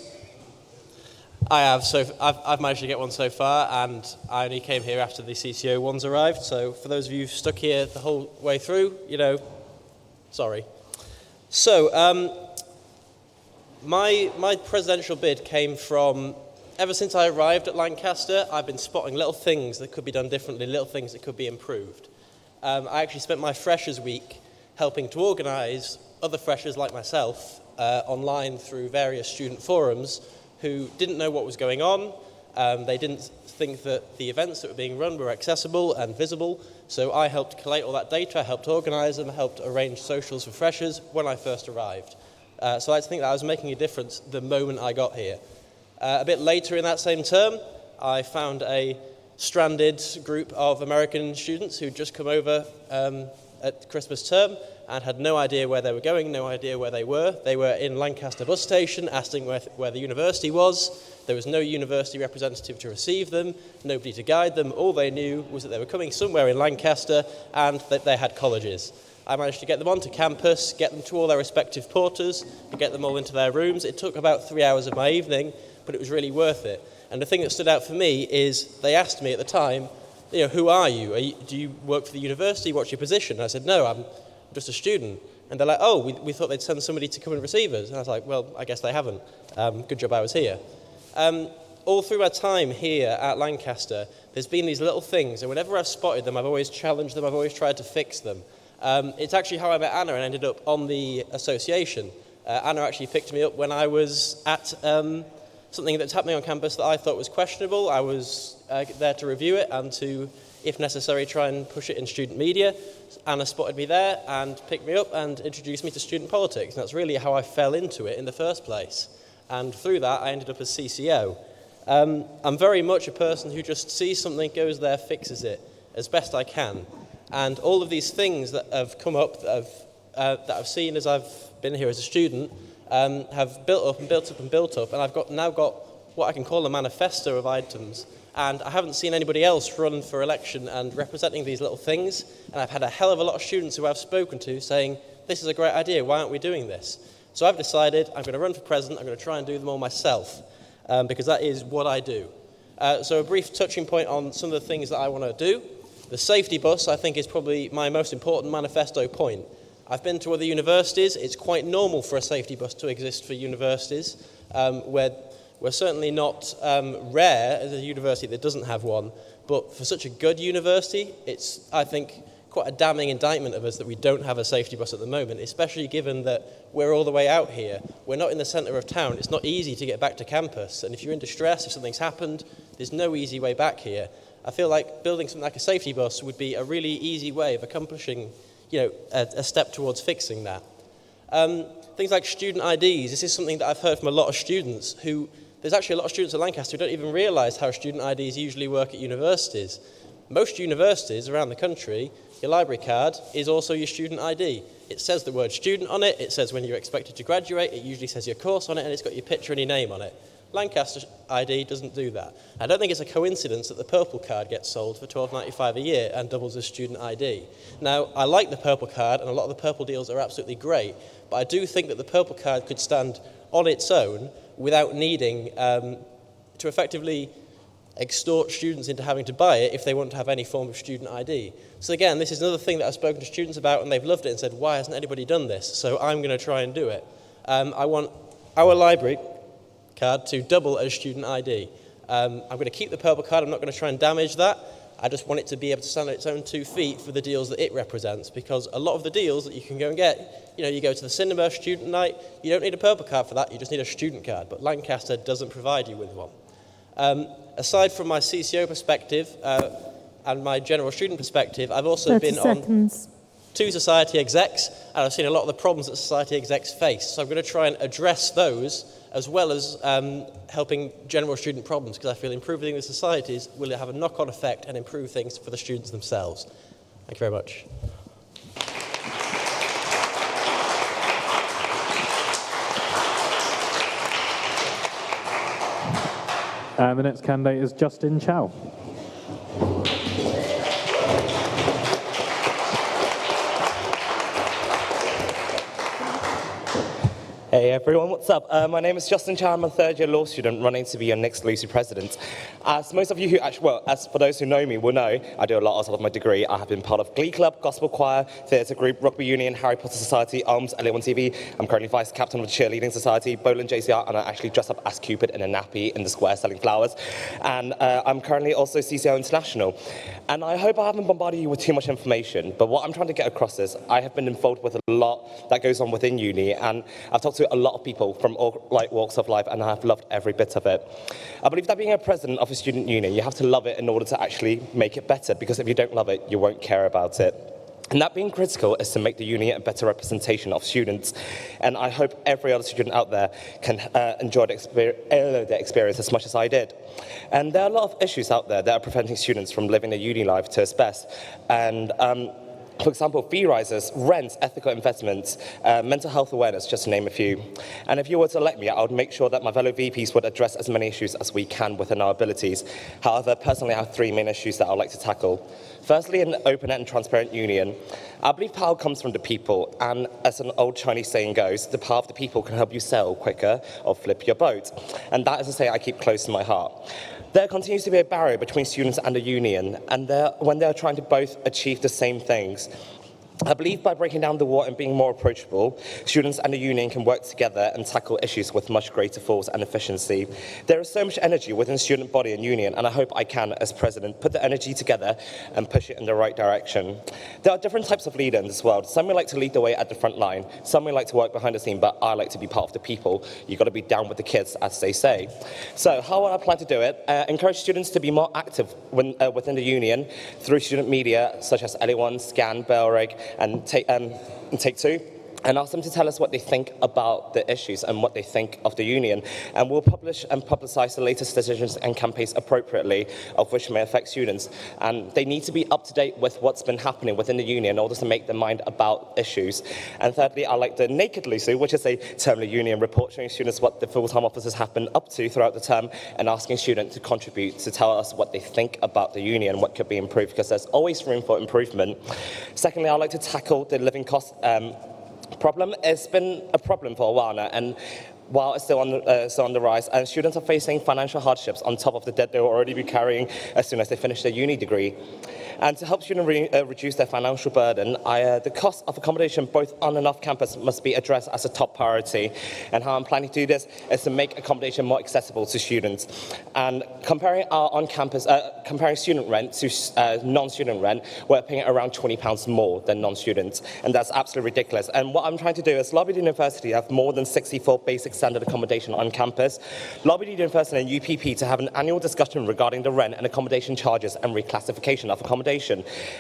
I have, so I've managed to get one so far, and I only came here after the CCO ones arrived, so for those of you who've stuck here the whole way through, sorry. So, my presidential bid came from, ever since I arrived at Lancaster, I've been spotting little things that could be done differently, little things that could be improved. I actually spent my Freshers Week helping to organise other freshers like myself online through various student forums who didn't know what was going on They didn't think that the events that were being run were accessible and visible, so I helped collate all that data, I helped organise them, helped arrange socials for freshers when I first arrived. So I think that I was making a difference the moment I got here. A bit later in that same term, I found a stranded group of American students who'd just come over at Christmas term and had no idea where they were going, no idea where they were. They were in Lancaster bus station asking where the university was. There was no university representative to receive them, nobody to guide them. All they knew was that they were coming somewhere in Lancaster and that they had colleges. I managed to get them onto campus, get them to all their respective porters, and get them all into their rooms. It took about 3 hours of my evening, but it was really worth it. And the thing that stood out for me is they asked me at the time, who are you? Do you work for the university? What's your position? And I said, no, I'm just a student. And they're like, oh, we thought they'd send somebody to come and receive us. And I was like, well, I guess they haven't. Good job I was here. All through my time here at Lancaster, there's been these little things, and whenever I've spotted them, I've always challenged them, I've always tried to fix them. It's actually how I met Anna and ended up on the association. Anna actually picked me up when I was at something that's happening on campus that I thought was questionable. I was there to review it and to, if necessary, try and push it in student media. Anna spotted me there and picked me up and introduced me to student politics. And that's really how I fell into it in the first place. And through that, I ended up as CCO. I'm very much a person who just sees something, goes there, fixes it as best I can. And all of these things that have come up, that I've seen as I've been here as a student, have built up and built up and built up. And I've now got what I can call a manifesto of items. And I haven't seen anybody else run for election and representing these little things. And I've had a hell of a lot of students who I've spoken to saying, this is a great idea, why aren't we doing this? So I've decided I'm going to run for president, I'm going to try and do them all myself, because that is what I do. So a brief touching point on some of the things that I want to do. The safety bus, I think, is probably my most important manifesto point. I've been to other universities. It's quite normal for a safety bus to exist for universities. We're certainly not rare as a university that doesn't have one, but for such a good university, it's, I think, quite a damning indictment of us that we don't have a safety bus at the moment, especially given that we're all the way out here. We're not in the centre of town. It's not easy to get back to campus, and if you're in distress, if something's happened, there's no easy way back here. I feel like building something like a safety bus would be a really easy way of accomplishing, a step towards fixing that. Things like student IDs. This is something that I've heard from a lot of students who, there's actually a lot of students at Lancaster who don't even realise how student IDs usually work at universities. Most universities around the country, your library card is also your student ID. It says the word student on it, it says when you're expected to graduate, it usually says your course on it, and it's got your picture and your name on it. Lancaster ID doesn't do that. I don't think it's a coincidence that the purple card gets sold for $12.95 a year and doubles as student ID. Now, I like the purple card, and a lot of the purple deals are absolutely great, but I do think that the purple card could stand on its own without needing to effectively extort students into having to buy it if they want to have any form of student ID. So again, this is another thing that I've spoken to students about, and they've loved it and said, why hasn't anybody done this? So I'm going to try and do it. I want our library card to double as student ID. I'm going to keep the purple card. I'm not going to try and damage that. I just want it to be able to stand on its own 2 feet for the deals that it represents, because a lot of the deals that you can go and get, you go to the cinema, student night, you don't need a purple card for that, you just need a student card, but Lancaster doesn't provide you with one. Aside from my CCO perspective and my general student perspective, I've also been on 2 society execs, and I've seen a lot of the problems that society execs face. So I'm going to try and address those as well as helping general student problems, because I feel improving the societies will have a knock-on effect and improve things for the students themselves. Thank you very much.
And the next candidate is Justin Chow.
Hey everyone, what's up? My name is Justin Chow. I'm a third-year law student running to be your next Lucy president. As most of you who actually, well, as for those who know me will know, I do a lot outside of my degree. I have been part of Glee Club, Gospel Choir, Theatre Group, Rugby Union, Harry Potter Society, Arms, LA1 TV. I'm currently vice captain of the Cheerleading Society, Bowland JCR, and I actually dress up as Cupid in a nappy in the square selling flowers. And I'm currently also CCO International. And I hope I haven't bombarded you with too much information, but what I'm trying to get across is I have been involved with a lot that goes on within uni, and I've talked to to a lot of people from all walks of life, and I have loved every bit of it. I believe that being a president of a student union, you have to love it in order to actually make it better, because if you don't love it, you won't care about it. And that being critical is to make the union a better representation of students. And I hope every other student out there can enjoy the experience as much as I did. And there are a lot of issues out there that are preventing students from living their uni life to its best. And for example, fee rises, rents, ethical investments, mental health awareness, just to name a few. And if you were to elect me, I would make sure that my fellow VPs would address as many issues as we can within our abilities. However, personally, I have 3 main issues that I'd like to tackle. Firstly, an open and transparent union. I believe power comes from the people, and as an old Chinese saying goes, the power of the people can help you sail quicker or flip your boat. And that is a saying I keep close to my heart. There continues to be a barrier between students and the union, and when they're trying to both achieve the same things. I believe by breaking down the wall and being more approachable, students and the union can work together and tackle issues with much greater force and efficiency. There is so much energy within the student body and union, and I hope I can, as president, put the energy together and push it in the right direction. There are different types of leaders in this world. Some may like to lead the way at the front line, some may like to work behind the scene, but I like to be part of the people. You've got to be down with the kids, as they say. So how will I plan to do it? Encourage students to be more active within the union through student media, such as LA1, Scan, Bellrig, and Take Two, and ask them to tell us what they think about the issues and what they think of the union. And we'll publish and publicise the latest decisions and campaigns appropriately, of which may affect students. And they need to be up to date with what's been happening within the union in order to make their mind about issues. And thirdly, I like the Naked Lucy, which is a termly union report showing students what the full-time officers have been up to throughout the term, and asking students to contribute to tell us what they think about the union, what could be improved, because there's always room for improvement. Secondly, I'd like to tackle the living cost problem. It's been a problem for a while now, and while it's still on the rise, and students are facing financial hardships on top of the debt they will already be carrying as soon as they finish their uni degree. And to help students reduce their financial burden, the cost of accommodation both on and off campus must be addressed as a top priority. And how I'm planning to do this is to make accommodation more accessible to students. And comparing our on-campus, comparing student rent to non-student rent, we're paying around £20 more than non-students, and that's absolutely ridiculous. And what I'm trying to do is lobby the university to have more than 64 basic standard accommodation on campus, lobby the university and UPP to have an annual discussion regarding the rent and accommodation charges and reclassification of accommodation.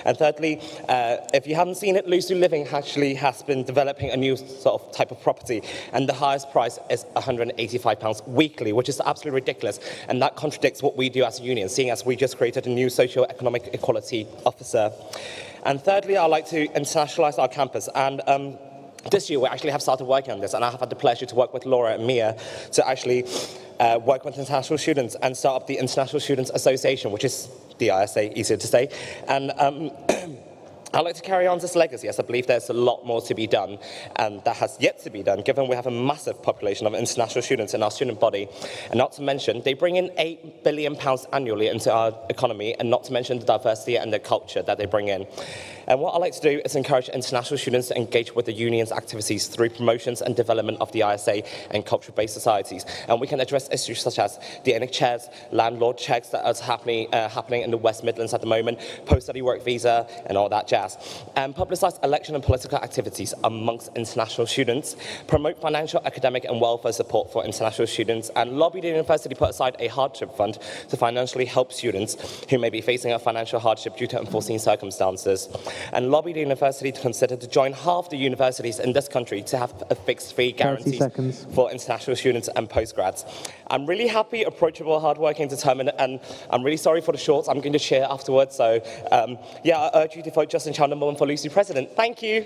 And thirdly, if you haven't seen it, Lucy Living actually has been developing a new sort of type of property, and the highest price is £185 weekly, which is absolutely ridiculous, and that contradicts what we do as a union, seeing as we just created a new socio-economic equality officer. And thirdly, I'd like to internationalise our campus, and this year we actually have started working on this, and I have had the pleasure to work with Laura and Mia to actually work with international students and start up the International Students Association, which is the ISA, easier to say. And I'd like to carry on this legacy, as I believe there's a lot more to be done, and that has yet to be done, given we have a massive population of international students in our student body. And not to mention, they bring in £8 billion annually into our economy, and not to mention the diversity and the culture that they bring in. And what I like to do is encourage international students to engage with the union's activities through promotions and development of the ISA and culture-based societies. And we can address issues such as the NHS, landlord checks that are happening in the West Midlands at the moment, post-study work visa, and all that jazz. And publicise election and political activities amongst international students, promote financial, academic, and welfare support for international students, and lobby the university to put aside a hardship fund to financially help students who may be facing a financial hardship due to unforeseen circumstances. And lobby the university to consider to join half the universities in this country to have a fixed fee guarantee for international students and postgrads. I'm really happy, approachable, hardworking, determined, and I'm really sorry for the shorts. I'm going to share afterwards. So, yeah, I urge you to vote Justin Chandler for Lucy President. Thank you.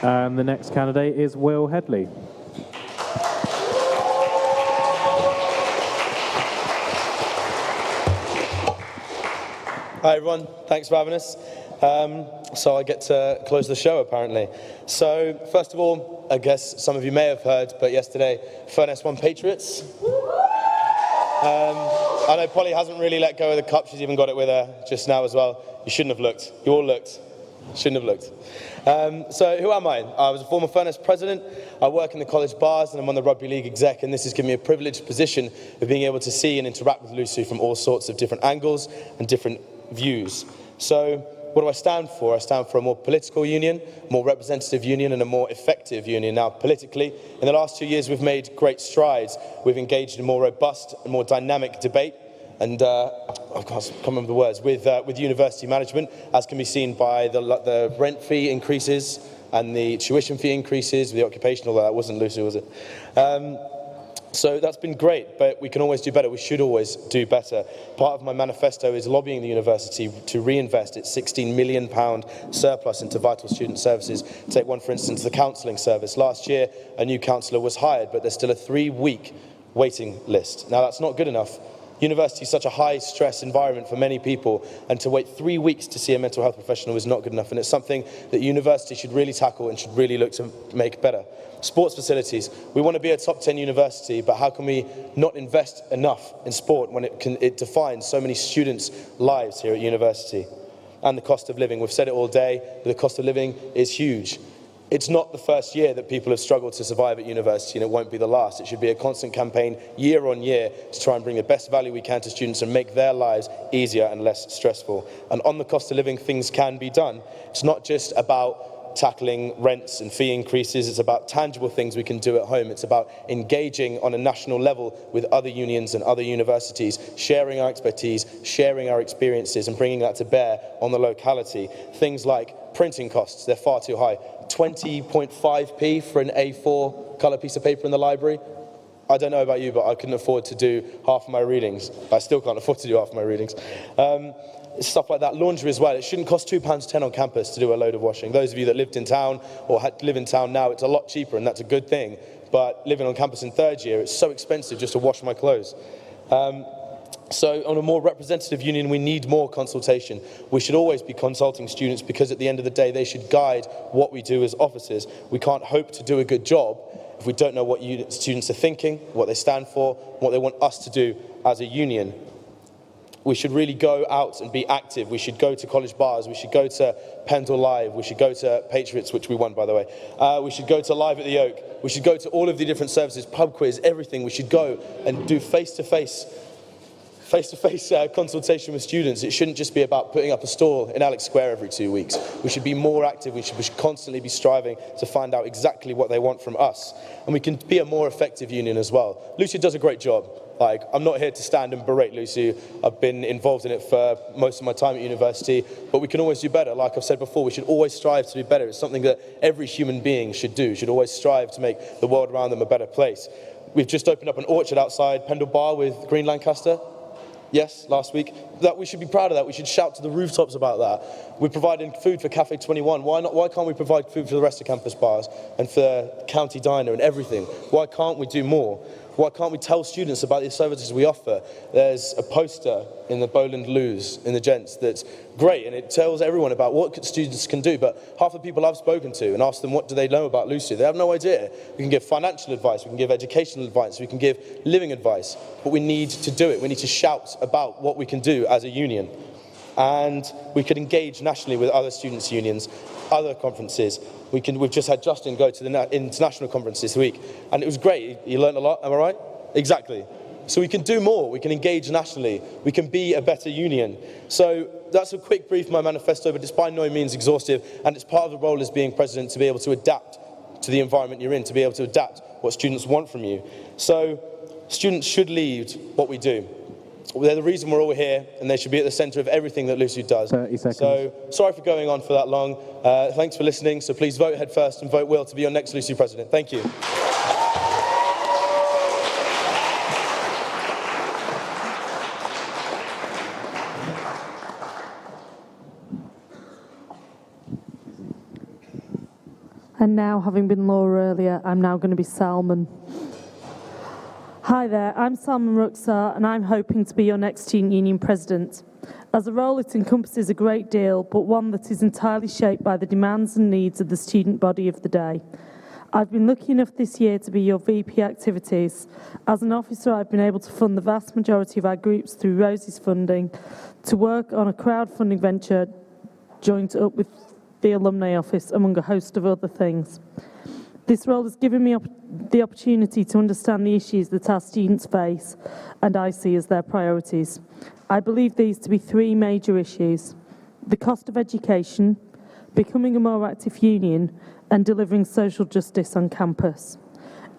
And the next candidate is Will Headley.
Hi everyone, thanks for having us. So I get to close the show apparently. So first of all, I guess some of you may have heard, but yesterday Furness won Patriots. I know Polly hasn't really let go of the cup, she's even got it with her just now as well. You shouldn't have looked, you all looked. Shouldn't have looked. So who am I? I was a former Furness president. I work in the college bars and I'm on the rugby league exec, and this has given me a privileged position of being able to see and interact with Lucy from all sorts of different angles and different views. So what do I stand for? I stand for a more political union, more representative union, and a more effective union. Now, politically, in the last 2 years, we've made great strides. We've engaged in more robust and more dynamic debate, and I can't remember the words, with university management, as can be seen by the rent fee increases and the tuition fee increases, the occupational, that wasn't Lucy, was it? So that's been great, but we can always do better. We should always do better. Part of my manifesto is lobbying the university to reinvest its £16 million surplus into vital student services. Take one, for instance, the counselling service. Last year, a new counsellor was hired, but there's still a 3-week waiting list. Now, that's not good enough. University is such a high-stress environment for many people, and to wait 3 weeks to see a mental health professional is not good enough, and it's something that university should really tackle and should really look to make better. Sports facilities. We want to be a top 10 university, but how can we not invest enough in sport when it defines so many students' lives here at university? And the cost of living. We've said it all day, but the cost of living is huge. It's not the first year that people have struggled to survive at university, and it won't be the last. It should be a constant campaign year on year to try and bring the best value we can to students and make their lives easier and less stressful. And on the cost of living, things can be done. It's not just about tackling rents and fee increases. It's about tangible things we can do at home. It's about engaging on a national level with other unions and other universities, sharing our expertise, sharing our experiences, and bringing that to bear on the locality. Things like printing costs, they're far too high. 20.5p for an A4 colour piece of paper in the library. I don't know about you, but I couldn't afford to do half of my readings. I still can't afford to do half of my readings. Stuff like that. Laundry as well. It shouldn't cost £2.10 on campus to do a load of washing. Those of you that lived in town or live in town now, it's a lot cheaper, and that's a good thing. But living on campus in third year, it's so expensive just to wash my clothes. So on a more representative union, we need more consultation. We should always be consulting students, because at the end of the day, they should guide what we do as officers. We can't hope to do a good job if we don't know what students are thinking, what they stand for, what they want us to do as a union. We should really go out and be active. We should go to college bars. We should go to Pendle Live. We should go to Patriots, which we won, by the way. We should go to Live at the Oak. We should go to all of the different services, pub quiz, everything. We should go and do face-to-face consultation with students. It shouldn't just be about putting up a stall in Alex Square every 2 weeks. We should be more active. We should constantly be striving to find out exactly what they want from us. And we can be a more effective union as well. Lucy does a great job. I'm not here to stand and berate Lucy. I've been involved in it for most of my time at university, but we can always do better. Like I've said before, we should always strive to do better. It's something that every human being should do, should always strive to make the world around them a better place. We've just opened up an orchard outside Pendle Bar with Green Lancaster. Yes, last week. That we should be proud of that. We should shout to the rooftops about that. We're providing food for Cafe 21. Why can't we provide food for the rest of campus bars and for County Diner and everything? Why can't we do more? Why can't we tell students about the services we offer? There's a poster in the Bowland Loos, in the gents, that's great, and it tells everyone about what students can do, but half the people I've spoken to and asked them what do they know about Lucy, they have no idea. We can give financial advice, we can give educational advice, we can give living advice, but we need to do it. We need to shout about what we can do as a union. And we could engage nationally with other students' unions, other conferences. We've just had Justin go to the international conference this week, and it was great. He learned a lot, am I right? Exactly. So we can do more. We can engage nationally. We can be a better union. So that's a quick brief of my manifesto, but it's by no means exhaustive, and it's part of the role as being president to be able to adapt to the environment you're in, to be able to adapt what students want from you. So students should lead what we do. They're the reason we're all here, and they should be at the centre of everything that Lucy does.
30 seconds.
So, sorry for going on for that long. Thanks for listening. So please vote Head First and vote Will to be your next Lucy President. Thank you.
And now, having been Laura earlier, I'm now going to be Salman. Hi there, I'm Salman Rukhsar, and I'm hoping to be your next Student Union President. As a role, it encompasses a great deal, but one that is entirely shaped by the demands and needs of the student body of the day. I've been lucky enough this year to be your VP activities. As an officer, I've been able to fund the vast majority of our groups through Rosie's funding, to work on a crowdfunding venture joined up with the Alumni Office, among a host of other things. This role has given me the opportunity to understand the issues that our students face and I see as their priorities. I believe these to be three major issues: the cost of education, becoming a more active union, and delivering social justice on campus.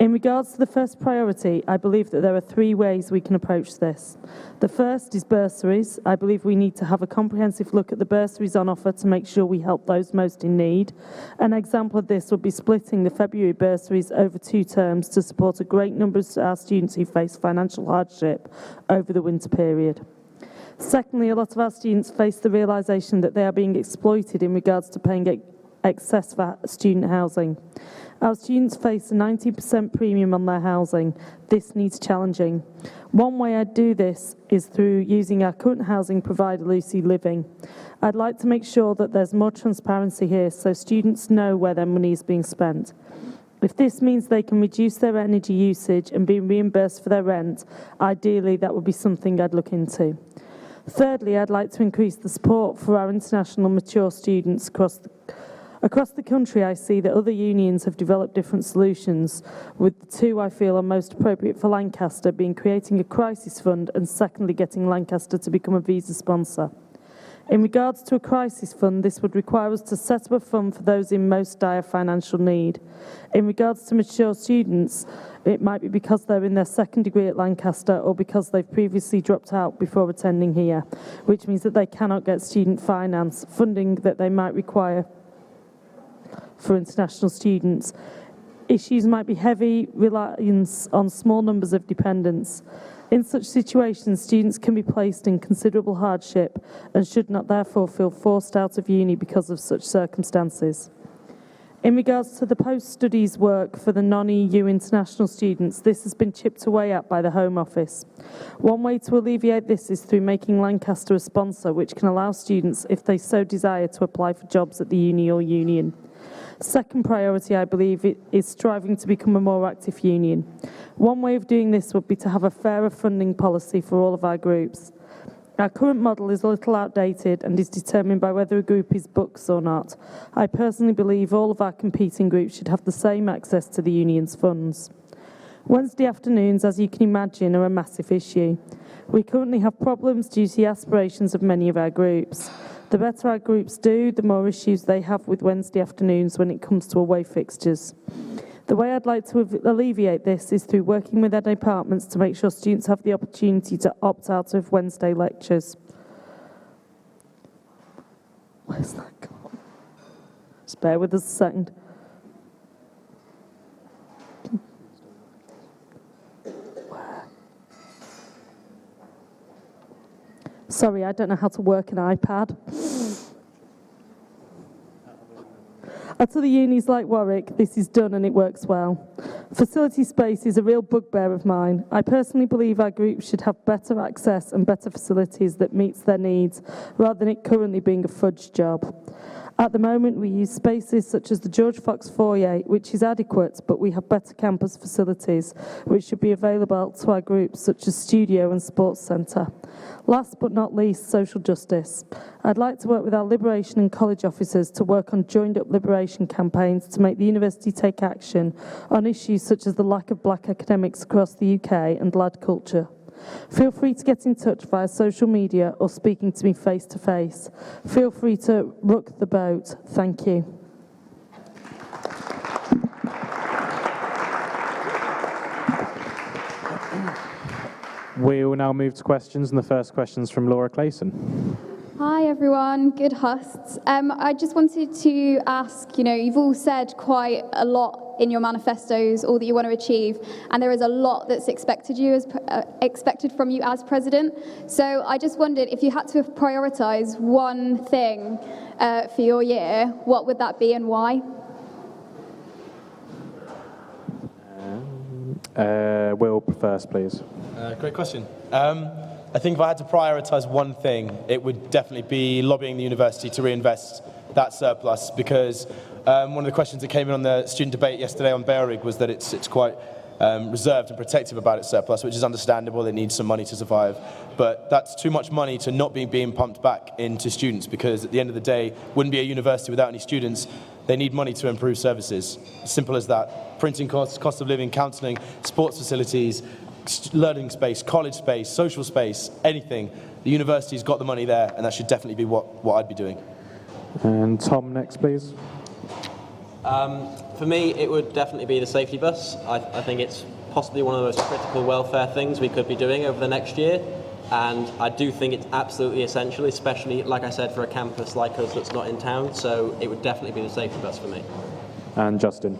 In regards to the first priority, I believe that there are three ways we can approach this. The first is bursaries. I believe we need to have a comprehensive look at the bursaries on offer to make sure we help those most in need. An example of this would be splitting the February bursaries over 2 terms to support a great number of our students who face financial hardship over the winter period. Secondly, a lot of our students face the realisation that they are being exploited in regards to paying excess for student housing. Our students face a 90% premium on their housing. This needs challenging. One way I'd do this is through using our current housing provider, Lucy Living. I'd like to make sure that there's more transparency here so students know where their money is being spent. If this means they can reduce their energy usage and be reimbursed for their rent, ideally that would be something I'd look into. Thirdly, I'd like to increase the support for our international mature students across the country. I see that other unions have developed different solutions, with the two I feel are most appropriate for Lancaster being creating a crisis fund and secondly getting Lancaster to become a visa sponsor. In regards to a crisis fund, this would require us to set up a fund for those in most dire financial need. In regards to mature students, it might be because they're in their second degree at Lancaster or because they've previously dropped out before attending here, which means that they cannot get student finance funding that they might require for international students. Issues might be heavy reliance on small numbers of dependents. In such situations, students can be placed in considerable hardship and should not therefore feel forced out of uni because of such circumstances. In regards to the post-studies work for the non-EU international students, this has been chipped away at by the Home Office. One way to alleviate this is through making Lancaster a sponsor, which can allow students, if they so desire, to apply for jobs at the uni or union. Second priority, I believe, is striving to become a more active union. One way of doing this would be to have a fairer funding policy for all of our groups. Our current model is a little outdated and is determined by whether a group is books or not. I personally believe all of our competing groups should have the same access to the union's funds. Wednesday afternoons, as you can imagine, are a massive issue. We currently have problems due to the aspirations of many of our groups. The better our groups do, the more issues they have with Wednesday afternoons when it comes to away fixtures. The way I'd like to alleviate this is through working with their departments to make sure students have the opportunity to opt out of Wednesday lectures. Where's that gone? Just bear with us a second. Sorry, I don't know how to work an iPad. At other unis like Warwick, this is done and it works well. Facility space is a real bugbear of mine. I personally believe our groups should have better access and better facilities that meets their needs, rather than it currently being a fudge job. At the moment, we use spaces such as the George Fox foyer, which is adequate, but we have better campus facilities, which should be available to our groups, such as studio and sports centre. Last but not least, social justice. I'd like to work with our Liberation and college officers to work on joined-up liberation campaigns to make the university take action on issues such as the lack of black academics across the UK and lad culture. Feel free to get in touch via social media or speaking to me face to face. Feel free to rock the boat. Thank you.
We will now move to questions, and the first question is from Laura Clayson.
Hi everyone, good Husts. I just wanted to ask, you've all said quite a lot in your manifestos, all that you want to achieve, and there is a lot that's expected from you as president. So I just wondered if you had to prioritise one thing for your year, what would that be and why?
Will first, please.
Great question. I think if I had to prioritise one thing, it would definitely be lobbying the university to reinvest that surplus, because one of the questions that came in on the student debate yesterday on Bailrig was that it's quite reserved and protective about its surplus, which is understandable. It needs some money to survive. But that's too much money to not be being pumped back into students, because at the end of the day, wouldn't be a university without any students. They need money to improve services. Simple as that. Printing costs, cost of living, counselling, sports facilities, learning space, college space, social space, anything. The university's got the money there, and that should definitely be what I'd be doing.
And Tom, next, please.
For me, it would definitely be the safety bus. I think it's possibly one of the most critical welfare things we could be doing over the next year. And I do think it's absolutely essential, especially, like I said, for a campus like us that's not in town. So it would definitely be the safety bus for me.
And Justin.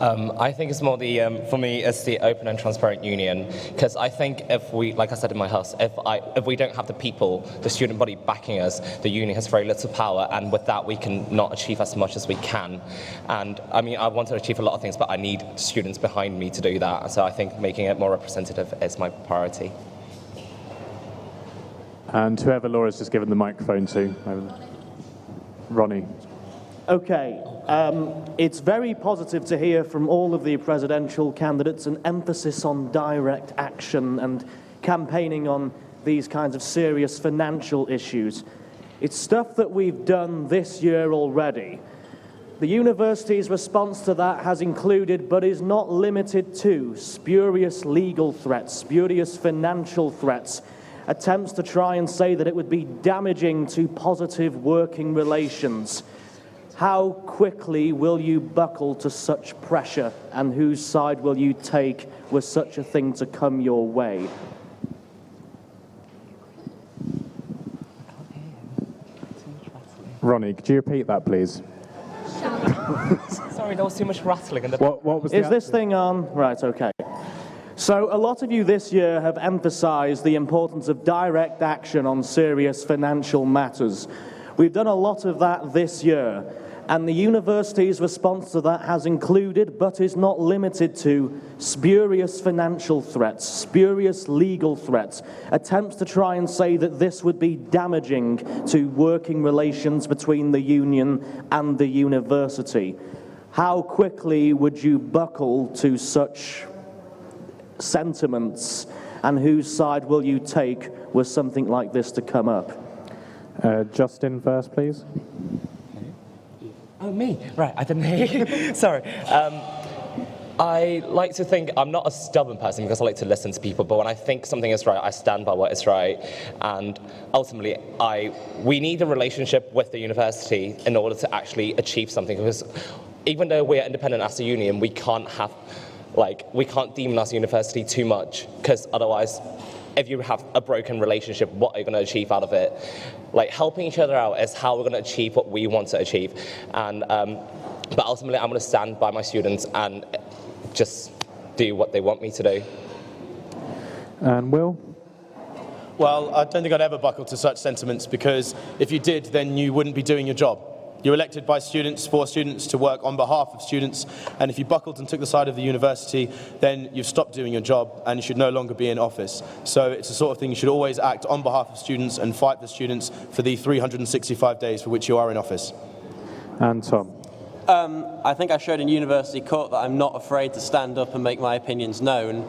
I think it's more for me, it's the open and transparent union, because I think if we, like I said in my house, if we don't have the people, the student body backing us, the union has very little power, and with that we can not achieve as much as we can. And I mean, I want to achieve a lot of things, but I need students behind me to do that. So I think making it more representative is my priority.
And whoever Laura's just given the microphone to, Ronnie.
Okay, it's very positive to hear from all of the presidential candidates an emphasis on direct action and campaigning on these kinds of serious financial issues. It's stuff that we've done this year already. The university's response to that has included, but is not limited to, spurious legal threats, spurious financial threats, attempts to try and say that it would be damaging to positive working relations. How quickly will you buckle to such pressure, and whose side will you take were such a thing to come your way?
Ronnie, could you repeat that, please?
Sorry, there was too much rattling in the...
What was
Is this thing on? Right, okay. So a lot of you this year have emphasized the importance of direct action on serious financial matters. We've done a lot of that this year, and the university's response to that has included, but is not limited to, spurious financial threats, spurious legal threats, attempts to try and say that this would be damaging to working relations between the union and the university. How quickly would you buckle to such sentiments, and whose side will you take were something like this to come up?
Justin first, please.
Oh, me? Right, I didn't hear you. Sorry. I like to think I'm not a stubborn person because I like to listen to people, but when I think something is right, I stand by what is right. And ultimately, we need a relationship with the university in order to actually achieve something, because even though we're independent as a union, we can't demonize the university too much, because otherwise, if you have a broken relationship, what are you going to achieve out of it? Like, helping each other out is how we're going to achieve what we want to achieve. And but ultimately, I'm going to stand by my students and just do what they want me to do.
And Will?
Well, I don't think I'd ever buckle to such sentiments, because if you did, then you wouldn't be doing your job. You're elected by students, for students, to work on behalf of students, and if you buckled and took the side of the university, then you've stopped doing your job and you should no longer be in office. So it's the sort of thing you should always act on behalf of students and fight for students for the 365 days for which you are in office.
And Tom?
I think I showed in university court that I'm not afraid to stand up and make my opinions known.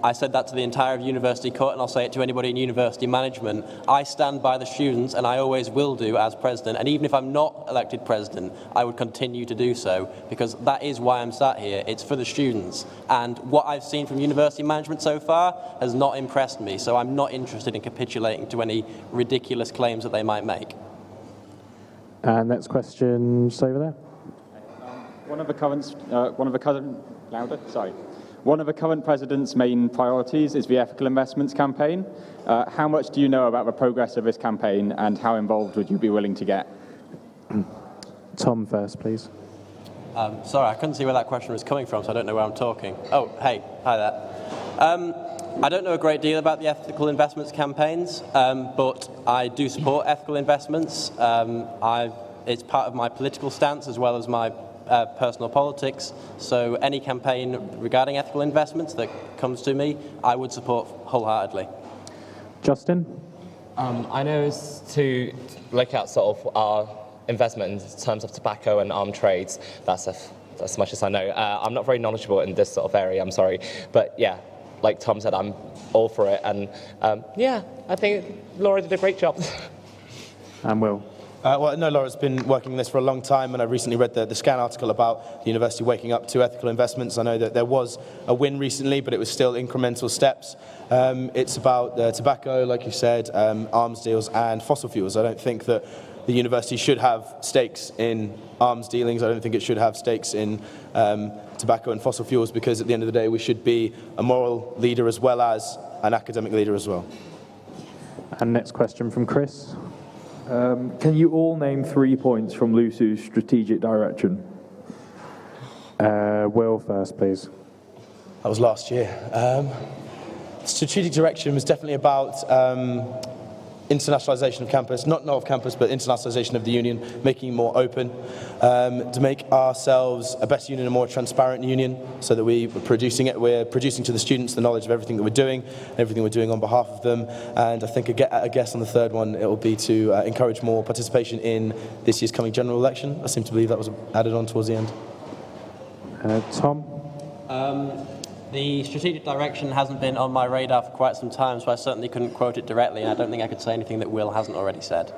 I said that to the entire of university court, and I'll say it to anybody in university management. I stand by the students, and I always will do as president. And even if I'm not elected president, I would continue to do so, because that is why I'm sat here. It's for the students. And what I've seen from university management so far has not impressed me, so I'm not interested in capitulating to any ridiculous claims that they might make.
And next question, just over there.
One of the current president's main priorities is the ethical investments campaign. How much do you know about the progress of this campaign, and how involved would you be willing to get?
Tom first, please.
Sorry, I couldn't see where that question was coming from, so I don't know where I'm talking. Oh, hey, hi there. I don't know a great deal about the ethical investments campaigns, but I do support ethical investments. It's part of my political stance as well as my personal politics, so any campaign regarding ethical investments that comes to me, I would support wholeheartedly.
Justin?
I know it's to look at sort of our investment in terms of tobacco and armed trades. That's as much as I know. I'm not very knowledgeable in this sort of area, I'm sorry. But yeah, like Tom said, I'm all for it. And yeah, I think Laura did a great job.
And Will?
Well, no, Laura's been working on this for a long time, and I recently read the Scan article about the university waking up to ethical investments. I know that there was a win recently, but it was still incremental steps. It's about tobacco, like you said, arms deals, and fossil fuels. I don't think that the university should have stakes in arms dealings. I don't think it should have stakes in tobacco and fossil fuels, because at the end of the day, we should be a moral leader as well as an academic leader as well.
And next question from Chris.
Can you all name 3 points from LUSU's strategic direction?
Will first, please.
That was last year. Strategic direction was definitely about internationalisation of campus, not of campus, but internationalisation of the union, making it more open, to make ourselves a better union, a more transparent union, so that we're producing to the students the knowledge of everything that we're doing, everything we're doing on behalf of them. And I think, I guess on the third one, it will be to encourage more participation in this year's coming general election. I seem to believe that was added on towards the end.
Tom?
The strategic direction hasn't been on my radar for quite some time, so I certainly couldn't quote it directly, and I don't think I could say anything that Will hasn't already said.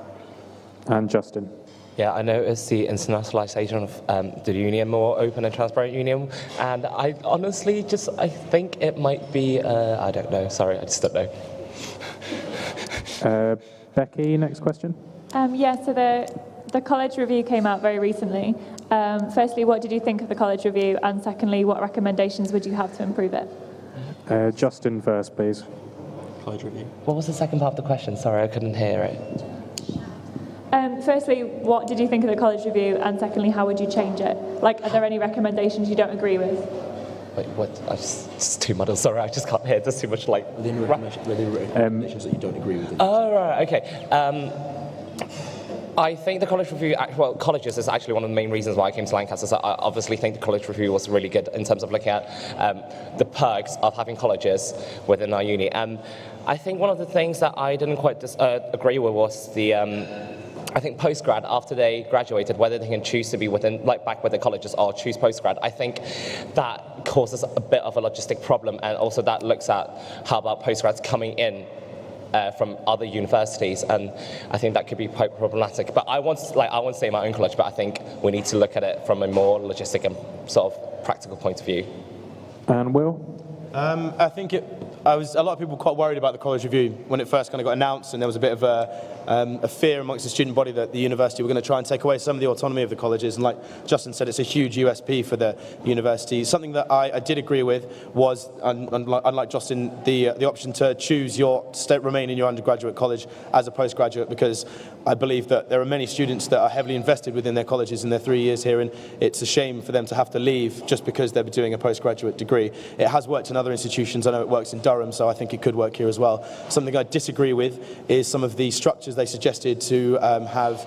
And Justin?
Yeah, I noticed the internationalisation of the union, more open and transparent union, and I honestly I think it might be, I don't know, sorry, I just don't know.
Becky, next question.
Yeah, so the college review came out very recently. Firstly, what did you think of the college review? And secondly, what recommendations would you have to improve it?
Justin first, please.
College review. What was the second part of the question? Sorry, I couldn't hear it.
Firstly, what did you think of the college review? And secondly, how would you change it? Like, are there any recommendations you don't agree with?
Wait, what? It's too muddled. Sorry, I just can't hear. There's too much like.
Are there any recommendations that you don't agree with?
Oh, right, okay. I think the college review, well, colleges is actually one of the main reasons why I came to Lancaster. So I obviously think the college review was really good in terms of looking at the perks of having colleges within our uni. I think one of the things that I didn't quite agree with was the, I think postgrad, after they graduated, whether they can choose to be within, like back with the colleges or choose postgrad. I think that causes a bit of a logistic problem, and also that looks at how about postgrads coming in from other universities, and I think that could be quite problematic. But I want to stay in my own college, but I think we need to look at it from a more logistic and sort of practical point of view.
And Will?
I think a lot of people were quite worried about the college review when it first kind of got announced, and there was a bit of a fear amongst the student body that the university were going to try and take away some of the autonomy of the colleges. And like Justin said, it's a huge USP for the university. Something that I did agree with was, unlike Justin, the option to choose remain in your undergraduate college as a postgraduate, because I believe that there are many students that are heavily invested within their colleges in their 3 years here, and it's a shame for them to have to leave just because they're doing a postgraduate degree. It has worked in other institutions. I know it works in Durham, so I think it could work here as well. Something I disagree with is some of the structures they suggested to have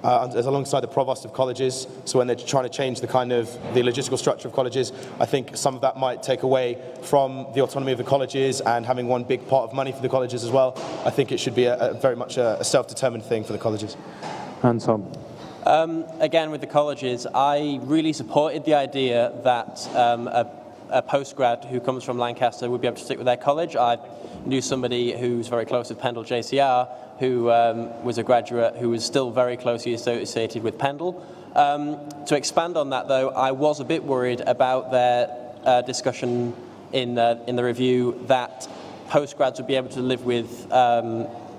alongside the provost of colleges. So when they're trying to change the logistical structure of colleges, I think some of that might take away from the autonomy of the colleges and having one big pot of money for the colleges as well. I think it should be very much a self-determined thing for the colleges.
And Tom?
Again, with the colleges, I really supported the idea that a postgrad who comes from Lancaster would be able to stick with their college. I knew somebody who's very close with Pendle JCR, who was a graduate who was still very closely associated with Pendle. To expand on that, though, I was a bit worried about their discussion in the review that postgrads would be able to live with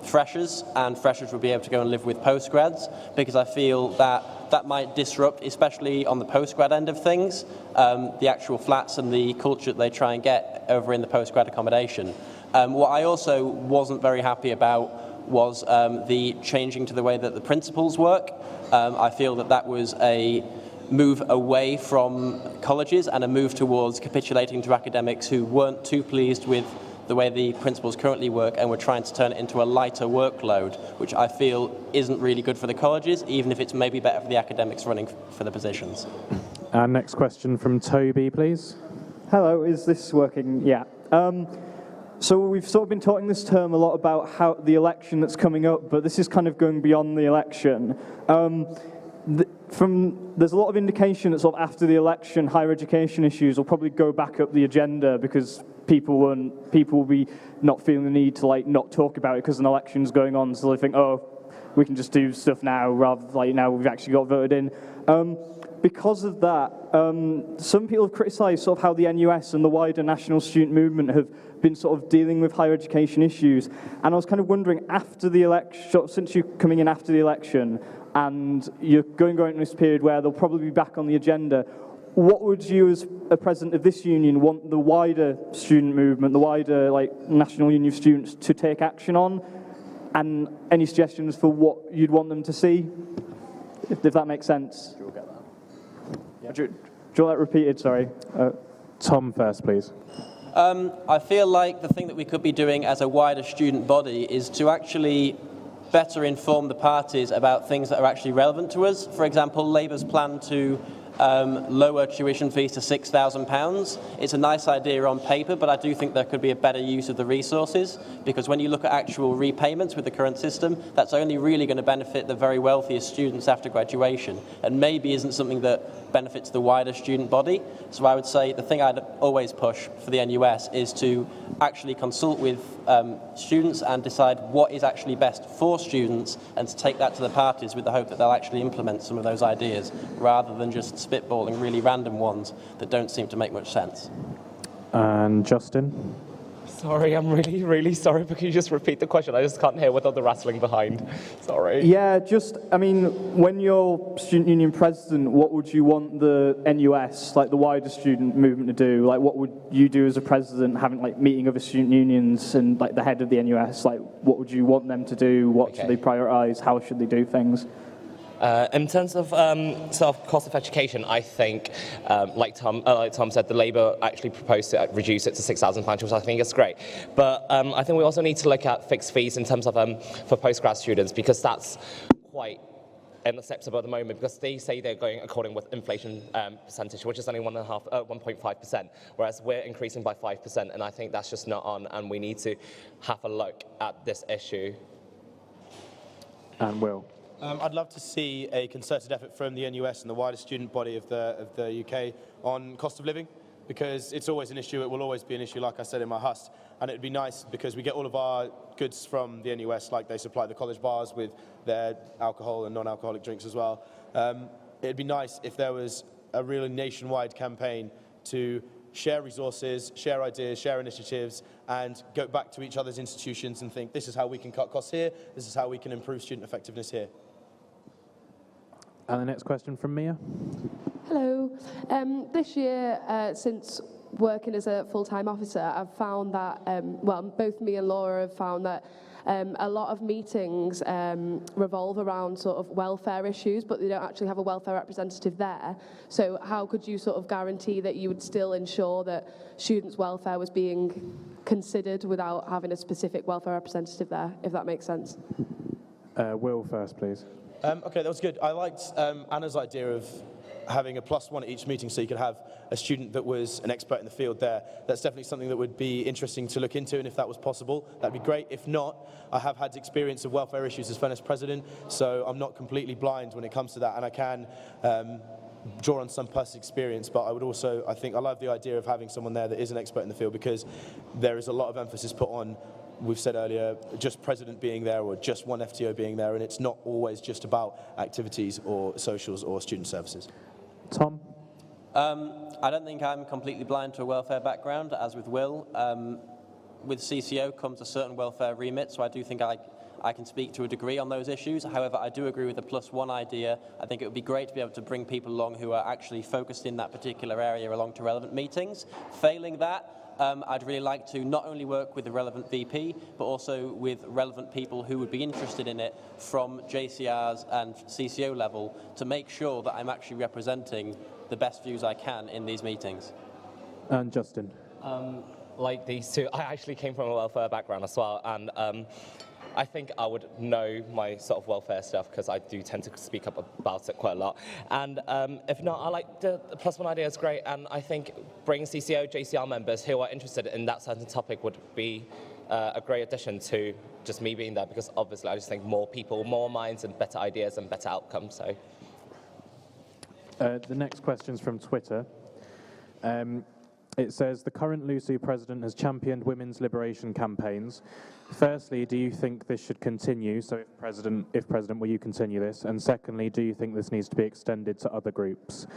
freshers, and freshers would be able to go and live with postgrads, because I feel that might disrupt, especially on the postgrad end of things, the actual flats and the culture that they try and get over in the postgrad accommodation. What I also wasn't very happy about was the changing to the way that the principals work. I feel that was a move away from colleges and a move towards capitulating to academics who weren't too pleased with the way the principals currently work, and we're trying to turn it into a lighter workload, which I feel isn't really good for the colleges, even if it's maybe better for the academics running for the positions.
And next question from Toby, please.
Hello, is this working? Yeah. So we've sort of been talking this term a lot about how the election that's coming up, but this is kind of going beyond the election. There's a lot of indication that sort of after the election, higher education issues will probably go back up the agenda, because people will be not feeling the need to not talk about it because an election's going on, so they think, oh, we can just do stuff now rather than like now we've actually got voted in. Because of that, some people have criticised sort of how the NUS and the wider national student movement have been sort of dealing with higher education issues. And I was kind of wondering, after the election, since you're coming in after the election, and you're going into this period where they'll probably be back on the agenda, what would you, as a president of this union, want the wider student movement, the wider like National Union of Students, to take action on? And any suggestions for what you'd want them to see, if that makes sense? Do you want that repeated? Sorry.
Tom first, please.
I feel like the thing that we could be doing as a wider student body is to actually better inform the parties about things that are actually relevant to us. For example, Labour's plan to lower tuition fees to £6,000. It's a nice idea on paper, but I do think there could be a better use of the resources, because when you look at actual repayments with the current system, that's only really going to benefit the very wealthiest students after graduation, and maybe isn't something that benefits the wider student body. So I would say the thing I'd always push for the NUS is to actually consult with students and decide what is actually best for students, and to take that to the parties with the hope that they'll actually implement some of those ideas, rather than just spitballing really random ones that don't seem to make much sense.
And Justin?
Sorry, I'm really, really sorry, but can you just repeat the question? I just can't hear without the rattling behind. Sorry.
Yeah, I mean, when you're student union president, what would you want the NUS, like the wider student movement, to do? Like, what would you do as a president, having like meeting other student unions and like the head of the NUS? Like, what would you want them to do? What should they prioritise? How should they do things?
In terms of sort of cost of education, I think, like Tom said, the Labour actually proposed to reduce it to £6,000, which I think is great. But I think we also need to look at fixed fees in terms of for postgrad students, because that's quite unacceptable at the moment, because they say they're going according with inflation percentage, which is only 1.5%, whereas we're increasing by 5%, and I think that's just not on, and we need to have a look at this issue.
And Will?
I'd love to see a concerted effort from the NUS and the wider student body of the UK on cost of living, because it's always an issue. It will always be an issue, like I said in my Husts, and it'd be nice because we get all of our goods from the NUS, like they supply the college bars with their alcohol and non-alcoholic drinks as well. It'd be nice if there was a really nationwide campaign to share resources, share ideas, share initiatives, and go back to each other's institutions and think, this is how we can cut costs here, this is how we can improve student effectiveness here.
And the next question from Mia.
Hello. This year, since working as a full-time officer, I've found that, both me and Laura have found that a lot of meetings revolve around sort of welfare issues, but they don't actually have a welfare representative there. So how could you sort of guarantee that you would still ensure that students' welfare was being considered without having a specific welfare representative there, if that makes sense?
Will first, please.
Okay, that was good. I liked Anna's idea of having a +1 at each meeting, so you could have a student that was an expert in the field there. That's definitely something that would be interesting to look into, and if that was possible, that'd be great. If not, I have had experience of welfare issues as Furnace president, so I'm not completely blind when it comes to that, and I can draw on some personal experience, but I would also, I love the idea of having someone there that is an expert in the field, because there is a lot of emphasis put on, we've said earlier, just president being there or just one FTO being there, and it's not always just about activities or socials or student services.
Tom?
I don't think I'm completely blind to a welfare background, as with Will. With CCO comes a certain welfare remit, so I do think I can speak to a degree on those issues. However, I do agree with the +1 idea. I think it would be great to be able to bring people along who are actually focused in that particular area along to relevant meetings. Failing that, I'd really like to not only work with the relevant VP, but also with relevant people who would be interested in it from JCRs and CCO level, to make sure that I'm actually representing the best views I can in these meetings.
And Justin?
Like these two, I actually came from a welfare background as well, and I think I would know my sort of welfare stuff, because I do tend to speak up about it quite a lot. And if not, I like the +1 idea is great, and I think bringing CCO, JCR members who are interested in that certain topic would be a great addition to just me being there, because obviously I just think more people, more minds, and better ideas and better outcomes. So.
The next question's from Twitter. It says, the current LUSU president has championed women's liberation campaigns. Firstly, do you think this should continue? So if president, will you continue this? And secondly, do you think this needs to be extended to other groups?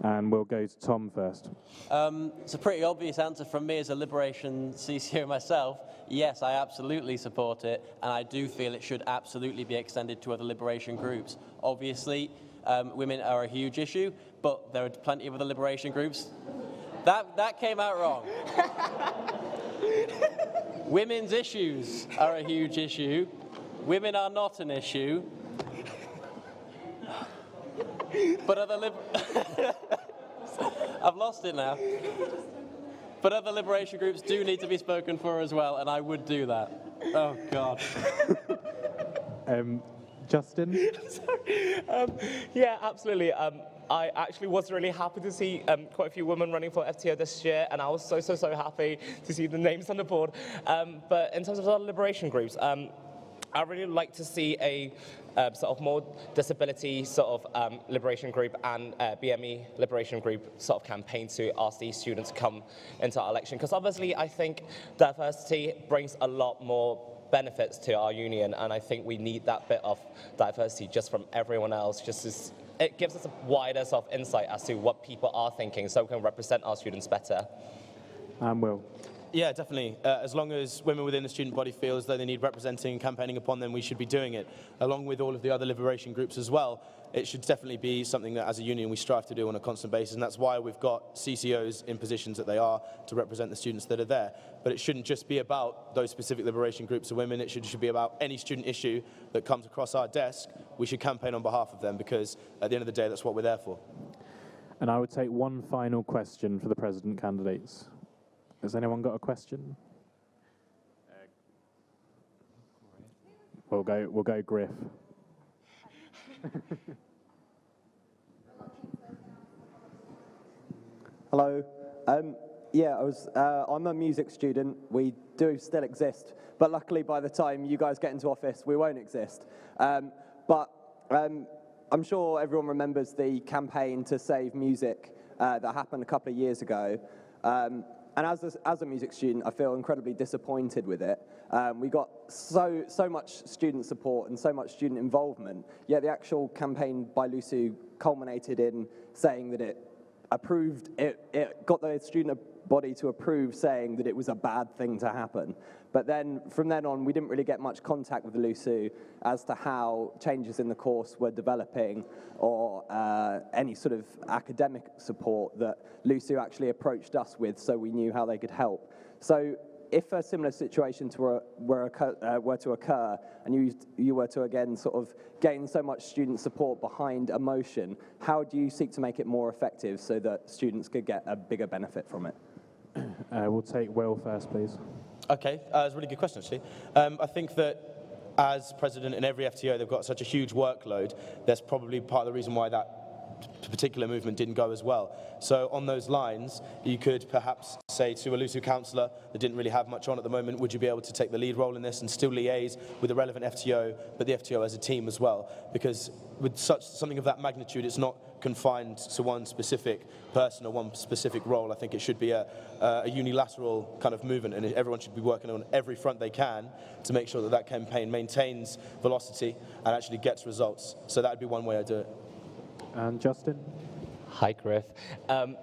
And we'll go to Tom first.
It's a pretty obvious answer from me as a liberation CCO myself. Yes, I absolutely support it, and I do feel it should absolutely be extended to other liberation groups. Obviously, women are a huge issue, but there are plenty of other liberation groups. That came out wrong. Women's issues are a huge issue. Women are not an issue. But other I've lost it now. But other liberation groups do need to be spoken for as well, and I would do that. Oh, God.
Justin?
Sorry. Yeah, absolutely. I actually was really happy to see quite a few women running for FTO this year, and I was so happy to see the names on the board. But in terms of other liberation groups, I really like to see a sort of more disability sort of liberation group and BME liberation group sort of campaign to ask these students to come into our election. Because obviously I think diversity brings a lot more benefits to our union, and I think we need that bit of diversity just from everyone else. It gives us a wider sort of insight as to what people are thinking, so we can represent our students better.
And Will?
Yeah, definitely. As long as women within the student body feel as though they need representing and campaigning upon them, we should be doing it, along with all of the other liberation groups as well. It should definitely be something that, as a union, we strive to do on a constant basis, and that's why we've got CCOs in positions that they are to represent the students that are there. But it shouldn't just be about those specific liberation groups of women. It should be about any student issue that comes across our desk. We should campaign on behalf of them, because at the end of the day, that's what we're there for.
And I would take one final question for the president candidates. Has anyone got a question? We'll go Griff.
Hello. I'm a music student. We do still exist, but luckily by the time you guys get into office, we won't exist. I'm sure everyone remembers the campaign to save music that happened a couple of years ago. And as a music student, I feel incredibly disappointed with it. We got so much student support and so much student involvement, yet the actual campaign by LUSU culminated in saying that it got the student body to approve, saying that it was a bad thing to happen. But then, from then on, we didn't really get much contact with LUSU as to how changes in the course were developing, or any sort of academic support that LUSU actually approached us with, so we knew how they could help. So if a similar situation were to occur, and you were to again sort of gain so much student support behind a motion, how do you seek to make it more effective so that students could get a bigger benefit from it?
We'll take Will first, please.
Okay, that's a really good question, actually. I think that as president in every FTO, they've got such a huge workload. That's probably part of the reason why that particular movement didn't go as well. So on those lines, you could perhaps say to a LUSU councillor that didn't really have much on at the moment, would you be able to take the lead role in this and still liaise with the relevant FTO, but the FTO as a team as well? Because with something of that magnitude, it's not confined to one specific person or one specific role. I think it should be a unilateral kind of movement, and everyone should be working on every front they can to make sure that that campaign maintains velocity and actually gets results. So that would be one way I do it.
And Justin?
Hi, Griff. I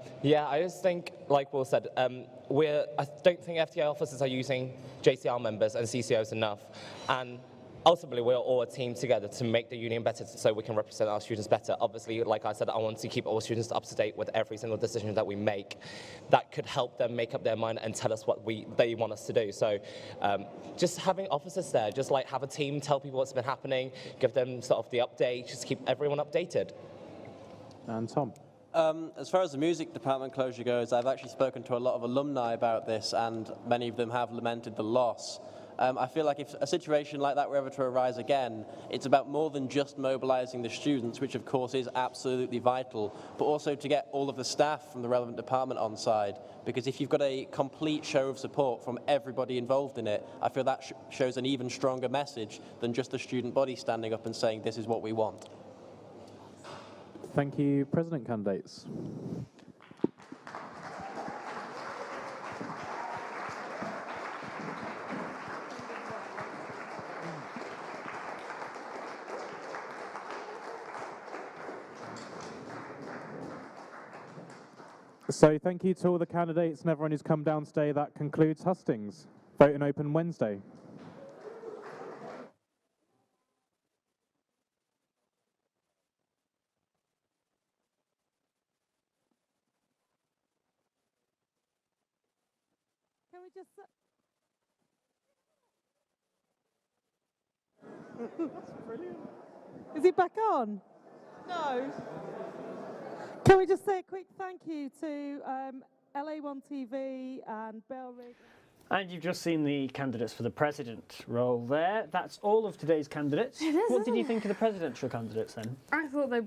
just think, like Will said, I don't think FTO officers are using JCR members and CCOs enough. And ultimately, we're all a team together to make the union better so we can represent our students better. Obviously, like I said, I want to keep all students up to date with every single decision that we make that could help them make up their mind and tell us what they want us to do. So just having officers there, just like have a team, tell people what's been happening, give them sort of the update, just keep everyone updated.
And Tom?
As far as the music department closure goes, I've actually spoken to a lot of alumni about this, and many of them have lamented the loss. I feel like if a situation like that were ever to arise again, it's about more than just mobilising the students, which of course is absolutely vital, but also to get all of the staff from the relevant department on side. Because if you've got a complete show of support from everybody involved in it, I feel that shows an even stronger message than just the student body standing up and saying this is what we want.
Thank you, president candidates. So thank you to all the candidates and everyone who's come down today. That concludes hustings. Voting open Wednesday.
Can we just... That's brilliant. Is it back on? No. Can we just say a quick thank you to LA1 TV and Bell Rig?
And you've just seen the candidates for the president role there. That's all of today's candidates. What did you think of the presidential candidates then?
I thought they're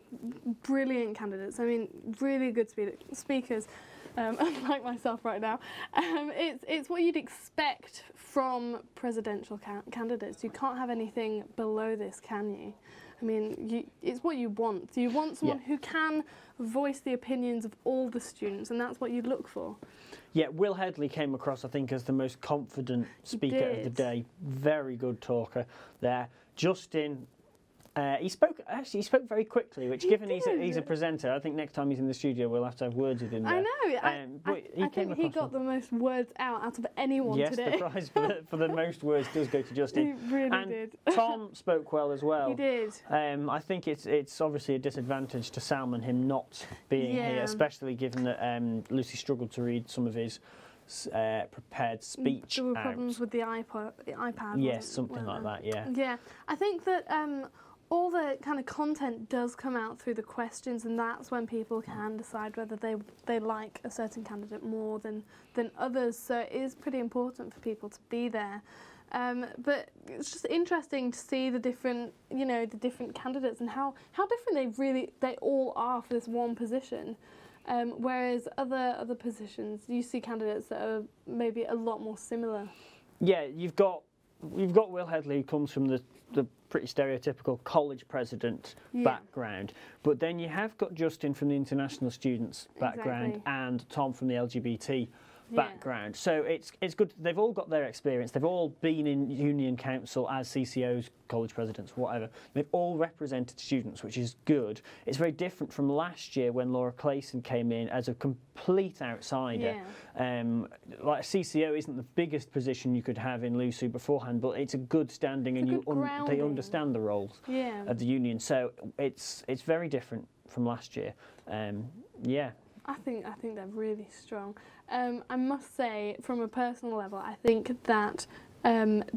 brilliant candidates. I mean, really good speakers, unlike myself right now. It's what you'd expect from presidential candidates. You can't have anything below this, can you? I mean, it's what you want. You want someone who can voice the opinions of all the students, and that's what you look for.
Yeah, Will Headley came across, I think, as the most confident speaker of the day. Very good talker there. Justin, he spoke very quickly, which given he's a presenter, I think next time he's in the studio we'll have to have words with him there.
I know. I think he got the most words out of anyone today.
Yes, the prize for the most words does go to Justin.
He really did.
Tom spoke well as well.
He did.
I think it's obviously a disadvantage to Salman him not being here, especially given that Lucy struggled to read some of his prepared speech.
There were problems with the iPad.
Yes, something like that. Yeah.
Yeah, I think that all the kind of content does come out through the questions, and that's when people can decide whether they like a certain candidate more than others. So it is pretty important for people to be there. But it's just interesting to see the different candidates and how different they all are for this one position. Whereas other positions, you see candidates that are maybe a lot more similar.
Yeah, you've got Will Headley, who comes from the pretty stereotypical college president background, but then you have got Justin from the international students background and Tom from the LGBT background. So it's good. They've all got their experience. They've all been in union council as CCOs, college presidents, whatever. They've all represented students, which is good. It's very different from last year when Laura Clayson came in as a complete outsider. Like a CCO isn't the biggest position you could have in LUSU beforehand, but it's a good standing, and they understand the roles of the union. So it's very different from last year.
I think they're really strong. I must say, from a personal level, I think that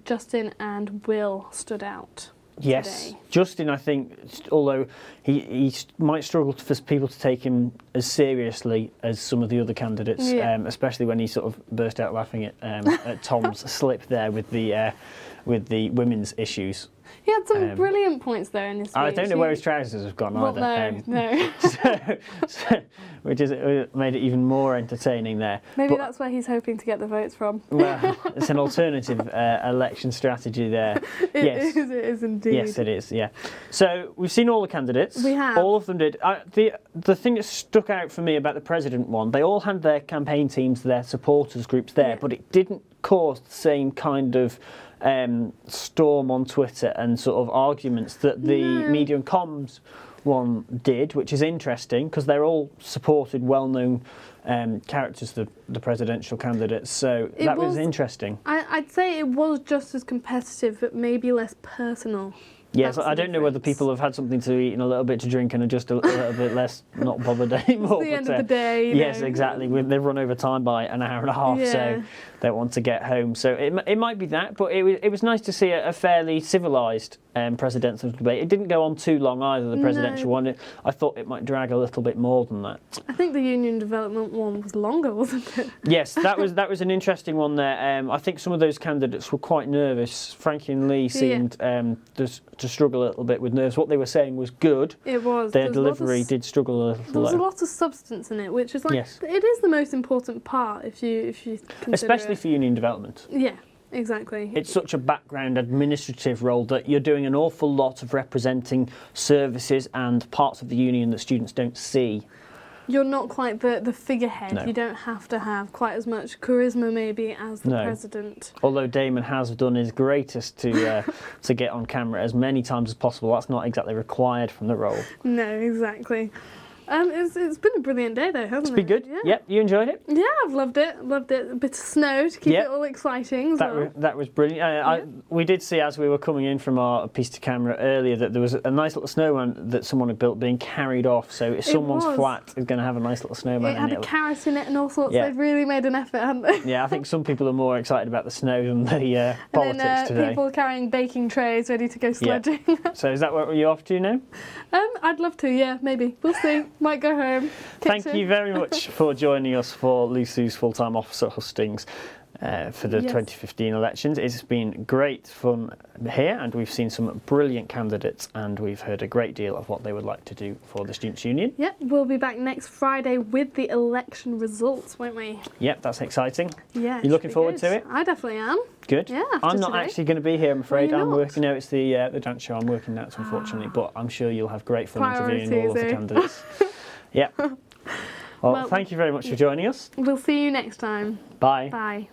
Justin and Will stood out.
Yes,
today.
Justin, I think, although he might struggle for people to take him as seriously as some of the other candidates, especially when he sort of burst out laughing at Tom's slip there with the women's issues.
He had some brilliant points there in his speech.
I don't know where his trousers have gone either.
No.
Which made it even more entertaining there.
Maybe that's where he's hoping to get the votes from.
Well, it's an alternative election strategy there.
It is indeed.
Yes, it is, yeah. So we've seen all the candidates.
We have.
All of them did. The thing that stuck out for me about the president one, they all had their campaign teams, their supporters groups there, but it didn't cause the same kind of storm on Twitter and sort of arguments that the media and comms one did, which is interesting because they're all supported, well-known characters, the presidential candidates. So that was interesting.
I'd say it was just as competitive, but maybe less personal.
Yes, I don't know whether people have had something to eat and a little bit to drink and are just a little bit less not bothered anymore.
It's the end of the day.
Yes, exactly. They've run over time by an hour and a half, so they want to get home. So it might be that, but it was nice to see a fairly civilised presidential debate. It didn't go on too long either, the presidential one. I thought it might drag a little bit more than that.
I think the union development one was longer, wasn't it?
Yes, that was an interesting one there. I think some of those candidates were quite nervous. Frankie and Lee seemed to struggle a little bit with nerves. What they were saying was good.
It was.
Their delivery did struggle a little.
There was a lot of substance in it, which is like it is the most important part if you consider
especially for union development.
Yeah. Exactly.
It's such a background administrative role that you're doing an awful lot of representing services and parts of the union that students don't see.
You're not quite the figurehead. No. You don't have to have quite as much charisma maybe as the president.
Although Damon has done his greatest to get on camera as many times as possible, that's not exactly required from the role.
No, exactly. It's been a brilliant day though, hasn't it?
It's been good.
Yeah.
Yep, you enjoyed it?
Yeah, I've loved it. Loved it. A bit of snow to keep
Yep.
it all exciting as well.
That was brilliant. We did see as we were coming in from our piece to camera earlier that there was a nice little snowman that someone had built being carried off. So if someone's
was.
flat is going to have a nice little snowman.
It had a carrot in it and all sorts.
Yeah.
They've really made an effort, haven't they?
Yeah, I think some people are more excited about the snow than the politics
and then,
today.
people carrying baking trays ready to go sledging.
So is that what you're off to now?
I'd love to, yeah, maybe. We'll see. Might go home.
Thank you very much for joining us for Lucy's full-time officer hustings for the 2015 elections. It's been great fun here, and we've seen some brilliant candidates, and we've heard a great deal of what they would like to do for the Students' Union.
Yep, we'll be back next Friday with the election results, won't we?
Yep, that's exciting.
Yeah.
You looking forward to it?
I definitely am.
Good.
Yeah.
I'm not actually going to be here, I'm afraid.
Why
I'm
not?
working. No, it's the dance show. I'm working that, unfortunately, but I'm sure you'll have great fun interviewing all of the candidates. Yeah. Well, thank you very much for joining us.
We'll see you next time.
Bye.
Bye.